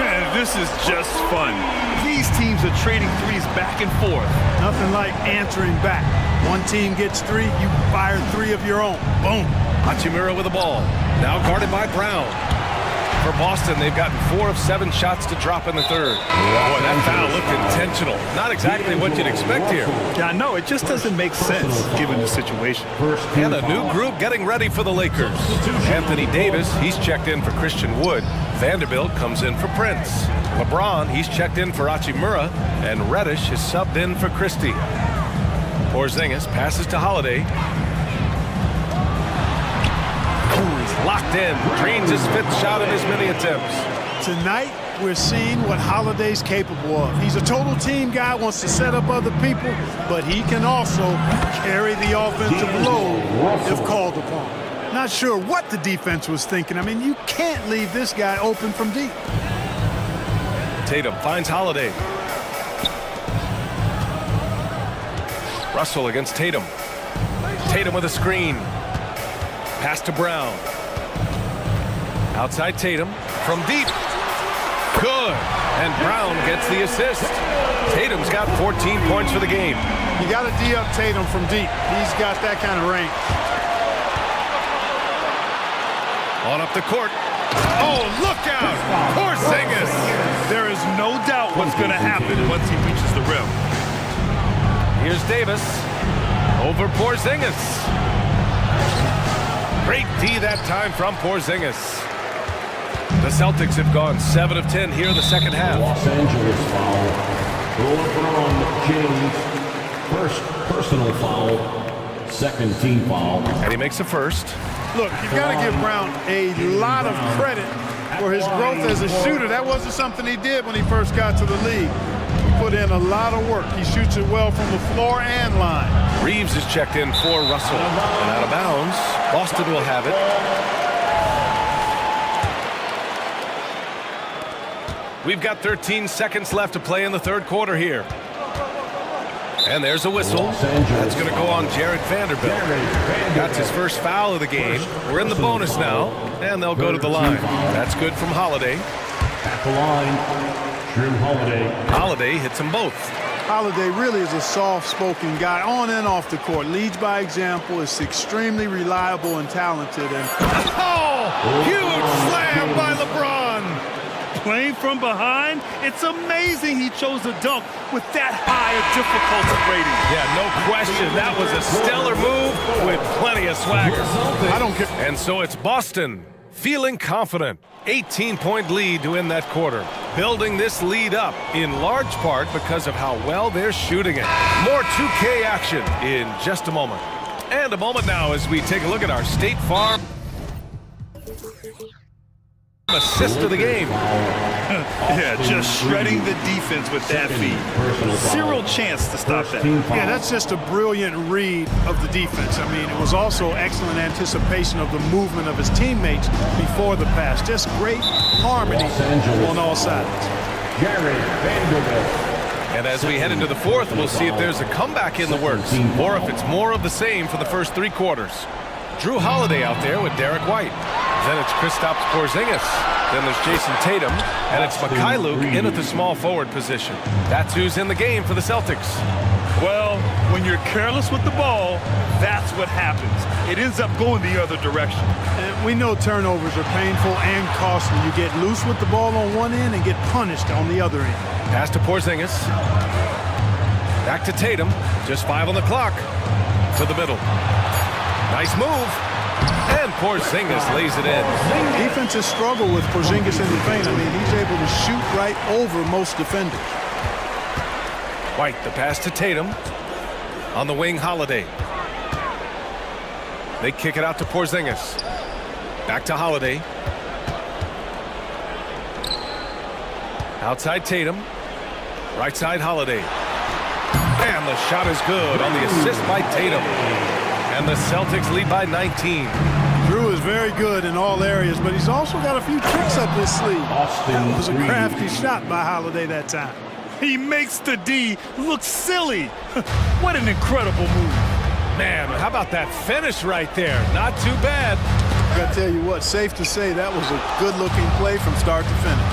Man, this is just fun. These teams are trading threes back and forth. Nothing like answering back. One team gets 3, you fire 3 of your own. Boom. Hachimura with the ball. Now guarded by Brown. For Boston, they've gotten 4 of 7 shots to drop in the third. Boy, that foul looked intentional. Not exactly what you'd expect here. Yeah, I know. It just doesn't make sense given the situation. And a new group getting ready for the Lakers. Anthony Davis, he's checked in for Christian Wood. Vanderbilt comes in for Prince. LeBron, he's checked in for Hachimura. And Reddish is subbed in for Christie. Porzingis passes to Holiday. He's locked in. Drains his 5th shot of his many attempts. Tonight, we're seeing what Holiday's capable of. He's a total team guy, wants to set up other people, but he can also carry the offensive load if called upon. Not sure what the defense was thinking. I mean, you can't leave this guy open from deep. Tatum finds Holiday. Russell against Tatum. Tatum with a screen. Pass to Brown. Outside Tatum from deep. Good. And Brown gets the assist. Tatum's got 14 points for the game. You got to D up Tatum from deep. He's got that kind of range. On up the court. Oh, look out! Porzingis! There is no doubt what's going to happen once he reaches the rim. Here's Davis. Over Porzingis. Great D that time from Porzingis. The Celtics have gone 7 of 10 here in the second half. Los Angeles foul. LeBron James. First personal foul. Second team foul. And he makes a first. Look, you've got to give Brown a lot of credit for his growth as a shooter. That wasn't something he did when he first got to the league. He put in a lot of work. He shoots it well from the floor and line. Reeves is checked in for Russell. And out of bounds. Boston will have it. We've got 13 seconds left to play in the third quarter here. And there's a whistle. That's going to go on Jared Vanderbilt. That's his first foul of the game. We're in the bonus now, and they'll go to the line. That's good from Holiday. At the line, Drew Holiday. Holiday hits them both. Holiday really is a soft-spoken guy on and off the court. Leads by example, is extremely reliable and talented. And huge slam by LeBron. Playing from behind, it's amazing he chose to dunk with that higher difficulty rating. Yeah, no question. That was a stellar move with plenty of swagger. I don't care. And so it's Boston feeling confident. 18-point lead to end that quarter. Building this lead up in large part because of how well they're shooting it. More 2K action in just a moment. And a moment now as we take a look at our State Farm assist of the game. Yeah, just shredding the defense with that feed. Zero chance to stop that. Yeah, that's just a brilliant read of the defense. I mean, it was also excellent anticipation of the movement of his teammates before the pass. Just great harmony on all sides. And as we head into the fourth, we'll see if there's a comeback in the works or if it's more of the same for the first three quarters. Drew Holiday out there with Derek White. Then it's Kristaps Porzingis. Then there's Jason Tatum. And it's Mikhailuk in at the small forward position. That's who's in the game for the Celtics. Well, when you're careless with the ball, that's what happens. It ends up going the other direction. And we know turnovers are painful and costly. You get loose with the ball on one end and get punished on the other end. Pass to Porzingis. Back to Tatum. Just 5 on the clock. To the middle. Nice move. And Porzingis lays it in. Defenses struggle with Porzingis in the paint. I mean, he's able to shoot right over most defenders. White, the pass to Tatum. On the wing, Holiday. They kick it out to Porzingis. Back to Holiday. Outside Tatum. Right side, Holiday. And the shot is good on the assist by Tatum. And the Celtics lead by 19. Drew is very good in all areas, but he's also got a few tricks up his sleeve. That was a crafty shot by Holiday that time. He makes the D look silly. What an incredible move. Man, how about that finish right there? Not too bad. I gotta tell you what, safe to say that was a good-looking play from start to finish.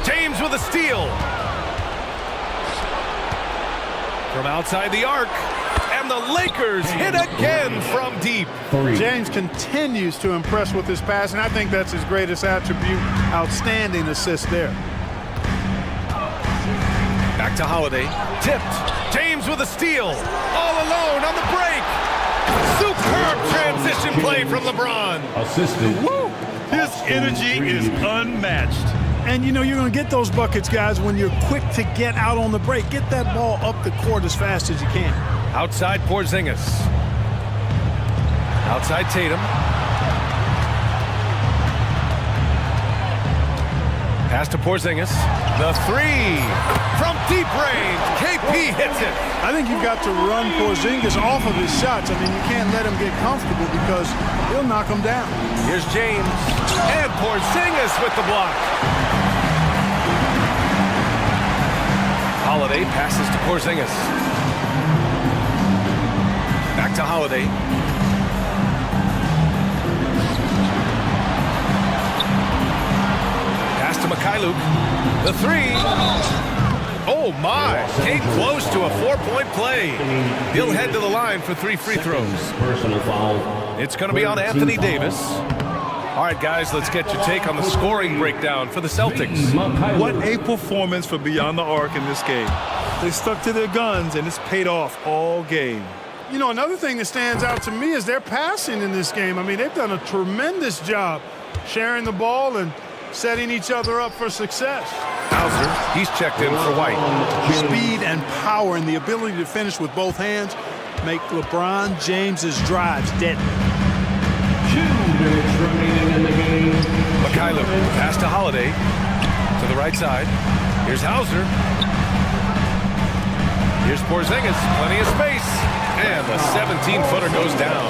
James with a steal. From outside the arc. And the Lakers hit again from deep. James continues to impress with his pass, and I think that's his greatest attribute. Outstanding assist there. Back to Holiday. Tipped. James with a steal. All alone on the break. Superb transition play from LeBron. Assisted. Woo! His energy is unmatched. And, you know, you're going to get those buckets, guys, when you're quick to get out on the break. Get that ball up the court as fast as you can. Outside Porzingis. Outside Tatum. Pass to Porzingis. The three from deep range. KP hits it. I think you've got to run Porzingis off of his shots. I mean, you can't let him get comfortable because he'll knock him down. Here's James. And Porzingis with the block. Holiday passes to Porzingis. Back to Holiday. Pass to Mikhailuk. The three. Oh my! Came close to a 4-point play. He'll head to the line for 3 free throws. Personal foul. It's going to be on Anthony Davis. All right, guys, let's get your take on the scoring breakdown for the Celtics. What a performance for beyond the arc in this game. They stuck to their guns, and it's paid off all game. You know, another thing that stands out to me is their passing in this game. I mean, they've done a tremendous job sharing the ball and setting each other up for success. Hauser, he's checked in for White. Speed and power and the ability to finish with both hands make LeBron James's drives deadly. 2 minutes remaining in the game. Mikhailuk, pass to Holiday. To the right side. Here's Hauser. Here's Porzingis, plenty of space. And the 17-footer goes down.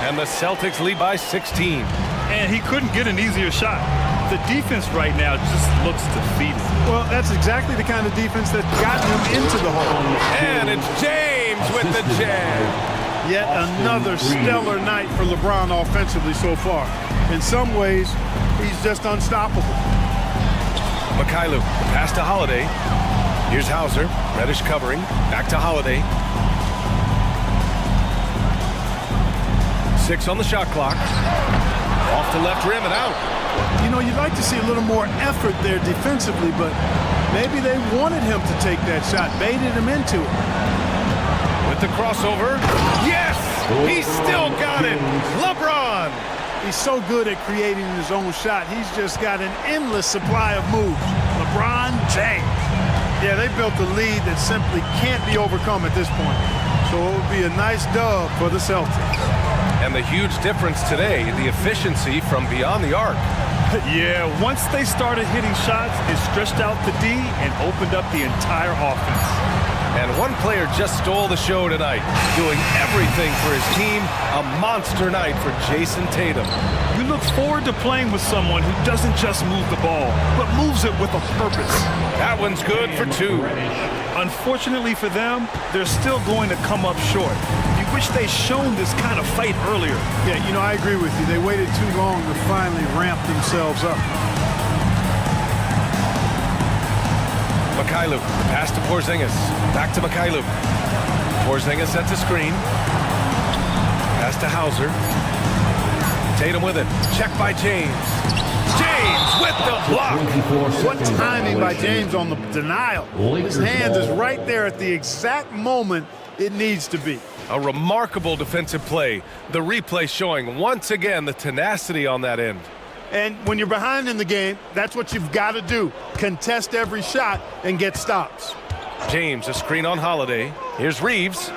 And the Celtics lead by 16. And he couldn't get an easier shot. The defense right now just looks defeated. Well, that's exactly the kind of defense that got him into the hole. And it's James with the jam. Yet another stellar night for LeBron offensively so far. In some ways, he's just unstoppable. Mikhailuk, pass to Holiday. Here's Hauser. Reddish covering. Back to Holiday. 6 on the shot clock. Off the left rim and out. You know, you'd like to see a little more effort there defensively, but maybe they wanted him to take that shot, baited him into it. With the crossover. Yes! He still got it! LeBron! He's so good at creating his own shot. He's just got an endless supply of moves. LeBron James. Yeah, they built a lead that simply can't be overcome at this point. So it would be a nice dub for the Celtics. And the huge difference today, the efficiency from beyond the arc. Yeah, once they started hitting shots, it stretched out the D and opened up the entire offense. And one player just stole the show tonight, doing everything for his team. A monster night for Jason Tatum. We look forward to playing with someone who doesn't just move the ball, but moves it with a purpose. That one's good for 2. Unfortunately for them, they're still going to come up short. You wish they'd shown this kind of fight earlier. Yeah, you know, I agree with you. They waited too long to finally ramp themselves up. Mikhailov, pass to Porzingis. Back to Mikhailov. Porzingis sets a screen. Pass to Hauser. Tatum with it. Check by James. James with the block. What timing by James on the denial. His hand is right there at the exact moment it needs to be. A remarkable defensive play. The replay showing once again the tenacity on that end. And when you're behind in the game, that's what you've got to do. Contest every shot and get stops. James, a screen on Holiday. Here's Reeves.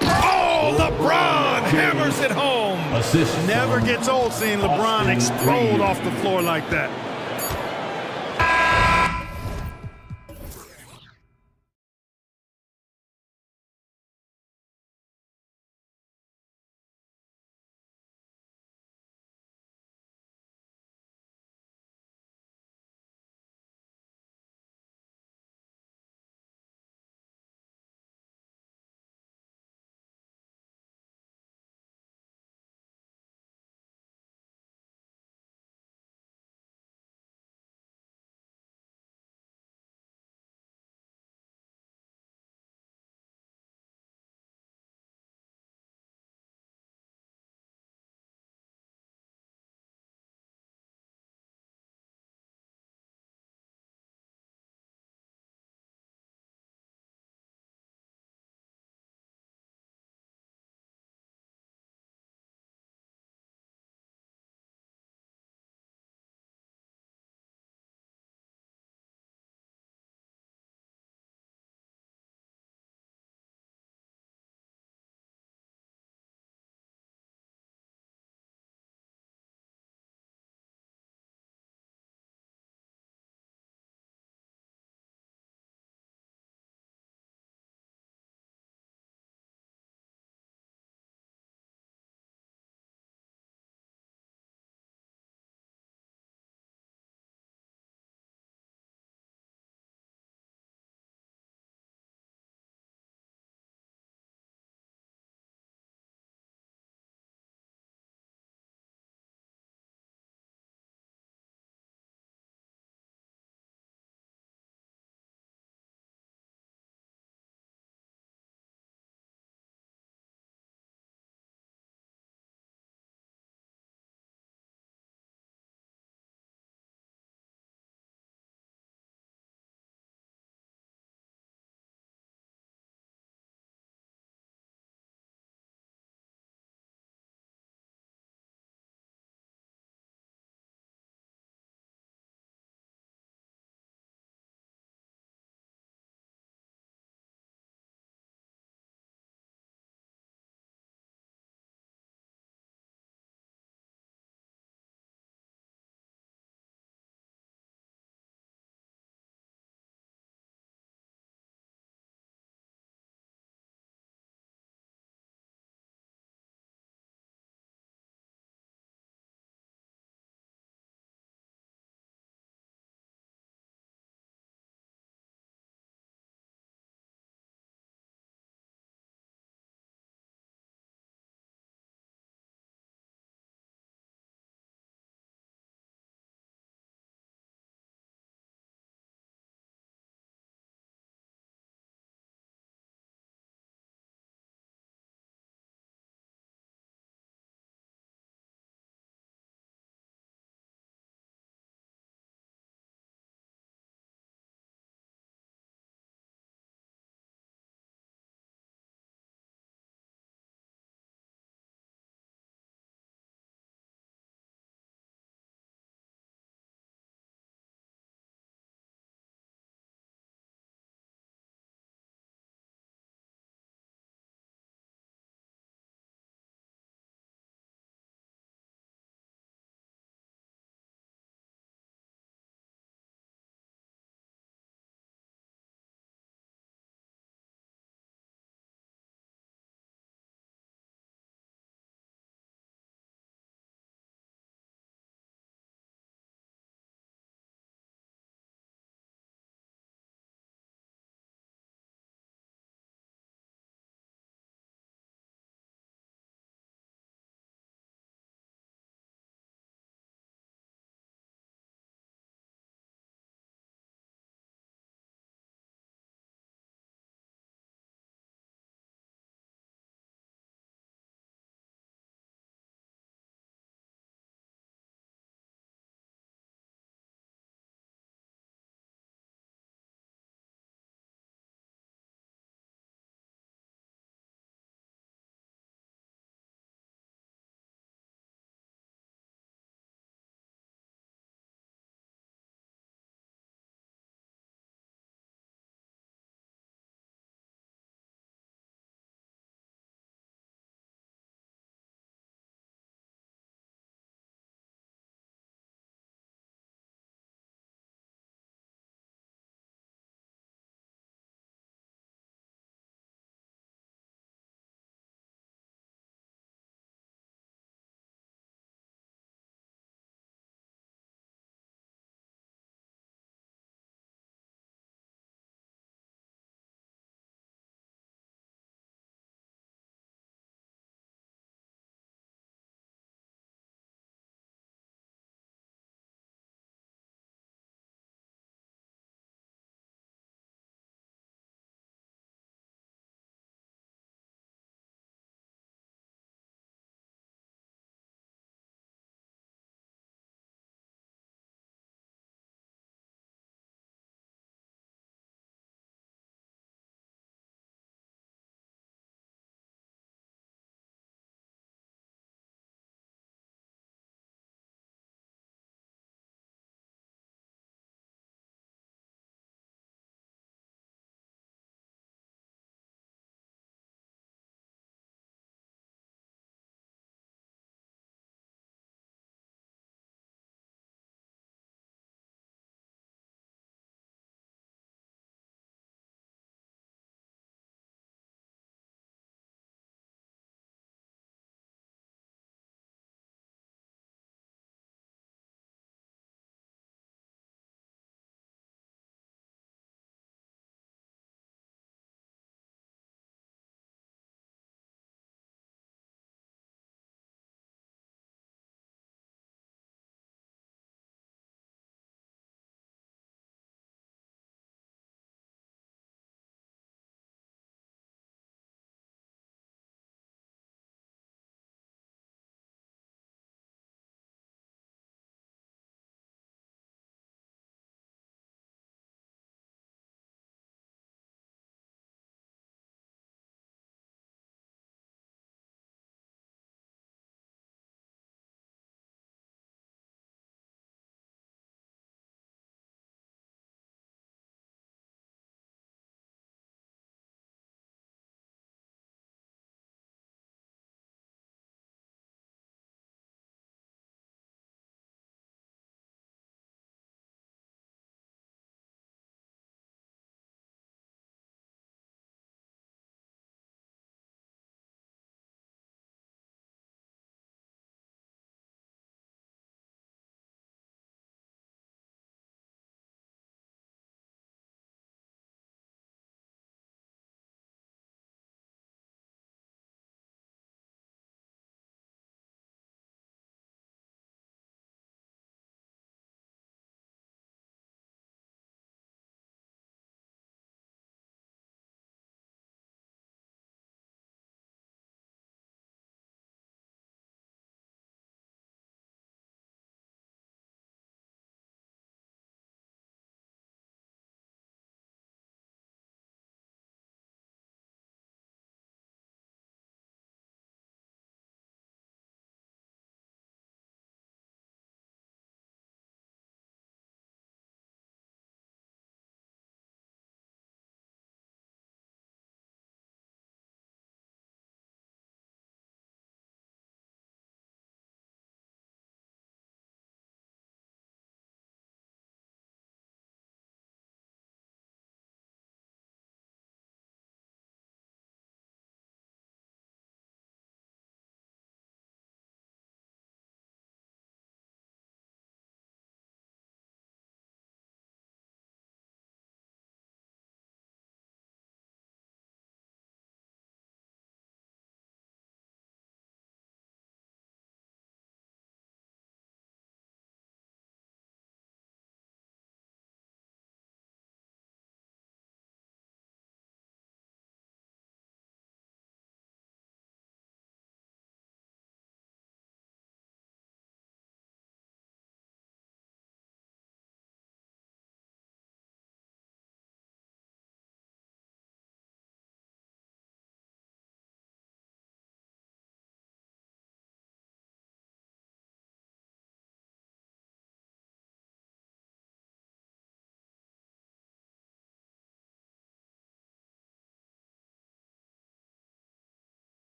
Oh, LeBron hammers it home. Never gets old seeing LeBron explode off the floor like that.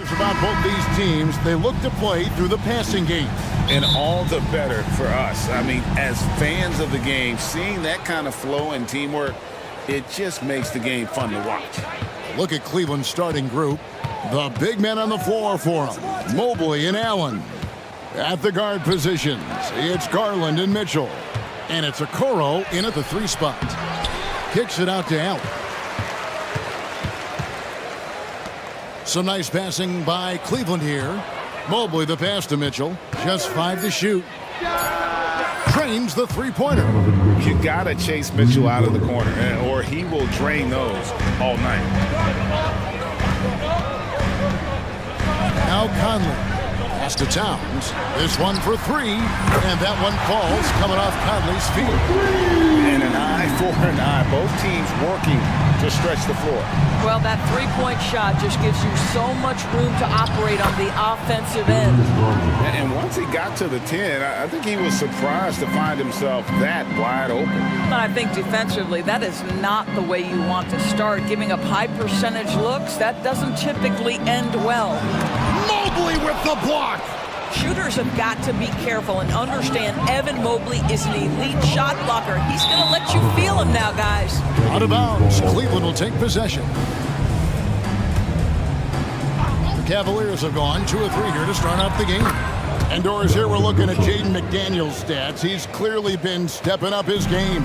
positives about both these teams, they look to play through the passing game. And all the better for us. I mean, as fans of the game, seeing that kind of flow and teamwork, it just makes the game fun to watch. Look at Cleveland's starting group. The big men on the floor for them, Mobley and Allen. At the guard positions, it's Garland and Mitchell. And it's Okoro in at the 3 spot. Kicks it out to Allen. Some nice passing by Cleveland here. Mobley the pass to Mitchell. Just 5 to shoot. Drains the 3-pointer. You gotta chase Mitchell out of the corner, or he will drain those all night. Now Conley. Pass to Towns. This one for 3. And that one falls coming off Conley's feet. And an eye for an eye. Both teams working to stretch the floor. Well, that three-point shot just gives you so much room to operate on the offensive end. And once he got to the 10, I think he was surprised to find himself that wide open. But I think defensively, that is not the way you want to start. Giving up high percentage looks, that doesn't typically end well. Mobley with the block. Shooters have got to be careful and understand Evan Mobley is an elite shot blocker. He's going to let you feel him now, guys. Out of bounds. Cleveland will take possession. The Cavaliers have gone 2 of 3 here to start off the game. And Doris, here we're looking at Jaden McDaniel's stats. He's clearly been stepping up his game.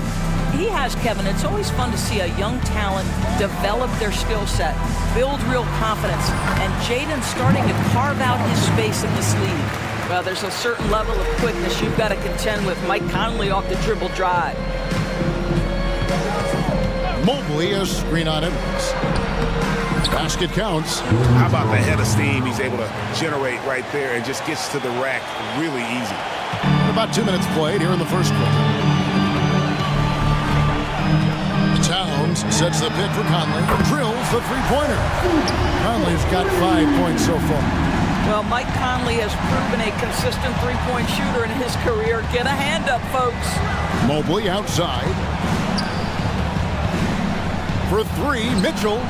He has, Kevin. It's always fun to see a young talent develop their skill set, build real confidence, and Jaden's starting to carve out his space in this league. Well, there's a certain level of quickness you've got to contend with. Mike Conley off the dribble drive. Mobley, a screen on Edwards. Basket counts. How about the head of steam he's able to generate right there and just gets to the rack really easy. About 2 minutes played here in the first quarter. Towns sets the pick for Conley. Drills the 3-pointer. Conley's got 5 points so far. Well, Mike Conley has proven a consistent 3-point shooter in his career. Get a hand up, folks. Mobley outside. For 3, Mitchell.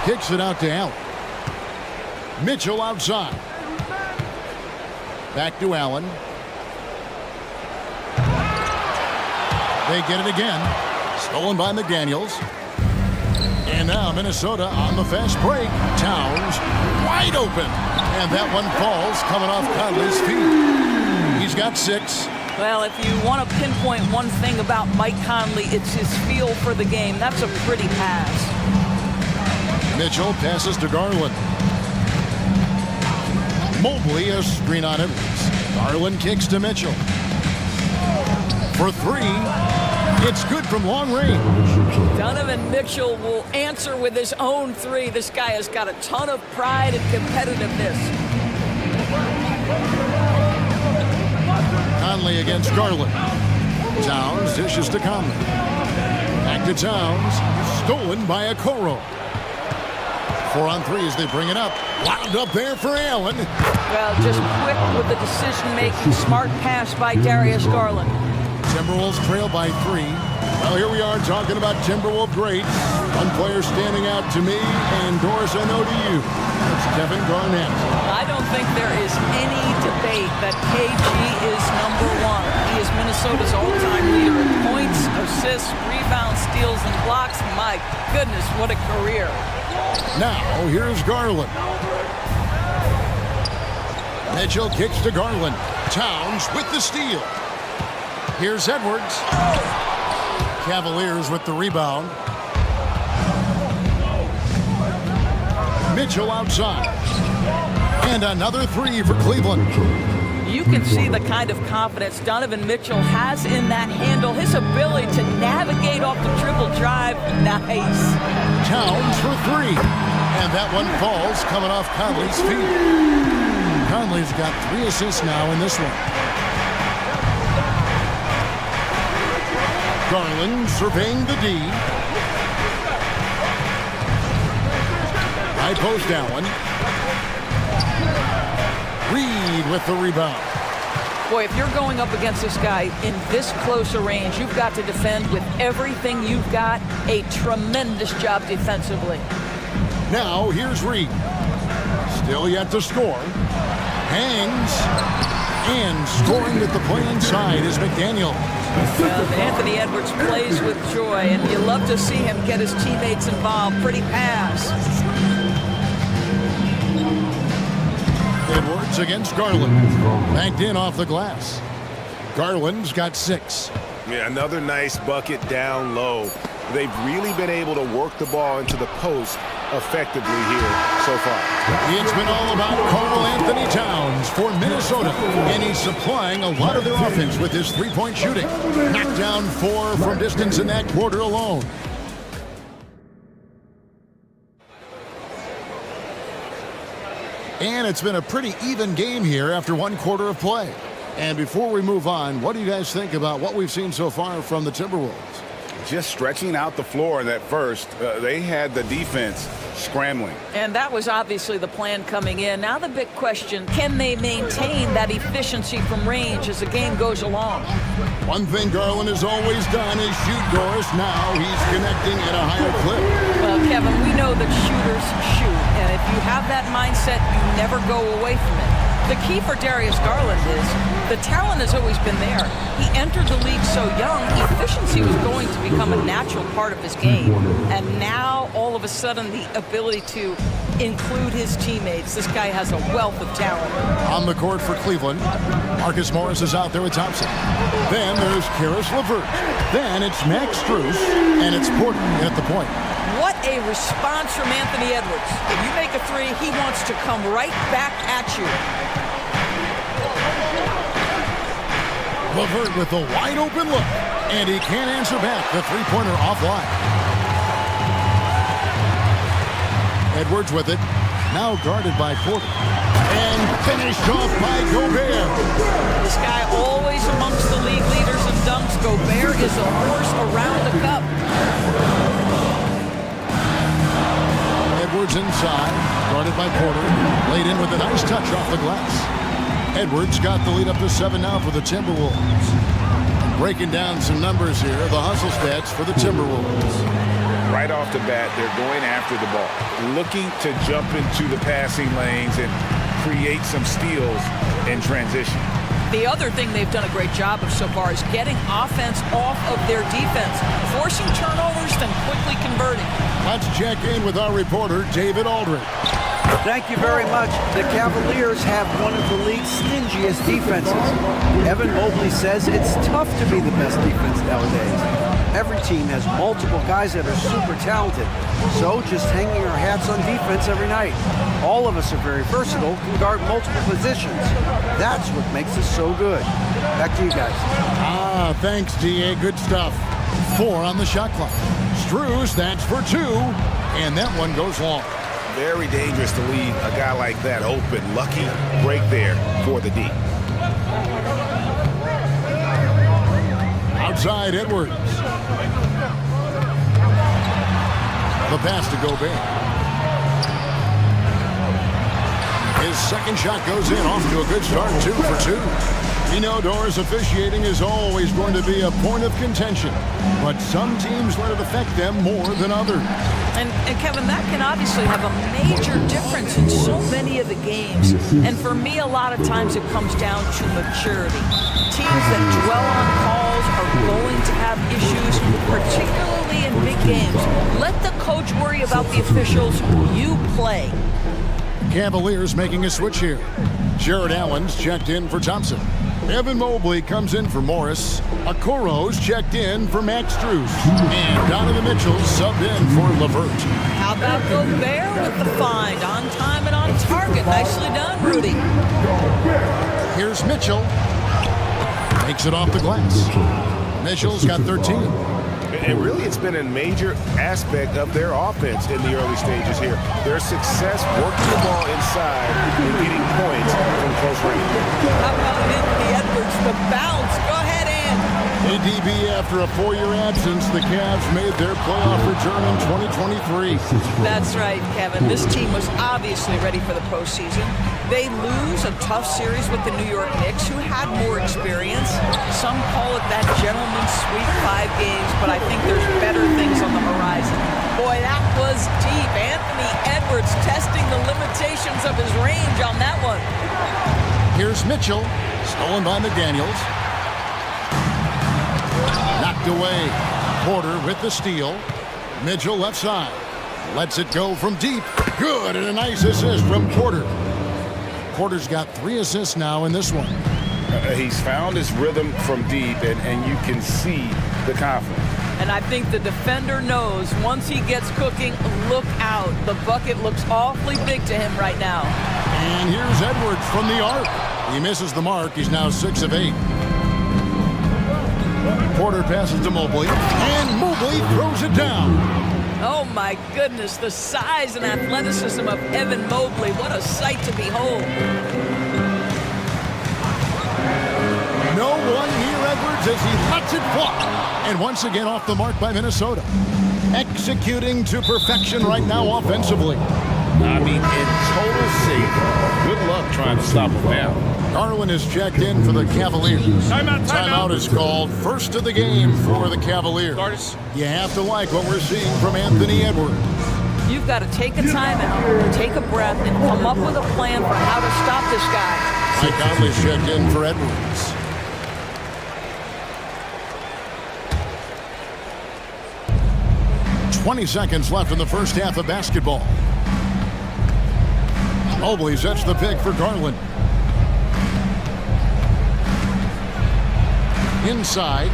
Kicks it out to Allen. Mitchell outside. Back to Allen. They get it again. Stolen by McDaniels. And now Minnesota on the fast break. Towns wide open. And that one falls coming off Conley's feet. He's got 6. Well, if you want to pinpoint one thing about Mike Conley, it's his feel for the game. That's a pretty pass. Mitchell passes to Garland. Mobley, a screen on Edwards. Garland kicks to Mitchell. For 3. It's good from long range. Donovan Mitchell will answer with his own 3. This guy has got a ton of pride and competitiveness. Conley against Garland. Towns dishes to Conley. Back to Towns. Stolen by Okoro. 4 on 3 as they bring it up. Wound up there for Allen. Well, just quick with the decision-making. Smart pass by Darius Garland. Timberwolves trail by 3. Well, here we are talking about Timberwolves greats. One player standing out to me, and Doris, I know to you. It's Kevin Garnett. I don't think there is any debate that KG is #1. He is Minnesota's all-time leader in points, assists, rebounds, steals, and blocks. My goodness, what a career. Now, here's Garland. Mitchell kicks to Garland. Towns with the steal. Here's Edwards. Cavaliers with the rebound. Mitchell outside. And another 3 for Cleveland. You can see the kind of confidence Donovan Mitchell has in that handle. His ability to navigate off the dribble drive. Nice. Towns for 3. And that one falls coming off Conley's feet. Conley's got 3 assists now in this one. Garland surveying the D. High post Allen. Reed with the rebound. Boy, if you're going up against this guy in this close a range, you've got to defend with everything you've got. A tremendous job defensively. Now here's Reed. Still yet to score. Hangs. And scoring with the play inside is McDaniel. Anthony Edwards plays with joy, and you love to see him get his teammates involved. Pretty pass. Edwards against Garland. Banked in off the glass. Garland's got 6. Yeah, another nice bucket down low. They've really been able to work the ball into the post effectively here so far. It's been all about Karl Anthony Towns for Minnesota, and he's supplying a lot of their offense with his three-point shooting. Knocked down 4 from distance in that quarter alone. And it's been a pretty even game here after 1 quarter of play. And before we move on, what do you guys think about what we've seen so far from the Timberwolves? Just stretching out the floor in that first. They had the defense scrambling. And that was obviously the plan coming in. Now the big question, can they maintain that efficiency from range as the game goes along? One thing Garland has always done is shoot, Doris. Now he's connecting at a higher clip. Well, Kevin, we know that shooters shoot. And if you have that mindset, you never go away from it. The key for Darius Garland is the talent has always been there. He entered the league so young, efficiency was going to become a natural part of his game. And now, all of a sudden, the ability to include his teammates. This guy has a wealth of talent. On the court for Cleveland, Marcus Morris is out there with Thompson. Then there's Karis LeVert. Then it's Max Strus, and it's Porter at the point. What a response from Anthony Edwards. If you make a three, he wants to come right back at you. LeVert with a wide open look, and he can't answer back. The three-pointer offline. Edwards with it, now guarded by Porter, and finished off by Gobert. This guy always amongst the league leaders in dunks. Gobert is a horse around the cup. Edwards inside, guarded by Porter, laid in with a nice touch off the glass. Edwards got the lead up to 7 now for the Timberwolves. And breaking down some numbers here, the hustle stats for the Timberwolves. Right off the bat, they're going after the ball, looking to jump into the passing lanes and create some steals in transition. The other thing they've done a great job of so far is getting offense off of their defense, forcing turnovers, then quickly converting. Let's check in with our reporter, David Aldridge. Thank you very much. The Cavaliers have one of the league's stingiest defenses. Evan Mobley says it's tough to be the best defense nowadays. Every team has multiple guys that are super talented, so just hanging our hats on defense every night. All of us are very versatile, can guard multiple positions. That's what makes us so good. Back to you guys. Thanks, D.A. Good stuff. 4 on the shot clock. Strus, that's for 2, and that one goes long. Very dangerous to leave a guy like that open. Lucky break there for the D. Outside Edwards. The pass to Gobert. His second shot goes in, off to a good start, 2 for 2. You know, Doris, officiating is always going to be a point of contention, but some teams let it affect them more than others. And Kevin, that can obviously have a major difference in so many of the games. And for me, a lot of times it comes down to maturity. Teams that dwell on calls are going to have issues, particularly in big games. Let the coach worry about the officials. You play. Cavaliers making a switch here. Jared Allen's checked in for Thompson. Evan Mobley comes in for Morris. Okoro's checked in for Max Strus. And Donovan Mitchell subbed in for LeVert. How about Gobert with the find? On time and on target. Nicely done, Rudy. Here's Mitchell. Takes it off the glass. Mitchell's got 13. And really, it's been a major aspect of their offense in the early stages here. Their success working the ball inside and getting points from close range. How about Anthony Edwards, the bounce? Go ahead, Ann. ADB, after a 4-year absence, the Cavs made their playoff return in 2023. That's right, Kevin. This team was obviously ready for the postseason. They lose a tough series with the New York Knicks, who had more experience. Some call it that gentleman's sweep, 5 games, but I think there's better things on the horizon. Boy, that was deep. Anthony Edwards testing the limitations of Here's Mitchell. Stolen by McDaniels. Knocked away. Porter with the steal. Mitchell left side. Lets it go from deep. Good, and a nice assist from Porter. Porter's got 3 assists now in this one. He's found his rhythm from deep, and you can see the confidence. And I think the defender knows once he gets cooking, look out. The bucket looks awfully big to him right now. And here's Edwards from the arc. He misses the mark. He's now 6 of 8. Porter passes to Mobley, and Mobley throws it down. Oh my goodness, the size and athleticism of Evan Mobley. What a sight to behold. No one near Edwards as he lets it fly. And once again off the mark by Minnesota. Executing to perfection right now offensively. I mean, in total safe. Good luck trying to stop him now. Garland is checked in for the Cavaliers. Timeout is called. First of the game for the Cavaliers. You have to like what we're seeing from Anthony Edwards. You've got to take a timeout, take a breath, and come up with a plan for how to stop this guy. Mike Conley's checked in for Edwards. "20 seconds left in the first half of basketball. Mobley sets the pick for Garland. Inside.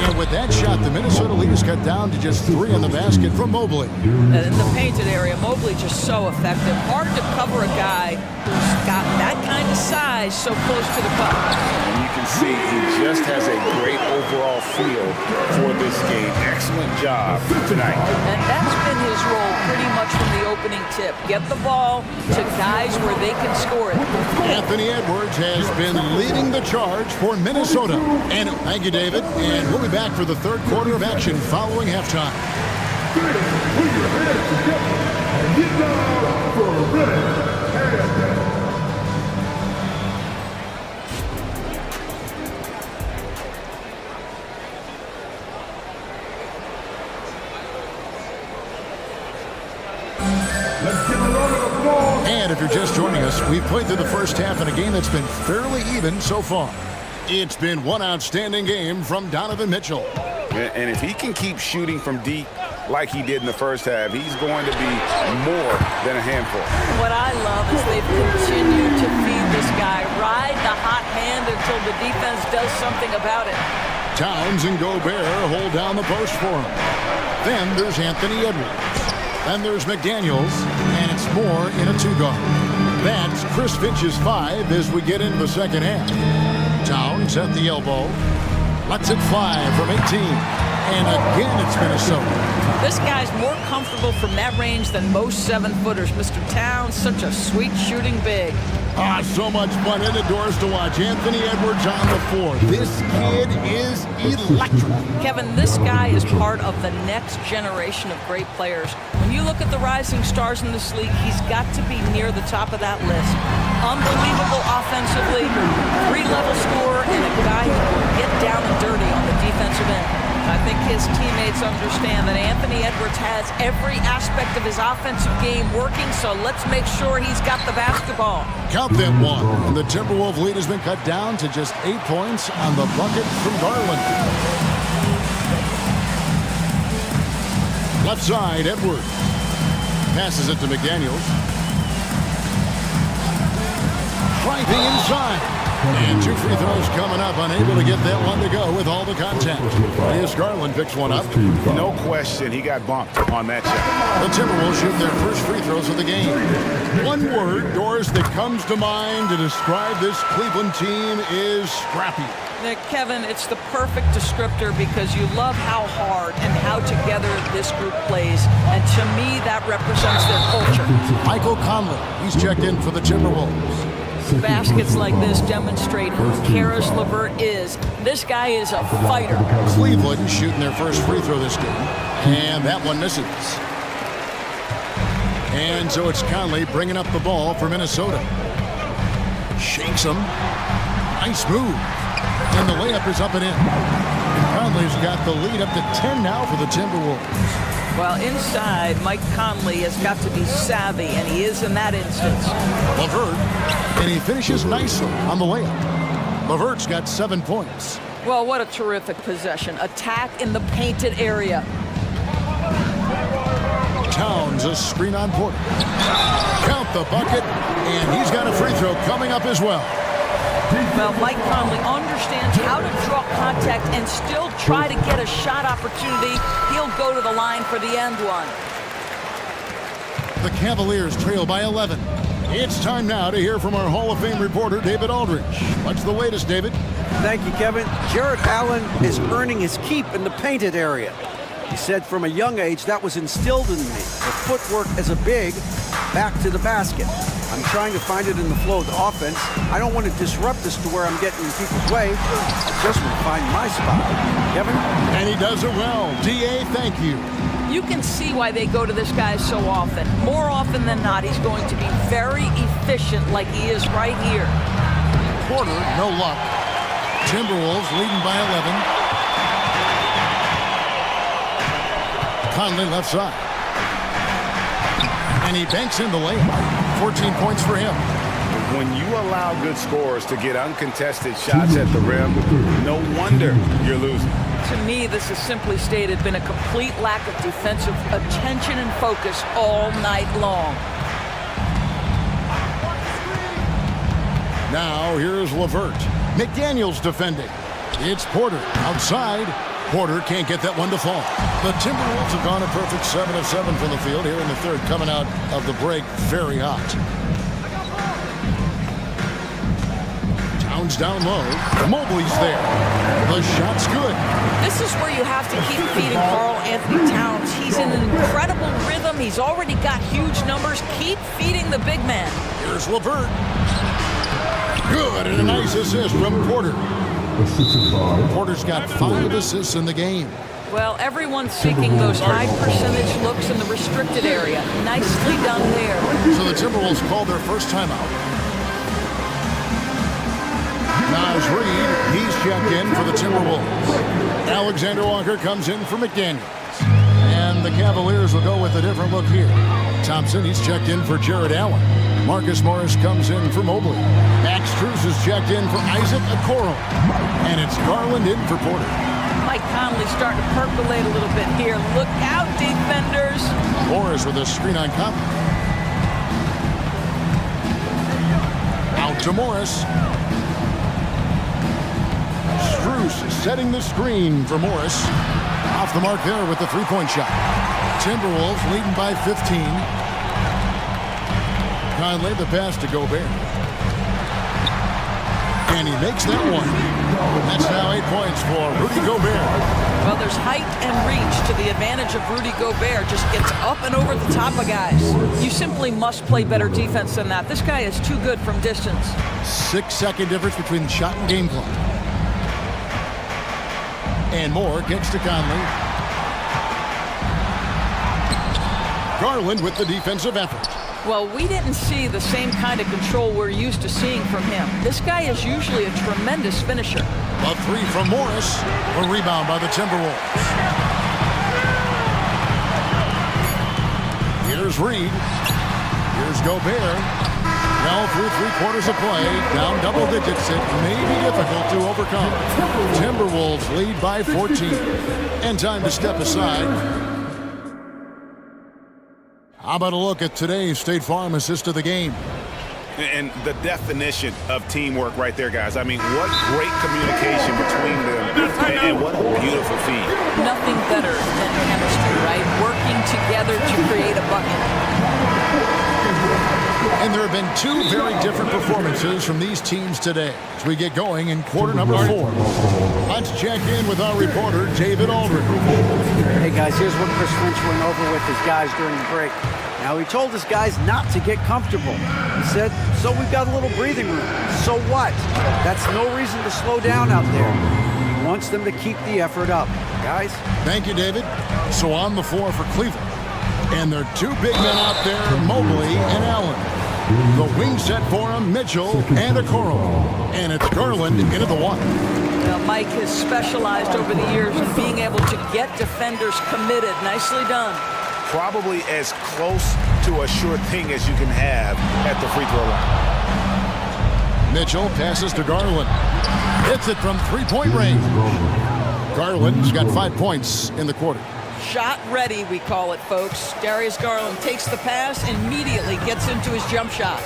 And with that shot, the Minnesota lead is cut down to just 3 on the basket from Mobley. And in the painted area, Mobley just so effective. Hard to cover a guy who's got that kind of size so close to the cup. And you can see he just has a great overall feel for this game. Excellent job tonight. And that's been his role pretty much from the opening tip. Get the ball to guys where they can score it. Anthony Edwards has been leading the charge for Minnesota. And thank you, David. And we'll be back for the third quarter of action following halftime. Put your hands together and get down for a minute. And if you're just joining us, we've played through the first half in a game that's been fairly even so far. It's been one outstanding game from Donovan Mitchell. And if he can keep shooting from deep like he did in the first half, he's going to be more than a handful. What I love is they've continued to feed this guy, ride the hot hand until the defense does something about it. Towns and Gobert hold down the post for him. Then there's Anthony Edwards. Then there's McDaniels, and it's more in a 2-guard. That's Chris Finch's 5 as we get into the second half. Towns at the elbow. Lets it fly from 18. And again, it's Minnesota. This guy's more comfortable from that range than most 7-footers. Mr. Towns, such a sweet shooting big. So much fun indoors to watch. Anthony Edwards on the floor. This kid is electric. Kevin, this guy is part of the next generation of great players. When you look at the rising stars in this league, he's got to be near the top of that list. Unbelievable offensively, 3-level scorer, and a guy who will get down and dirty on the defensive end. I think his teammates understand that Anthony Edwards has every aspect of his offensive game working, so let's make sure he's got the basketball. Count that one. And the Timberwolves lead has been cut down to just 8 points on the bucket from Garland. Left side, Edwards. Passes it to McDaniels. Driving inside. And 2 free throws coming up, unable to get that one to go with all the contact. Darius Garland picks one up. No question, he got bumped on that shot. The Timberwolves shoot their first free throws of the game. One word, Doris, that comes to mind to describe this Cleveland team is scrappy. Now, Kevin, it's the perfect descriptor because you love how hard and how together this group plays. And to me, that represents their culture. Michael Conley, he's checked in for the Timberwolves. Baskets like this demonstrate who Karis LeVert is. This guy is a fighter. Cleveland shooting their first free throw this game. And that one misses. And so it's Conley bringing up the ball for Minnesota. Shakes him. Nice move. And the layup is up and in. And Conley's got the lead up to 10 now for the Timberwolves. Well, inside, Mike Conley has got to be savvy, and he is in that instance. LeVert, and he finishes nicely on the layup. LeVert's got 7 points. Well, what a terrific possession. Attack in the painted area. Towns a screen on Porter. Count the bucket, and he's got a free throw coming up as well. Well, Mike Conley understands how to draw contact and still try to get a shot opportunity. He'll go to the line for the end one. The Cavaliers trail by 11. It's time now to hear from our Hall of Fame reporter, David Aldridge. What's the latest, David? Thank you, Kevin. Jarrett Allen is earning his keep in the painted area. He said from a young age that was instilled in me. The footwork as a big, back to the basket. I'm trying to find it in the flow of the offense. I don't want to disrupt this to where I'm getting in people's way. I just want to find my spot. Kevin? And he does it well. D.A., thank you. You can see why they go to this guy so often. More often than not, he's going to be very efficient like he is right here. Porter, no luck. Timberwolves leading by 11. Conley left side. And he banks in the layup. 14 points for him. When you allow good scorers to get uncontested shots at the rim, no wonder you're losing. To me, this has simply stated been a complete lack of defensive attention and focus all night long. Now here's LeVert. McDaniels defending. It's Porter outside. Porter can't get that one to fall. The Timberwolves have gone a perfect 7 of 7 from the field here in the third, coming out of the break very hot. Towns down low. Mobley's there. The shot's good. This is where you have to keep feeding Karl Anthony Towns. He's in an incredible rhythm. He's already got huge numbers. Keep feeding the big man. Here's LeVert. Good, and a nice assist from Porter. Porter's got 5 assists in the game. Well, everyone's seeking those high percentage looks in the restricted area. Nicely done there. So the Timberwolves called their first timeout. Nas Reed, he's checked in for the Timberwolves. Alexander Walker comes in for McDaniels. And the Cavaliers will go with a different look here. Thompson, he's checked in for Jarrett Allen. Marcus Morris comes in for Mobley. Max Strus is checked in for Isaac Okoro. And it's Garland in for Porter. Mike Conley starting to percolate a little bit here. Look out, defenders. Morris with a screen on Conley. Out to Morris. Strus setting the screen for Morris. Off the mark there with the three-point shot. Timberwolves leading by 15. Conley the pass to Gobert. And he makes that one. That's now 8 points for Rudy Gobert. Well, there's height and reach to the advantage of Rudy Gobert. Just gets up and over the top of guys. You simply must play better defense than that. This guy is too good from distance. 6-second difference between shot and game clock. And Moore gets to Conley. Garland with the defensive effort. Well, we didn't see the same kind of control we're used to seeing from him. This guy is usually a tremendous finisher. A three from Morris. A rebound by the Timberwolves. Here's Reed. Here's Gobert. Well, through 3/4 of play, down double digits. It may be difficult to overcome. Timberwolves lead by 14. And time to step aside. How about a look at today's State Farm assist of the game? And the definition of teamwork right there, guys. I mean, what great communication between them, and what a beautiful feed. Nothing better than chemistry, right? Working together to create a bucket. And there have been 2 very different performances from these teams today as we get going in quarter number 4. Let's check in with our reporter, David Aldridge. Hey guys, here's what Chris Lynch went over with his guys during the break. Now he told his guys not to get comfortable. He said, so we've got a little breathing room. So what? That's no reason to slow down out there. He wants them to keep the effort up. Guys? Thank you, David. So on the floor for Cleveland. And there are 2 big men out there, Mobley and Allen. The wing set for him, Mitchell and Okoro. And it's Garland into the one. Well, Mike has specialized over the years in being able to get defenders committed. Nicely done. Probably as close to a sure thing as you can have at the free throw line. Mitchell passes to Garland. Hits it from three-point range. Garland's got 5 points in the quarter. Shot ready, we call it, folks. Darius Garland takes the pass, immediately gets into his jump shot.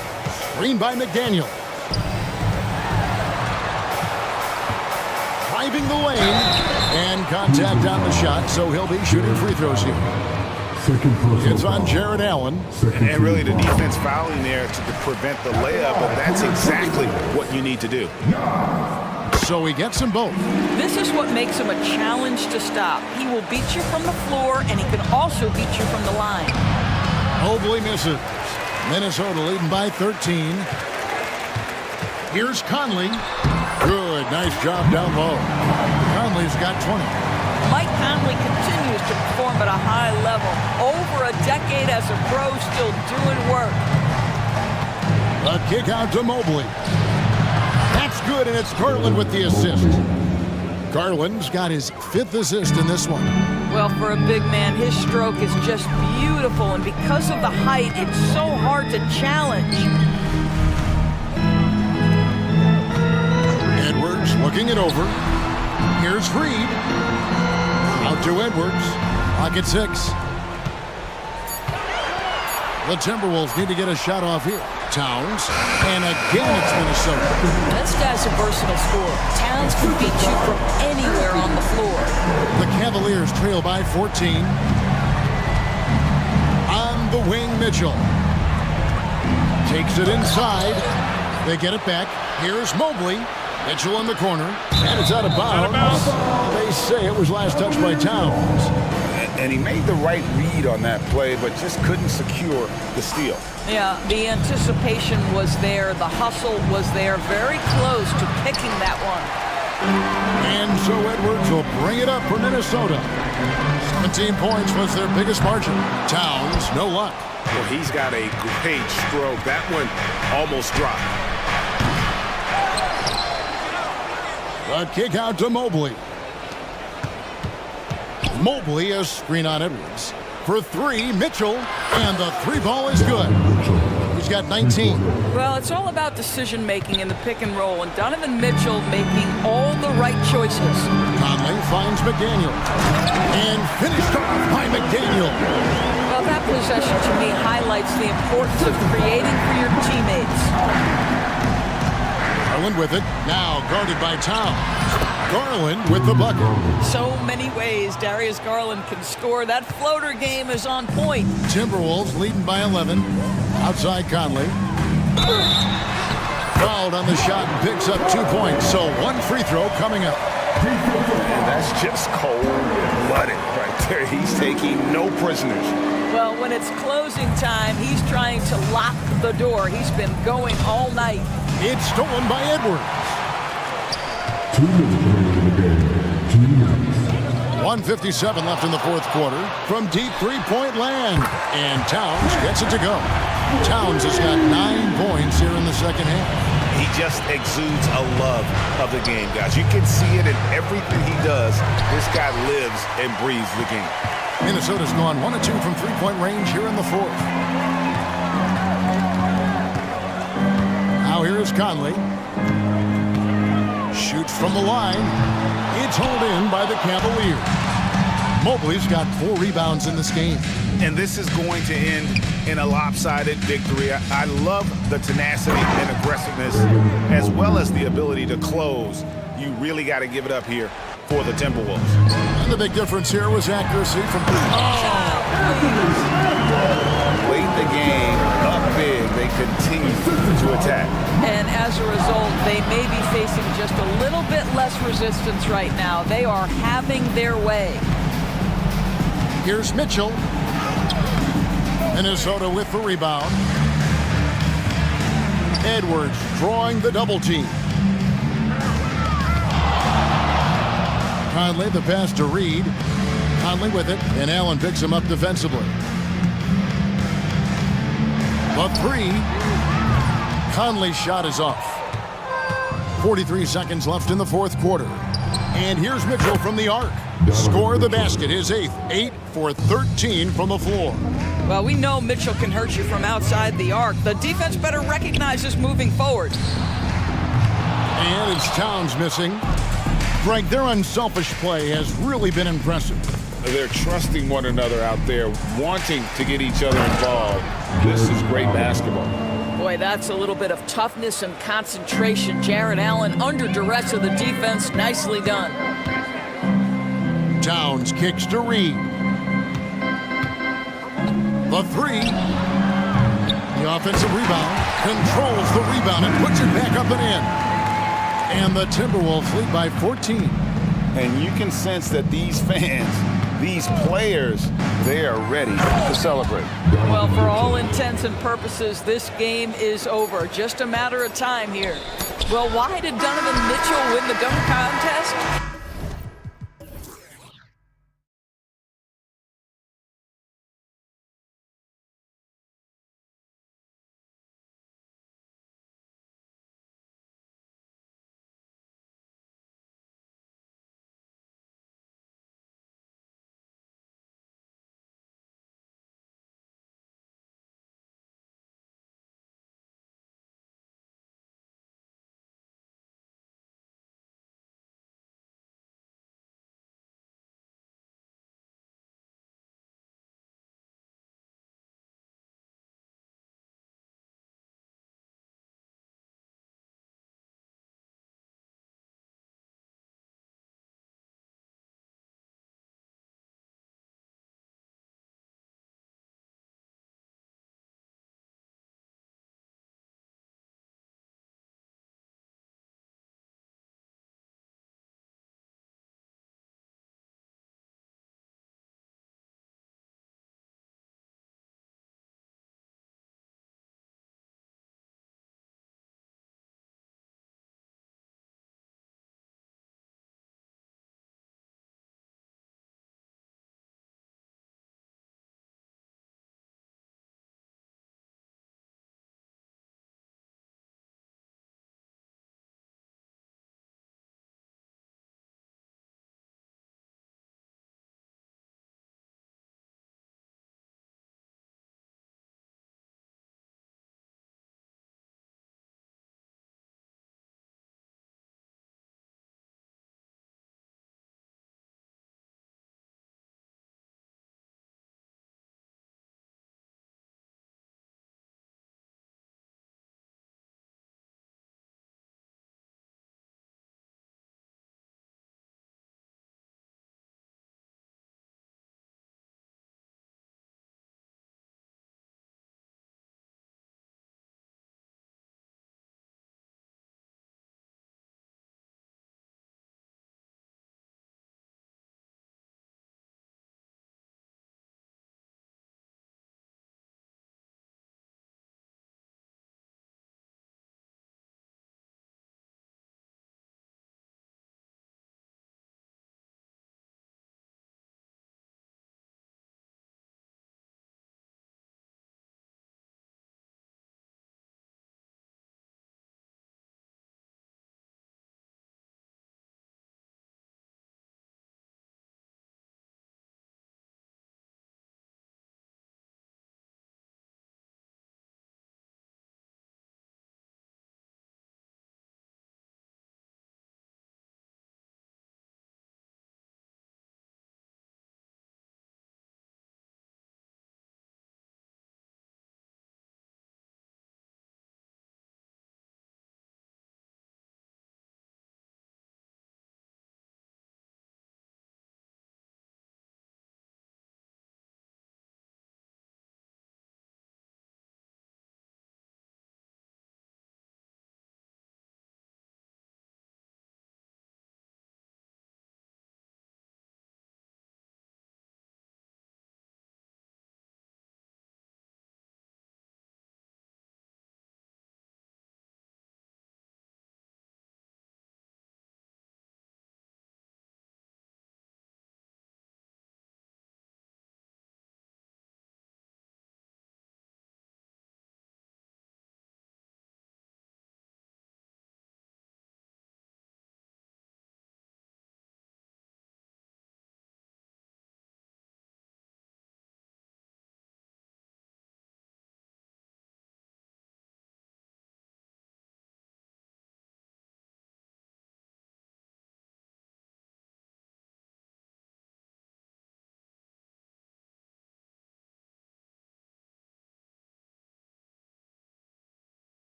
Screen by McDaniel. Driving the lane. And contact on the shot, so he'll be shooting free throws here. It's on Jared Allen. And really the defense fouling there to prevent the layup, but that's exactly what you need to do. So he gets them both. This is what makes him a challenge to stop. He will beat you from the floor, and he can also beat you from the line. Mobley misses. Minnesota leading by 13. Here's Conley. Good, nice job down low. Conley's got 20. Mike Conley continues to perform at a high level. Over a decade as a pro, still doing work. A kick out to Mobley. That's good, and it's Garland with the assist. Garland's got his 5th assist in this one. Well, for a big man, his stroke is just beautiful, and because of the height, it's so hard to challenge. Edwards looking it over. Here's Reed. Out to Edwards. Pocket 6. The Timberwolves need to get a shot off here. Towns. And again, it's Minnesota. This guy's a versatile scorer. Towns can beat you from anywhere on the floor. The Cavaliers trail by 14. On the wing, Mitchell. Takes it inside. They get it back. Here's Mobley. Mitchell in the corner. And it's out of bounds. They say it was last touched by Towns. And he made the right read on that play, but just couldn't secure the steal. Yeah, the anticipation was there. The hustle was there. Very close to picking that one. And so Edwards will bring it up for Minnesota. 17 points was their biggest margin. Towns, no luck. Well, he's got a great stroke. That one almost dropped. A kick out to Mobley. Mobley, a screen on Edwards. For 3, Mitchell, and the 3 ball is good. He's got 19. Well, it's all about decision-making in the pick and roll, and Donovan Mitchell making all the right choices. Conley finds McDaniel. And finished off by McDaniel. Well, that possession to me highlights the importance of creating for your teammates. Garland with it, now guarded by Towns. Garland with the bucket. So many ways Darius Garland can score. That floater game is on point. Timberwolves leading by 11. Outside Conley. Fouled on the shot and picks up 2 points. So 1 free throw coming up. And that's just cold-blooded right there. He's taking no prisoners. Well, when it's closing time, he's trying to lock the door. He's been going all night. It's stolen by Edwards. 2 minutes remaining in the game. 2 minutes. 1:57 left in the 4th quarter from deep three-point land. And Towns gets it to go. Towns has got 9 points here in the second half. He just exudes a love of the game, guys. You can see it in everything he does. This guy lives and breathes the game. Minnesota's gone 1 of 2 from three-point range here in the 4th. Now here is Conley. Shoots from the line. It's hauled in by the Cavaliers. Mobley's got 4 rebounds in this game. And this is going to end in a lopsided victory. I love the tenacity and aggressiveness, as well as the ability to close. You really got to give it up here for the Timberwolves. And the big difference here was accuracy from 3. Late the game, up big, they continue to attack. And as a result, they may be facing just a little bit less resistance right now. They are having their way. Here's Mitchell. Minnesota with the rebound. Edwards drawing the double team. Conley, the pass to Reed. Conley with it, and Allen picks him up defensively. The 3. Conley's shot is off. 43 seconds left in the 4th quarter. And here's Mitchell from the arc. Score the basket, his 8th. 8 for 13 from the floor. Well, we know Mitchell can hurt you from outside the arc. The defense better recognize this moving forward. And it's Towns missing. Greg, their unselfish play has really been impressive. They're trusting one another out there, wanting to get each other involved. This is great basketball. Boy, that's a little bit of toughness and concentration. Jarrett Allen under duress of the defense. Nicely done. Towns kicks to Reed. The 3. The offensive rebound. Controls the rebound and puts it back up and in. And the Timberwolves lead by 14. And you can sense that these fans, these players, they are ready to celebrate. Well, for all intents and purposes, this game is over. Just a matter of time here. Well, why did Donovan Mitchell win the dunk contest?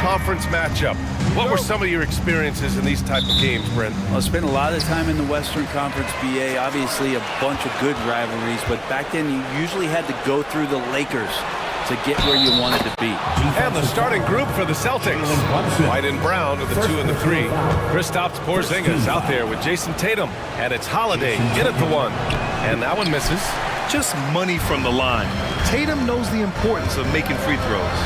conference matchup. What were some of your experiences in these type of games, Brent? Well, I spent a lot of time in the Western Conference BA. Obviously, a bunch of good rivalries, but back then you usually had to go through the Lakers to get where you wanted to be. And the starting group for the Celtics. White and Brown are the 2 and the 3. Kristaps Porzingis out there with Jason Tatum. And it's Holiday in at the 1. And that one misses. Just money from the line. Tatum knows the importance of making free throws.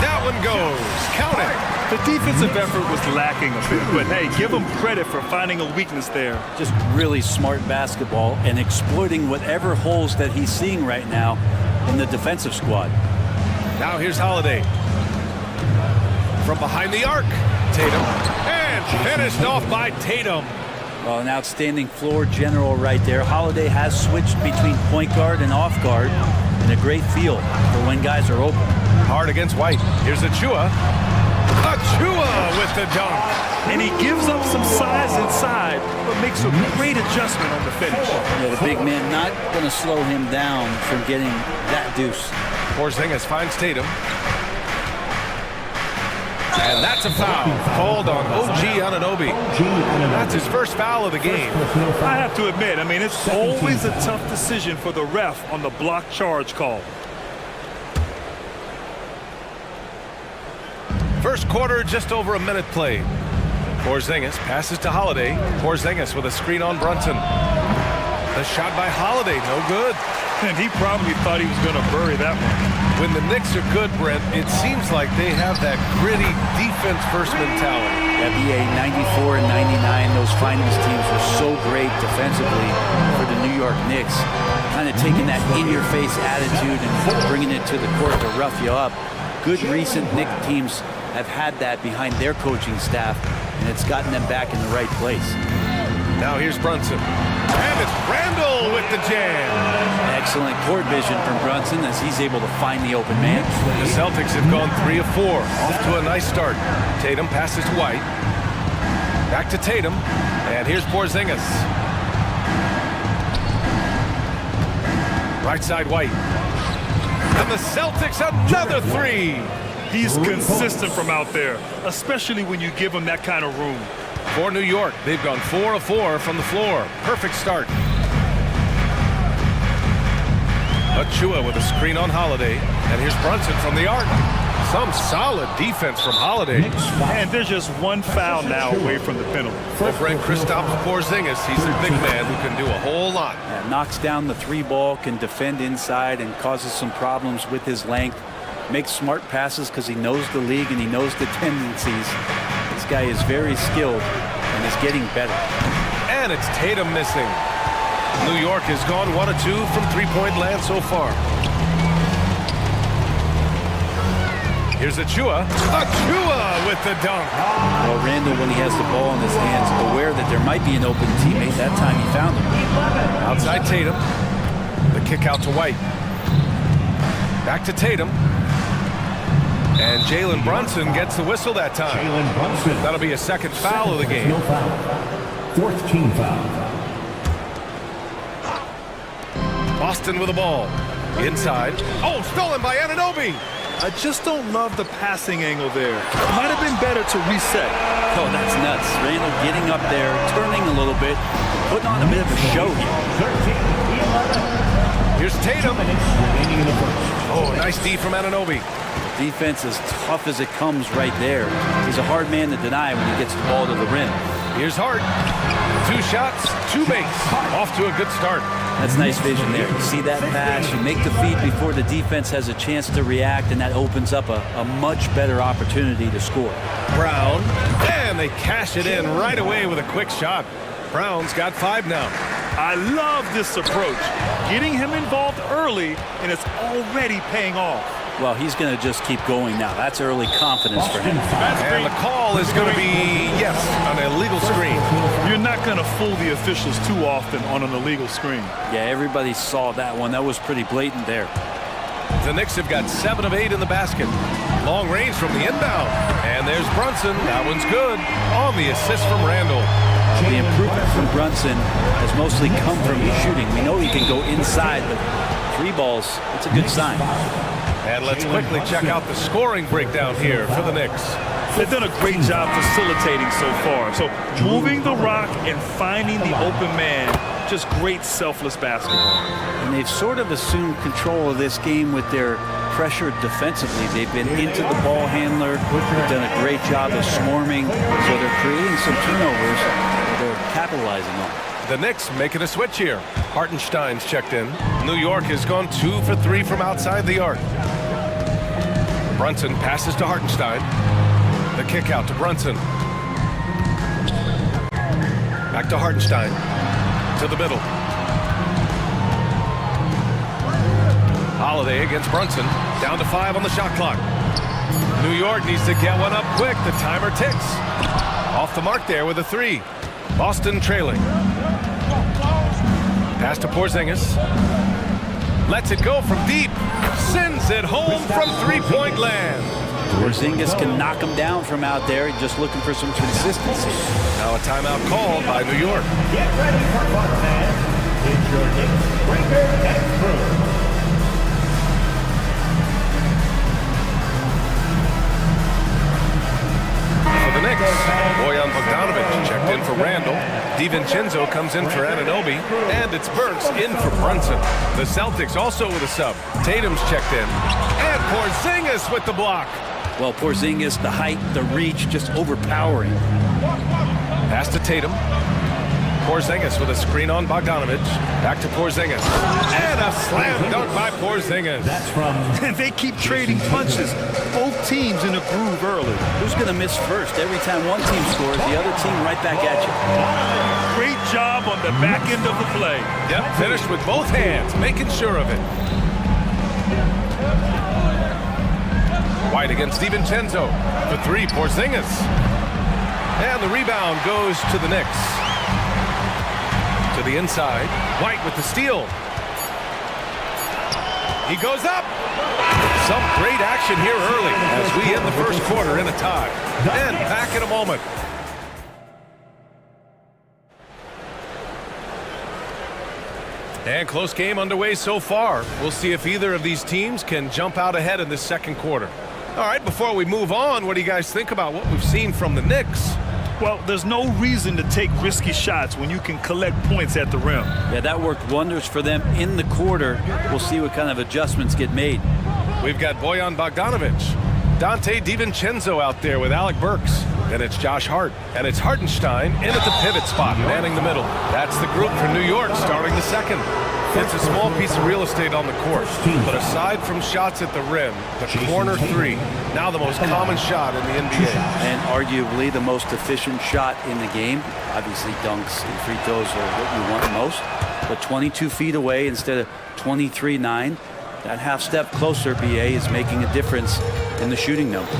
That one goes. Count it. The defensive effort was lacking a bit, but hey, give him credit for finding a weakness there. Just really smart basketball and exploiting whatever holes that he's seeing right now in the defensive squad. Now here's Holiday. From behind the arc. Tatum. And finished off by Tatum. Well, an outstanding floor general right there. Holiday has switched between point guard and off guard, and a great feel for when guys are open. Hard against White. Here's Achua. Achua with the dunk. And he gives up some size inside, but makes a great adjustment on the finish. Yeah, the big man not going to slow him down from getting that deuce. Porzingis finds Tatum. And that's a foul called on OG Anunoby. That's his first foul of the game. I have to admit, I mean, it's always a tough decision for the ref on the block charge call. First quarter, just over a minute played. Porzingis passes to Holiday. Porzingis with a screen on Brunson. The shot by Holiday, no good. And he probably thought he was going to bury that one. When the Knicks are good, Brent, it seems like they have that gritty defense-first mentality. NBA 94 and 99, those finals teams were so great defensively for the New York Knicks. Kind of taking that in-your-face attitude and bringing it to the court to rough you up. Good recent Knicks teams have had that behind their coaching staff, and it's gotten them back in the right place. Now here's Brunson. And it's Randall with the jam. Excellent court vision from Brunson as he's able to find the open man. The Celtics have gone 3 of 4. Off to a nice start. Tatum passes to White. Back to Tatum. And here's Porzingis. Right side White. And the Celtics another 3. He's consistent from out there, especially when you give him that kind of room. For New York, they've gone 4 of 4 from the floor. Perfect start. Achua with a screen on Holiday. And here's Brunson from the arc. Some solid defense from Holiday. And there's just one foul now away from the penalty. For Brent Kristaps Porzingis, he's a big man who can do a whole lot. Yeah, knocks down the 3 ball, can defend inside, and causes some problems with his length. Makes smart passes because he knows the league and he knows the tendencies. This guy is very skilled and is getting better. And it's Tatum missing. New York has gone 1 of 2 from three-point land so far. Here's Achua. Achua with the dunk. Well, Randall, when he has the ball in his hands, aware that there might be an open teammate. That time he found him. Outside Tatum. The kick out to White. Back to Tatum. And Jalen Brunson gets the whistle that time. Jalen Brunson. That'll be a second foul of the game. Fourth team foul. Boston with the ball. Inside. Oh, stolen by Anunoby. I just don't love the passing angle there. It might have been better to reset. Oh, that's nuts. Randall getting up there, turning a little bit, putting on a bit of a show here. Here's Tatum. Oh, nice D from Anunoby. Defense as tough as it comes right there. He's a hard man to deny when he gets the ball to the rim. Here's Hart. 2 shots, 2 makes. Off to a good start. That's nice vision there. You see that pass, you make the feed before the defense has a chance to react, and that opens up a much better opportunity to score. Brown, and they cash it in right away with a quick shot. Brown's got 5 now. I love this approach. Getting him involved early, and it's already paying off. Well, he's going to just keep going now. That's early confidence for him. And the call is going to be, yes, an illegal screen. You're not going to fool the officials too often on an illegal screen. Yeah, everybody saw that one. That was pretty blatant there. The Knicks have got 7 of 8 in the basket. Long range from the inbound. And there's Brunson. That one's good. On the assist from Randall. The improvement from Brunson has mostly come from his shooting. We know he can go inside, but 3 balls, it's a good sign. And let's quickly check out the scoring breakdown here for the Knicks. They've done a great job facilitating so far. So moving the rock and finding the open man, just great selfless basketball. And they've sort of assumed control of this game with their pressure defensively. They've been into the ball handler. They've done a great job of swarming. So they're creating some turnovers that they're capitalizing on. The Knicks making a switch here. Hartenstein's checked in. New York has gone 2 for 3 from outside the arc. Brunson passes to Hartenstein. The kick out to Brunson. Back to Hartenstein. To the middle. Holiday against Brunson. Down to 5 on the shot clock. New York needs to get one up quick. The timer ticks. Off the mark there with a 3. Boston trailing. Pass to Porzingis. Lets it go from deep. Sends it home from three-point land. Porzingis can knock him down from out there, just looking for some consistency. Now a timeout called by New York. Get ready for fun, fans. It's your Knicks Breaker and Crew. For the Knicks, Bojan Bogdanovic checked in for Randall. DiVincenzo comes in for Anunoby. And it's Burks in for Brunson. The Celtics also with a sub. Tatum's checked in. And Porzingis with the block. Well, Porzingis, the height, the reach, just overpowering. Pass to Tatum. Porzingis with a screen on Bogdanovic. Back to Porzingis. And a slam dunk by Porzingis. That's from... And they keep trading punches. Both teams in a groove early. Who's going to miss first? Every time one team scores, the other team right back at you. Great job on the back end of the play. Yep, finished with both hands, making sure of it. White against DiVincenzo. For 3, Porzingis. And the rebound goes to the Knicks. To the inside. White with the steal. He goes up. Some great action here early as we end the first quarter in a tie. And back in a moment. And close game underway so far. We'll see if either of these teams can jump out ahead in this second quarter. All right, before we move on, what do you guys think about what we've seen from the Knicks? Well, there's no reason to take risky shots when you can collect points at the rim. Yeah, that worked wonders for them in the quarter. We'll see what kind of adjustments get made. We've got Bojan Bogdanovic, Dante DiVincenzo out there with Alec Burks. Then it's Josh Hart, and it's Hartenstein in at the pivot spot, manning the middle. That's the group for New York starting the second. It's a small piece of real estate on the court, but aside from shots at the rim, the corner 3, now the most common shot in the NBA. And arguably the most efficient shot in the game. Obviously dunks and free throws are what you want most, but 22 feet away instead of 23-9. That half step closer, BA, is making a difference in the shooting numbers.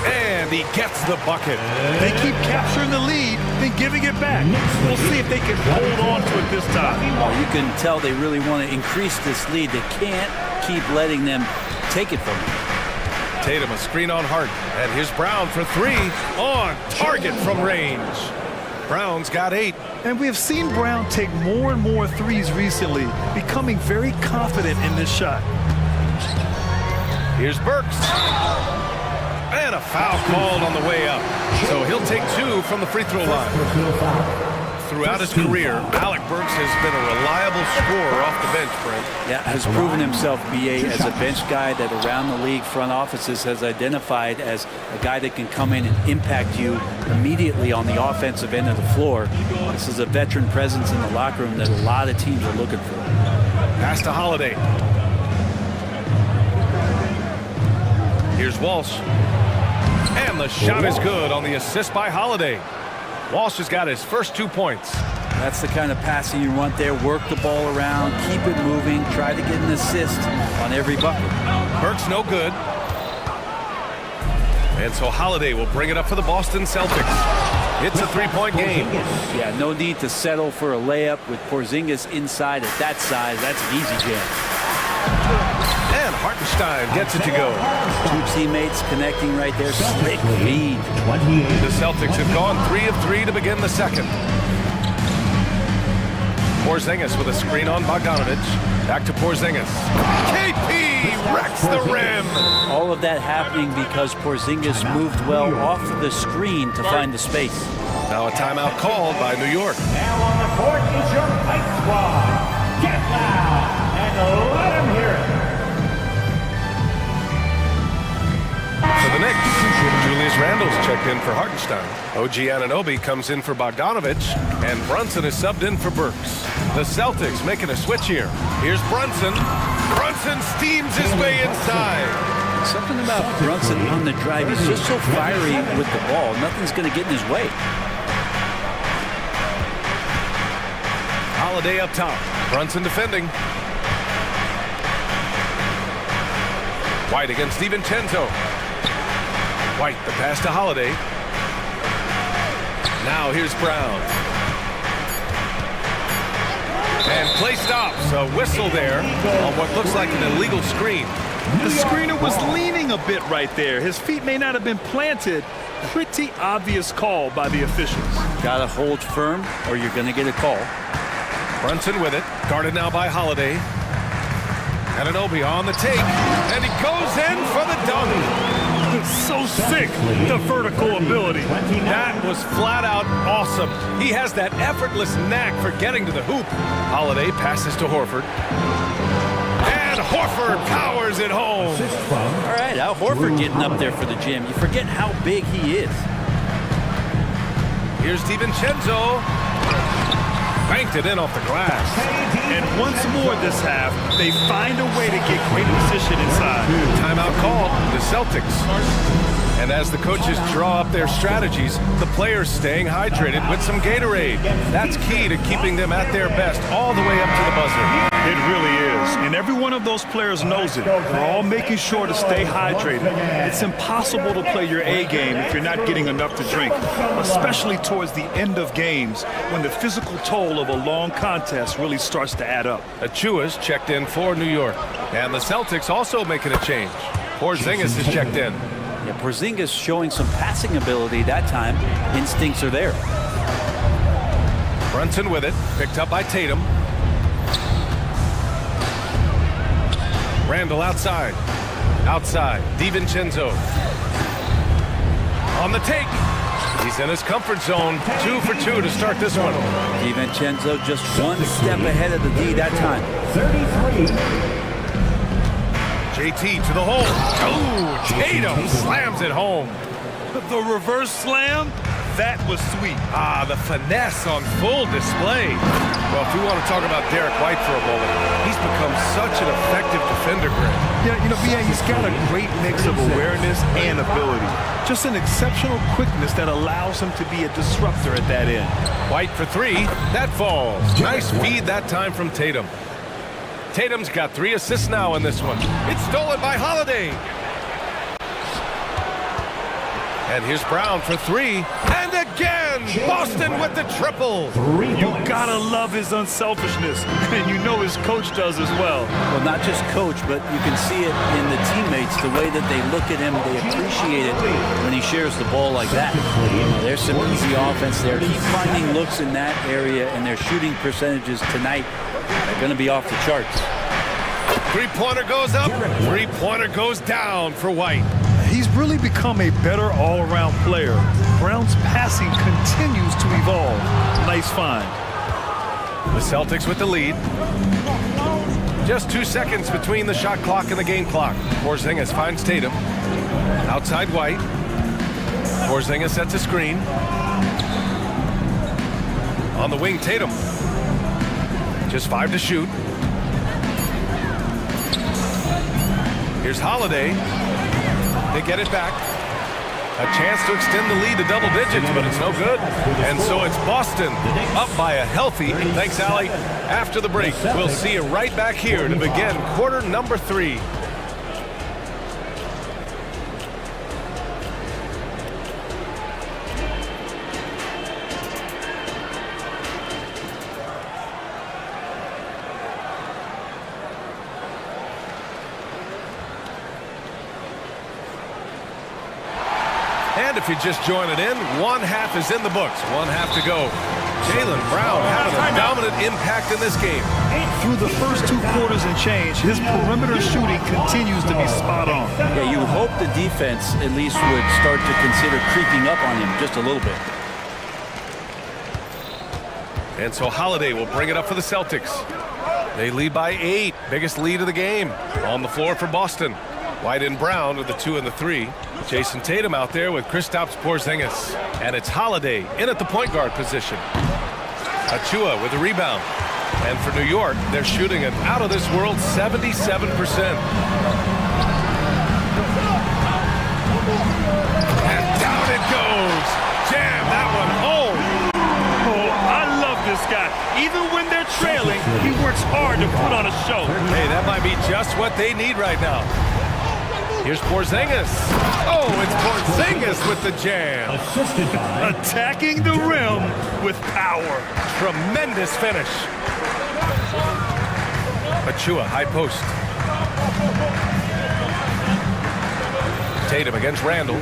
And he gets the bucket. They keep capturing the lead, then giving it back. We'll see if they can hold on to it this time. Well, you can tell they really want to increase this lead. They can't keep letting them take it from them. Tatum, a screen on Hart. And here's Brown for 3 on target from range. Brown's got 8. And we have seen Brown take more and more threes recently, becoming very confident in this shot. Here's Burks. And a foul called on the way up. So he'll take 2 from the free throw line. Throughout his career, Alec Burks has been a reliable scorer off the bench, Brent. Yeah, has proven himself, BA, as a bench guy that around the league front offices has identified as a guy that can come in and impact you immediately on the offensive end of the floor. This is a veteran presence in the locker room that a lot of teams are looking for. Pass to Holiday. Here's Walsh. And the shot is good on the assist by Holiday. Walsh has got his first 2 points. That's the kind of passing you want there. Work the ball around, keep it moving, try to get an assist on every bucket. Burks no good. And so Holiday will bring it up for the Boston Celtics. It's a 3-point game. Yeah, no need to settle for a layup with Porzingis inside at that size. That's an easy jam. And Hartenstein gets it to go. 2 teammates connecting right there. Slick read. The Celtics have gone 3 of 3 to begin the second. Porzingis with a screen on Bogdanovic. Back to Porzingis. KP three, wrecks the rim. All of that happening because Porzingis moved well off the screen to find the space. Now a timeout called by New York. Now on the court is your fight squad. Get loud and let them hear it. For the Knicks, Julius Randle's checked in for Hartenstein. OG Anunoby comes in for Bogdanovich, and Brunson is subbed in for Burks. The Celtics making a switch here. Here's Brunson. Brunson steams his way inside. Something about Brunson on the drive. He's just so fiery with the ball. Nothing's going to get in his way. Holiday up top. Brunson defending. White against DiVincenzo. White, the pass to Holiday. Now here's Brown. And play stops. A whistle there on what looks like an illegal screen. The screener was leaning a bit right there. His feet may not have been planted. Pretty obvious call by the officials. Gotta hold firm or you're gonna get a call. Brunson with it. Guarded now by Holiday. Anunoby on the take. And he goes in for the dunk. So sick, the vertical ability. That was flat out awesome. He has that effortless knack for getting to the hoop. Holiday passes to Horford. And Horford powers it home. All right, Al Horford getting up there for the gym. You forget how big he is. Here's DiVincenzo. Banked it in off the glass. And once more this half, they find a way to get great position inside. Timeout called, the Celtics. And as the coaches draw up their strategies, the players staying hydrated with some Gatorade. That's key to keeping them at their best all the way up to the buzzer. It really is. And every one of those players knows it. They're all making sure to stay hydrated. It's impossible to play your A game if you're not getting enough to drink, especially towards the end of games when the physical toll of a long contest really starts to add up. Achua's checked in for New York. And the Celtics also making a change. Porzingis is checked in. Yeah, Porzingis showing some passing ability that time. Instincts are there. Brunson with it. Picked up by Tatum. Randle outside. Outside. DiVincenzo. On the take. He's in his comfort zone. 2 for 2 to start this one. DiVincenzo just one step ahead of the D that time. 33. JT to the hole. Oh, Tatum slams it home. The reverse slam, that was sweet. Ah, the finesse on full display. Well, if we want to talk about Derek White for a moment, he's become such an effective defender, Greg. Yeah, you know, BA, he's got a great mix of awareness and ability. Just an exceptional quickness that allows him to be a disruptor at that end. White for three. That falls. Nice feed that time from Tatum. Tatum's got 3 assists now in this one. It's stolen by Holiday. And here's Brown for 3. And again, Boston with the triple. You gotta love his unselfishness. And you know his coach does as well. Well, not just coach, but you can see it in the teammates, the way that they look at him. They appreciate it when he shares the ball like that. There's some easy offense there. Keep finding looks in that area, and their shooting percentages tonight are going to be off the charts. Three-pointer goes up. Three-pointer goes down for White. He's really become a better all-around player. Brown's passing continues to evolve. Nice find. The Celtics with the lead. Just 2 seconds between the shot clock and the game clock. Porzingis finds Tatum. Outside White. Porzingis sets a screen. On the wing, Tatum. Just 5 to shoot. Here's Holiday. They get it back. A chance to extend the lead to double digits, but it's no good. And so it's Boston up by a healthy. Thanks, Allie. After the break, we'll see you right back here to begin quarter number 3. And if you're just joining in, one half is in the books. One half to go. Jaylen Brown having a dominant impact in this game. Through the first 2 quarters and change, his perimeter shooting continues to be spot on. Yeah, you would hope the defense at least would start to consider creeping up on him just a little bit. And so Holiday will bring it up for the Celtics. They lead by 8, biggest lead of the game. On the floor for Boston. White and Brown are the 2 and the 3. Jason Tatum out there with Kristaps Porzingis. And it's Holiday in at the point guard position. Achua with a rebound. And for New York, they're shooting an out-of-this-world 77%. And down it goes. Jam that one home. This guy, even when they're trailing, he works hard to put on a show. Hey, that might be just what they need right now. Here's Porzingis. Oh, it's Porzingis with the jam. Attacking the rim with power. Tremendous finish. Achua, high post. Tatum against Randall.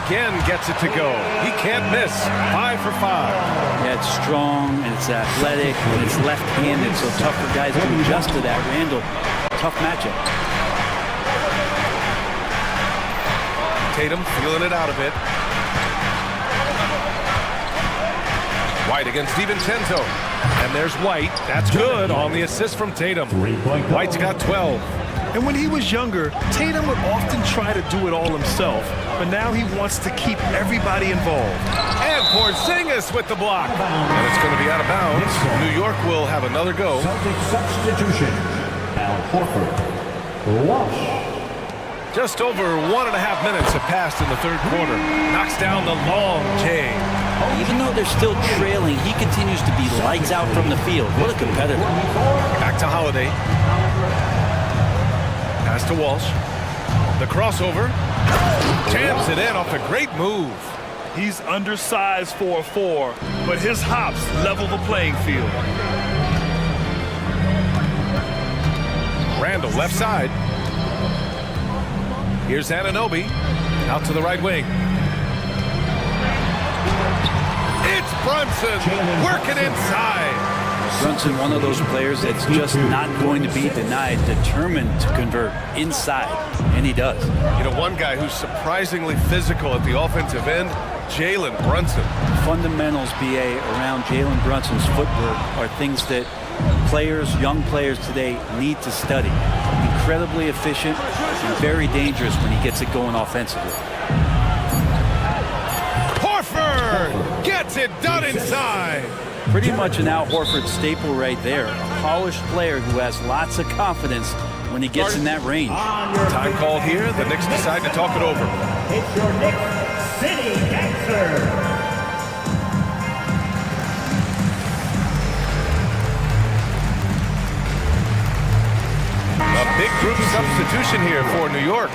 Again gets it to go. He can't miss. 5 for 5. Yeah, it's strong and it's athletic and it's left-handed, so tough for guys to adjust to that. Randall, tough matchup. Tatum feeling it out a bit. White against DiVincenzo. And there's White. That's good on the assist from Tatum. White's got 12. And when he was younger, Tatum would often try to do it all himself, but now he wants to keep everybody involved. And Porzingis with the block. And it's going to be out of bounds. New York will have another go. Celtics substitution. Al Horford. Walsh. Just over 1.5 minutes have passed in the third quarter. Knocks down the long J. Even though they're still trailing, he continues to be lights out from the field. What a competitor. Back to Holiday. Pass to Walsh. The crossover. Jams it in off a great move. He's undersized for a 4, but his hops level the playing field. Randall, left side. Here's Anunoby. Out to the right wing. It's Brunson working inside. Brunson, one of those players that's just not going to be denied, determined to convert inside, and he does. You know, one guy who's surprisingly physical at the offensive end, Jalen Brunson. Fundamentals, BA, around Jalen Brunson's footwork are things that players, young players today need to study. Incredibly efficient and very dangerous when he gets it going offensively. Horford gets it done inside. Pretty much an Al Horford staple right there. A polished player who has lots of confidence when he gets in that range. Time called here. The Knicks decide to talk it over. It's your Knicks City Dancer. A big group substitution here for New York.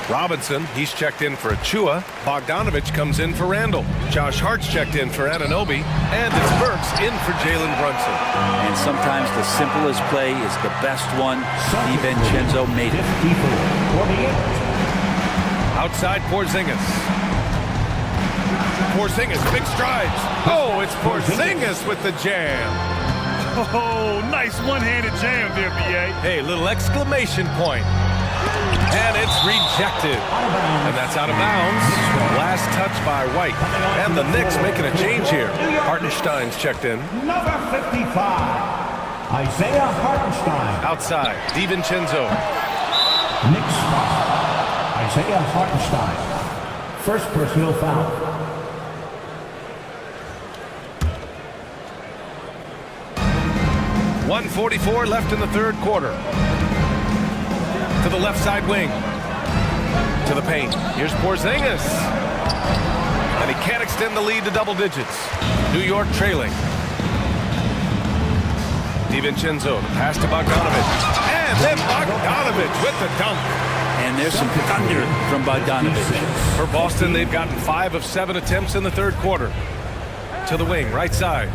Robinson, he's checked in for Achua. Bogdanovich comes in for Randall. Josh Hart's checked in for Anunoby. And it's Burks in for Jalen Brunson. And sometimes the simplest play is the best one. DiVincenzo made it. Outside Porzingis. Porzingis, big strides. Oh, it's Porzingis with the jam. Oh, nice one-handed jam there, B.A. Hey, little exclamation point. And it's rejected. And that's out of bounds. Last touch by White. And the Knicks making a change here. Hartenstein's checked in. Number 55, Isaiah Hartenstein. Outside, DiVincenzo. Knicks foul. Isaiah Hartenstein. First personal foul. .144 left in the third quarter. To the left side wing. To the paint. Here's Porzingis. And he can't extend the lead to double digits. New York trailing. DiVincenzo, pass to Bogdanovich. And then Bogdanovich with the dunk. And there's some thunder from Bogdanovich. For Boston, they've gotten 5 of 7 attempts in the third quarter. To the wing, right side.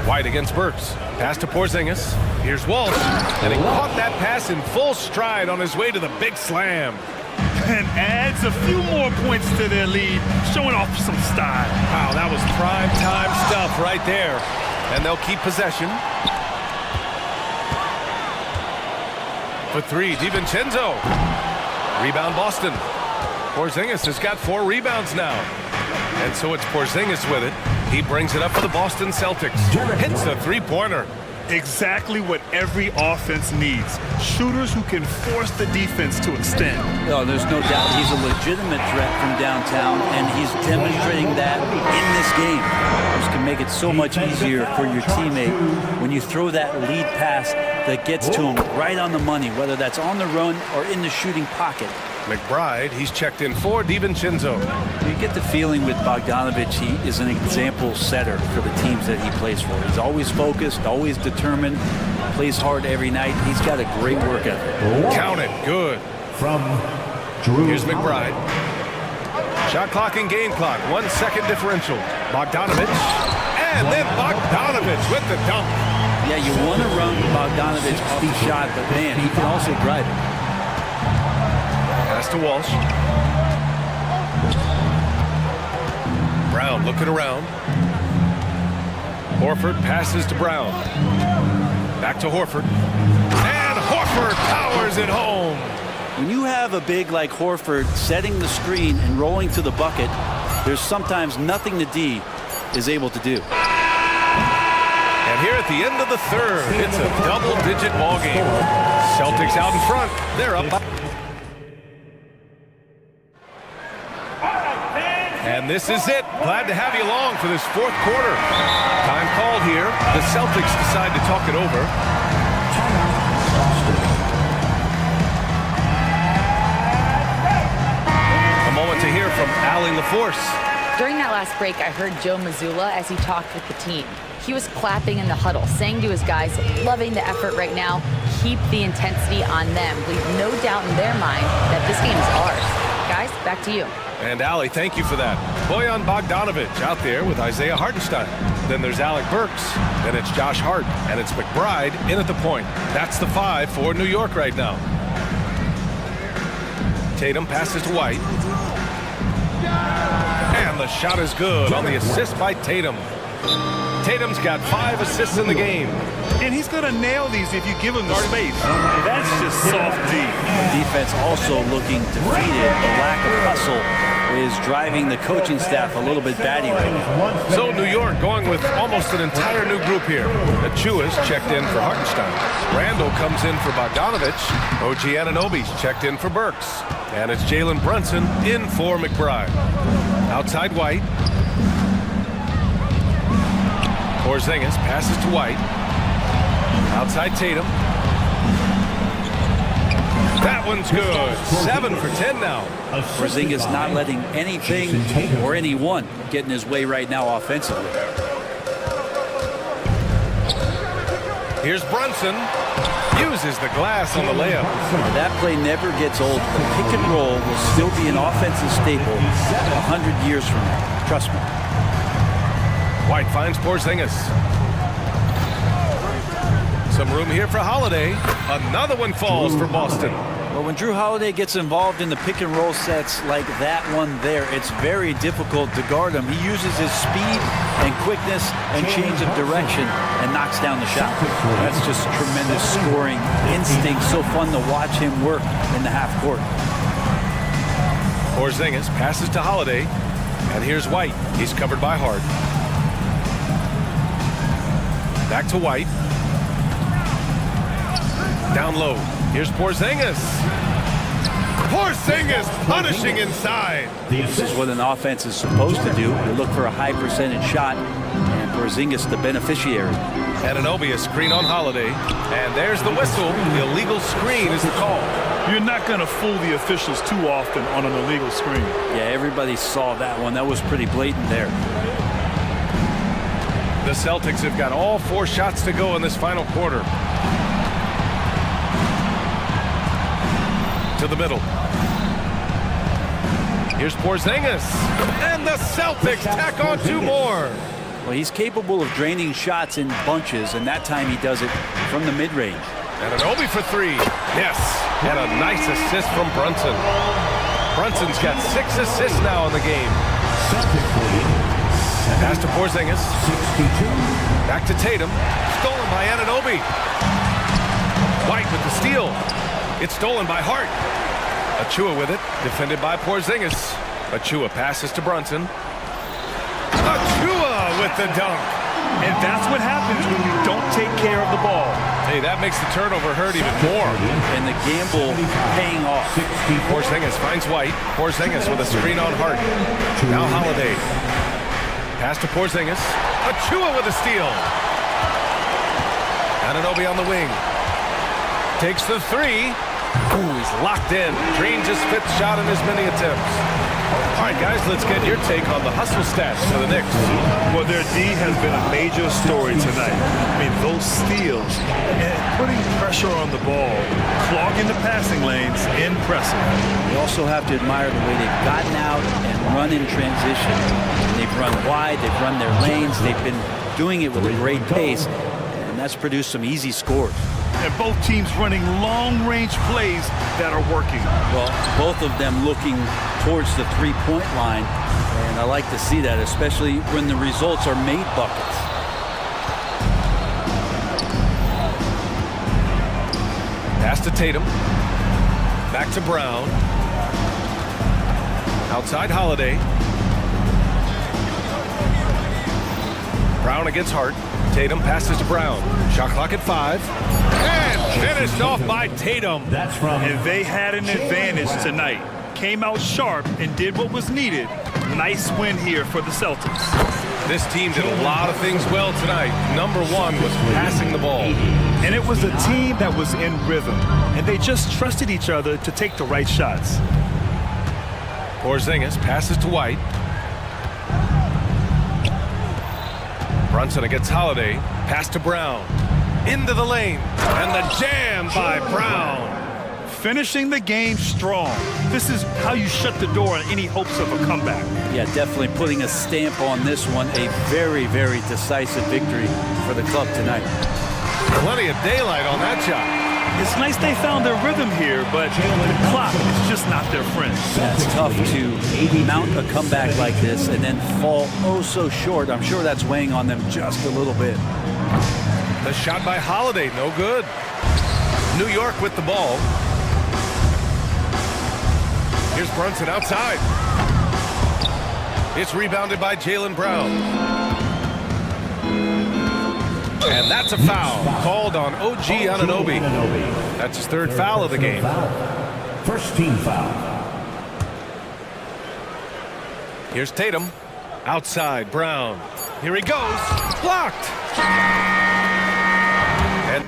White against Burks. Pass to Porzingis. Here's Walsh. And he caught that pass in full stride on his way to the big slam. and adds a few more points to their lead, showing off some style. Wow, that was prime time stuff right there. And they'll keep possession. For three, DiVincenzo. Rebound Boston. Porzingis has got 4 rebounds now. And so it's Porzingis with it. He brings it up for the Boston Celtics. Hits a three-pointer. Exactly what every offense needs. Shooters who can force the defense to extend. Oh, there's no doubt he's a legitimate threat from downtown, and he's demonstrating that in this game. Which can make it so much easier for your teammate when you throw that lead pass that gets to him right on the money, whether that's on the run or in the shooting pocket. McBride, he's checked in for DiVincenzo. You get the feeling with Bogdanovich, he is an example setter for the teams that he plays for. He's always focused, always determined, plays hard every night. He's got a great work ethic. Count it, good. From Drew. Here's McBride. Shot clock and game clock, 1 second differential. Bogdanovich, and then Bogdanovich with the dunk. Yeah, you want to run Bogdanovich off the shot, but man, he can also drive it. Pass to Walsh. Brown looking around. Horford passes to Brown. Back to Horford. And Horford powers it home. When you have a big like Horford setting the screen and rolling to the bucket, there's sometimes nothing the D is able to do. And here at the end of the third, it's a double-digit ball game. Celtics out in front. They're up by. And this is it. Glad to have you along for this 4th quarter. Time called here. The Celtics decide to talk it over. A moment to hear from Allie LaForce. During that last break, I heard Joe Mazzulla as he talked with the team. He was clapping in the huddle, saying to his guys, loving the effort right now, keep the intensity on them. Leave no doubt in their mind that this game is ours. Guys, back to you. And Allie, thank you for that. Bojan Bogdanovich out there with Isaiah Hartenstein. Then there's Alec Burks. Then it's Josh Hart. And it's McBride in at the point. That's the 5 for New York right now. Tatum passes to White. And the shot is good on the assist by Tatum. Tatum's got 5 assists in the game. And he's going to nail these if you give him the space. That's just soft D. Defense also looking defeated. The lack of hustle is driving the coaching staff a little bit batty right now. So New York going with almost an entire new group here. Achua's checked in for Hartenstein. Randall comes in for Bogdanovich. OG Anunoby's checked in for Burks. And it's Jalen Brunson in for McBride. Outside White. Porzingis passes to White. Outside Tatum. That one's good. 7 for 10 now. Porzingis not letting anything or anyone get in his way right now offensively. Here's Brunson. Uses the glass on the layup. That play never gets old. The pick and roll will still be an offensive staple 100 years from now. Trust me. White finds Porzingis. Some room here for Holiday. Another one falls for Boston. Well, when Drew Holiday gets involved in the pick and roll sets like that one there, it's very difficult to guard him. He uses his speed and quickness and change of direction and knocks down the shot. That's just tremendous scoring instinct. So fun to watch him work in the half court. Porzingis passes to Holiday. And here's White. He's covered by Hart. Back to White. Down low. Here's Porzingis. Porzingis punishing inside. This is what an offense is supposed to do. You look for a high percentage shot, and Porzingis the beneficiary. Anunoby a screen on Holiday. And there's the whistle. The illegal screen is the call. You're not going to fool the officials too often on an illegal screen. Yeah, everybody saw that one. That was pretty blatant there. The Celtics have got all 4 shots to go in this final quarter. To the middle. Here's Porzingis. And the Celtics tack on 2 more. Well, he's capable of draining shots in bunches, and that time he does it from the mid-range. And Anunoby for 3. Yes. And a nice assist from Brunson. Brunson's got 6 assists now in the game. Celtics lead. Pass to Porzingis. 62. Back to Tatum. Stolen by Anunoby. White with the steal. It's stolen by Hart. Achua with it. Defended by Porzingis. Achua passes to Brunson. Achua with the dunk. And that's what happens when you don't take care of the ball. Hey, that makes the turnover hurt even more. And the gamble paying off. Porzingis finds White. Porzingis with a screen on Hart. Now Holiday. Pass to Porzingis. Achua with a steal. Anunoby on the wing. Takes the three. Ooh, he's locked in. Drains his 5th shot in as many attempts. All right, guys, let's get your take on the hustle stats for the Knicks. Well, their D has been a major story tonight. I mean, those steals and putting pressure on the ball, clogging the passing lanes, impressive. You also have to admire the way they've gotten out and run in transition. They've run wide, they've run their lanes, they've been doing it with a great pace, and that's produced some easy scores. And both teams running long-range plays that are working. Well, both of them looking towards the three-point line, and I like to see that, especially when the results are made buckets. Pass to Tatum. Back to Brown. Outside Holiday. Brown against Hart. Tatum passes to Brown. Shot clock at 5. And finished off by Tatum. That's from. And they had an advantage tonight. Came out sharp and did what was needed. Nice win here for the Celtics. This team did a lot of things well tonight. Number 1 was passing the ball. And it was a team that was in rhythm. And they just trusted each other to take the right shots. Porzingis passes to White. Brunson against Holiday. Pass to Brown. Into the lane. And the jam by Brown. Finishing the game strong. This is how you shut the door on any hopes of a comeback. Yeah, definitely putting a stamp on this one. A very, very decisive victory for the club tonight. Plenty of daylight on that shot. It's nice they found their rhythm here, but the clock is just not their friend. Yeah, it's tough to mount a comeback like this and then fall oh so short. I'm sure that's weighing on them just a little bit. The shot by Holiday, no good. New York with the ball. Here's Brunson outside. It's rebounded by Jaylen Brown. And that's a foul called on OG Anunoby. That's his 3rd foul of the game. First team foul. Here's Tatum. Outside, Brown. Here he goes. Blocked. And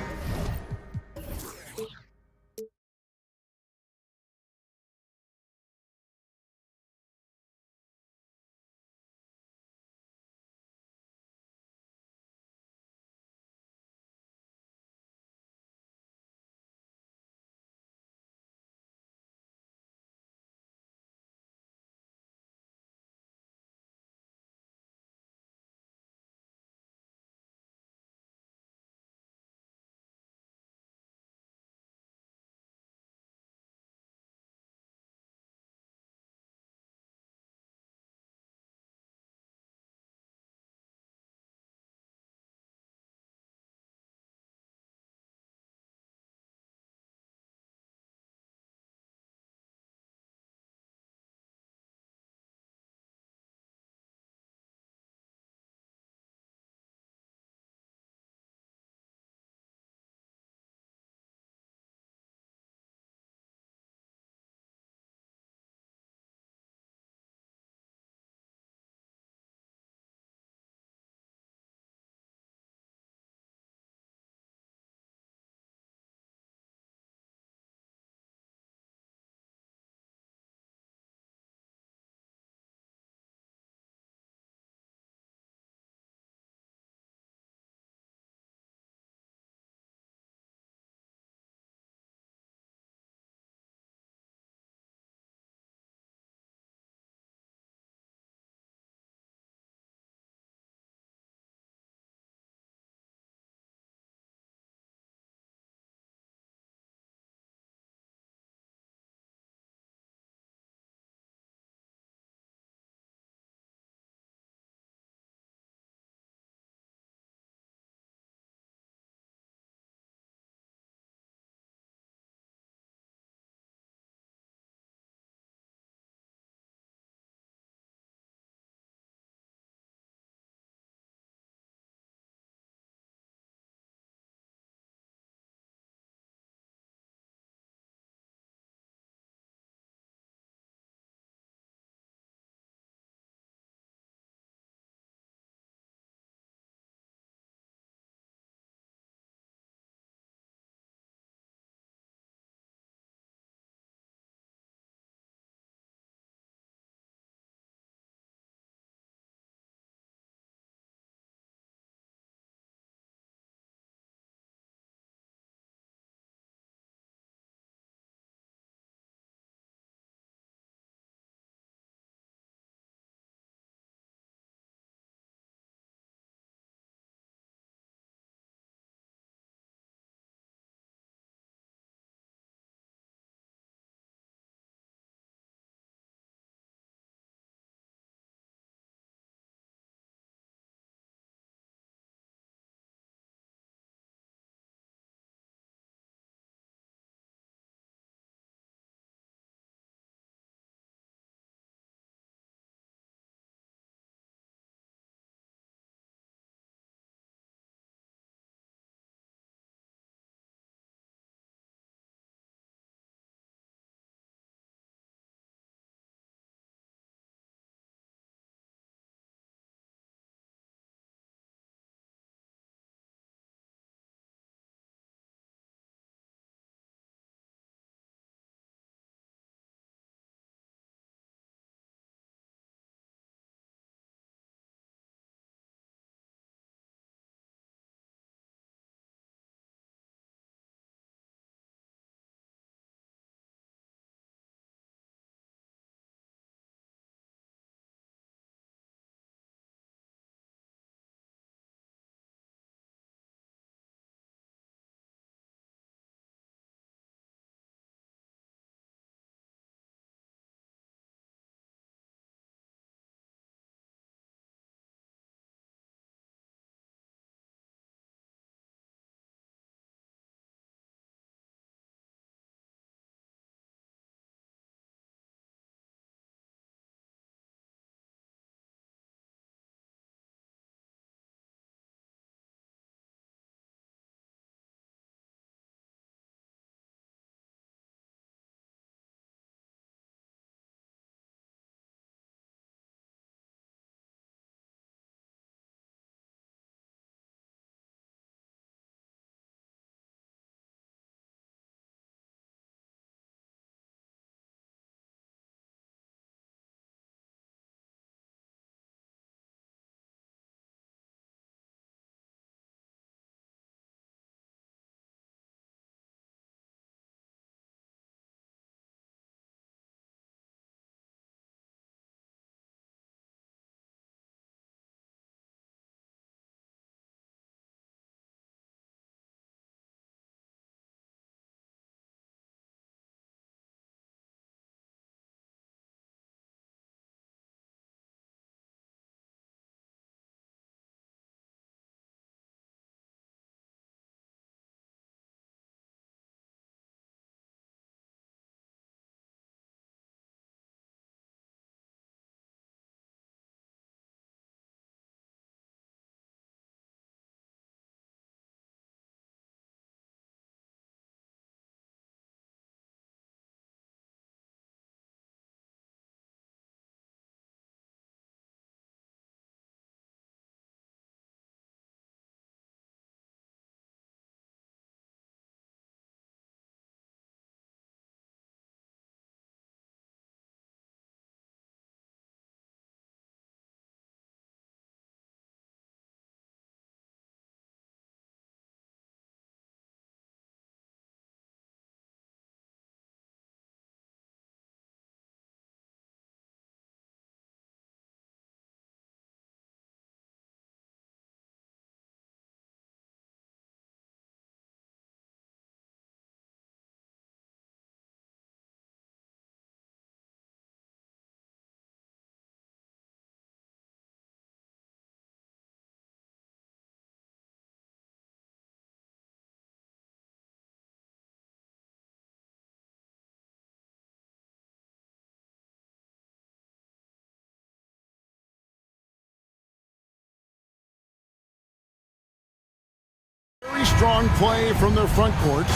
strong play from their front courts.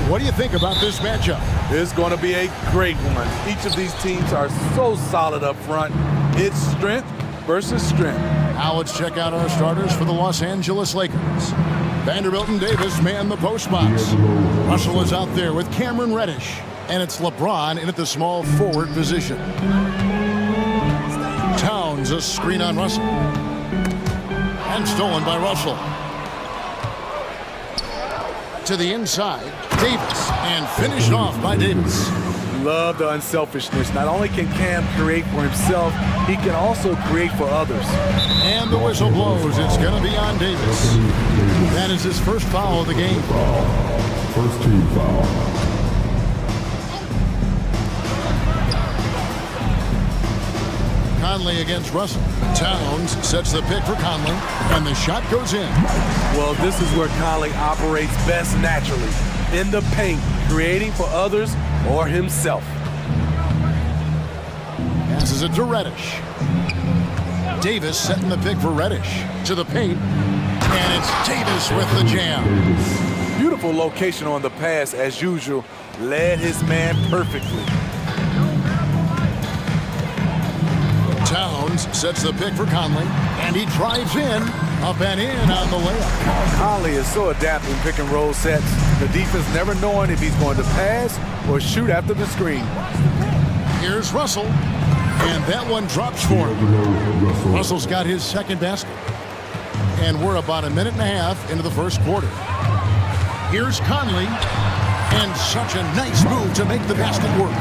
What do you think about this matchup? It's going to be a great one. Each of these teams are so solid up front. It's strength versus strength. Now let's check out our starters for the Los Angeles Lakers. Vanderbilt and Davis man the post box. Russell is out there with Cameron Reddish. And it's LeBron in at the small forward position. Towns a screen on Russell. And stolen by Russell. To the inside, Davis, and finished off by Davis. Love the unselfishness. Not only can Cam create for himself, he can also create for others. And the whistle blows. It's going to be on Davis. That is his first foul of the game. First team foul. Conley against Russell. Towns sets the pick for Conley, and the shot goes in. Well, this is where Conley operates best naturally. In the paint, creating for others or himself. Passes it to Reddish. Davis setting the pick for Reddish. To the paint, and it's Davis with the jam. Beautiful location on the pass, as usual. Led his man perfectly. Towns sets the pick for Conley, and he drives in, up and in on the layup. Conley is so adept in pick and roll sets. The defense never knowing if he's going to pass or shoot after the screen. Here's Russell, and that one drops for him. Russell's got his second basket. And we're about a minute and a half into the first quarter. Here's Conley, and such a nice move to make the basket work.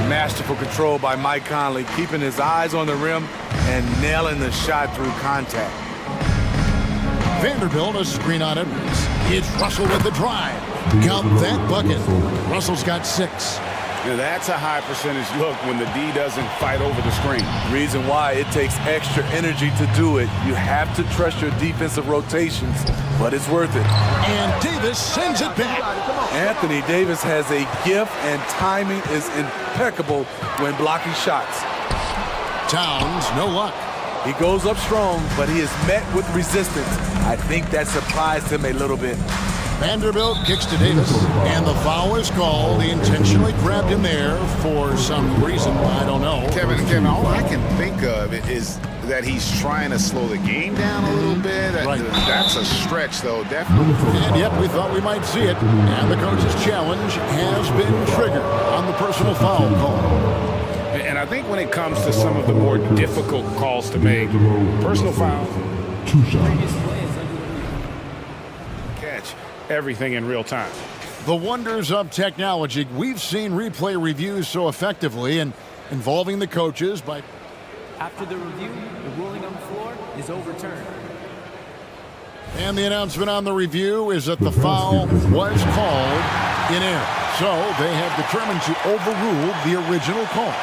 Masterful control by Mike Conley, keeping his eyes on the rim and nailing the shot through contact. Vanderbilt a screen on Edwards. It's Russell with the drive. Count that bucket. Russell's got 6. That's a high percentage look when the D doesn't fight over the screen. Reason why it takes extra energy to do it. You have to trust your defensive rotations, but it's worth it. And Davis sends it back. Anthony Davis has a gift, and timing is impeccable when blocking shots. Towns, no luck. He goes up strong, but he is met with resistance. I think that surprised him a little bit. Vanderbilt kicks to Davis, and the foul is called. He intentionally grabbed him there for some reason. I don't know. Kevin, all I can think of is that he's trying to slow the game down a little bit. Right. That's a stretch, though, definitely. And yet we thought we might see it. And the coach's challenge has been triggered on the personal foul call. And I think when it comes to some of the more difficult calls to make, personal foul, 2 shots. catch everything in real time. The wonders of technology. We've seen replay reviews so effectively and involving the coaches by... After the review, the ruling on the floor is overturned. And the announcement on the review is that the foul was called in error. So they have determined to overrule the original call.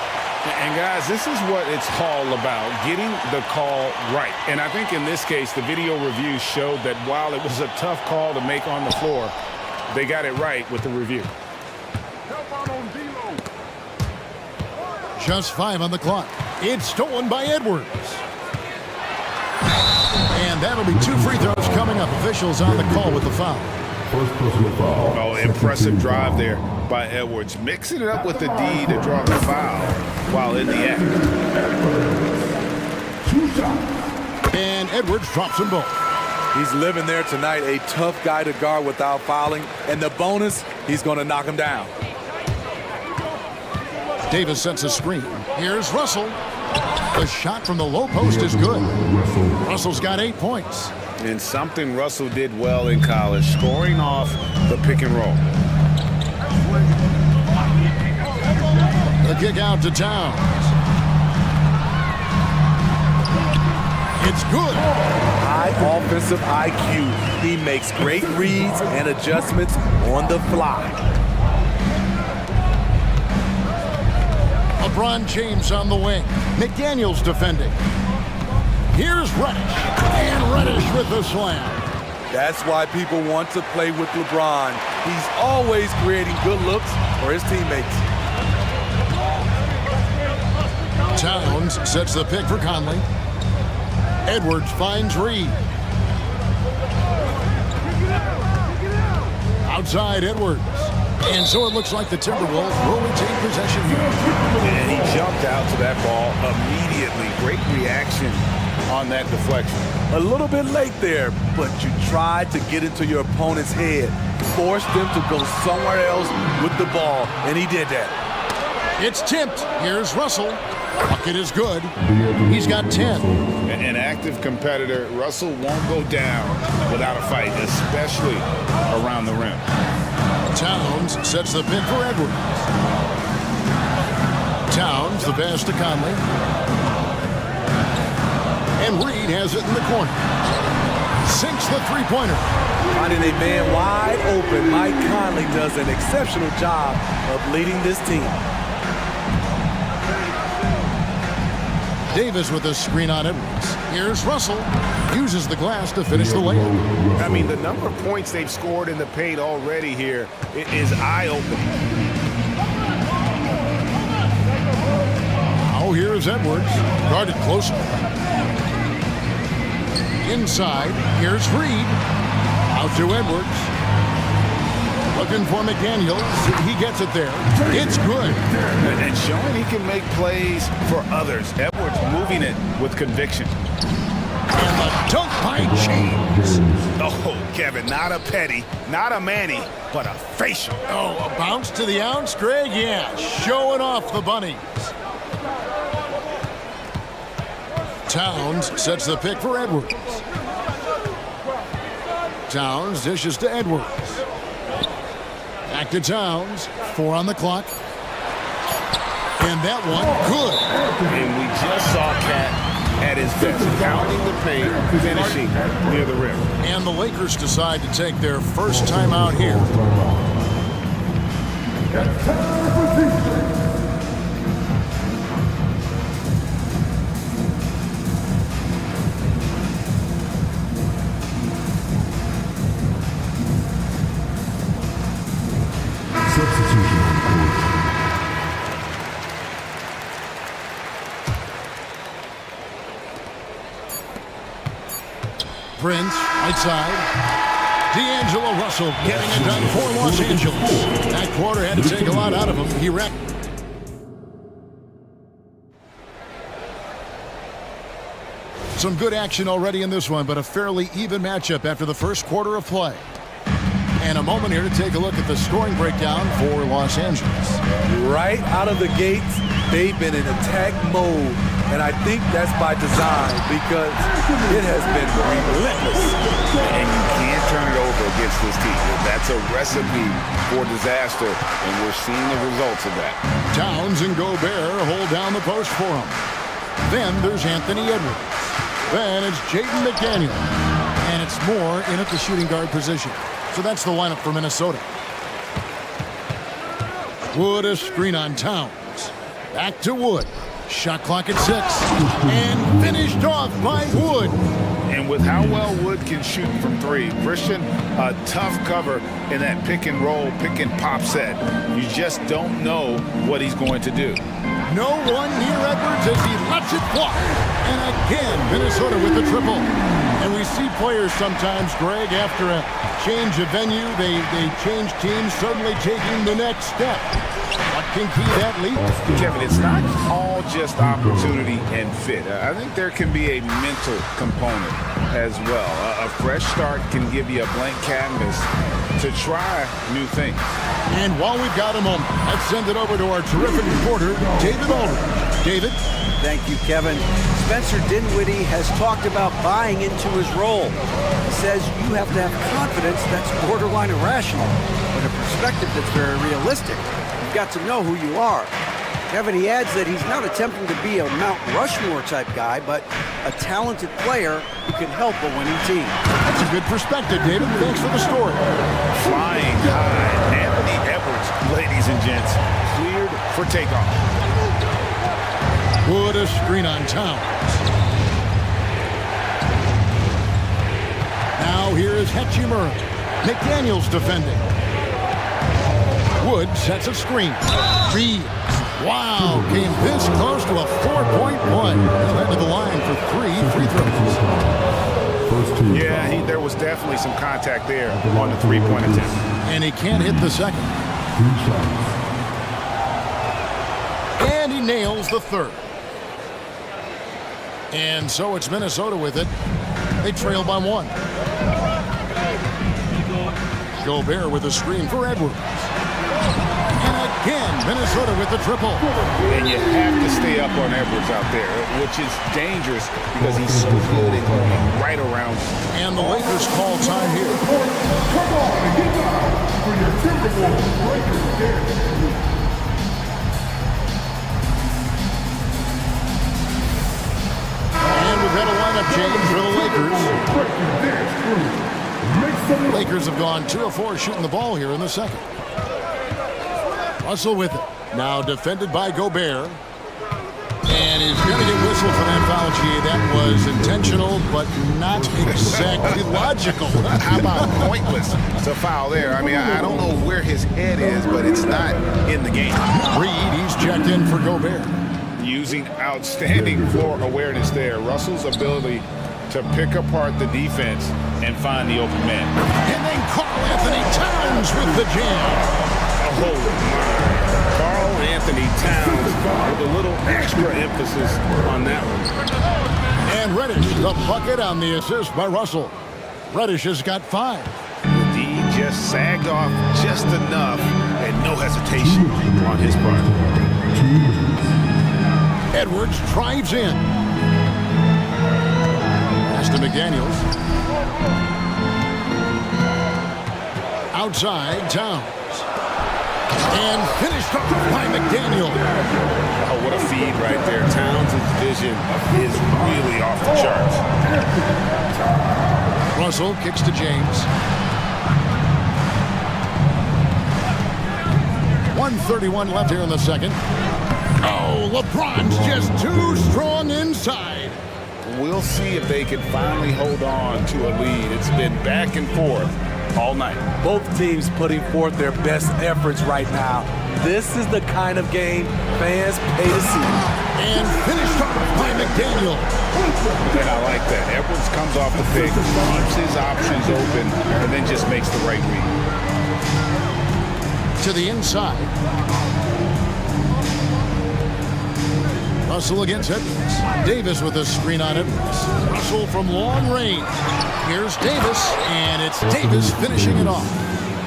And guys, this is what it's all about, getting the call right. And I think in this case, the video review showed that while it was a tough call to make on the floor, they got it right with the review. Just 5 on the clock. It's stolen by Edwards. And that'll be 2 free throws coming up. Officials on the call with the foul. First personal foul. Oh, impressive drive there by Edwards. Mixing it up with the D to draw the foul while in the act. 2 shots. And Edwards drops them both. He's living there tonight, a tough guy to guard without fouling. And the bonus, he's going to knock him down. Davis sets a screen. Here's Russell. The shot from the low post is good. Russell's got 8 points. And something Russell did well in college, scoring off the pick and roll. The kick out to Towns. It's good. High offensive IQ. He makes great reads and adjustments on the fly. LeBron James on the wing. McDaniels defending. Here's Reddish. And Reddish with the slam. That's why people want to play with LeBron. He's always creating good looks for his teammates. Towns sets the pick for Conley. Edwards finds Reed. Outside Edwards. And so it looks like the Timberwolves will retain possession here. And he jumped out to that ball immediately. Great reaction on that deflection. A little bit late there, but you tried to get into your opponent's head. Forced them to go somewhere else with the ball, and he did that. It's tipped. Here's Russell. Bucket is good. He's got 10. An active competitor, Russell won't go down without a fight, especially around the rim. Towns sets the pick for Edwards. Towns, the pass to Conley. And Reed has it in the corner. Sinks the three-pointer. Finding a man wide open, Mike Conley does an exceptional job of leading this team. Davis with a screen on Edwards. Here's Russell. Uses the glass to finish the layup. I mean, the number of points they've scored in the paint already here is eye-opening. Now here's Edwards. Guarded closer. Inside, here's Reed. Out to Edwards. Looking for McDaniels. He gets it there. It's good. And showing he can make plays for others. Edwards moving it with conviction. And the dunk by James. Oh, Kevin, not a petty, not a Manny, but a facial. Oh, a bounce to the ounce, Greg? Yeah, showing off the bunnies. Towns sets the pick for Edwards. Towns dishes to Edwards. Back to Towns. 4 on the clock. And that one, good. And we just saw Cat at his best, pounding the paint, finishing near the rim. And the Lakers decide to take their first time out here. Substitution on the court. Prince, right side. D'Angelo Russell getting it done for Los Angeles. That quarter had to take a lot out of him. He wrecked. Some good action already in this one, but a fairly even matchup after the first quarter of play. And a moment here to take a look at the scoring breakdown for Los Angeles. Right out of the gates, they've been in attack mode. And I think that's by design because it has been relentless. And you can't turn it over against this team. That's a recipe for disaster, and we're seeing the results of that. Towns and Gobert hold down the post for him. Then there's Anthony Edwards. Then it's Jaden McDaniel. And it's Moore in at the shooting guard position. So that's the lineup for Minnesota. Wood a screen on Towns. Back to Wood. Shot clock at 6. And finished off by Wood. And with how well Wood can shoot from 3, Christian, a tough cover in that pick and roll, pick and pop set. You just don't know what he's going to do. No one near Edwards as he lets it fly. And again, Minnesota with the triple. And we see players sometimes, Greg, after a change of venue, they change teams, suddenly taking the next step. What can key that leap? Kevin, it's not all just opportunity and fit. I think there can be a mental component as well. A fresh start can give you a blank canvas to try new things. And while we've got a moment, let's send it over to our terrific reporter, David Aldridge. David? Thank you, Kevin. Spencer Dinwiddie has talked about buying into his role. He says you have to have confidence that's borderline irrational, but a perspective that's very realistic. You've got to know who you are. Kevin, he adds that he's not attempting to be a Mount Rushmore type guy, but a talented player who can help a winning team. That's a good perspective, David. Thanks for the story. Flying high, Anthony Edwards, ladies and gents, cleared for takeoff. Wood a screen on Towns. Now here is Hachimura. McDaniels defending. Wood sets a screen. Reed. Wow, came this close to a 4-point play. He led to the line for 3 free throws. Yeah, there was definitely some contact there on the three-point attempt. And he can't hit the second. And he nails the third. And so it's Minnesota with it. They trail by 1. Gobert with a screen for Edwards. And again, Minnesota with the triple. And you have to stay up on Edwards out there, which is dangerous because he's so good at going right around. And the Lakers call time here. Come on and get down for your Timberwolves Lakers game. And we've had a lineup change for the Lakers. Lakers have gone 2 of 4 shooting the ball here in the second. Russell with it. Now defended by Gobert. And he's going to get whistled for that foul, G. That was intentional, but not exactly logical. How about pointless to foul there? I mean, I don't know where his head is, but it's not in the game. Reed, he's checked in for Gobert. Using outstanding floor awareness there. Russell's ability to pick apart the defense and find the open man. And then Karl Anthony Towns with the jam. Oh, my. Karl Anthony Towns with a little extra emphasis on that one. And Reddish, the bucket on the assist by Russell. Reddish has got 5. The D just sagged off just enough and no hesitation on his part. Edwards drives in. Pass to McDaniels. Outside, Towns. And finished up by McDaniel. Oh, what a feed right there. Towns' vision is really off the charts. Russell kicks to James. 1:31 left here in the second. Oh, LeBron's just too strong inside. We'll see if they can finally hold on to a lead. It's been back and forth all night. Both teams putting forth their best efforts right now. This is the kind of game fans pay to see. And finished off by McDaniel. And I like that. Edwards comes off the pick, keeps his options open, and then just makes the right read. To the inside. Russell against Edwards. Davis with a screen on Edwards. Russell from long range. Here's Davis, and it's Davis finishing it off.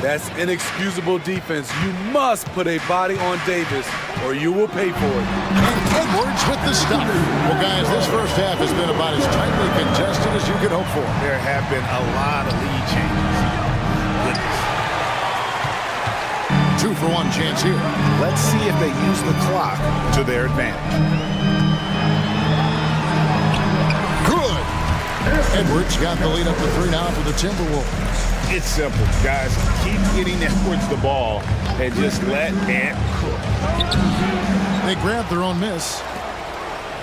That's inexcusable defense. You must put a body on Davis, or you will pay for it. And Edwards with the stop. Well, guys, this first half has been about as tightly contested as you could hope for. There have been a lot of lead changes. Goodness. 2-for-1 chance here. Let's see if they use the clock to their advantage. Good. Edwards got the lead up to 3 now for the Timberwolves. It's simple, guys. Keep getting Edwards the ball and just let Ant cook. They grab their own miss.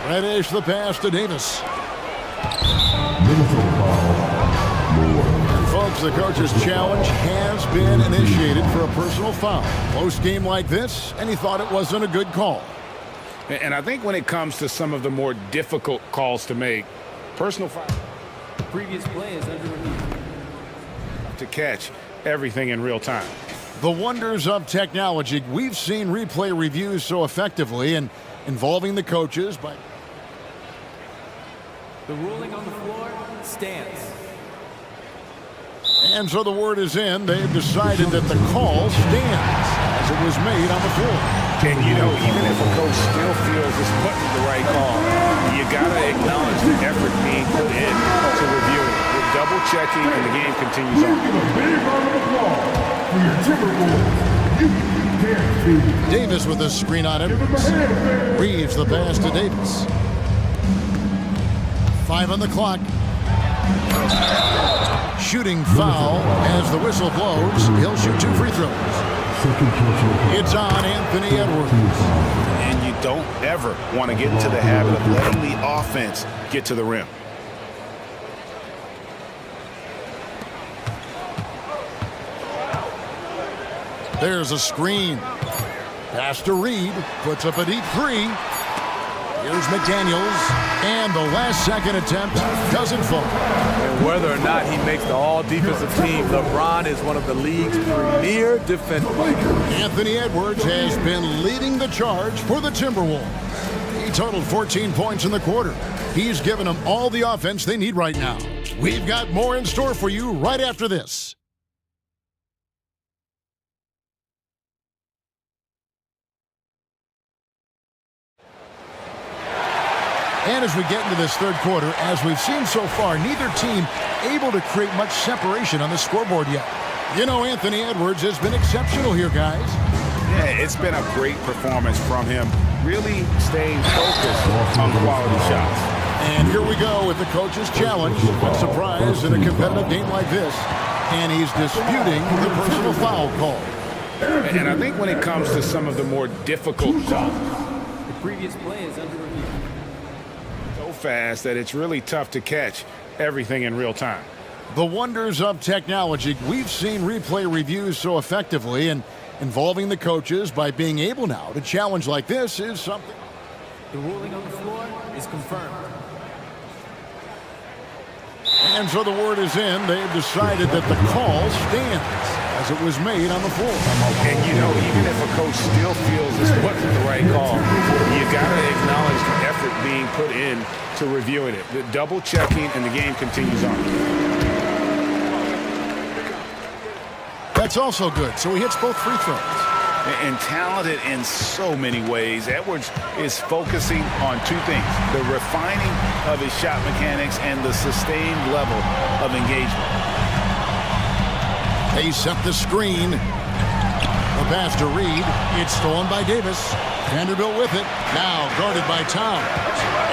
Reddish the pass to Davis. And folks, the coach's challenge has been initiated for a personal foul. Close game like this, and he thought it wasn't a good call. And I think when it comes to some of the more difficult calls to make, personal foul. The previous play is under review. To catch everything in real time. The wonders of technology. We've seen replay reviews so effectively and involving the coaches, but The ruling on the floor stands. and so the word is in. They've decided that the call stands as it was made on the floor. And you know, even if a coach still feels this wasn't the right call, you gotta acknowledge the effort being put in to review it. We're double checking and the game continues on. Davis with a screen on Edwards. Reeves the pass to Davis. 5 on the clock. Shooting foul as the whistle blows. He'll shoot 2 free throws. It's on Anthony Edwards. And you don't ever want to get into the habit of letting the offense get to the rim. There's a screen. Pass to Reed. Puts up a deep 3. Here's McDaniels, and the last-second attempt doesn't fall. And whether or not he makes the all-defensive team, LeBron is one of the league's premier defenders. Anthony Edwards has been leading the charge for the Timberwolves. He totaled 14 points in the quarter. He's given them all the offense they need right now. We've got more in store for you right after this. And as we get into this third quarter, as we've seen so far, neither team able to create much separation on the scoreboard yet. You know, Anthony Edwards has been exceptional here, guys. Yeah, it's been a great performance from him, really staying focused on quality shots. And here we go with the coach's challenge. What surprise in a competitive game like this. And he's disputing the personal foul call. And I think when it comes to some of the more difficult shots, The previous play is under review. so fast that it's really tough to catch everything in real time. The wonders of technology. We've seen replay reviews so effectively, and involving the coaches by being able now to challenge like this is something. The ruling on the floor is confirmed. And so the word is in. They've decided that the call stands as it was made on the floor. And, you know, even if a coach still feels this wasn't the right call, you got to acknowledge the effort being put in to reviewing it. The double checking, and the game continues on. That's also good. So he hits both free throws. And talented in so many ways. Edwards is focusing on two things: the refining of his shot mechanics and the sustained level of engagement. They set the screen. The pass to Reed. It's stolen by Davis. Vanderbilt with it. Now guarded by Towns.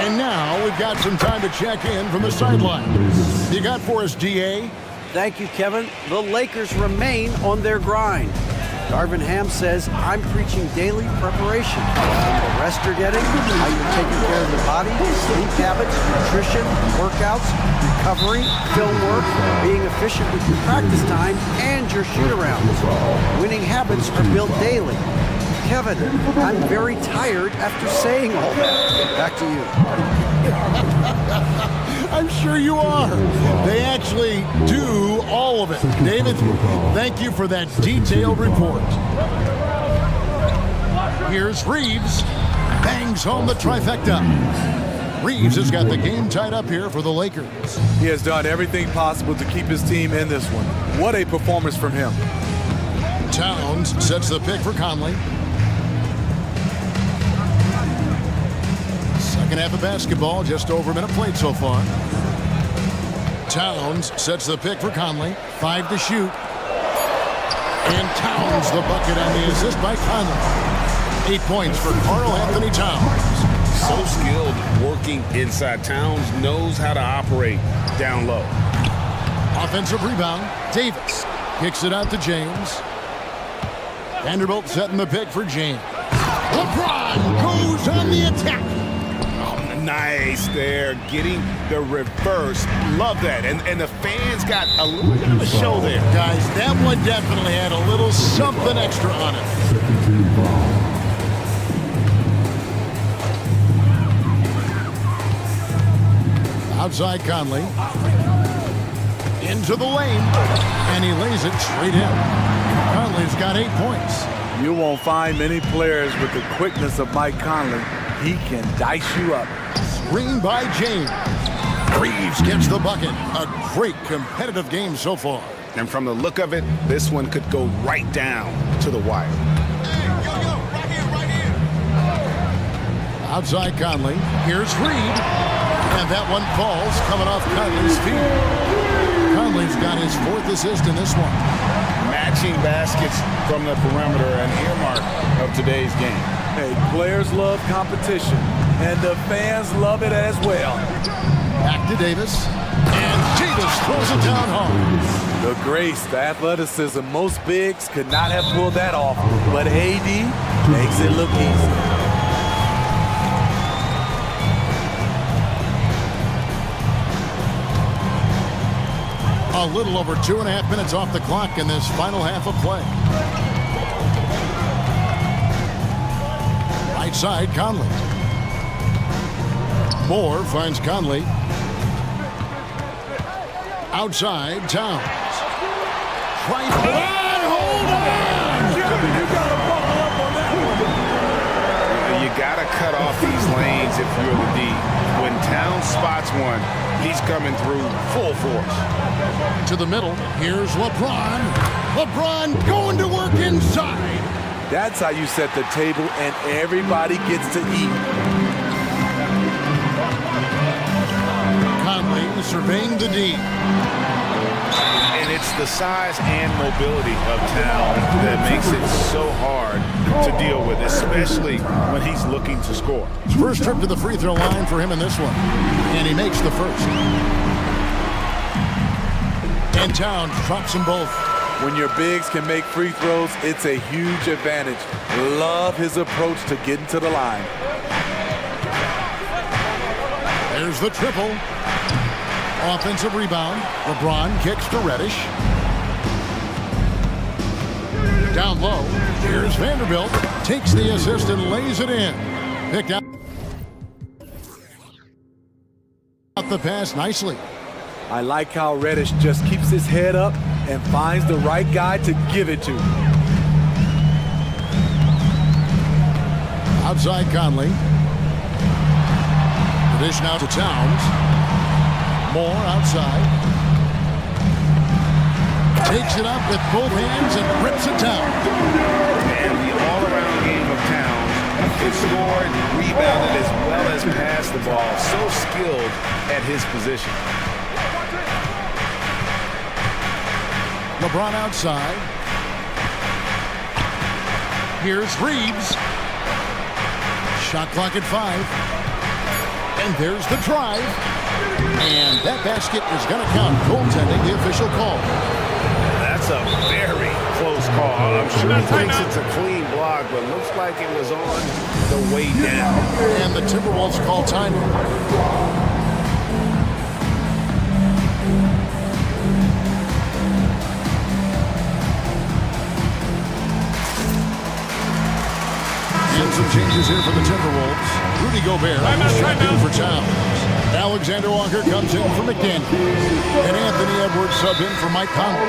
And now we've got some time to check in from the sideline. You got for us, DA? Thank you, Kevin. The Lakers remain on their grind. Darvin Ham says, I'm preaching daily preparation. The rest you're getting, how you're taking care of your body, sleep habits, nutrition, workouts, recovery, film work, being efficient with your practice time, and your shoot-arounds. Winning habits are built daily. Kevin, I'm very tired after saying all that. Back to you. I'm sure you are. They actually do all of it. David, thank you for that detailed report. Here's Reeves. Bangs home the trifecta. Reeves has got the game tied up here for the Lakers. He has done everything possible to keep his team in this one. What a performance from him. Towns sets the pick for Conley. Second half of basketball, just over a minute played so far. Towns sets the pick for Conley. 5 to shoot. And Towns the bucket on the assist by Conley. 8 points for Karl Anthony Towns. So skilled working inside. Towns knows how to operate down low. Offensive rebound. Davis kicks it out to James. Vanderbilt setting the pick for James. LeBron goes on the attack. Nice there, getting the reverse. Love that. And the fans got a little bit of a show there. Guys, that one definitely had a little something extra on it. Outside Conley. Into the lane. And he lays it straight in. Conley's got 8 points. You won't find many players with the quickness of Mike Conley. He can dice you up. Screen by James. Reeves gets the bucket. A great competitive game so far. And from the look of it, this one could go right down to the wire. Right here. Outside Conley. Here's Reed. And that one falls coming off Conley's feet. Conley's got his 4th assist in this one. Matching baskets from the perimeter, an earmark of today's game. Hey, players love competition, and the fans love it as well. Back to Davis. And Davis throws it down hard. The grace, the athleticism, most bigs could not have pulled that off, but AD makes it look easy. A little over 2.5 minutes off the clock in this final half of play. Right side, Conley. Moore finds Conley. Outside, Towns. Right on, hold on! You gotta cut off these lanes if you're the D. When Towns spots one, he's coming through full force. To the middle, here's LeBron. LeBron going to work inside. That's how you set the table and everybody gets to eat. Conley surveying the D. And it's the size and mobility of Towns that makes it so hard to deal with, especially when he's looking to score. First trip to the free throw line for him in this one. And he makes the first. And Towns drops them both. When your bigs can make free throws, it's a huge advantage. Love his approach to getting to the line. There's the triple. Offensive rebound. LeBron kicks to Reddish. Down low. Here's Vanderbilt. Takes the assist and lays it in. Picked out the pass nicely. I like how Reddish just keeps his head up and finds the right guy to give it to. Outside Conley. The dish now to Towns. Moore outside. Takes it up with both hands and rips it down. And the all-around game of Towns is scored, rebounded, as well as passed the ball. So skilled at his position. LeBron outside. Here's Reeves. Shot clock at 5. And there's the drive. And that basket is going to count. Goaltending, the official call. That's a very close call. I'm sure he thinks it's a clean block, but looks like it was on the way down. And the Timberwolves call timeout. Some changes here for the Timberwolves. Rudy Gobert is checked in for Towns. Alexander Walker comes in for McDaniel. And Anthony Edwards subbed in for Mike Conley.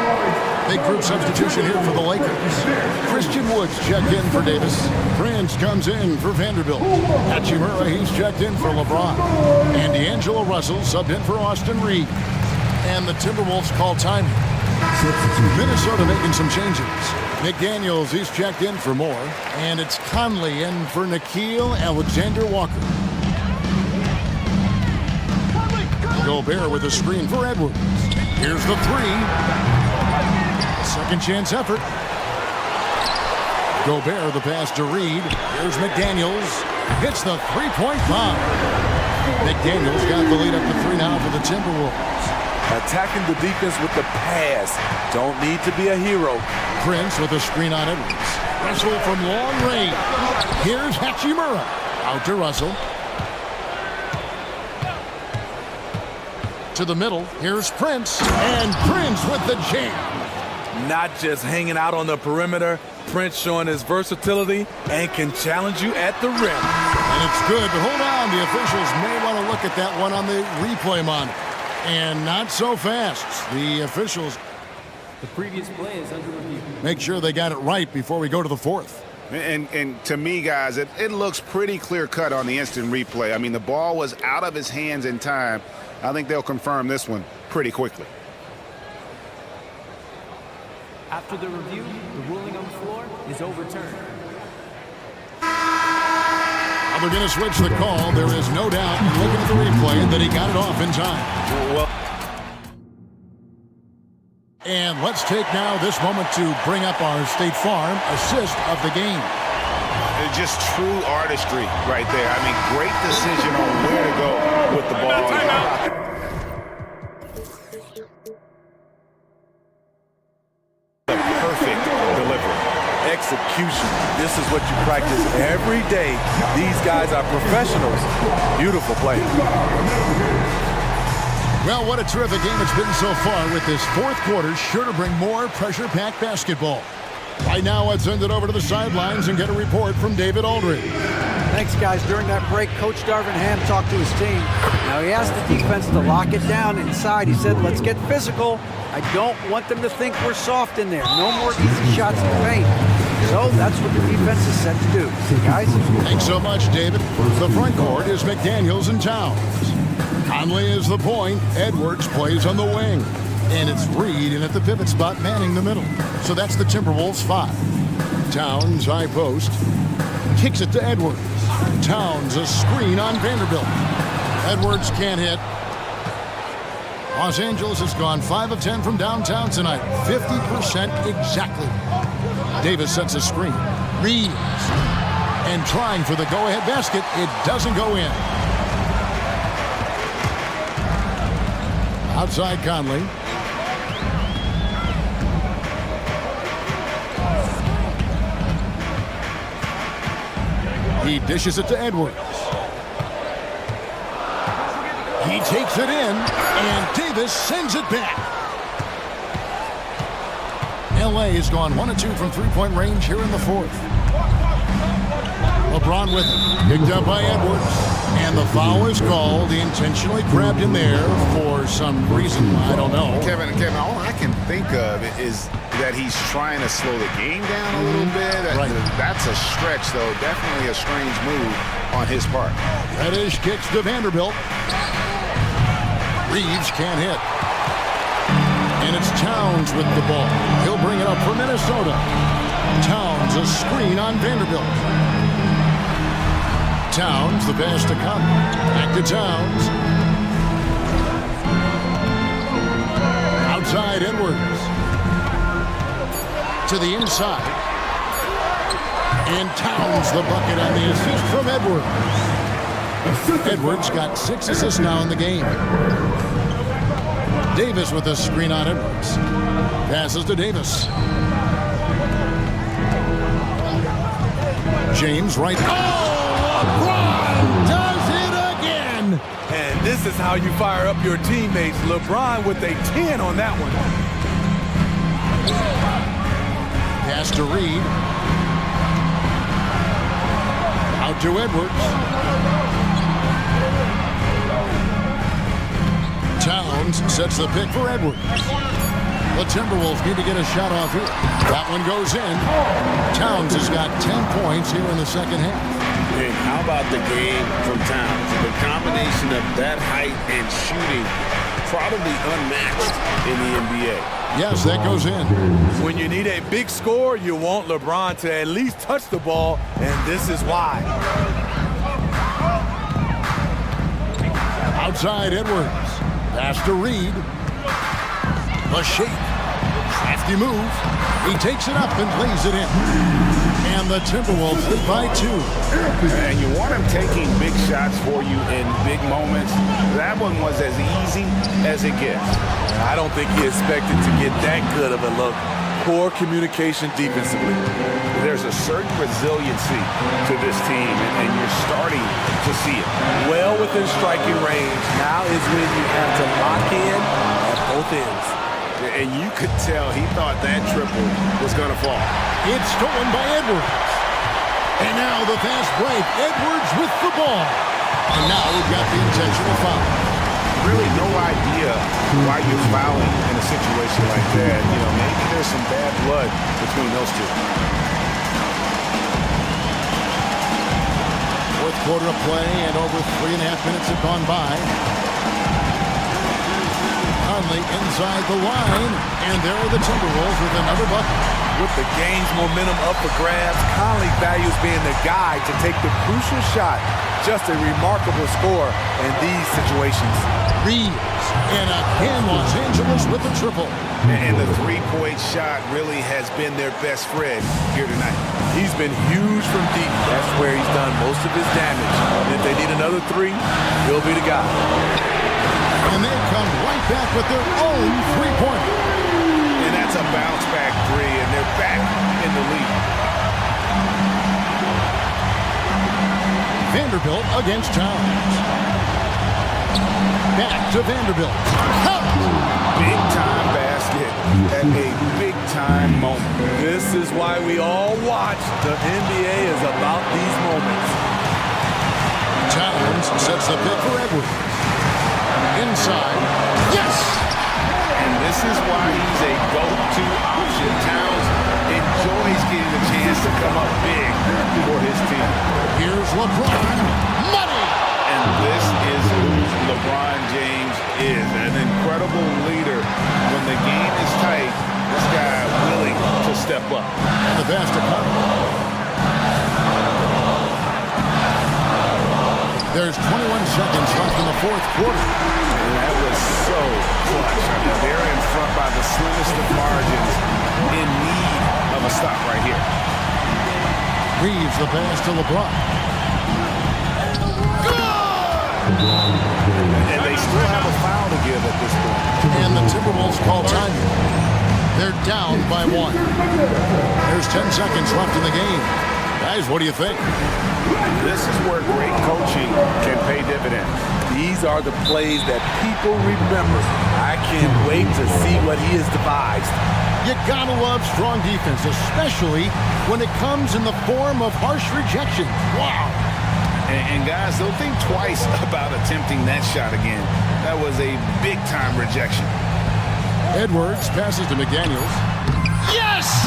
Big group substitution here for the Lakers. Christian Woods checked in for Davis. Prince comes in for Vanderbilt. Hachimura, he's checked in for LeBron. And D'Angelo Russell subbed in for Austin Reed. And the Timberwolves call time. Minnesota making some changes. McDaniels, he's checked in for Moore. And it's Conley in for Nickeil Alexander-Walker. Gobert with a screen for Edwards. Here's the three. Second chance effort. Gobert, the pass to Reed. Here's McDaniels. Hits the three-point bomb. McDaniels got the lead up to 3 now for the Timberwolves. Attacking the defense with the pass. Don't need to be a hero. Prince with a screen on Edwards. Russell from long range. Here's Hachimura. Out to Russell. To the middle. Here's Prince. And Prince with the jam. Not just hanging out on the perimeter. Prince showing his versatility and can challenge you at the rim. And it's good, but hold on. The officials may want to look at that one on the replay monitor. And not so fast. The officials The previous play is under review. make sure they got it right before we go to the fourth. And to me, guys, it looks pretty clear-cut on the instant replay. I mean, the ball was out of his hands in time. I think they'll confirm this one pretty quickly. After the review, the ruling on the floor is overturned. They're going to switch the call. There is no doubt, looking at the replay, that he got it off in time. Well, and let's take now this moment to bring up our State Farm assist of the game. Just true artistry right there. I mean, great decision on where to go with the ball. The perfect delivery. Execution. This is what you practice every day. These guys are professionals. Beautiful play. Well, what a terrific game it's been so far, with this fourth quarter sure to bring more pressure-packed basketball. Right now, let's send it over to the sidelines and get a report from David Aldridge. Thanks, guys. During that break, Coach Darvin Ham talked to his team. Now, he asked the defense to lock it down inside. He said, let's get physical. I don't want them to think we're soft in there. No more easy shots in the paint. So that's what the defense is set to do. See, guys? Thanks so much, David. The front court is McDaniels and Towns. Conley is the point. Edwards plays on the wing. And it's Reed in at the pivot spot, manning the middle. So that's the Timberwolves 5. Towns, high post. Kicks it to Edwards. Towns, a screen on Vanderbilt. Edwards can't hit. Los Angeles has gone 5 of 10 from downtown tonight. 50% exactly. Davis sets a screen. Reeves. And trying for the go-ahead basket. It doesn't go in. Outside Conley. He dishes it to Edwards. He takes it in, and Davis sends it back. LA has gone 1 of 2 from three-point range here in the fourth. LeBron with it. Picked up by Edwards. And the foul is called. He intentionally grabbed him there for some reason. I don't know. Kevin, all I can think of is that he's trying to slow the game down a little bit. Right. That's a stretch, though. Definitely a strange move on his part. Reddish kicks to Vanderbilt. Reeves can't hit. And it's Towns with the ball. He'll bring it up for Minnesota. Towns, a screen on Vanderbilt. Towns, the pass to Conley. Back to Towns. Outside Edwards. To the inside. And Towns, the bucket on the assist from Edwards. Edwards got 6 assists now in the game. Davis with a screen on Edwards. Passes to Davis. James right. Oh, LeBron does it again. And this is how you fire up your teammates. LeBron with a 10 on that one. Pass to Reed. Out to Edwards. Towns sets the pick for Edwards. The Timberwolves need to get a shot off here. That one goes in. Towns has got 10 points here in the second half. And how about the game from Towns? The combination of that height and shooting, probably unmatched in the NBA. Yes, that goes in. When you need a big score, you want LeBron to at least touch the ball, and this is why. Outside Edwards. Pass to Reed. A shake. Crafty move. He takes it up and plays it in. And the Timberwolves lead by 2. And you want him taking big shots for you in big moments. That one was as easy as it gets. I don't think he expected to get that good of a look. Poor communication defensively. There's a certain resiliency to this team, and you're starting to see it. Well within striking range. Now is when you have to lock in at both ends. And you could tell he thought that triple was going to fall. It's stolen by Edwards. And now the fast break. Edwards with the ball. And now we've got the intentional foul. Really no idea why you're fouling in a situation like that. You know, maybe there's some bad blood between those two. Fourth quarter of play and over 3.5 minutes have gone by. Conley inside the line, and there are the Timberwolves with another bucket. With the game's momentum up for grabs, Conley values being the guy to take the crucial shot. Just a remarkable score in these situations. Reeves, and again Los Angeles with a triple. And the three-point shot really has been their best friend here tonight. He's been huge from deep. That's where he's done most of his damage. And if they need another 3, he'll be the guy. And they come right back with their own three-pointer. And that's a bounce-back 3, and they're back in the lead. Vanderbilt against Towns. Back to Vanderbilt. Big-time basket at a big-time moment. This is why we all watch. The NBA is about these moments. Towns sets the pick for Edwards. Inside. Yes! And this is why he's a go-to option. Towns enjoys getting a chance to come up big for his team. Here's LeBron. Money! And this is who LeBron James is. An incredible leader. When the game is tight, this guy willing to step up. And the pass to Curry. There's 21 seconds left in the fourth quarter. And that was so clutch. I mean, they're in front by the slimmest of margins, in need of a stop right here. Reeves the pass to LeBron. And they still have a foul to give at this point. And the Timberwolves call time. They're down by 1. There's 10 seconds left in the game. Guys, what do you think? This is where great coaching can pay dividends. These are the plays that people remember. I can't wait to see what he has devised. You gotta love strong defense, especially when it comes in the form of harsh rejection. Wow. And guys, don't think twice about attempting that shot again. That was a big-time rejection. Edwards passes to McDaniels. Yes!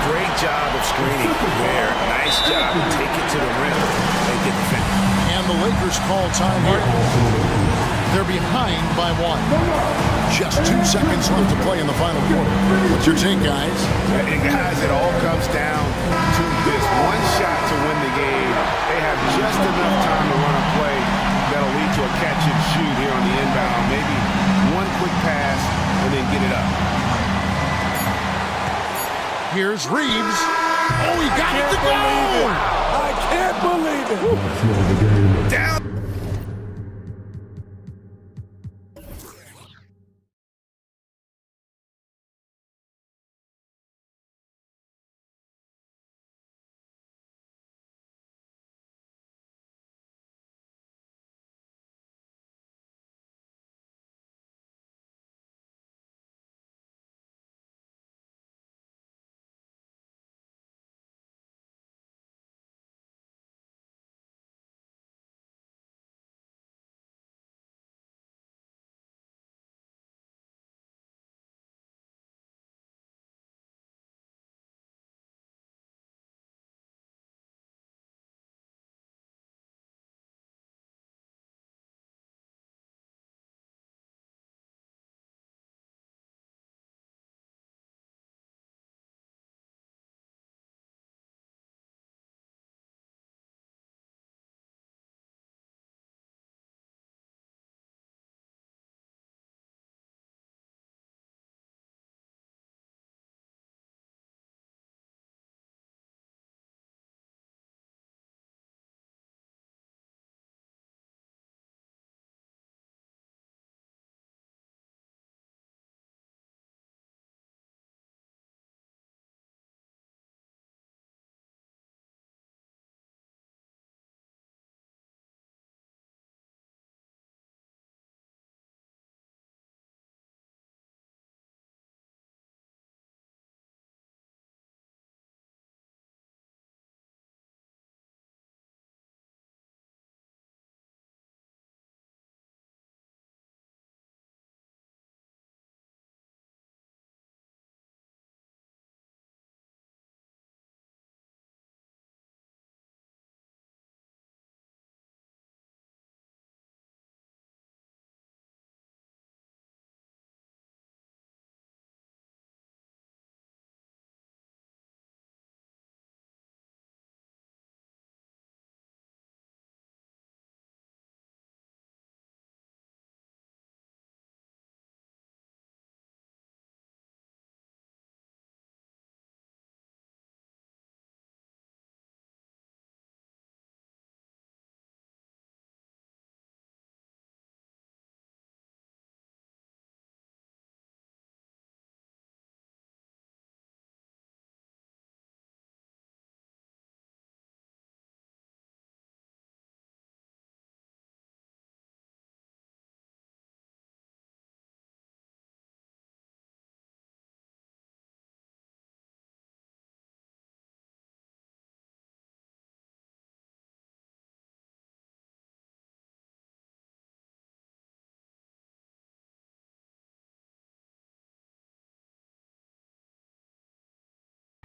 Great job of screening. Where nice job to take it to the rim and get the finish. And the Lakers call time here. They're behind by 1. Just 2 seconds left to play in the final quarter. What's your take, guys? And guys, it all comes down to this one shot to win the game. They have just enough time to run a play that'll lead to a catch and shoot here on the inbound. Maybe one quick pass and then get it up. Here's Reeves. Oh, he got it to go! I can't believe it. Down.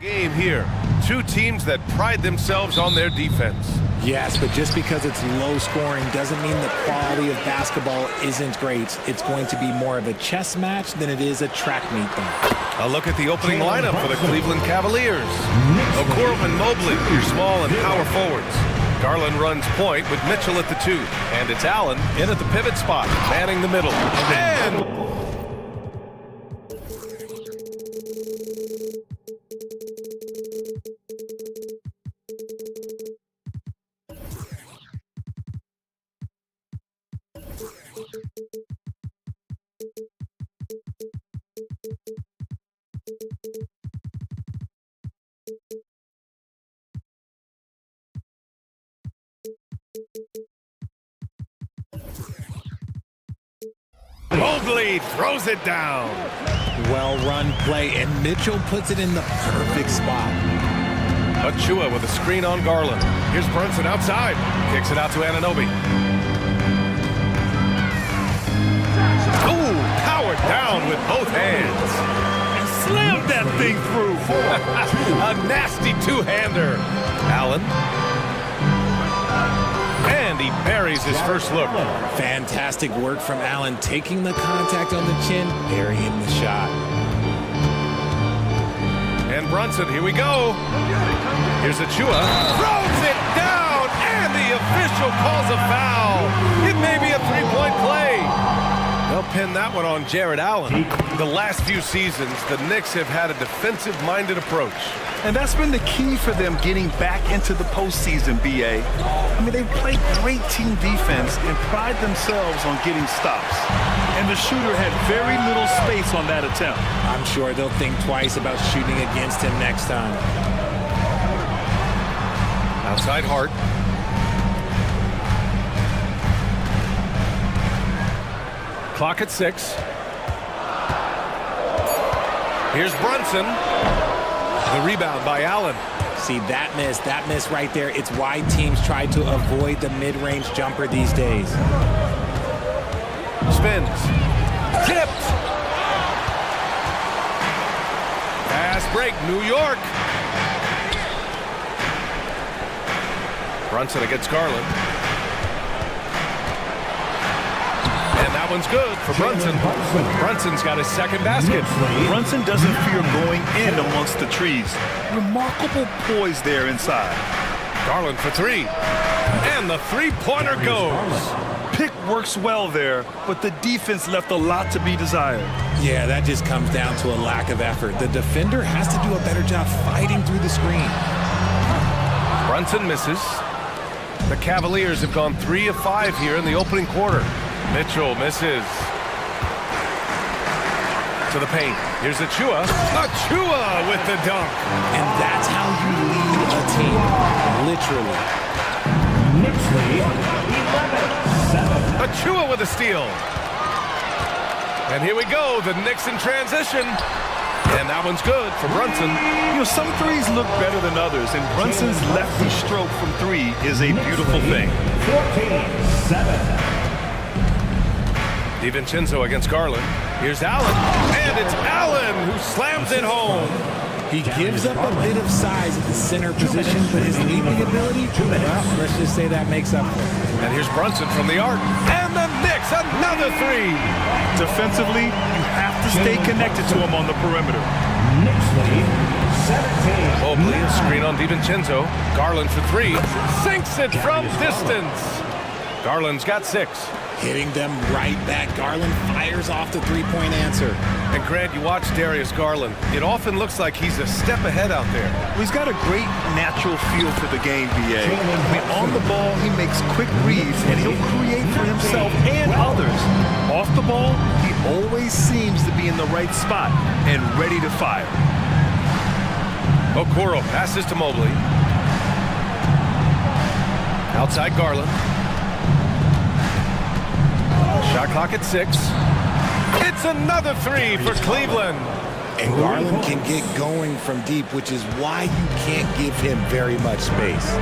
Game here. Two teams that pride themselves on their defense. Yes, but just because it's low scoring doesn't mean the quality of basketball isn't great. It's going to be more of a chess match than it is a track meet though. A look at the opening lineup for the Cleveland Cavaliers. Okoro and Mobley, your small and power forwards. Garland runs point with Mitchell at the 2. And it's Allen in at the pivot spot, manning the middle. And Mobley throws it down. Well-run play, and Mitchell puts it in the perfect spot. Achua with a screen on Garland. Here's Brunson outside. Kicks it out to Anunoby. Ooh, powered down with both hands. And slammed that thing through. A nasty two-hander. Allen. And he buries his first look. Fantastic work from Allen, taking the contact on the chin, burying the shot. And Brunson, here we go. Here's Achua. Throws it down, and the official calls a foul. It may be a three-point play. They'll pin that one on Jared Allen. The last few seasons, the Knicks have had a defensive-minded approach. And that's been the key for them getting back into the postseason, B.A. I mean, they play great team defense and pride themselves on getting stops. And the shooter had very little space on that attempt. I'm sure they'll think twice about shooting against him next time. Outside Hart. Clock at 6. Here's Brunson. The rebound by Allen. See, that miss right there. It's why teams try to avoid the mid-range jumper these days. Spins. Tipped. Fast break, New York. Brunson against Garland. And that one's good for Brunson. Brunson's got his second basket. Brunson doesn't fear going in amongst the trees. Remarkable poise there inside. Garland for 3. And the three-pointer goes. Pick works well there, but the defense left a lot to be desired. Yeah, that just comes down to a lack of effort. The defender has to do a better job fighting through the screen. Brunson misses. The Cavaliers have gone 3 of 5 here in the opening quarter. Mitchell misses. To the paint. Here's Achua. Achua with the dunk. And that's how you lead a team. Literally. Knicks lead 11-7. Achua with a steal. And here we go. The Knicks in transition. And that one's good for Brunson. You know, some threes look better than others, and Brunson's lefty stroke from 3 is a beautiful thing. 14-7. DiVincenzo against Garland. Here's Allen, and it's Allen who slams it home. He gives up a bit of size at the center position, but his leaping ability, well, let's just say that makes up for it. And here's Brunson from the arc, and the Knicks, another 3. Defensively, you have to stay connected to him on the perimeter. Knicks lead 17. Mobley, a screen on DiVincenzo. Garland for 3, sinks it from distance. Garland's got 6. Hitting them right back. Garland fires off the three-point answer. And Grant, you watch Darius Garland. It often looks like he's a step ahead out there. Well, he's got a great natural feel for the game, B.A. I mean, on the ball, he makes quick reads, and he'll create for himself and others. Off the ball, he always seems to be in the right spot and ready to fire. Okoro passes to Mobley. Outside Garland. Shot clock at 6. It's another 3 for Cleveland. And Garland can get going from deep, which is why you can't give him very much space.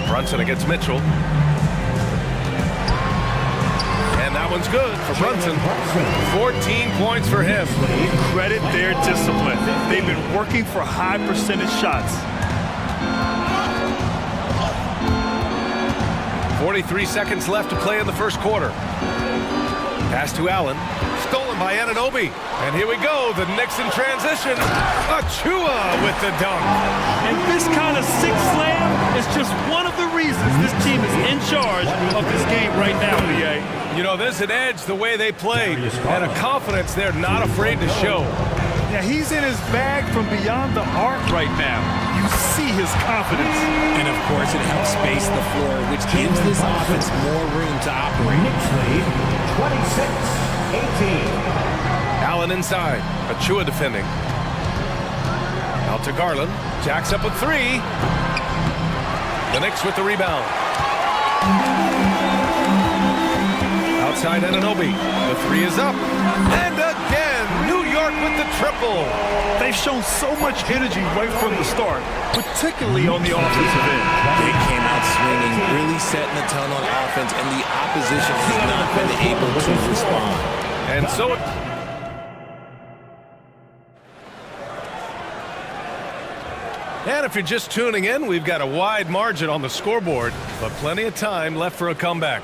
Brunson against Mitchell. And And that one's good for Brunson. 14 points for him. Credit their discipline. They've been working for high percentage shots. 43 seconds left to play in the first quarter. Pass to Allen. Stolen by Anunoby. And here we go. The Knicks in transition. Achua with the dunk. And this kind of six slam is just one of the reasons this team is in charge of this game right now, BA. You know, there's an edge the way they play and a confidence they're not afraid to show. Yeah, he's in his bag from beyond the arc right now. You see his confidence. And of course, it helps space the floor, which gives this offense more room to operate. Knicks lead 26-18. Allen inside. Achua defending. Out to Garland. Jacks up with three. The Knicks with the rebound. Outside Anunoby. The three is up. And again, New York with the triple. They've shown so much energy right from the start, particularly on the offensive end. They came out swinging, really setting the tone on offense, and the opposition has not been able to respond. And so and if you're just tuning in, we've got a wide margin on the scoreboard, but plenty of time left for a comeback.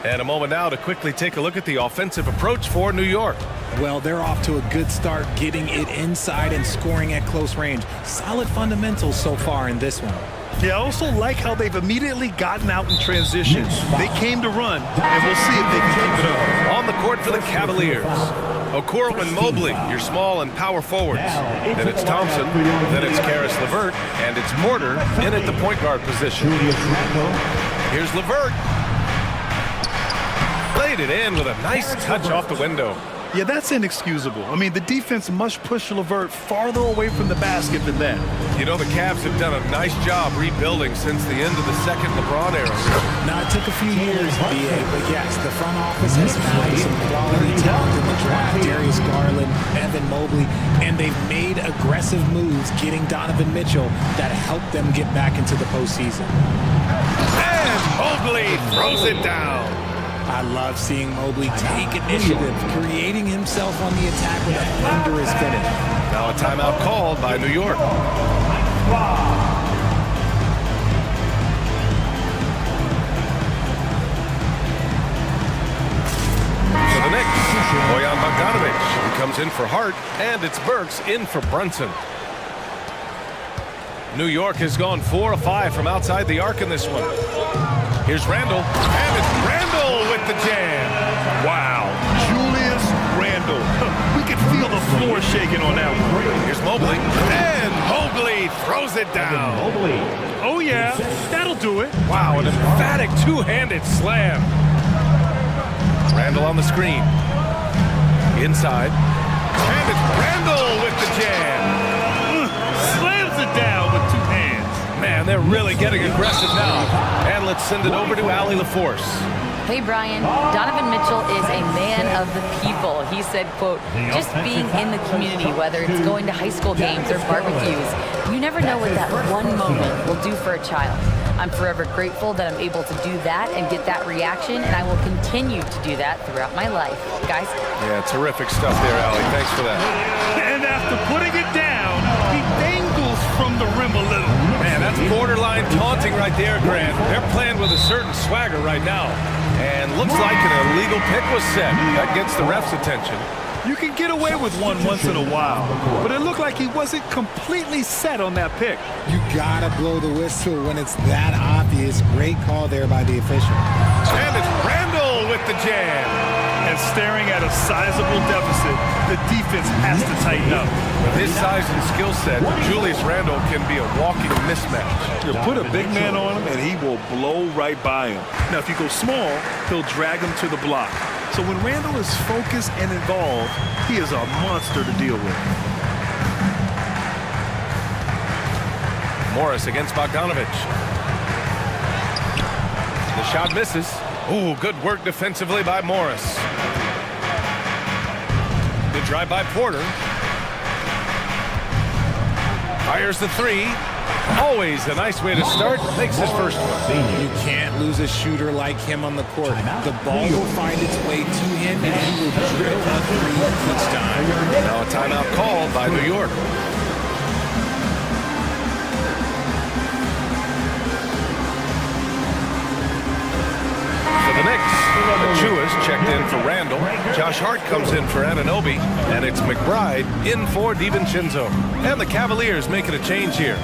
And a moment now to quickly take a look at the offensive approach for New York. Well, they're off to a good start, getting it inside and scoring at close range. Solid fundamentals so far in this one. Yeah, I also like how they've immediately gotten out in transition. They came to run, and we'll see if they can keep it up. On the court for the Cavaliers. Okoro and Mobley, your small and power forwards. Then it's Thompson, then it's Karis LeVert, and it's Mortar in at the point guard position. Here's LeVert. Played it in with a nice touch off the window. Yeah, that's inexcusable. I mean, the defense must push LeVert farther away from the basket than that. You know, the Cavs have done a nice job rebuilding since the end of the second LeBron era. Now, it took a few years, BA, but yes, the front office has found some quality talent in the draft. Darius Garland, Evan Mobley, and they've made aggressive moves getting Donovan Mitchell that helped them get back into the postseason. And Mobley throws it down. I love seeing Mobley take initiative, creating himself on the attack with a thunderous finish. Now a timeout called by New York. For the Knicks, Bojan Bogdanovic. He comes in for Hart, and it's Burks in for Brunson. New York has gone 4 of 5 from outside the arc in this one. Here's Randall, and it's Randall with the jam. Wow, Julius Randle. We could feel the floor shaking on that one. Here's Mobley, and Mobley throws it down. Oh yeah, that'll do it. Wow, an emphatic two-handed slam. Randall on the screen. Inside, and it's Randall with the jam. Slams it down with two hands. Man, they're really getting aggressive now. And let's send it over to Allie LaForce. Hey, Brian. Donovan Mitchell is a man of the people. He said, quote, just being in the community, whether it's going to high school games or barbecues, you never know what that one moment will do for a child. I'm forever grateful that I'm able to do that and get that reaction, and I will continue to do that throughout my life. Guys? Yeah, terrific stuff there, Allie. Thanks for that. And after putting it down, he dangles from the rim a little. Man, that's borderline taunting right there, Grant. They're playing with a certain swagger right now. And looks like an illegal pick was set. That gets the ref's attention. You can get away with one once in a while, but it looked like he wasn't completely set on that pick. You gotta blow the whistle when it's that obvious. Great call there by the official. And it's Randall with the jam. And staring at a sizable deficit, the defense has to tighten up. With his size and skill set, Julius Randle can be a walking mismatch. You put a big man on him, and he will blow right by him. Now, if you go small, he'll drag him to the block. So when Randle is focused and involved, he is a monster to deal with. Morris against Bogdanovic. The shot misses. Ooh, good work defensively by Morris. Good drive by Porter. Fires the three. Always a nice way to start. Makes his first one. You can't lose a shooter like him on the court. The ball will find its way to him, and he will drill a three each time. Now a timeout called by New York. For the Knicks, Achua's checked in for Randall. Josh Hart comes in for Anunoby, and it's McBride in for DiVincenzo. And the Cavaliers making a change here.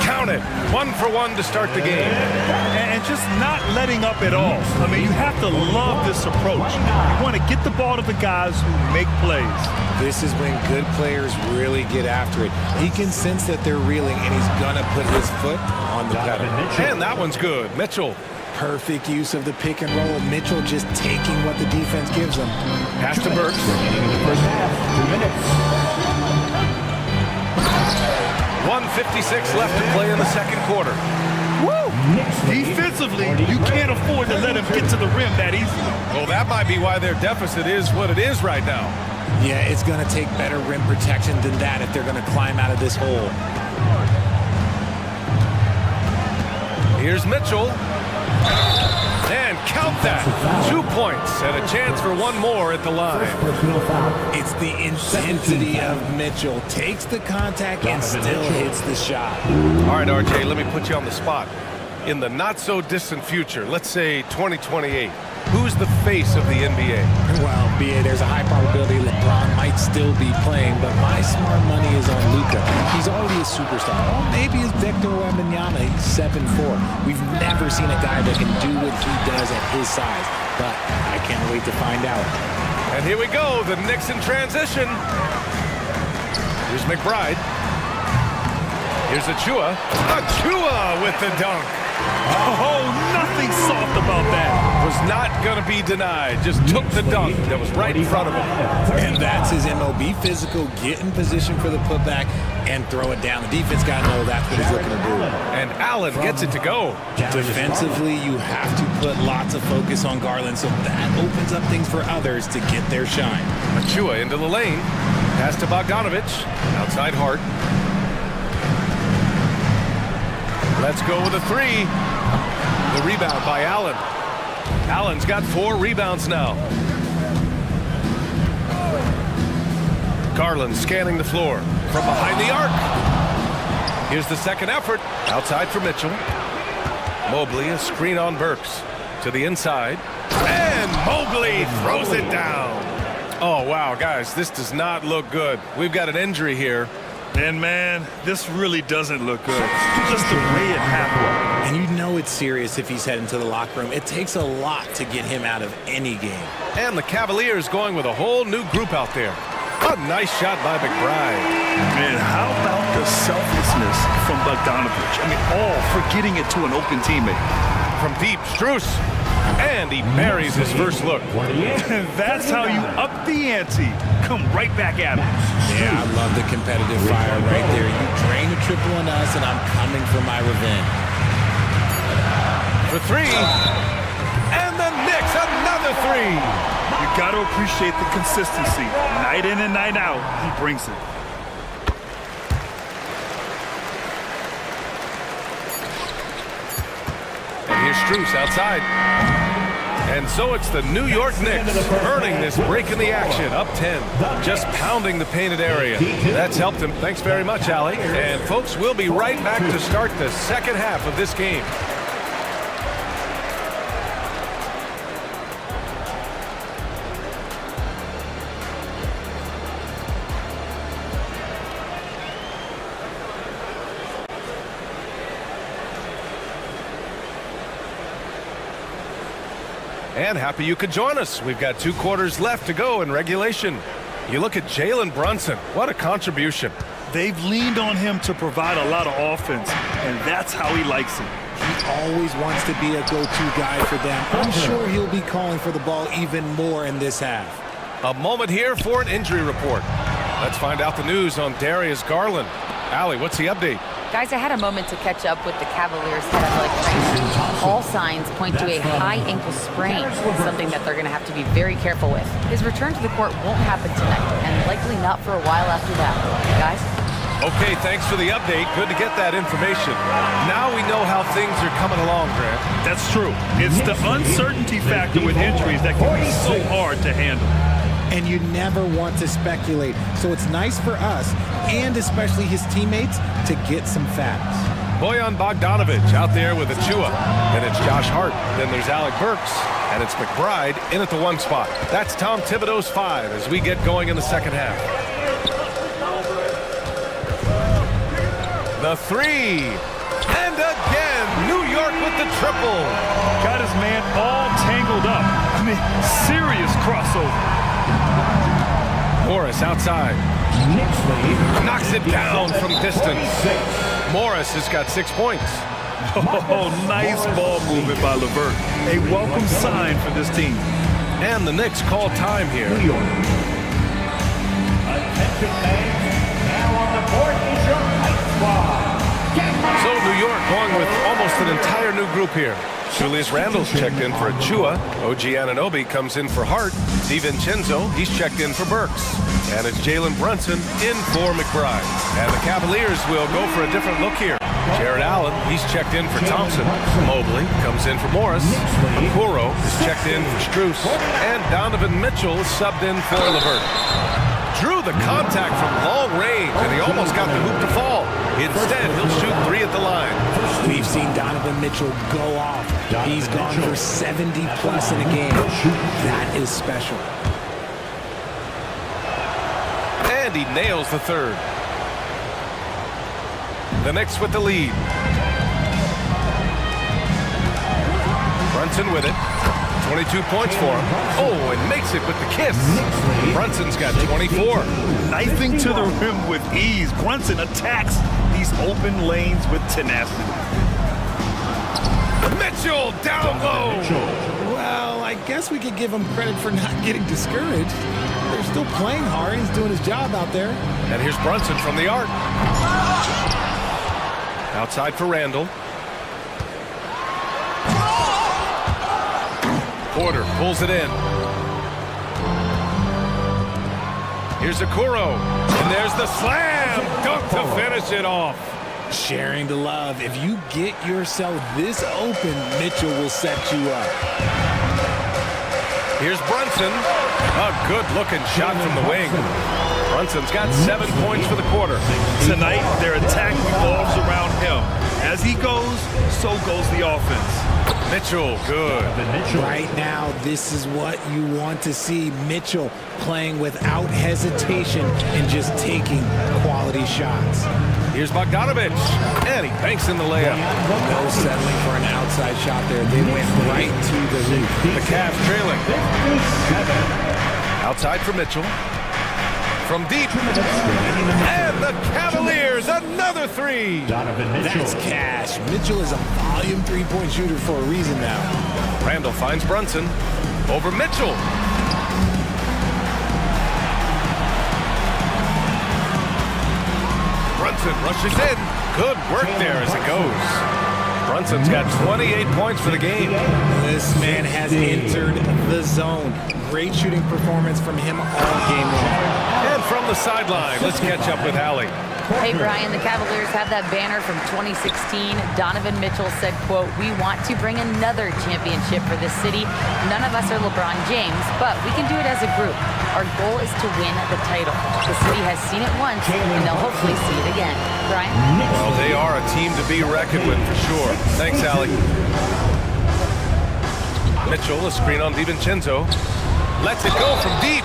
Count it. 1-for-1 to start the game. And just not letting up at all. I mean, you have to love this approach. You want to get the ball to the guys who make plays. This is when good players really get after it. He can sense that they're reeling, and he's going to put his foot on the pedal. And that one's good. Mitchell. Perfect use of the pick and roll. Mitchell just taking what the defense gives him. Pass to Burks. 1:56 left to play in the second quarter. Woo! Defensively, you can't afford to let him get to the rim that easily. Well, that might be why their deficit is what it is right now. Yeah, it's going to take better rim protection than that if they're going to climb out of this hole. Here's Mitchell. And count that. 2 points and a chance for one more at the line. It's the intensity of Mitchell. Takes the contact and still hits the shot. All right, RJ, let me put you on the spot. In the not-so-distant future, let's say 2028, who's the face of the NBA? Well, BA, there's a high probability LeBron might still be playing, but my smart money is on Luka. He's already a superstar. Or maybe it's Victor Wembanyama. He's 7'4". We've never seen a guy that can do what he does at his size, but I can't wait to find out. And here we go, the Knicks in transition. Here's McBride. Here's Achua. Achua with the dunk. Oh, nothing soft about that. Was not going to be denied. Just took the dunk that was right in front of him. And that's his MOB physical. Get in position for the putback and throw it down. The defense got to know that's what he's looking to do. And Allen gets it to go. Defensively, you have to put lots of focus on Garland, so that opens up things for others to get their shine. Achua into the lane. Pass to Bogdanovich. Outside Hart. Let's go with a three. The rebound by Allen. Allen's got 4 rebounds now. Garland scanning the floor from behind the arc. Here's the second effort. Outside for Mitchell. Mobley, a screen on Burks. To the inside. And Mobley throws it down. Oh, wow, guys, this does not look good. We've got an injury here. And, man, this really doesn't look good. Just the way it happened. And you know it's serious if he's heading to the locker room. It takes a lot to get him out of any game. And the Cavaliers going with a whole new group out there. A nice shot by McBride. Man, how about the selflessness from Bogdanovich? I mean, all for getting it to an open teammate. From deep, Strus. And he buries his first look. And that's how you up the ante. Come right back at him. Yeah, I love the competitive fire right there. You drain a triple on us, and I'm coming for my revenge. For three. And the Knicks, another three. You got to appreciate the consistency. Night in and night out, he brings it. And here's Strus outside. And so it's the New York Knicks earning this break in the action, up 10, just pounding the painted area. That's helped them. Thanks very much, Allie. And folks, we'll be right back to start the second half of this game. And happy you could join us. We've got 2 quarters left to go in regulation. You look at Jalen Brunson. What a contribution. They've leaned on him to provide a lot of offense, and that's how he likes it. He always wants to be a go-to guy for them. I'm sure he'll be calling for the ball even more in this half. A moment here for an injury report. Let's find out the news on Darius Garland. Allie, what's the update? Guys, I had a moment to catch up with the Cavaliers head athletic trainer. All signs point to a high ankle sprain, something that they're going to have to be very careful with. His return to the court won't happen tonight, and like likely not for a while after that. Guys? Okay, thanks for the update. Good to get that information. Now we know how things are coming along, Grant. That's true. It's the uncertainty factor with injuries that can be so hard to handle. And you never want to speculate. So it's nice for us, and especially his teammates, to get some facts. Bojan Bogdanovic out there with Achua. And it's Josh Hart. Then there's Alec Burks. And it's McBride in at the 1 spot. That's Tom Thibodeau's 5 as we get going in the second half. The 3. And again, New York with the triple. Got his man all tangled up. I mean, serious crossover. Morris outside. Knocks it down from distance. Morris has got 6 points. Oh, nice ball movement by LeVert. A welcome sign for this team. And the Knicks call time here. New York. Attention fans, now on the court is your night squad. So New York going with almost an entire new group here. Julius Randle's checked in for Achua. OG Anunoby comes in for Hart. DiVincenzo, he's checked in for Burks. And it's Jalen Brunson in for McBride. And the Cavaliers will go for a different look here. Jared Allen, he's checked in for Thompson. Mobley comes in for Morris. Okoro is checked in for Strus. And Donovan Mitchell is subbed in for LeVert. Drew the contact from long range, and he almost got the hoop to fall. Instead, he'll shoot 3 at the line. We've seen Donovan Mitchell go off. He's gone for 70+ in a game. That is special. And he nails the 3rd. The Knicks with the lead. Brunson with it. 22 points for him. Oh, and makes it with the kiss. Brunson's got 24. Knifing to the rim with ease. Brunson attacks these open lanes with tenacity. Mitchell down low. Well, I guess we could give him credit for not getting discouraged. They're still playing hard. He's doing his job out there. And here's Brunson from the arc. Outside for Randle. Porter pulls it in. Here's Okoro. And there's the slam. Dunk to finish it off. Sharing the love. If you get yourself this open, Mitchell will set you up. Here's Brunson. A good-looking shot from the wing. Brunson's got 7 points for the quarter. Tonight, their attack revolves around him. As he goes, so goes the offense. Mitchell, good. Right now, this is what you want to see. Mitchell playing without hesitation and just taking quality shots. Here's Bogdanovic, and he banks in the layup. No settling for an outside shot there. They went right to the hoop. The Cavs trailing. Outside for Mitchell. From deep. And the Cavaliers, another 3. That's cash. Mitchell is a volume 3-point shooter for a reason now. Randle finds Brunson. Over Mitchell. Brunson rushes in. Good work there as it goes. Brunson's got 28 points for the game. This man has entered the zone. Great shooting performance from him all game long. And from the sideline, let's catch up with Allie. Hey, Brian, the Cavaliers have that banner from 2016. Donovan Mitchell said, quote, "We want to bring another championship for this city. None of us are LeBron James, but we can do it as a group. Our goal is to win the title. The city has seen it once, and they'll hopefully see it again." Brian? Well, they are a team to be reckoned with for sure. Thanks, Allie. Mitchell, a screen on DiVincenzo. Lets it go from deep.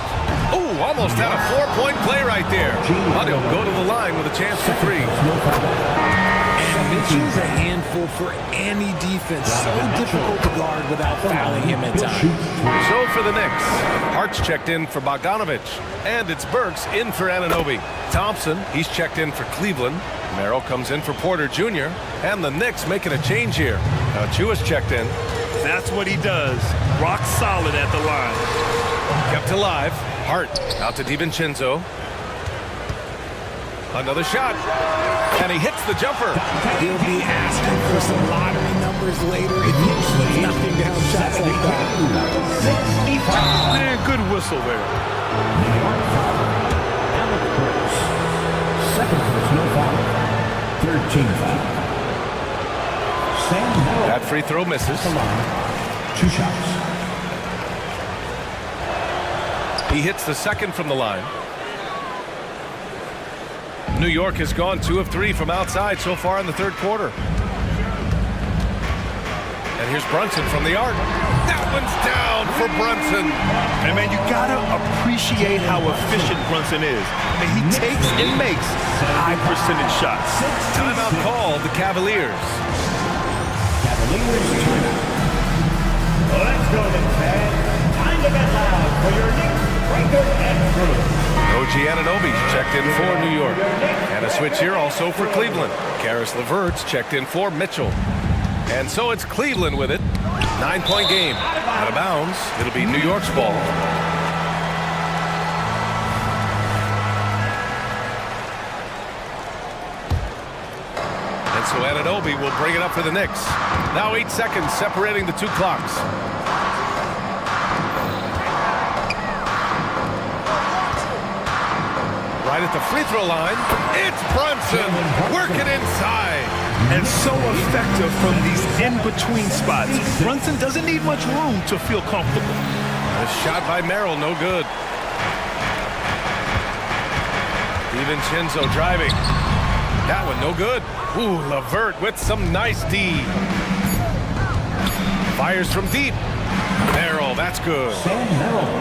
Ooh, almost had a 4-point play right there. But he'll go to the line with a chance for 3. And Mitchell's a handful for any defense. So difficult to guard without fouling him at times. So for the Knicks, Hart's checked in for Bogdanovic. And it's Burks in for Anunoby. Thompson, he's checked in for Cleveland. Merrill comes in for Porter Jr. And the Knicks making a change here. Achua's checked in. That's what he does. Rock solid at the line. Kept alive. Hart out to DiVincenzo. Another shot. And he hits the jumper. He'll be asking for some lottery numbers later if he keeps knocking down shots like that. Man, good whistle there. Team foul. Sam Howell. That free throw misses. 2 shots. He hits the second from the line. New York has gone 2 of 3 from outside so far in the third quarter. And here's Brunson from the arc. That one's down for Brunson. And man, you gotta appreciate how efficient Brunson is. I mean, he takes and makes high percentage shots. Timeout called the Cavaliers. Cavaliers timeout. Let's go then, fans. Time to get loud for your Knicks breaker and crew. OG Anunoby's checked in for New York. And a switch here also for Cleveland. Karis LeVert's checked in for Mitchell. And so it's Cleveland with it. 9-point game. Out of bounds. It'll be New York's ball. And so Anunoby will bring it up for the Knicks. Now 8 seconds separating the 2 clocks. Right at the free throw line, it's Brunson working inside. And so effective from these in-between spots. Brunson doesn't need much room to feel comfortable. A shot by Merrill, no good. DiVincenzo driving. That one, no good. Ooh, LeVert with some nice D. Fires from deep. Merrill, that's good.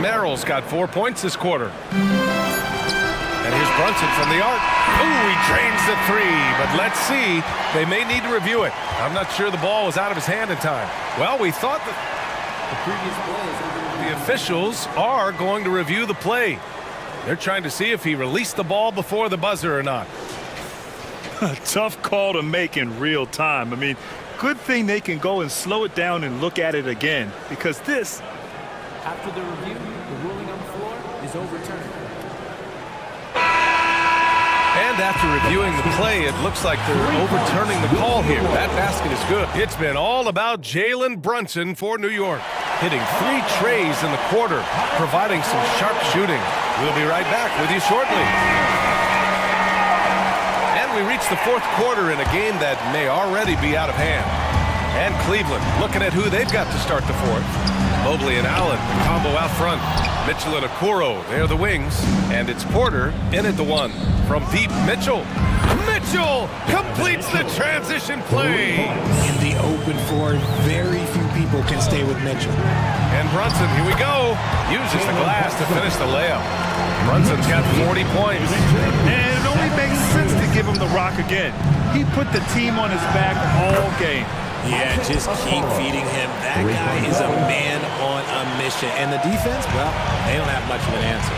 Merrill's got 4 points this quarter. And here's Brunson from the arc. Ooh, he drains the 3, but let's see. They may need to review it. I'm not sure the ball was out of his hand in time. Well, we thought that the officials are going to review the play. They're trying to see if he released the ball before the buzzer or not. A tough call to make in real time. I mean, good thing they can go and slow it down and look at it again, because this... After the review, the ruling on the floor is overturned. And after reviewing the play, it looks like they're overturning the call here. That basket is good. It's been all about Jalen Brunson for New York, hitting 3 trays in the quarter, providing some sharp shooting. We'll be right back with you shortly. And we reach the 4th quarter in a game that may already be out of hand. And Cleveland looking at who they've got to start the 4th. Mobley and Allen, combo out front. Mitchell and Okoro, they're the wings. And it's Porter in at the 1. From deep, Mitchell. Mitchell completes the transition play. In the open floor, very few people can stay with Mitchell. And Brunson, here we go. Uses the glass to finish the layup. Brunson's got 40 points. And it only makes sense to give him the rock again. He put the team on his back all game. Yeah, just keep feeding him. That guy is a man on a mission. And the defense, well, they don't have much of an answer.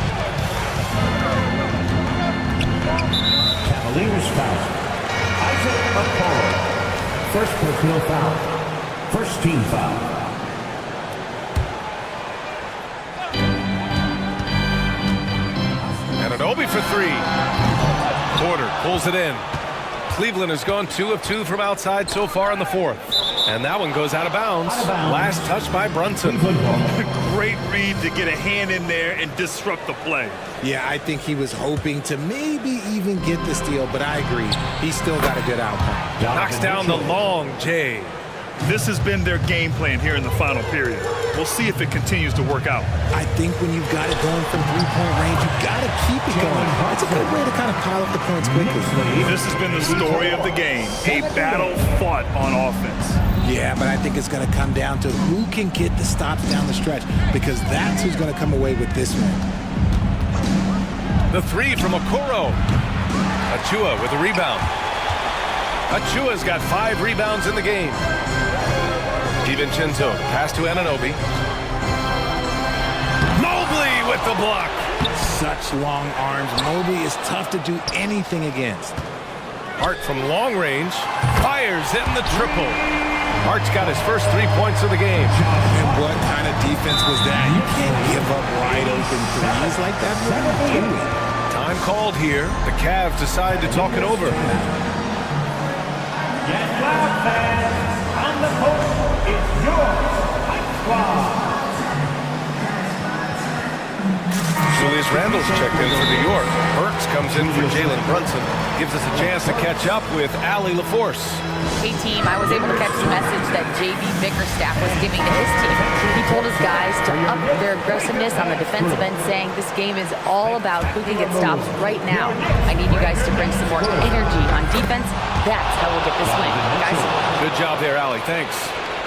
Cavaliers foul. Isaac Okoro. First personal foul. First team foul. Anunoby for 3. Porter pulls it in. Cleveland has gone 2 of 2 from outside so far in the 4th. And that one goes out of bounds. Last touch by Brunson. Great read to get a hand in there and disrupt the play. Yeah, I think he was hoping to maybe even get the steal, but I agree. He's still got a good outcome. Knocks down the long J. This has been their game plan here in the final period. We'll see if it continues to work out. I think when you've got it going from 3-point range, you've got to keep it going. It's a good way to kind of pile up the points quickly. This has been the story of the game, a battle fought on offense. Yeah, but I think it's going to come down to who can get the stops down the stretch, because that's who's going to come away with this one. The 3 from Okoro. Achua with a rebound. Achua's got 5 rebounds in the game. DiVincenzo, pass to Anunoby. Mobley with the block. Such long arms. Mobley is tough to do anything against. Hart from long range fires in the triple. Hart's got his first 3 points of the game. And what kind of defense was that? You can't give up wide open threes like that. What are you doing? Time called here. The Cavs decide to talk it over. Get loud, fans. On the court, it's your Hype Squad. Julius Randle's checked in for New York. Burks comes in for Jalen Brunson. Gives us a chance to catch up with Allie LaForce. Hey team, I was able to catch the message that JB Bickerstaff was giving to his team. He told his guys to up their aggressiveness on the defensive end, saying this game is all about who can get stops right now. I need you guys to bring some more energy on defense. That's how we'll get this win, guys. Good job there, Allie. Thanks.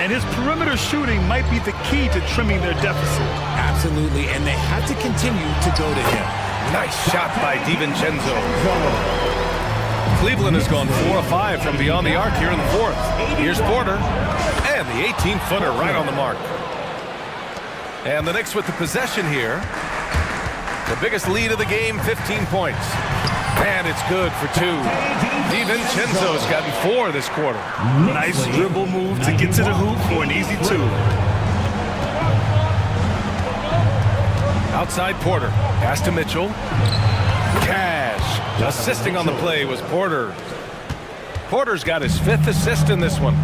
And his perimeter shooting might be the key to trimming their deficit. Absolutely, and they have to continue to go to him. Nice shot by DiVincenzo. Cleveland has gone 4 of 5 from beyond the arc here in the fourth. Here's Porter, and the 18-footer right on the mark. And the Knicks with the possession here. The biggest lead of the game, 15 points. And it's good for 2. DiVincenzo's gotten 4 this quarter. Nice dribble move to get to the hoop for an easy 2. Outside Porter. Pass to Mitchell. Cash. Assisting on the play was Porter. Porter's got his 5th assist in this one.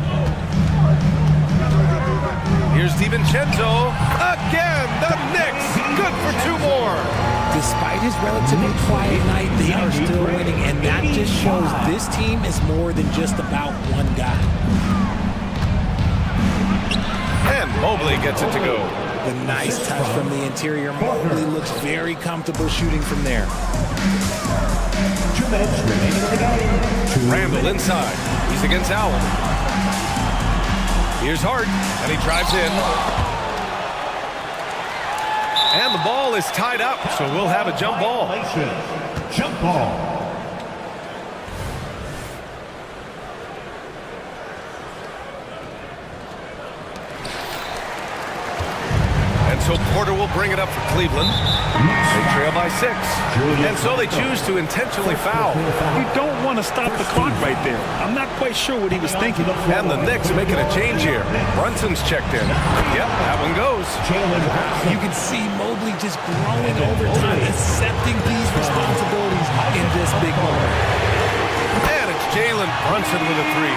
Here's DiVincenzo. Again, the Knicks. Good for 2 more. Despite his relatively quiet night, they are still winning, and that just shows this team is more than just about one guy. And Mobley gets it to go. The nice touch from the interior. Mobley looks very comfortable shooting from there. 2 minutes remaining in the game. Randall inside. He's against Allen. Here's Hart, and he drives in. And the ball is tied up, so we'll have a jump ball. Jump ball. And so Porter will bring it up for Cleveland. They trail by 6. And so they choose to intentionally foul. You don't want to stop the clock right there. I'm not quite sure what he was thinking. And the Knicks making a change here. Brunson's checked in. Yep, that one goes. You can see Mobley just growing over time, accepting these responsibilities in this big moment. And it's Jalen Brunson with a 3.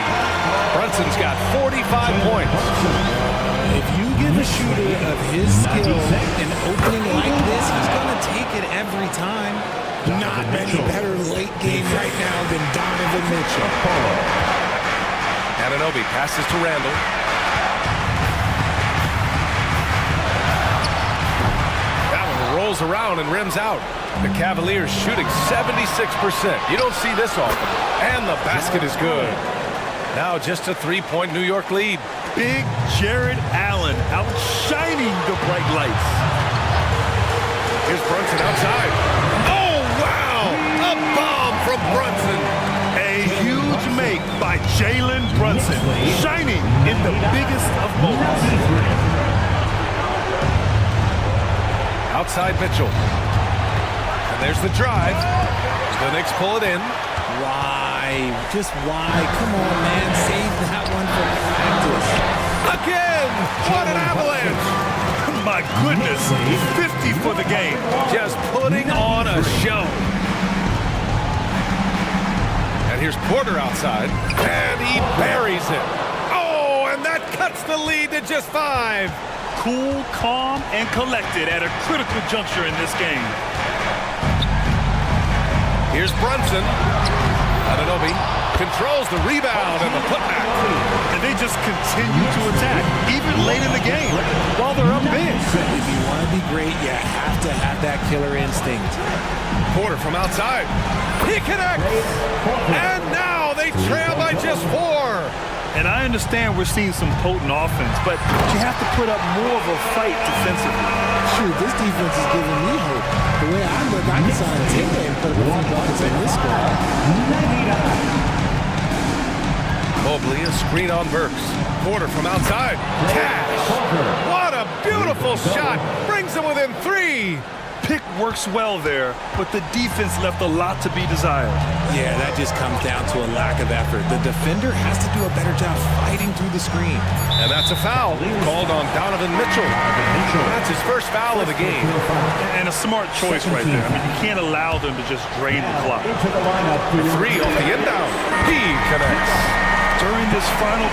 Brunson's got 45 points. If you give a shooter of his skill an opening like this, he's going to take it every time. Not many better late game right now than Donovan Mitchell. Anunoby passes to Randall. That one rolls around and rims out. The Cavaliers shooting 76%. You don't see this often. And the basket is good. Now just a 3-point New York lead. Big Jared Allen outshining the bright lights. Here's Brunson outside. Oh, wow! A bomb from Brunson. A huge make by Jalen Brunson, shining in the biggest of moments. Outside Mitchell. And there's the drive. The Knicks pull it in. Why? Just why? Come on, man. Save that one for practice. Again! What an avalanche! My goodness, 50 for the game. Just putting on a show. And here's Porter outside. And he buries it. Oh, and that cuts the lead to just 5. Cool, calm, and collected at a critical juncture in this game. Here's Brunson. Anunoby controls the rebound and the putback. And they just continue to attack, even late in the game, while they're up big. If you want to be great, you have to have that killer instinct. Porter from outside. He connects. And now they trail by just 4. And I understand we're seeing some potent offense, but you have to put up more of a fight defensively. Shoot, this defense is giving me hope. The way I look, I can sign Taylor and put up a few buckets in this squad. Mobley, a screen on Burks. Porter from outside. Cash. What a beautiful shot. Brings them within 3. Pick works well there, but the defense left a lot to be desired. Yeah, that just comes down to a lack of effort. The defender has to do a better job fighting through the screen. And that's a foul called on Donovan Mitchell. That's his first foul of the game. And a smart choice right there. I mean, you can't allow them to just drain the clock. 3 off the inbound. He connects. During this final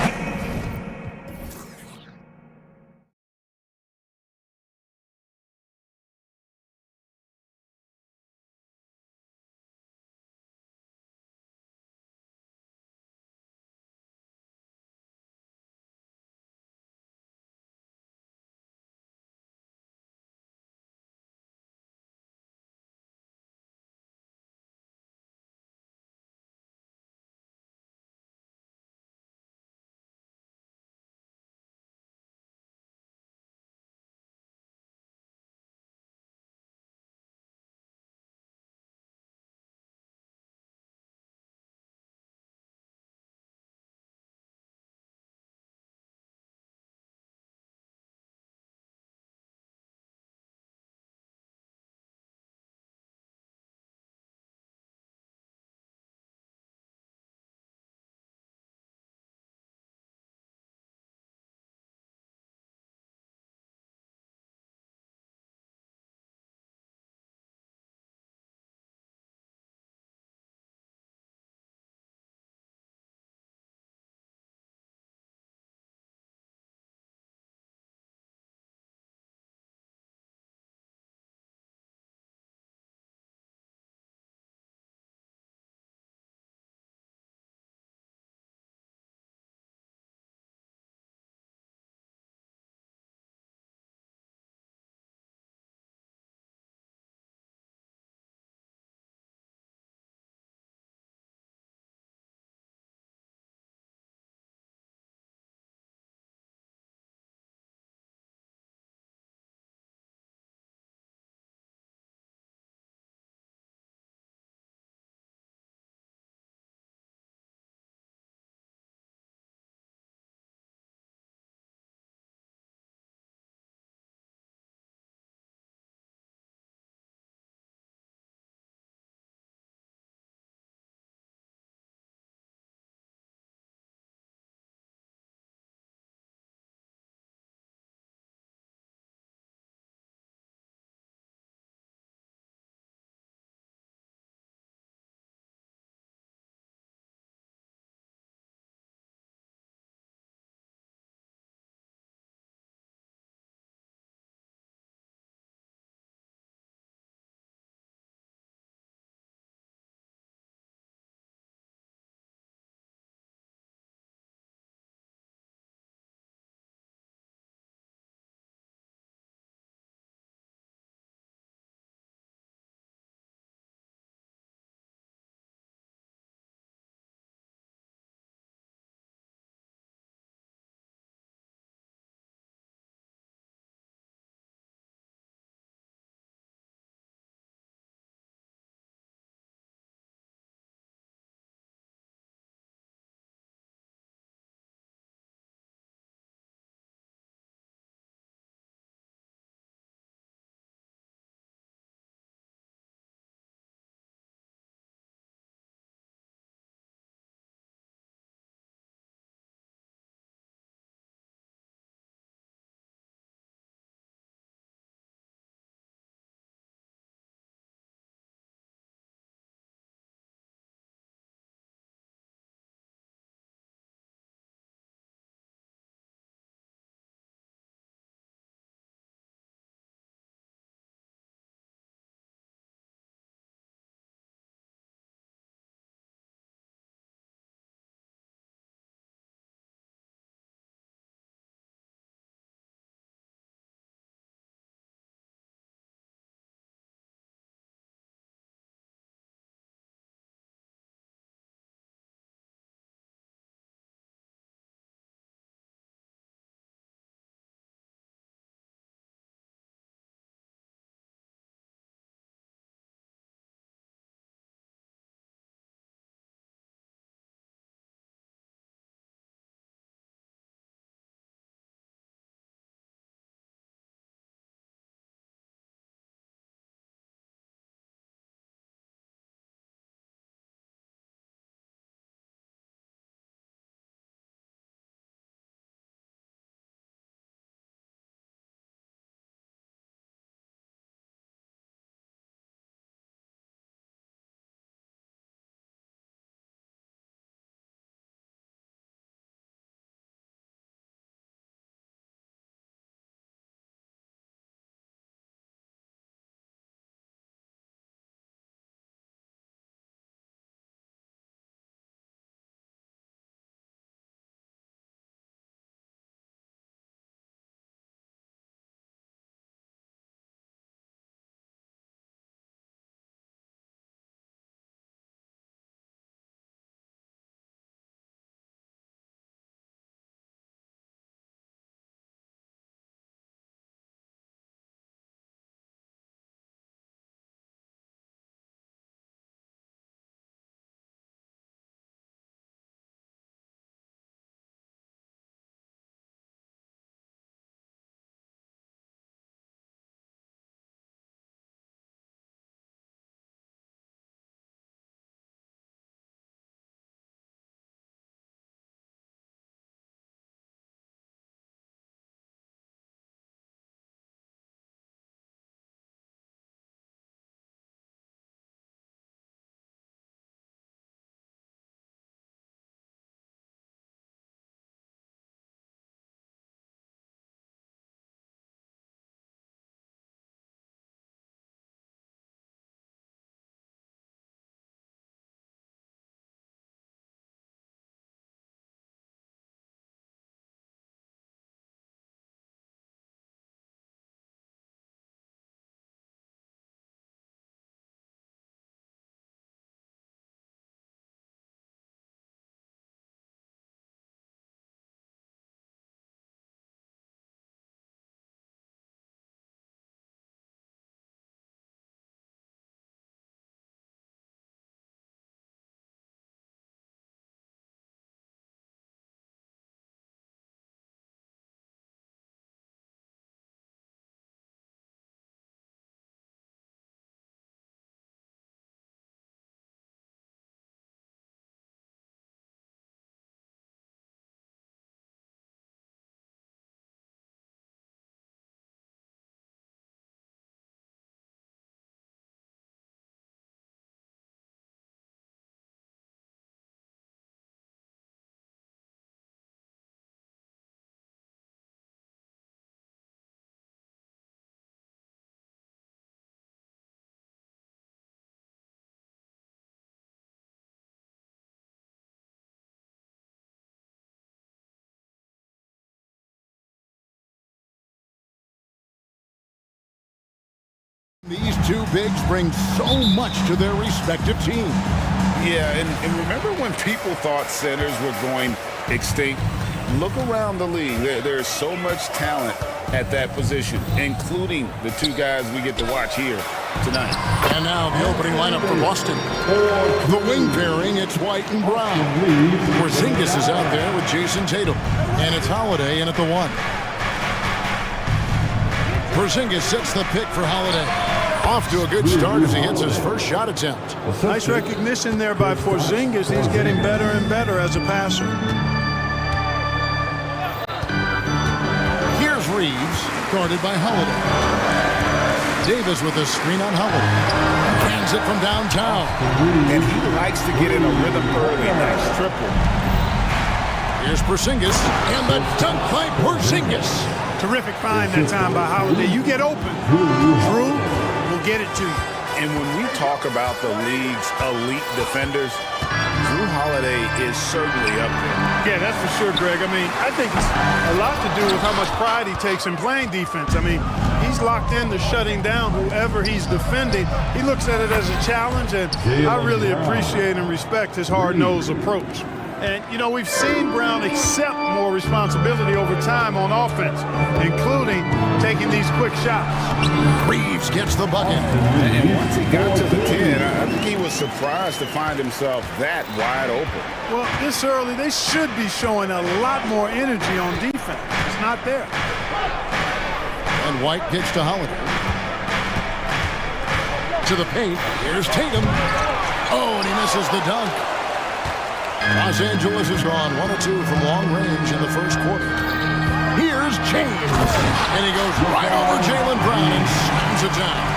These two bigs bring so much to their respective teams. Yeah, and remember when people thought centers were going extinct? Look around the league. There's so much talent at that position, including the two guys we get to watch here tonight. And now the opening lineup for Boston. The wing pairing, it's White and Brown. Porzingis is out there with Jason Tatum. And it's Holiday in at the 1. Porzingis sets the pick for Holiday. Off to a good start as he hits his first shot attempt. Nice recognition there by Porzingis. He's getting better and better as a passer. Here's Reeves, guarded by Holiday. Davis with a screen on Holiday. Hands it from downtown. And he likes to get in a rhythm early. Nice triple. Here's Porzingis, and the dunk by Porzingis. Terrific find that time by Holiday. You get open. Drew will get it to you. And when we talk about the league's elite defenders, Drew Holiday is certainly up there. Yeah, that's for sure, Greg. I mean, I think it's a lot to do with how much pride he takes in playing defense. I mean, he's locked into shutting down whoever he's defending. He looks at it as a challenge, and I really appreciate and respect his hard-nosed approach. And, you know, we've seen Brown accept more responsibility over time on offense, including taking these quick shots. Reeves gets the bucket. And once he got to the 10, I think he was surprised to find himself that wide open. Well, this early, they should be showing a lot more energy on defense. It's not there. And White gets to Holiday. To the paint. Here's Tatum. Oh, and he misses the dunk. Los Angeles has gone 1 of 2 from long range in the first quarter. Here's James. And he goes right over Jaylen Brown and slams it down.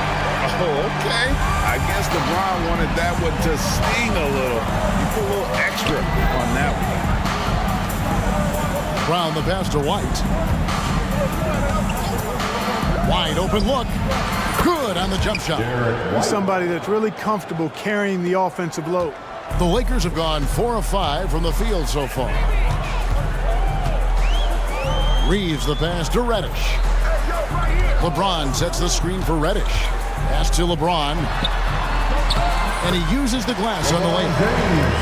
Oh, okay. I guess LeBron wanted that one to sting a little. He put a little extra on that one. Brown the pass to White. Wide open look. Good on the jump shot. He's somebody that's really comfortable carrying the offensive load. The Lakers have gone 4 of 5 from the field so far. Reeves the pass to Reddish. LeBron sets the screen for Reddish. Pass to LeBron. And he uses the glass on the lane.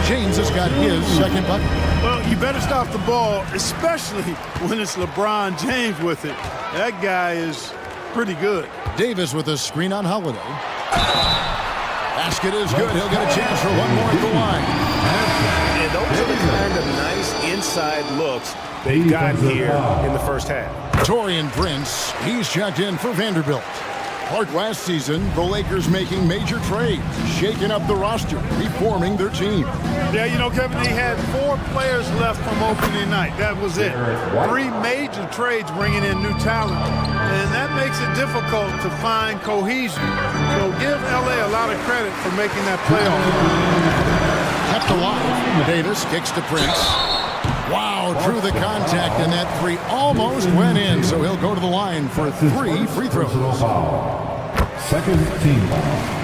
James has got his second bucket. Well, you better stop the ball, especially when it's LeBron James with it. That guy is pretty good. Davis with a screen on Holiday. Basket is good. He'll get a chance for one more at the line. And those are the kind of nice inside looks they've got here in the first half. Taurean Prince, he's checked in for Vanderbilt. Part last season, the Lakers making major trades, shaking up the roster, reforming their team. Yeah, you know, Kevin, they had 4 players left from opening night. That was it. 3 major trades bringing in new talent. And that makes it difficult to find cohesion. So give LA a lot of credit for making that playoff. Kept alive. Davis kicks to Prince. Wow, drew the contact, and that 3 almost went in, so he'll go to the line for 3 free throws. Second team.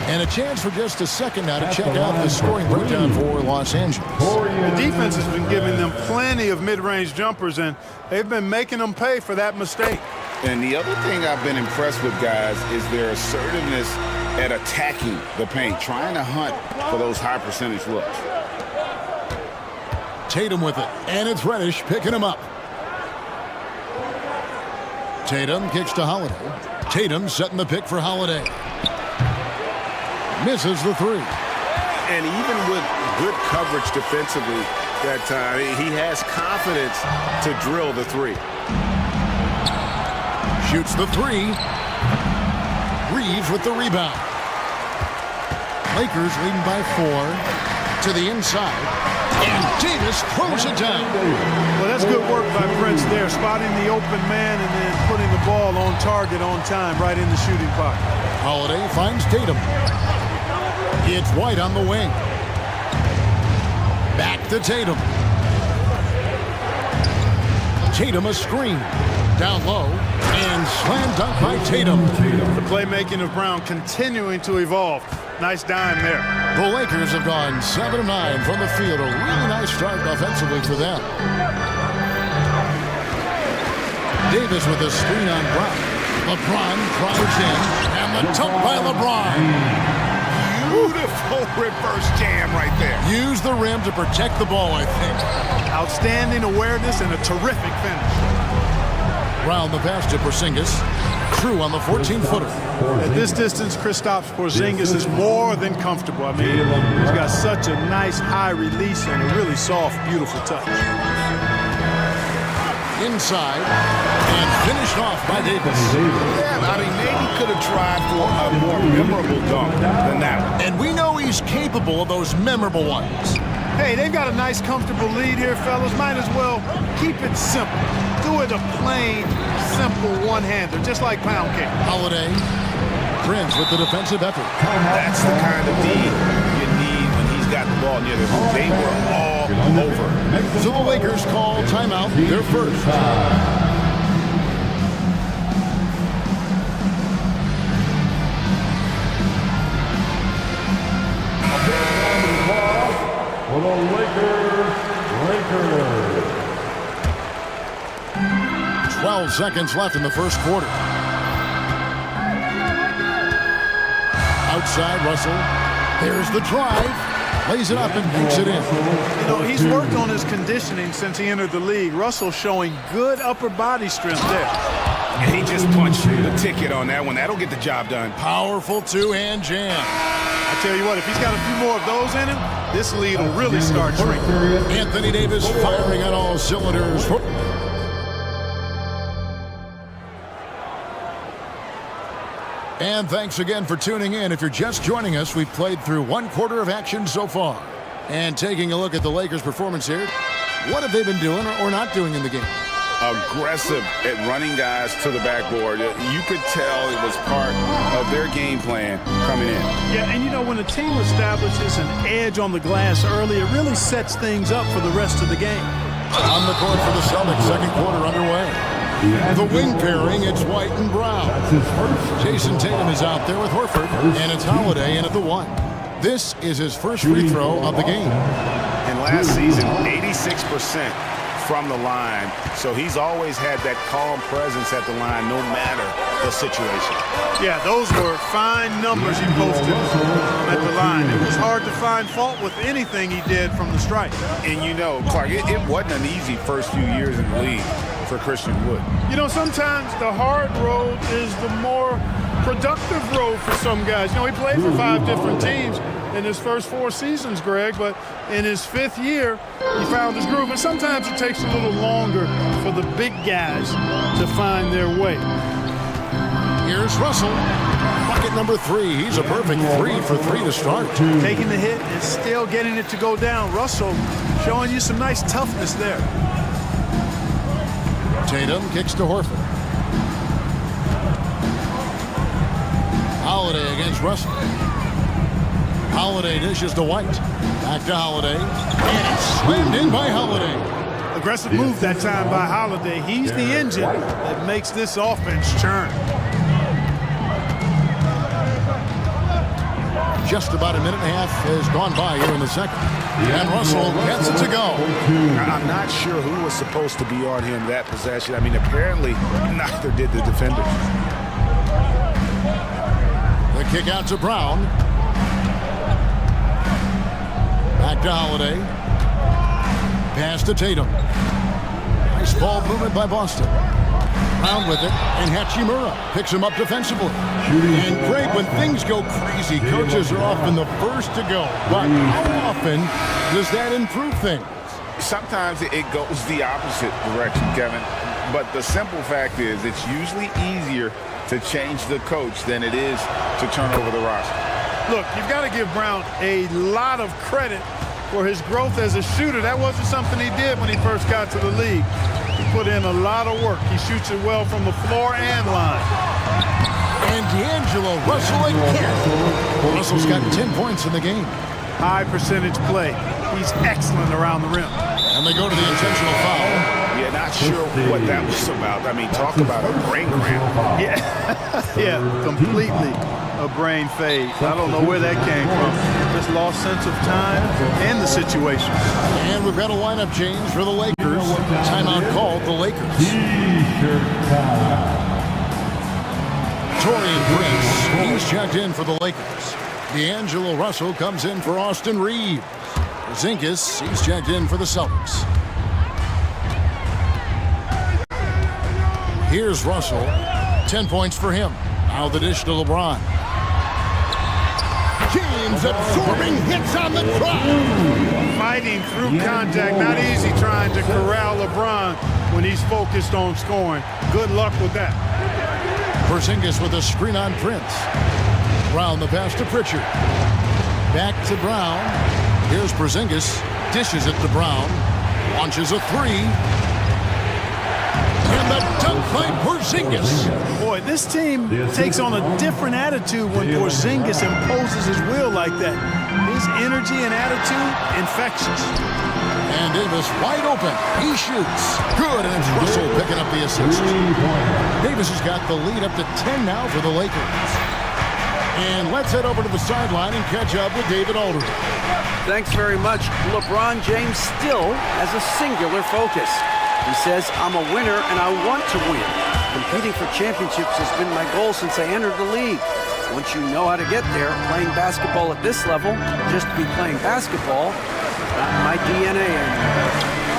And a chance for just a second now to check out the scoring breakdown for Los Angeles. The defense has been giving them plenty of mid-range jumpers, and they've been making them pay for that mistake. And the other thing I've been impressed with, guys, is their assertiveness at attacking the paint, trying to hunt for those high percentage looks. Tatum with it, and it's Reddish picking him up. Tatum kicks to Holiday. Tatum setting the pick for Holiday. Misses the 3. And even with good coverage defensively that time, he has confidence to drill the 3. Shoots the 3. Reeves with the rebound. Lakers leading by 4 to the inside. And Davis throws it down. Well, that's good work by Prince there, spotting the open man and then putting the ball on target on time right in the shooting pocket. Holiday finds Tatum. It's White on the wing. Back to Tatum. Tatum a screen. Down low. And slam dunk by Tatum. The playmaking of Brown continuing to evolve. Nice dime there. The Lakers have gone 7 of 9 from the field. A really nice start offensively for them. Davis with a screen on Brown. LeBron drives in, and the dunk by LeBron. Beautiful reverse jam right there. Use the rim to protect the ball, I think. Outstanding awareness and a terrific finish. Round the pass to Porzingis. True on the 14-footer. At this distance, Kristaps Porzingis is more than comfortable. I mean, he's got such a nice high release and a really soft, beautiful touch. Inside, and finished off by Davis. Yeah, I mean, maybe could have tried for a more memorable dunk than that one. And we know he's capable of those memorable ones. Hey, they've got a nice, comfortable lead here, fellas. Might as well keep it simple. Do it a plain, simple one-hander, just like pound cake. Holiday grins with the defensive effort. That's the kind of D you need when he's got the ball near the hoop. They were all over. So the Lakers call timeout, their first. For the Lakers. 12 seconds left in the first quarter. Outside, Russell. There's the drive. Lays it up and makes it in. You know, he's worked on his conditioning since he entered the league. Russell showing good upper body strength there. And he just punched the ticket on that one. That'll get the job done. Powerful two-hand jam. I tell you what, if he's got a few more of those in him, this lead will really start shrinking. Anthony Davis firing on all cylinders. And thanks again for tuning in. If you're just joining us, we've played through one quarter of action so far. And taking a look at the Lakers' performance here, what have they been doing or not doing in the game? Aggressive at running guys to the backboard. You could tell it was part of their game plan coming in. Yeah, and you know, when a team establishes an edge on the glass early, it really sets things up for the rest of the game. On the court for the Celtics, second quarter underway. The wing pairing, it's White and Brown. Jason Tatum is out there with Horford, and it's Holiday in at the one. This is his first free throw of the game. And last season, 86% from the line, so he's always had that calm presence at the line no matter the situation. Yeah, those were fine numbers he posted at the line. It was hard to find fault with anything he did from the stripe. And you know, Clark, it wasn't an easy first few years in the league for Christian Wood. You know, sometimes the hard road is the more productive road for some guys. You know, he played for 5 different teams in his first 4 seasons, Greg, but in his 5th year, he found his groove. And sometimes it takes a little longer for the big guys to find their way. Here's Russell. Bucket number 3. He's a perfect 3 for 3 to start. Taking the hit and still getting it to go down. Russell showing you some nice toughness there. Tatum kicks to Horford. Holiday against Russell. Holiday dishes to White. Back to Holiday. And it's slammed in by Holiday. Aggressive move that time by Holiday. He's the engine that makes this offense churn. Just about a minute and a half has gone by here in the second. And Russell gets it to go. I'm not sure who was supposed to be on him that possession. I mean, apparently neither did the defenders. The kick out to Brown. Back to Holiday. Pass to Tatum. Nice ball movement by Boston. Brown with it, and Hachimura picks him up defensively. And Greg, when things go crazy, coaches are often the first to go. But how often does that improve things? Sometimes it goes the opposite direction, Kevin. But the simple fact is it's usually easier to change the coach than it is to turn over the roster. Look, you've got to give Brown a lot of credit for his growth as a shooter. That wasn't something he did when he first got to the league. He put in a lot of work. He shoots it well from the floor and line. And D'Angelo Russell again. Russell's got 10 points in the game. High percentage play. He's excellent around the rim. And they go to the intentional foul. Yeah, not sure what that was about. I mean, talk about a brain cramp. Yeah, yeah, completely a brain fade. I don't know where that came from. Just lost sense of time and the situation. And we've got a lineup change for the Lakers. Timeout called the Lakers. Torian Prince, he's checked in for the Lakers. D'Angelo Russell comes in for Austin Reeves. Porzingis, he's checked in for the Celtics. Here's Russell. 10 points for him. Now the dish to LeBron. James absorbing hits on the drive. Fighting through contact. Not easy trying to corral LeBron when he's focused on scoring. Good luck with that. Porzingis with a screen on Prince. Brown the pass to Pritchard. Back to Brown. Here's Porzingis. Dishes it to Brown. Launches a three. And the dunk by Porzingis. Boy, this team takes on a different attitude when Porzingis imposes his will like that. His energy and attitude, infectious. And Davis wide open. He shoots. Good, and it's Russell picking up the assist. Davis has got the lead up to 10 now for the Lakers. And let's head over to the sideline and catch up with David Aldridge. Thanks very much. LeBron James still has a singular focus. He says, I'm a winner and I want to win. Competing for championships has been my goal since I entered the league. Once you know how to get there, playing basketball at this level, just to be playing basketball, not my DNA anymore.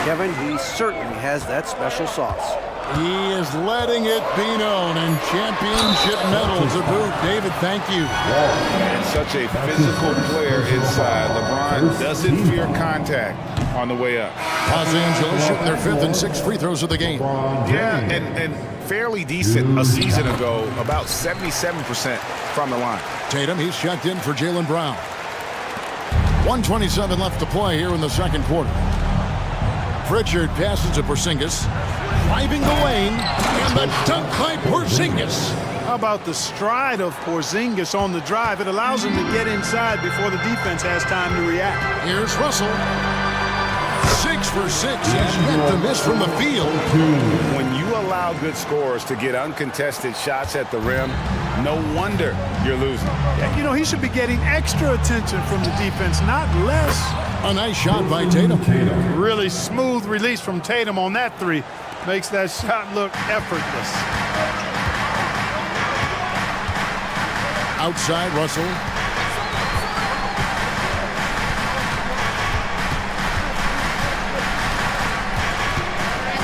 Kevin, he certainly has that special sauce. He is letting it be known, and championship medals to boot. David, thank you. And such a physical player inside. LeBron doesn't fear contact on the way up. Los Angeles shooting their 5th and 6th free throws of the game. Yeah, and fairly decent a season ago, about 77% from the line. Tatum, he's checked in for Jaylen Brown. 1:27 left to play here in the second quarter. Pritchard passes to Porzingis. Driving the lane, and the dunk by Porzingis. How about the stride of Porzingis on the drive? It allows him to get inside before the defense has time to react. Here's Russell. 6 for 6. He's yet to miss from the field. When you allow good scorers to get uncontested shots at the rim, no wonder you're losing. You know, he should be getting extra attention from the defense, not less. A nice shot by Tatum. Really smooth release from Tatum on that three. Makes that shot look effortless. Outside, Russell.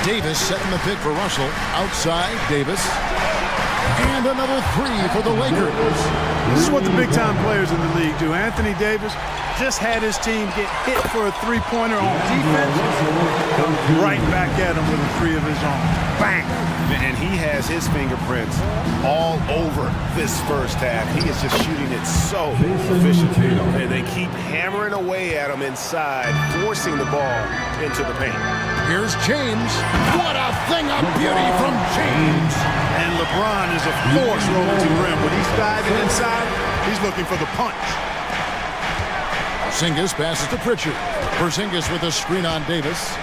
Davis setting the pick for Russell. Outside, Davis. And another three for the Lakers. This is what the big-time players in the league do. Anthony Davis just had his team get hit for a three-pointer on defense. Comes right back at him with a three of his own. Bang! And he has his fingerprints all over this first half. He is just shooting it so efficiently. And they keep hammering away at him inside, forcing the ball into the paint. Here's James. What a thing of beauty from James. And LeBron is a force rolling to the rim. When he's diving inside, he's looking for the punch. Porzingis passes to Pritchard. Porzingis with a screen on Davis.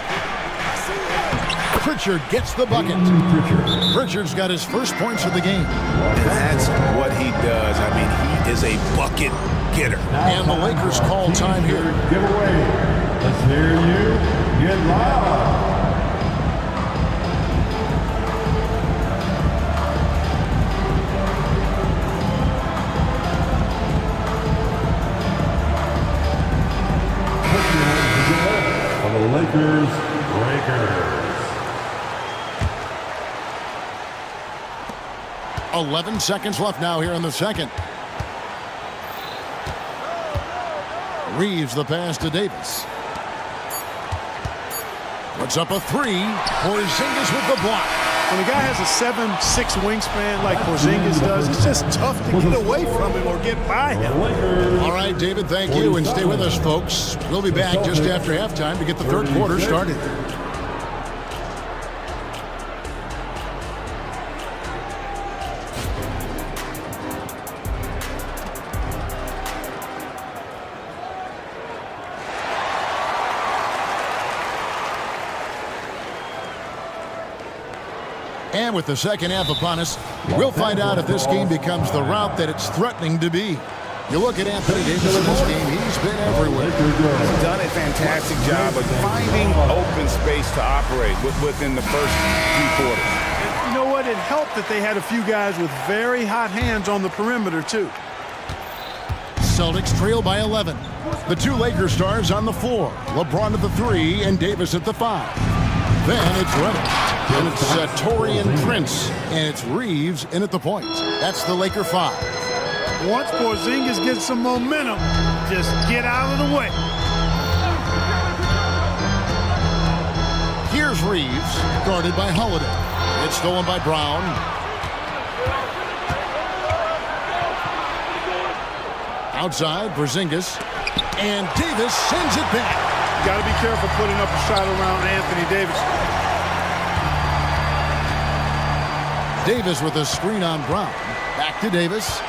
Pritchard gets the bucket. Pritchard's got his first points of the game. And that's what he does. I mean, he is a bucket getter. And the Lakers call time here. Giveaway. Let's hear you get loud. On the Lakers, Breakers. 11 seconds left now here in the second. Reeves the pass to Davis. Puts up a three. Porzingis with the block. When a guy has a 7'6" wingspan like Porzingis does, it's just tough to get away from him or get by him. All right, David, thank you, and stay with us, folks. We'll be back just after halftime to get the third quarter started. And with the second half upon us, we'll find out if this game becomes the route that it's threatening to be. You look at Anthony Davis in this game, he's been everywhere. He's done a fantastic job of finding open space to operate within the first few quarters. You know what? It helped that they had a few guys with very hot hands on the perimeter, too. Celtics trail by 11. The two Lakers stars on the floor. LeBron at the 3 and Davis at the 5. Then it's Reddish. And it's Taurean Prince. And it's Reeves in at the point. That's the Laker 5. Once Porzingis gets some momentum, just get out of the way. Here's Reeves, guarded by Holiday. It's stolen by Brown. Outside, Porzingis. And Davis sends it back. Got to be careful putting up a shot around Anthony Davis. Davis with a screen on Brown. Back to Davis.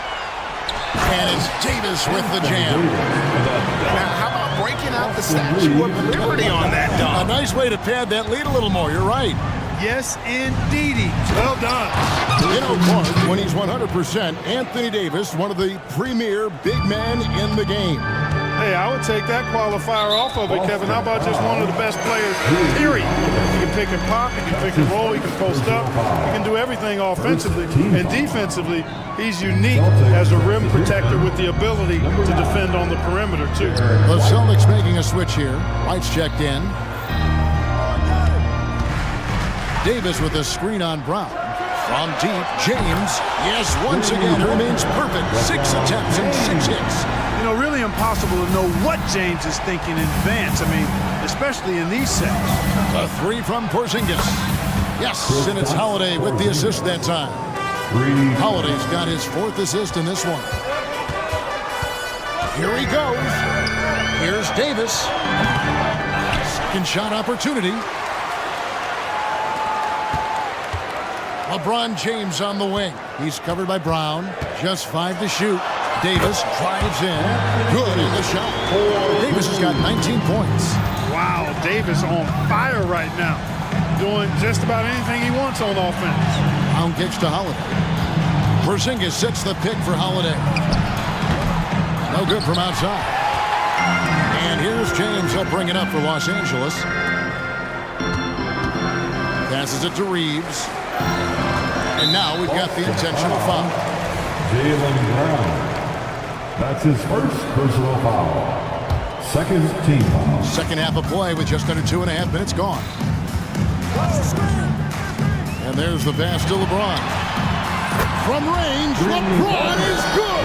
And it's Davis with the jam. Now, how about breaking out the Statue of Liberty on that dunk? A nice way to pad that lead a little more. You're right. Yes, indeedy. Well done. You know, Clark, when he's 100%, Anthony Davis, one of the premier big men in the game. Hey, I would take that qualifier off of it, Kevin. How about just one of the best players, period? He can pick and pop, he can pick and roll, he can post up, he can do everything offensively. And defensively, he's unique as a rim protector with the ability to defend on the perimeter, too. The Celtics making a switch here. White's checked in. Davis with a screen on Brown. From deep, James, yes, once again, remains perfect. 6 attempts and 6 hits. You know, really impossible to know what James is thinking in advance. I mean, especially in these sets. A 3 from Porzingis. Yes, and it's Holiday with the assist that time. Holiday's got his 4th assist in this one. Here he goes. Here's Davis. Second shot opportunity. LeBron James on the wing. He's covered by Brown. Just 5 to shoot. Davis drives in. Good in the shot. Davis has got 19 points. Wow, Davis on fire right now. Doing just about anything he wants on offense. Brown kicks to Holiday. Porzingis sets the pick for Holiday. No good from outside. And here's James. He'll bring it up for Los Angeles. Passes it to Reeves. And now we've got the intentional foul. Jaylen Brown. That's his first personal foul. Second team foul. Second half of play with just under 2.5 minutes gone. And there's the pass to LeBron. From range, LeBron is good.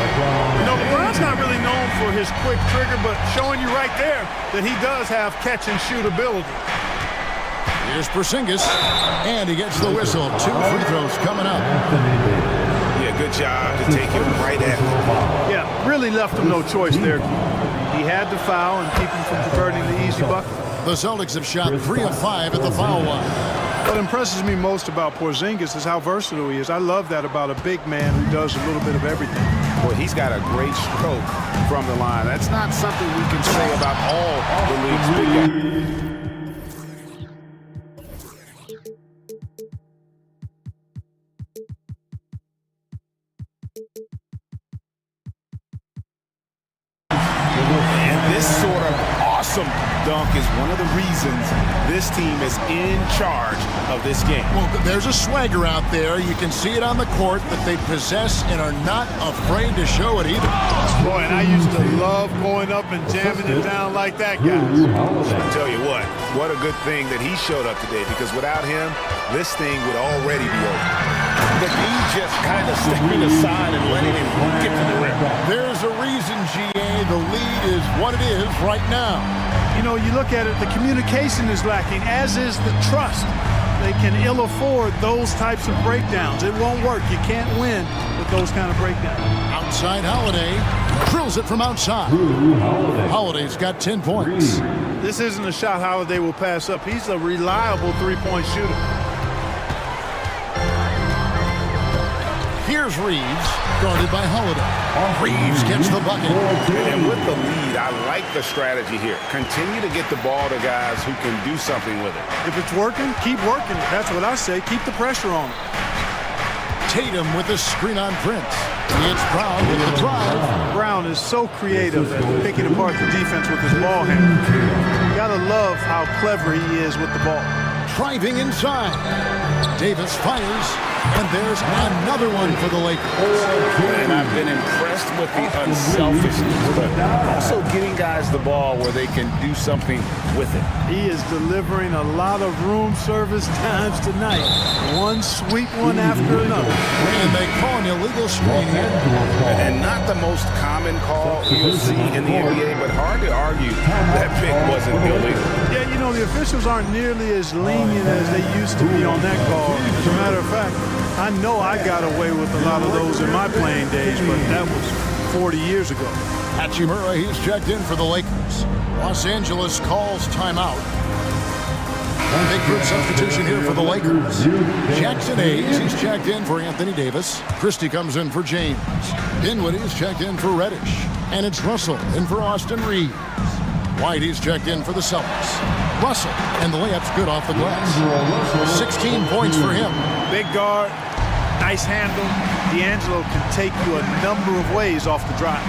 You know, LeBron's not really known for his quick trigger, but showing you right there that he does have catch and shoot ability. Here's Porzingis, and he gets the whistle. 2 free throws coming up. Yeah, good job to take him right at him. Yeah, really left him no choice there. He had to foul and keep him from converting the easy bucket. The Celtics have shot 3 of 5 at the foul line. What impresses me most about Porzingis is how versatile he is. I love that about a big man who does a little bit of everything. Well, he's got a great stroke from the line. That's not something we can say about all the league's big guys. Dunk is one of the reasons this team is in charge of this game. Well, there's a swagger out there. You can see it on the court that they possess and are not afraid to show it either. Boy, and I used to love going up and jamming it down like that, guys. I'll tell you what a good thing that he showed up today, because without him, this thing would already be over. But he just kind of stepping aside and letting him get to the rim. There's a reason, GA, the lead is what it is right now. You know, you look at it, the communication is lacking, as is the trust. They can ill afford those types of breakdowns. It won't work. You can't win with those kind of breakdowns. Outside Holiday, drills it from outside. Holiday's got 10 points. This isn't a shot Holiday will pass up. He's a reliable three-point shooter. Here's Reeves, guarded by Holiday. Reeves gets the bucket. And with the lead, I like the strategy here. Continue to get the ball to guys who can do something with it. If it's working, keep working. That's what I say. Keep the pressure on him. Tatum with a screen on Prince. It's Brown with the drive. Brown is so creative at picking apart the defense with his ball handle. You gotta love how clever he is with the ball. driving inside. Davis fires, and there's another one for the Lakers. And I've been impressed with the unselfishness, but also getting guys the ball where they can do something with it. He is delivering a lot of room service times tonight. One sweet one after another. And they call an illegal screen here. And not the most common call you'll see in the NBA, but hard to argue that pick wasn't illegal. Yeah, you know, the officials aren't nearly as lenient as they used to be on that call. As a matter of fact, I know I got away with a lot of those in my playing days, but that was 40 years ago. Hachimura, he's checked in for the Lakers. Los Angeles calls timeout. Big group substitution here for the Lakers. Jackson Hayes, he's checked in for Anthony Davis. Christie comes in for James. Dinwiddie's checked in for Reddish. And it's Russell in for Austin Reeves. White, he's checked in for the Celtics. Russell, and the layup's good off the glass. 16 points for him. Big guard, nice handle. D'Angelo can take you a number of ways off the drive.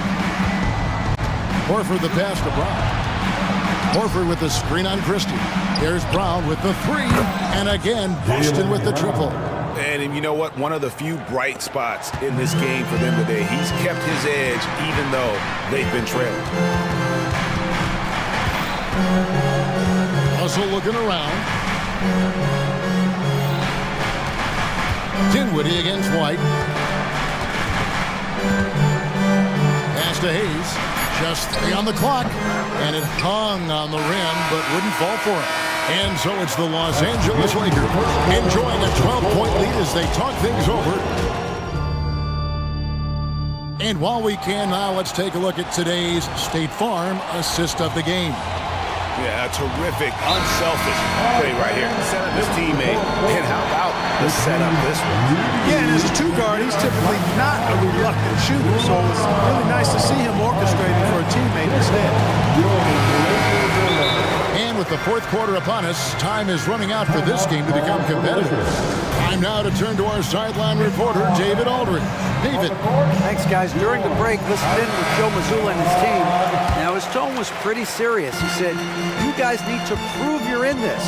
Horford the pass to Brown. Horford with the screen on Christie. There's Brown with the three. And again, Boston with the triple. And you know what? One of the few bright spots in this game for them today. He's kept his edge even though they've been trailing. Russell looking around. Dinwiddie against White. Pass to Hayes. Just 3 on the clock. And it hung on the rim, but wouldn't fall for it. And so it's the Los Angeles Lakers enjoying a 12-point lead as they talk things over. And while we can now, let's take a look at today's State Farm assist of the game. Yeah, a terrific, unselfish play right here. Set up his teammate, and how about the setup this one? Yeah, and as a two-guard, he's typically not a reluctant shooter, so it's really nice to see him orchestrating for a teammate instead. And with the fourth quarter upon us, time is running out for this game to become competitive. Time now to turn to our sideline reporter, David Aldridge. David. Thanks, guys. During the break, listened in with Joe Mazzulla and his team. Now, his tone was pretty serious. He said, you guys need to prove you're in this.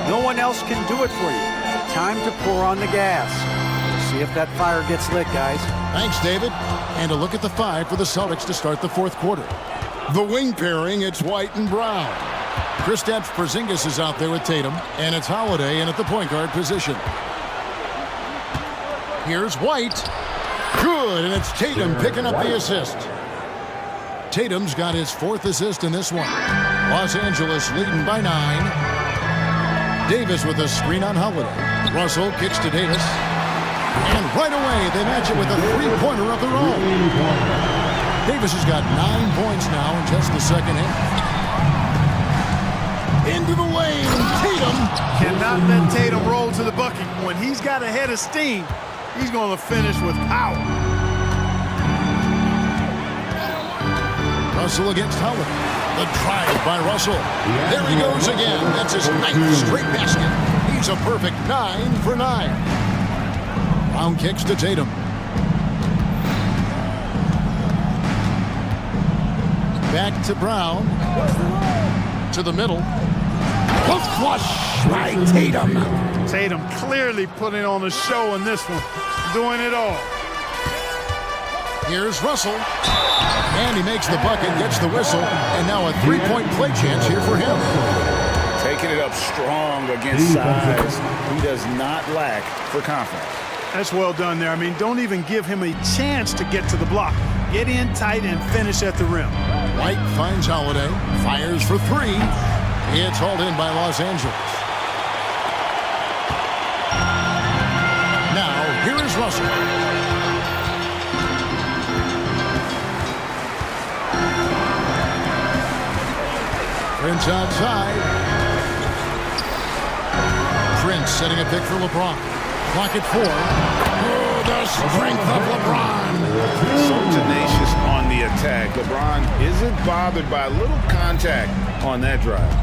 No one else can do it for you. Time to pour on the gas. See if that fire gets lit, guys. Thanks, David. And a look at the five for the Celtics to start the fourth quarter. The wing pairing, it's White and Brown. Kristaps Porzingis is out there with Tatum, and it's Holiday in at the point guard position. Here's White. Good, and it's Tatum picking up the assist. Tatum's got his fourth assist in this one. Los Angeles leading by 9. Davis with a screen on Holiday. Russell kicks to Davis. And right away, they match it with a three-pointer of their own. Davis has got 9 points now in just the second half. Into the lane, Tatum. Cannot let Tatum roll to the bucket. When he's got a head of steam, he's going to finish with power. Russell against Howard. The drive by Russell. There he goes again. That's his 9th straight basket. He's a perfect 9 for 9. Brown kicks to Tatum. Back to Brown. To the middle. A flush by Tatum. Tatum clearly putting on a show in this one. Doing it all. Here's Russell. And he makes the bucket, gets the whistle, and now a three-point play chance here for him. Taking it up strong against size. He does not lack for confidence. That's well done there. I mean, don't even give him a chance to get to the block. Get in tight and finish at the rim. White finds Holiday, fires for 3. It's hauled in by Los Angeles. Now, here is Russell. Prince outside. Prince setting a pick for LeBron. Clock at 4. Oh, the strength of LeBron. So tenacious on the attack. LeBron isn't bothered by a little contact on that drive.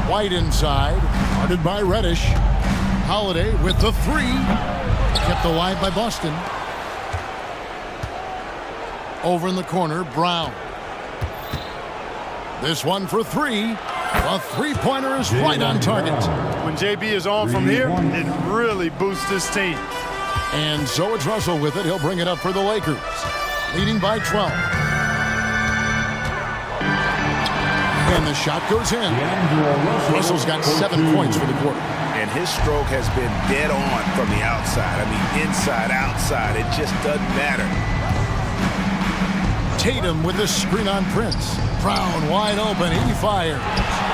White inside. Guarded by Reddish. Holiday with the 3. Kept alive by Boston. Over in the corner, Brown. This one for 3. A three-pointer is right on target. When JB is on from here, it really boosts his team. And so it's Russell with it. He'll bring it up for the Lakers, leading by 12. And the shot goes in. Russell's got 7 points for the quarter. And his stroke has been dead on from the outside. I mean, inside, outside, it just doesn't matter. Tatum with the screen on Prince. Brown wide open. He fires.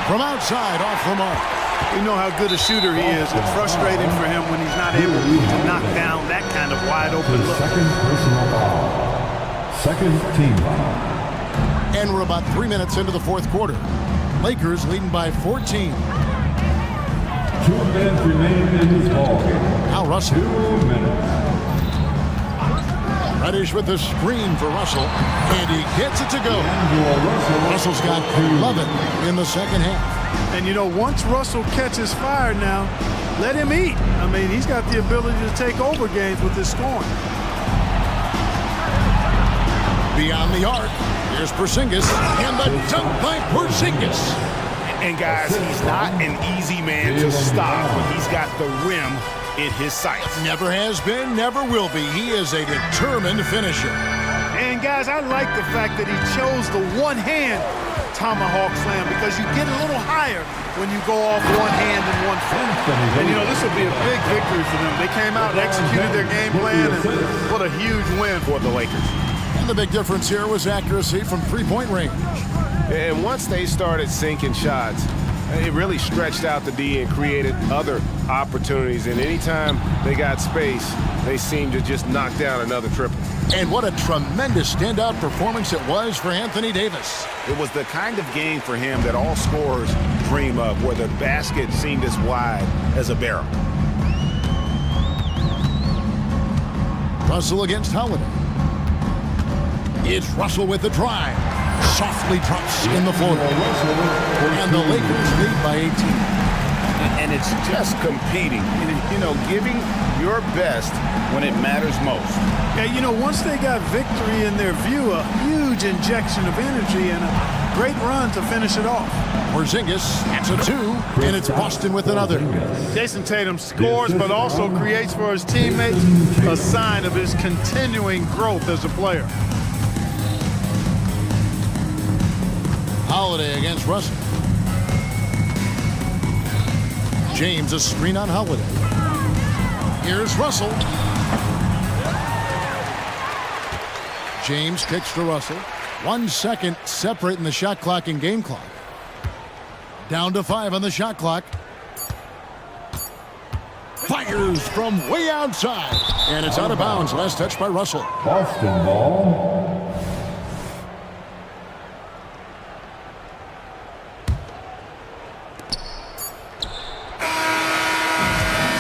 From outside, off the mark. We know how good a shooter he is. It's frustrating for him when he's not able to knock down that kind of wide open look. Second personal foul. Second team foul. And we're about 3 minutes into the fourth quarter. Lakers leading by 14. 2 minutes remain in this ball game. Now Russell. 2 minutes. Reddish with the screen for Russell. And he gets it to go. Russell's got 11 in the second half. And, you know, once Russell catches fire now, let him eat. I mean, he's got the ability to take over games with his scoring. Beyond the arc, here's Porzingis, and the dunk by Porzingis. And guys, he's not an easy man to stop when he's got the rim in his sights. Never has been, never will be. He is a determined finisher. And, guys, I like the fact that he chose the one-hand tomahawk slam because you get a little higher when you go off one hand and one foot. And, you know, this will be a big victory for them. They came out and executed their game plan, and what a huge win for the Lakers. And the big difference here was accuracy from three-point range. And once they started sinking shots, it really stretched out the D and created other opportunities. And anytime they got space, they seemed to just knock down another triple. And what a tremendous standout performance it was for Anthony Davis. It was the kind of game for him that all scorers dream of, where the basket seemed as wide as a barrel. Russell against Holiday. It's Russell with the drive. Softly drops in the floater. And the Lakers lead by 18. And it's just competing, you know, giving your best when it matters most. Yeah, you know, once they got victory in their view, a huge injection of energy and a great run to finish it off. Porzingis adds a 2, and it's Boston with another. Jason Tatum scores, but also creates for his teammates a sign of his continuing growth as a player. Holiday against Russell. James a screen on Holiday. Here's Russell. James kicks to Russell. 1 second separating the shot clock and game clock. Down to 5 on the shot clock. Fires from way outside. And it's out of bounds. Last touch by Russell. Boston ball.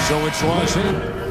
So it's Russell